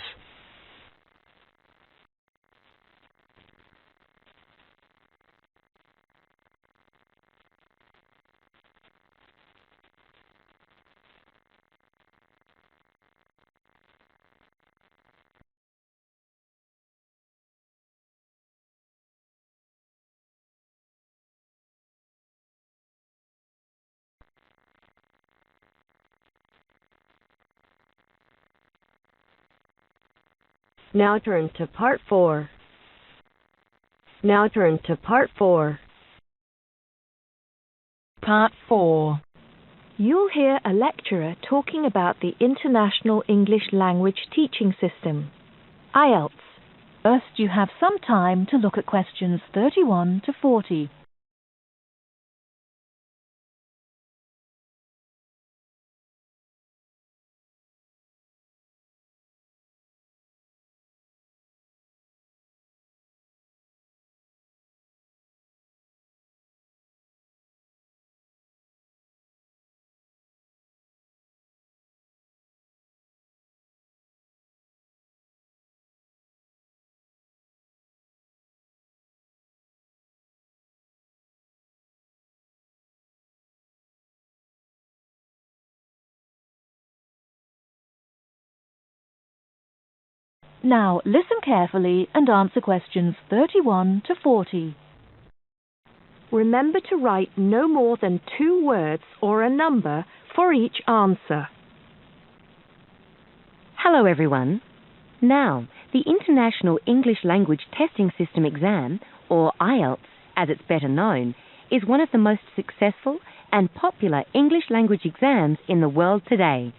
Now turn to part 4. Now turn to part 4. Part 4. You'll hear a lecturer talking about the International English Language Teaching System, Ielts. First, you have some time to look at questions 31 to 40. Now listen carefully and answer questions 31 to 40. Remember to write no more than 2 words or a number for each answer. Hello everyone. Now, the International English Language Testing System exam, or Ielts as it's better known, is one of the most successful and popular English language exams in the world today.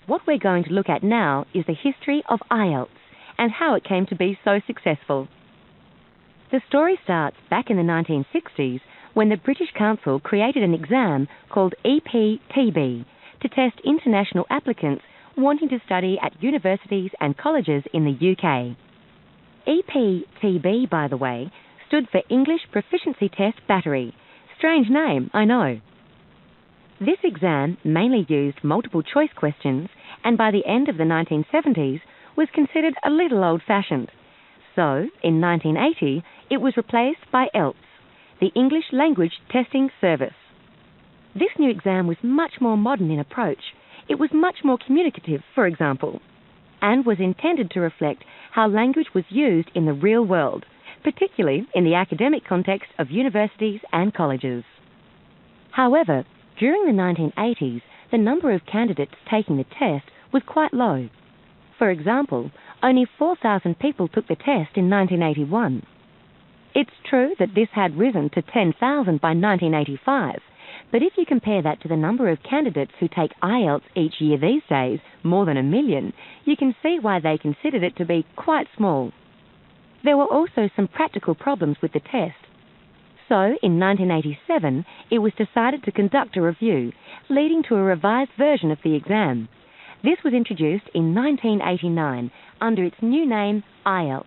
What we're going to look at now is the history of Ielts and how it came to be so successful. The story starts back in the 1960s when the British Council created an exam called EPTB to test international applicants wanting to study at universities and colleges in the UK. EPTB, by the way, stood for English Proficiency Test Battery. Strange name, I know. This exam mainly used multiple choice questions and by the end of the 1970s was considered a little old-fashioned. So, in 1980, it was replaced by Ielts, the English Language Testing Service. This new exam was much more modern in approach. It was much more communicative, for example, and was intended to reflect how language was used in the real world, particularly in the academic context of universities and colleges. However, during the 1980s, the number of candidates taking the test was quite low. For example, only 4,000 people took the test in 1981. It's true that this had risen to 10,000 by 1985, but if you compare that to the number of candidates who take Ielts each year these days, more than 1 million, you can see why they considered it to be quite small. There were also some practical problems with the test. So, in 1987, it was decided to conduct a review, leading to a revised version of the exam. This was introduced in 1989 under its new name, Ielts.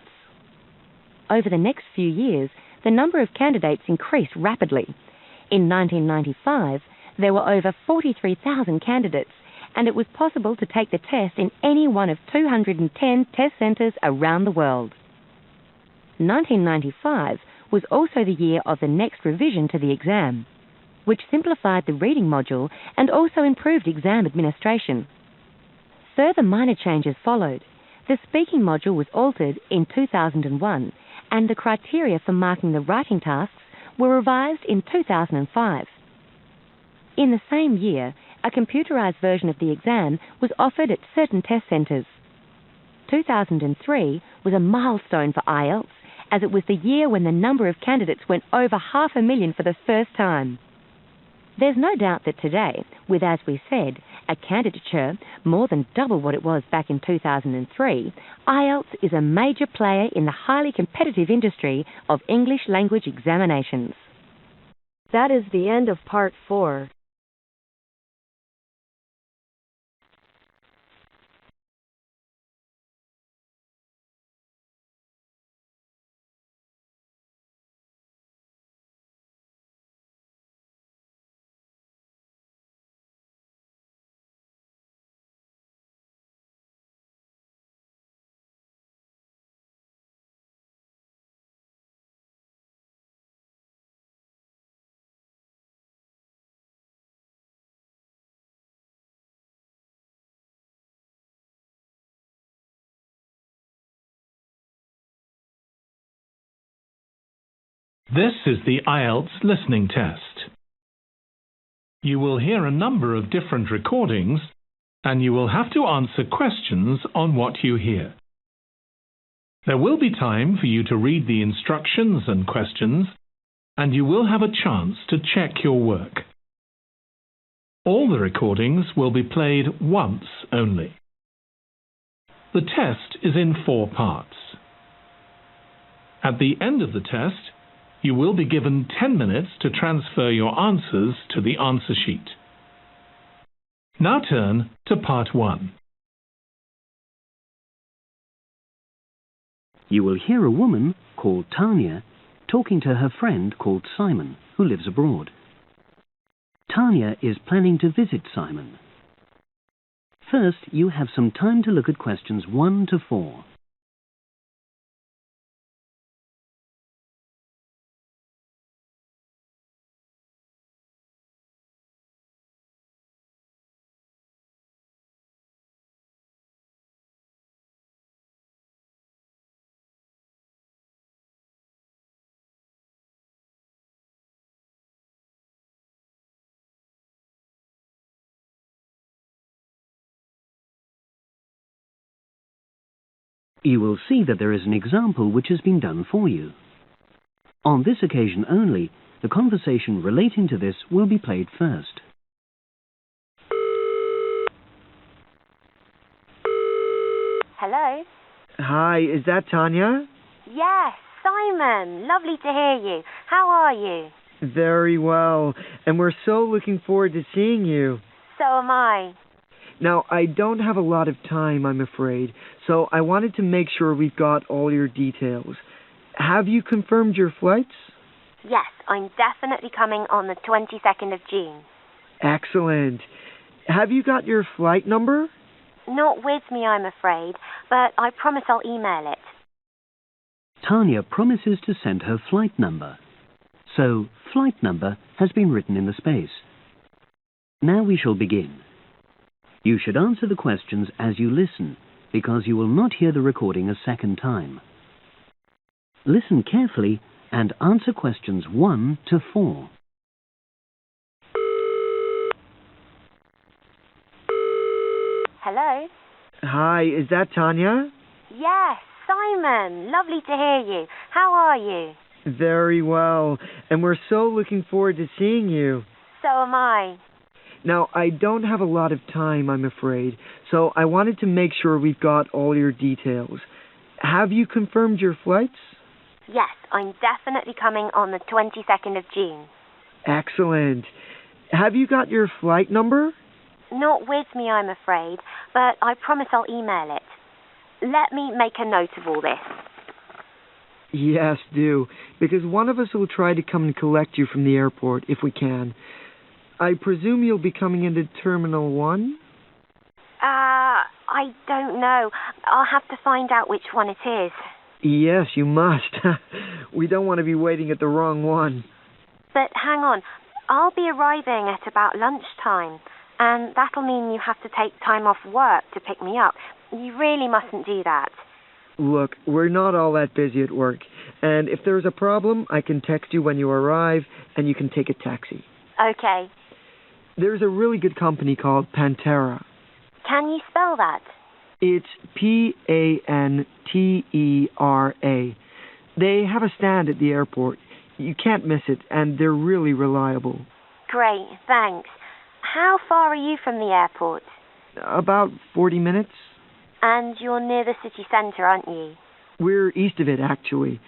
Over the next few years, the number of candidates increased rapidly. In 1995, there were over 43,000 candidates, and it was possible to take the test in any one of 210 test centres around the world. 1995 was also the year of the next revision to the exam, which simplified the reading module and also improved exam administration. Further minor changes followed. The speaking module was altered in 2001, and the criteria for marking the writing tasks were revised in 2005. In the same year, a computerized version of the exam was offered at certain test centres. 2003 was a milestone for Ielts, as it was the year when the number of candidates went over 500,000 for the first time. There's no doubt that today, with, as we said, a candidature more than double what it was back in 2003, Ielts is a major player in the highly competitive industry of English language examinations. That is the end of part 4. This is the Ielts listening test. You will hear a number of different recordings, and you will have to answer questions on what you hear. There will be time for you to read the instructions and questions, and you will have a chance to check your work. All the recordings will be played once only. The test is in 4 parts. At the end of the test, you will be given 10 minutes to transfer your answers to the answer sheet. Now turn to part 1. You will hear a woman called Tanya talking to her friend called Simon, who lives abroad. Tanya is planning to visit Simon. First, you have some time to look at questions 1 to 4. You will see that there is an example which has been done for you. On this occasion only, the conversation relating to this will be played first. Hello? Hi, is that Tanya? Yes, Simon. Lovely to hear you. How are you? Very well, and we're so looking forward to seeing you. So am I. Now, I don't have a lot of time, I'm afraid, so I wanted to make sure we've got all your details. Have you confirmed your flights? Yes, I'm definitely coming on the 22nd of June. Excellent. Have you got your flight number? Not with me, I'm afraid, but I promise I'll email it. Tanya promises to send her flight number. So, flight number has been written in the space. Now we shall begin. You should answer the questions as you listen, because you will not hear the recording a second time. Listen carefully and answer questions 1 to 4. Hello? Hi, is that Tanya? Yes, Simon. Lovely to hear you. How are you? Very well, and we're so looking forward to seeing you. So am I. Now, I don't have a lot of time, I'm afraid, so I wanted to make sure we've got all your details. Have you confirmed your flights? Yes, I'm definitely coming on the 22nd of June. Excellent. Have you got your flight number? Not with me, I'm afraid, but I promise I'll email it. Let me make a note of all this. Yes, do, because one of us will try to come and collect you from the airport if we can. I presume you'll be coming into Terminal 1? I don't know. I'll have to find out which one it is. Yes, you must. We don't want to be waiting at the wrong one. But hang on, I'll be arriving at about lunchtime, and that'll mean you have to take time off work to pick me up. You really mustn't do that. Look, we're not all that busy at work, and if there's a problem, I can text you when you arrive, and you can take a taxi. Okay. There's a really good company called Pantera. Can you spell that? It's Pantera. They have a stand at the airport. You can't miss it, and they're really reliable. Great, thanks. How far are you from the airport? About 40 minutes. And you're near the city centre, aren't you? We're east of it, actually.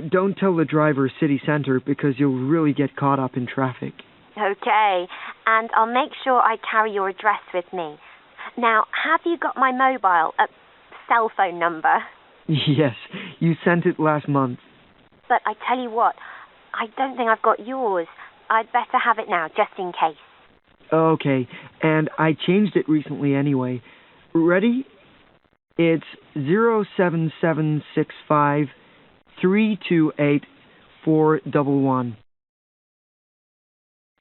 Don't tell the driver city centre, because you'll really get caught up in traffic. Okay, and I'll make sure I carry your address with me. Now, have you got my mobile, cell phone number? Yes, you sent it last month. But I tell you what, I don't think I've got yours. I'd better have it now, just in case. Okay, and I changed it recently anyway. Ready? It's 07765 328 411.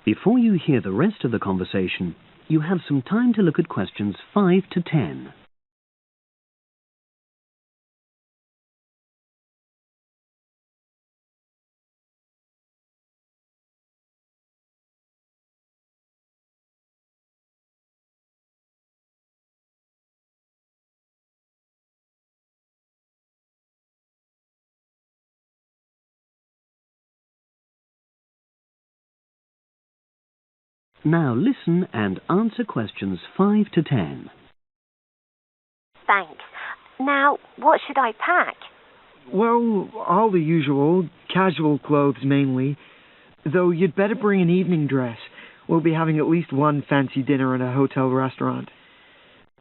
Before you hear the rest of the conversation, you have some time to look at questions 5 to 10. Now listen and answer questions 5 to 10. Thanks. Now, what should I pack? Well, all the usual, casual clothes mainly. Though you'd better bring an evening dress. We'll be having at least one fancy dinner in a hotel restaurant.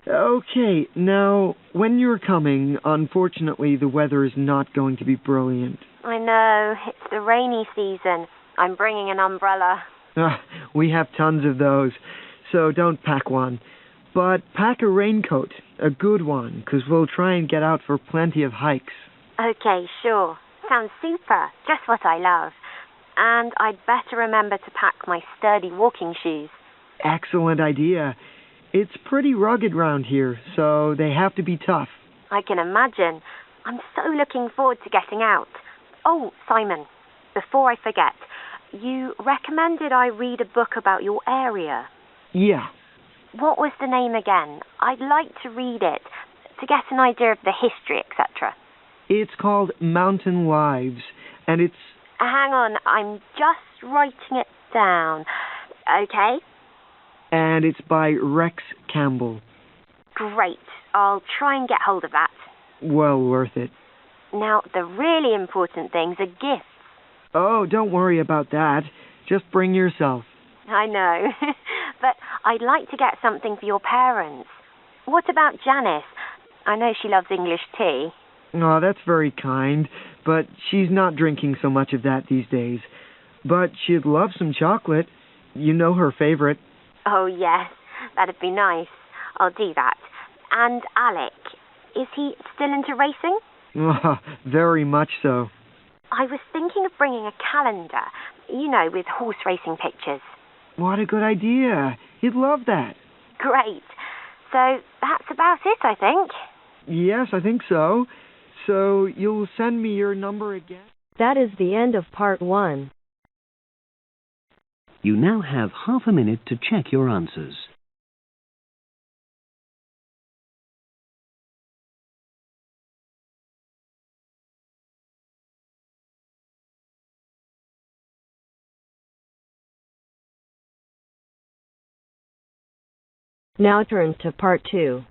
Okay, now, when you're coming, unfortunately the weather is not going to be brilliant. I know, it's the rainy season. I'm bringing an umbrella. We have tons of those, so don't pack one. But pack a raincoat, a good one, because we'll try and get out for plenty of hikes. Okay, sure. Sounds super. Just what I love. And I'd better remember to pack my sturdy walking shoes. Excellent idea. It's pretty rugged round here, so they have to be tough. I can imagine. I'm so looking forward to getting out. Oh, Simon, before I forget, you recommended I read a book about your area. Yeah. What was the name again? I'd like to read it, to get an idea of the history, etc. It's called Mountain Lives, and it's... Hang on, I'm just writing it down. Okay. And it's by Rex Campbell. Great. I'll try and get hold of that. Well worth it. Now, the really important things are gifts. Oh, don't worry about that. Just bring yourself. I know. But I'd like to get something for your parents. What about Janice? I know she loves English tea. Oh, that's very kind, but she's not drinking so much of that these days. But she'd love some chocolate. You know her favorite. Oh, yes. That'd be nice. I'll do that. And Alec, is he still into racing? Very much so. I was thinking of bringing a calendar, you know, with horse racing pictures. What a good idea. He'd love that. Great. So that's about it, I think. Yes, I think so. So you'll send me your number again? That is the end of part 1. You now have half a minute to check your answers. Now turn to part 2.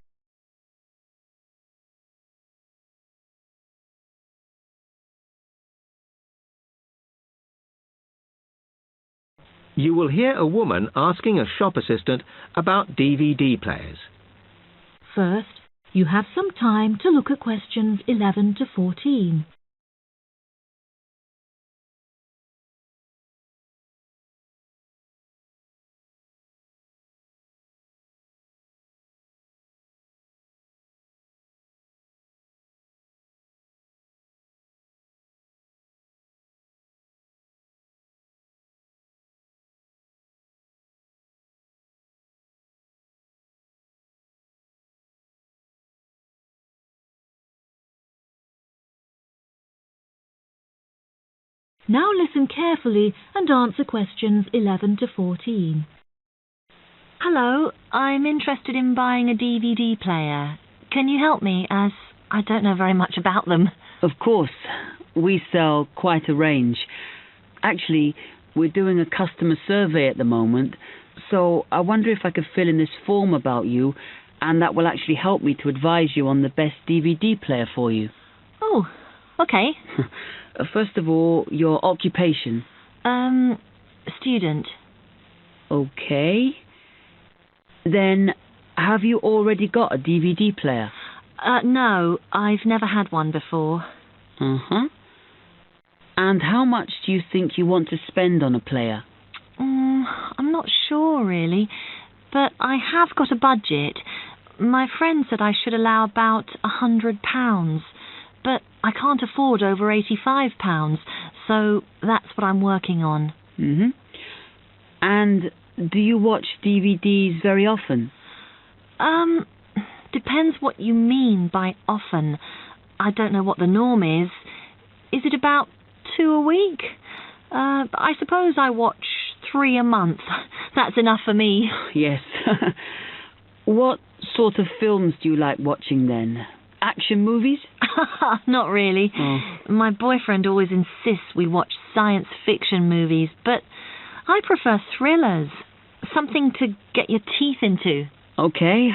You will hear a woman asking a shop assistant about DVD players. First, you have some time to look at questions 11 to 14. Now listen carefully and answer questions 11 to 14. Hello, I'm interested in buying a DVD player. Can you help me, as I don't know very much about them? Of course. We sell quite a range. Actually, we're doing a customer survey at the moment, so I wonder if I could fill in this form about you, and that will actually help me to advise you on the best DVD player for you. Oh, okay. First of all, your occupation. Student. Okay. Then, have you already got a DVD player? No, I've never had one before. Uh-huh. And how much do you think you want to spend on a player? I'm not sure, really. But I have got a budget. My friend said I should allow about £100. But I can't afford over £85, so that's what I'm working on. Mm-hmm. And do you watch DVDs very often? Depends what you mean by often. I don't know what the norm is. Is it about 2 a week? I suppose I watch 3 a month. That's enough for me. Yes. What sort of films do you like watching then? Action movies? Not really. Oh. My boyfriend always insists we watch science fiction movies, but I prefer thrillers. Something to get your teeth into. Okay.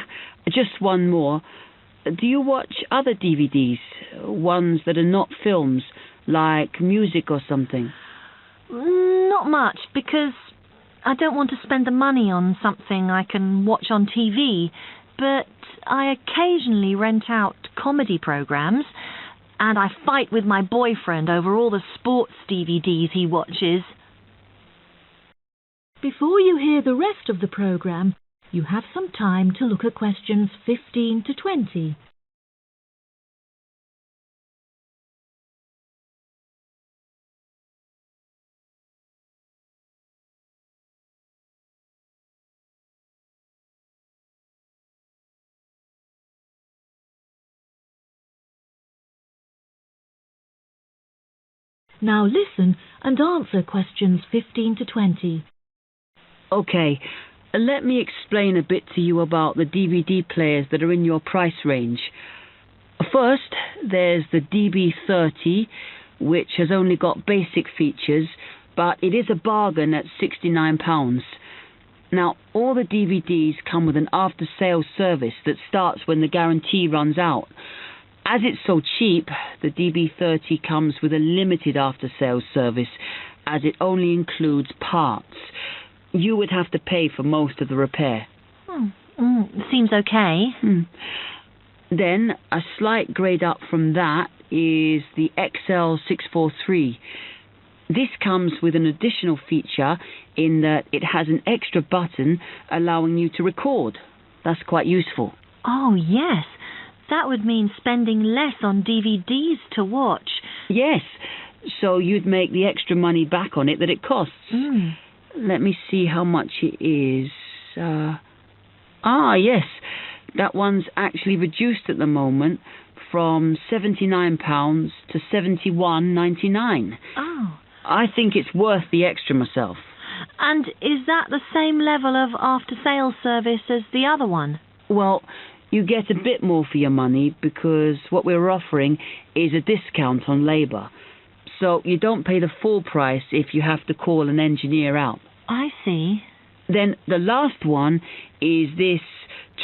Just one more. Do you watch other DVDs? Ones that are not films, like music or something? Not much, because I don't want to spend the money on something I can watch on TV, but I occasionally rent out comedy programs, and I fight with my boyfriend over all the sports DVDs he watches. Before you hear the rest of the program, you have some time to look at questions 15 to 20. Now listen and answer questions 15 to 20. Okay, let me explain a bit to you about the DVD players that are in your price range. first, there's the DB30, which has only got basic features, but it is a bargain at £69. Now, all the DVDs come with an after-sales service that starts when the guarantee runs out. As it's so cheap, the DB30 comes with a limited after-sales service, as it only includes parts. You would have to pay for most of the repair. Seems okay. Then, a slight grade up from that is the XL643. This comes with an additional feature in that it has an extra button allowing you to record. That's quite useful. Oh, yes. That would mean spending less on DVDs to watch. Yes. So you'd make the extra money back on it that it costs. Let me see how much it is. Yes. That one's actually reduced at the moment from £79 to £71.99. Oh. I think it's worth the extra myself. And is that the same level of after-sales service as the other one? Well, you get a bit more for your money because what we're offering is a discount on labour. So you don't pay the full price if you have to call an engineer out. I see. Then the last one is this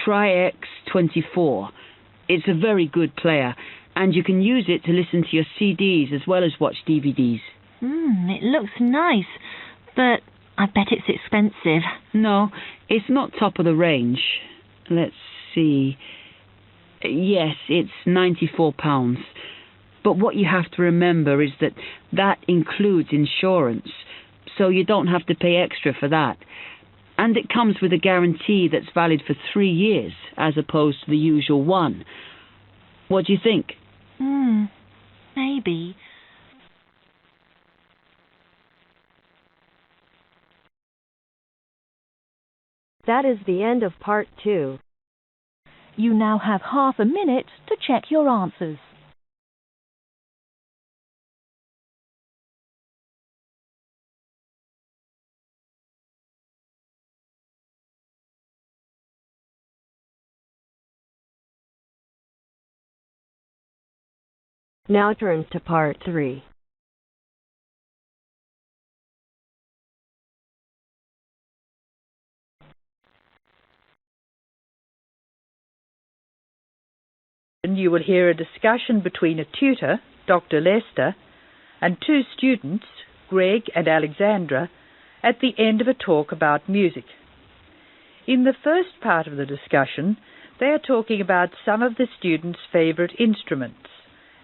Tri-X24. It's a very good player, and you can use it to listen to your CDs as well as watch DVDs. It looks nice, but I bet it's expensive. No, it's not top of the range. Let's see. Yes, it's £94. But what you have to remember is that includes insurance, so you don't have to pay extra for that. And it comes with a guarantee that's valid for 3 years, as opposed to the usual one. What do you think? Maybe. That is the end of part 2. You now have half a minute to check your answers. Now turn to part 3. You will hear a discussion between a tutor, Dr. Lester, and 2 students, Greg and Alexandra, at the end of a talk about music. In the first part of the discussion, they are talking about some of the students' favorite instruments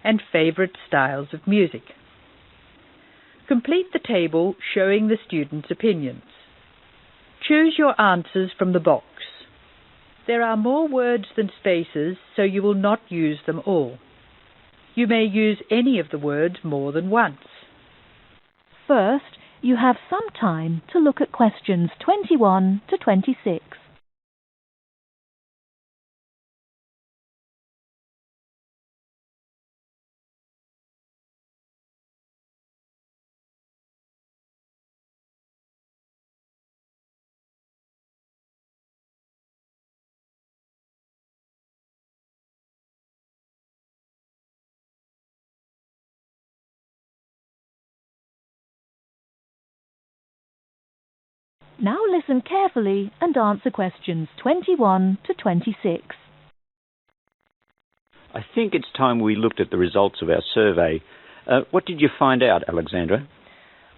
and favorite styles of music. Complete the table showing the students' opinions. Choose your answers from the box. There are more words than spaces, so you will not use them all. You may use any of the words more than once. First, you have some time to look at questions 21 to 26. Now listen carefully and answer questions 21 to 26. I think it's time we looked at the results of our survey. What did you find out, Alexandra?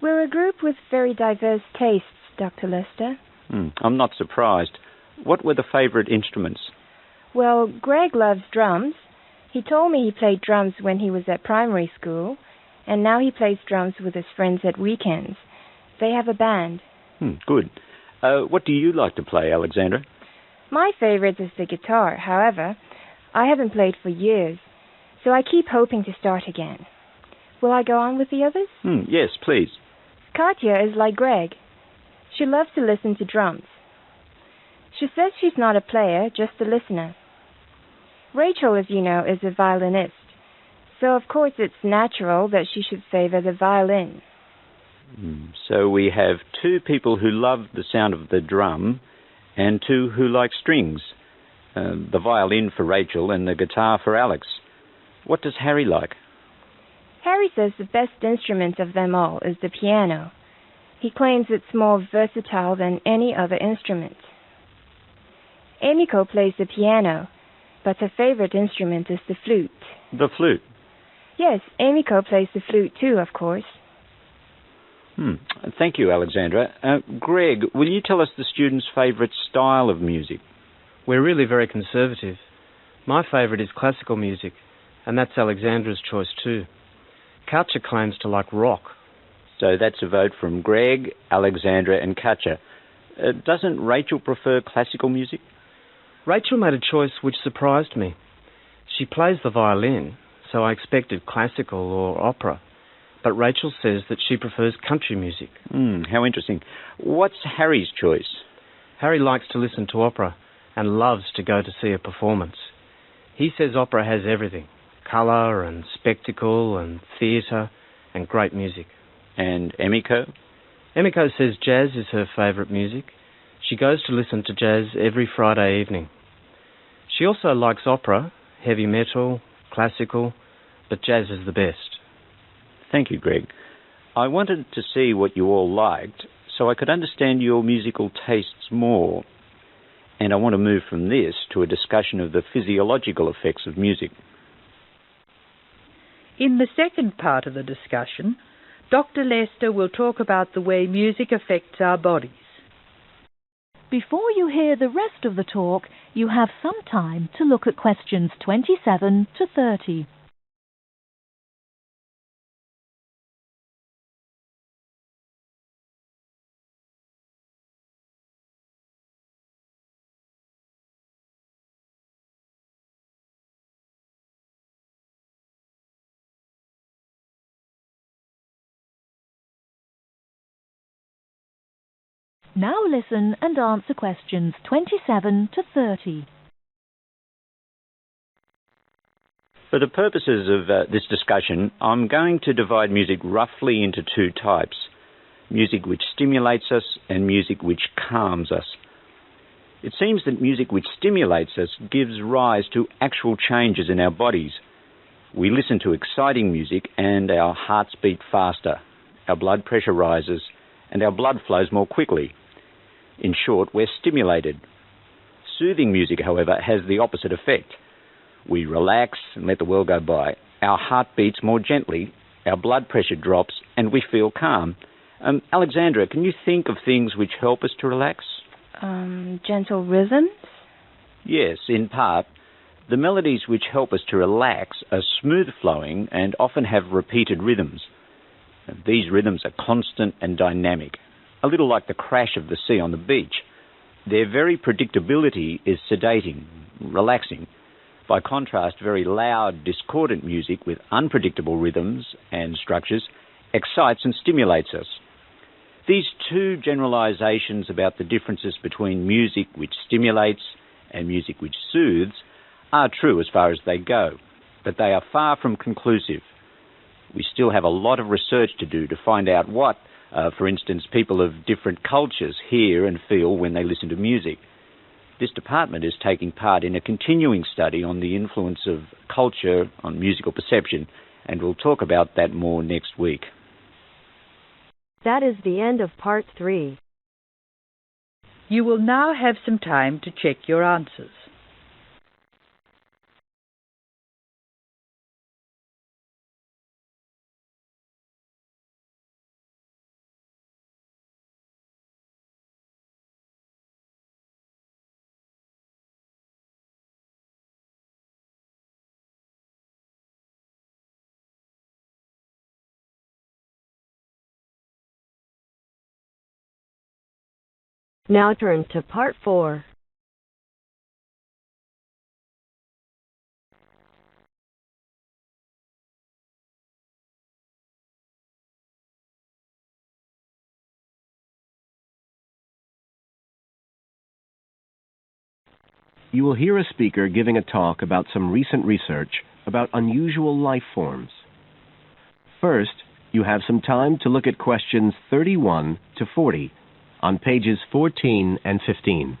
We're a group with very diverse tastes, Dr. Lester. I'm not surprised. What were the favourite instruments? Well, Greg loves drums. He told me he played drums when he was at primary school, and now he plays drums with his friends at weekends. They have a band. Good. What do you like to play, Alexandra? My favourite is the guitar. However, I haven't played for years, so I keep hoping to start again. Will I go on with the others? Yes, please. Katya is like Greg. She loves to listen to drums. She says she's not a player, just a listener. Rachel, as you know, is a violinist, so of course it's natural that she should favour the violin. So we have 2 people who love the sound of the drum and 2 who like strings. The violin for Rachel and the guitar for Alex. What does Harry like? Harry says the best instrument of them all is the piano. He claims it's more versatile than any other instrument. 𝐍𝐇ĥ plays the piano, but her favorite instrument is the flute. The flute? Yes, 𝐍𝐇ĥ plays the flute too, of course. Thank you, Alexandra. Greg, will you tell us the students' favourite style of music? We're really very conservative. My favourite is classical music, and that's Alexandra's choice too. 𝐍𝐇ĥ claims to like rock. So that's a vote from Greg, Alexandra and 𝐍𝐇ĥ. Doesn't Rachel prefer classical music? Rachel made a choice which surprised me. She plays the violin, so I expected classical or opera. But Rachel says that she prefers country music. How interesting. What's Harry's choice? Harry likes to listen to opera and loves to go to see a performance. He says opera has everything: colour and spectacle and theatre and great music. And 𝐍𝐸𝐾? 𝐍𝐸𝐾 says jazz is her favourite music. She goes to listen to jazz every Friday evening. She also likes opera, heavy metal, classical, but jazz is the best. Thank you, Greg. I wanted to see what you all liked so I could understand your musical tastes more. And I want to move from this to a discussion of the physiological effects of music. In the second part of the discussion, Dr. Lester will talk about the way music affects our bodies. Before you hear the rest of the talk, you have some time to look at questions 27 to 30. Now listen and answer questions 27 to 30. For the purposes of this discussion, I'm going to divide music roughly into two types: music which stimulates us and music which calms us. It seems that music which stimulates us gives rise to actual changes in our bodies. We listen to exciting music and our hearts beat faster, our blood pressure rises, and our blood flows more quickly. In short, we're stimulated. Soothing music, however, has the opposite effect. We relax and let the world go by. Our heart beats more gently, our blood pressure drops, and we feel calm. Alexandra, can you think of things which help us to relax? Gentle rhythms? Yes, in part. The melodies which help us to relax are smooth-flowing and often have repeated rhythms. These rhythms are constant and dynamic, a little like the crash of the sea on the beach. Their very predictability is sedating, relaxing. By contrast, very loud, discordant music with unpredictable rhythms and structures excites and stimulates us. These two generalizations about the differences between music which stimulates and music which soothes are true as far as they go, but they are far from conclusive. We still have a lot of research to do to find out what, for instance, people of different cultures hear and feel when they listen to music. This department is taking part in a continuing study on the influence of culture on musical perception, and we'll talk about that more next week. That is the end of part 3. You will now have some time to check your answers. Now turn to part 4. You will hear a speaker giving a talk about some recent research about unusual life forms. First, you have some time to look at questions 31 to 40 on pages 14 and 15.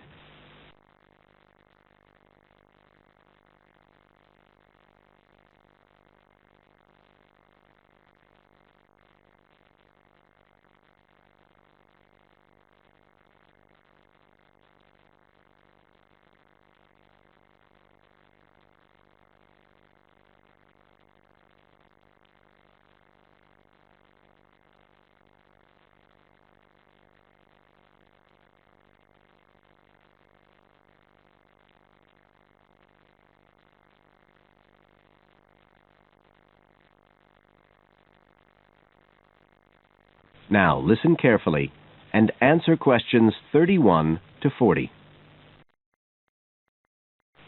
Now listen carefully and answer questions 31 to 40.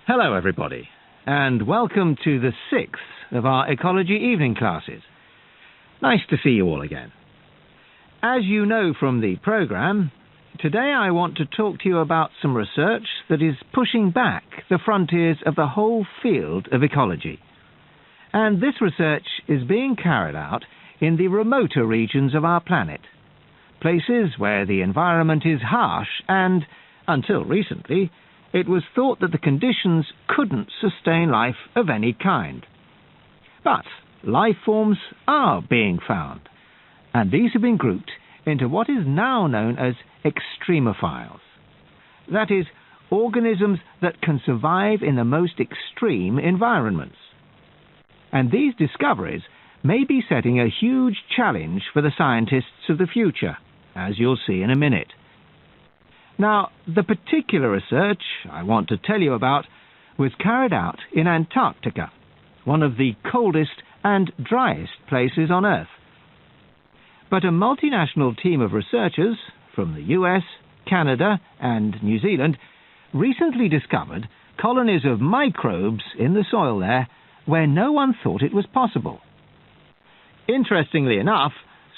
Hello everybody, and welcome to the 6th of our ecology evening classes. Nice to see you all again. As you know from the programme, today I want to talk to you about some research that is pushing back the frontiers of the whole field of ecology. And this research is being carried out in the remoter regions of our planet, places where the environment is harsh and, until recently, it was thought that the conditions couldn't sustain life of any kind. But life forms are being found, and these have been grouped into what is now known as extremophiles. That is, organisms that can survive in the most extreme environments. And these discoveries may be setting a huge challenge for the scientists of the future, as you'll see in a minute. Now, the particular research I want to tell you about was carried out in Antarctica, one of the coldest and driest places on Earth. But a multinational team of researchers from the US, Canada and New Zealand recently discovered colonies of microbes in the soil there where no one thought it was possible. Interestingly enough,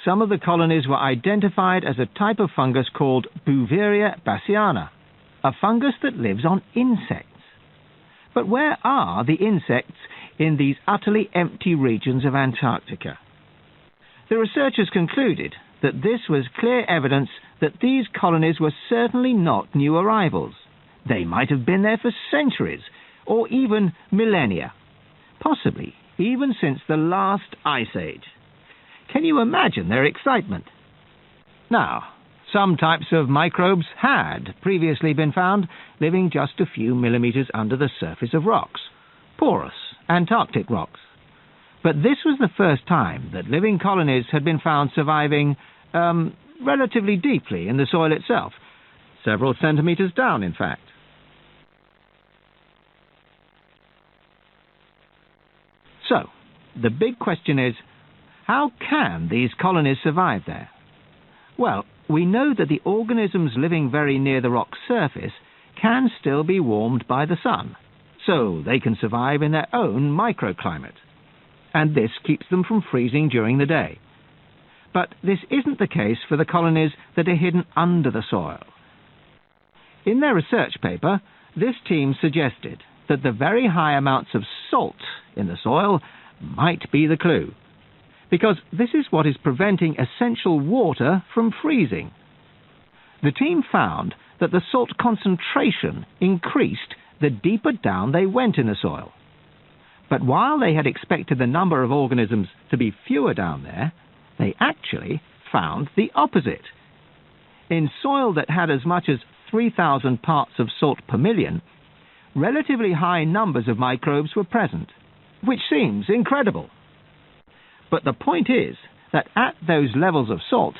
some of the colonies were identified as a type of fungus called Bouveria bassiana, a fungus that lives on insects. But where are the insects in these utterly empty regions of Antarctica? The researchers concluded that this was clear evidence that these colonies were certainly not new arrivals. They might have been there for centuries, or even millennia, possibly even since the last ice age. Can you imagine their excitement? Now, some types of microbes had previously been found living just a few millimeters under the surface of rocks, porous Antarctic rocks. But this was the first time that living colonies had been found surviving relatively deeply in the soil itself, several centimeters down, in fact. So, the big question is, how can these colonies survive there? Well, we know that the organisms living very near the rock's surface can still be warmed by the sun, so they can survive in their own microclimate. And this keeps them from freezing during the day. But this isn't the case for the colonies that are hidden under the soil. In their research paper, this team suggested that the very high amounts of salt in the soil might be the clue, because this is what is preventing essential water from freezing. The team found that the salt concentration increased the deeper down they went in the soil. But while they had expected the number of organisms to be fewer down there, they actually found the opposite. In soil that had as much as 3,000 parts of salt per million, relatively high numbers of microbes were present, which seems incredible. But the point is that at those levels of salt,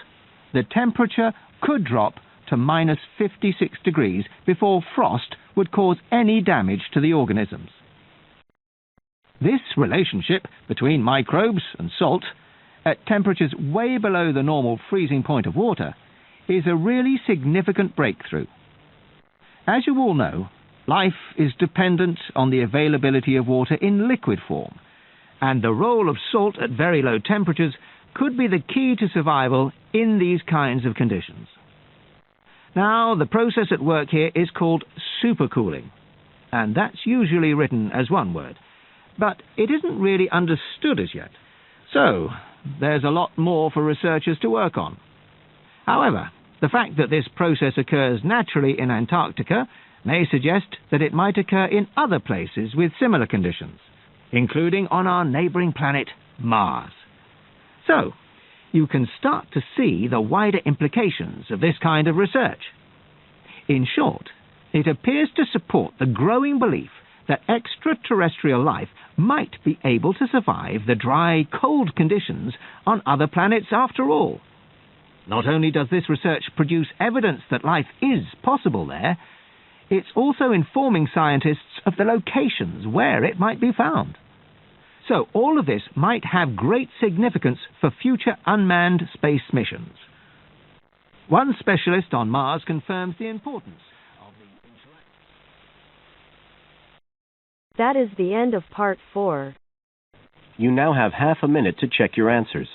the temperature could drop to minus 56 degrees before frost would cause any damage to the organisms. This relationship between microbes and salt, at temperatures way below the normal freezing point of water, is a really significant breakthrough. As you all know, life is dependent on the availability of water in liquid form, and the role of salt at very low temperatures could be the key to survival in these kinds of conditions. Now, the process at work here is called supercooling, and that's usually written as one word, but it isn't really understood as yet, so there's a lot more for researchers to work on. However, the fact that this process occurs naturally in Antarctica may suggest that it might occur in other places with similar conditions, including on our neighbouring planet, Mars. So, you can start to see the wider implications of this kind of research. In short, it appears to support the growing belief that extraterrestrial life might be able to survive the dry, cold conditions on other planets after all. Not only does this research produce evidence that life is possible there, it's also informing scientists of the locations where it might be found. So all of this might have great significance for future unmanned space missions. One specialist on Mars confirms the importance of the interaction. That is the end of part 4. You now have half a minute to check your answers.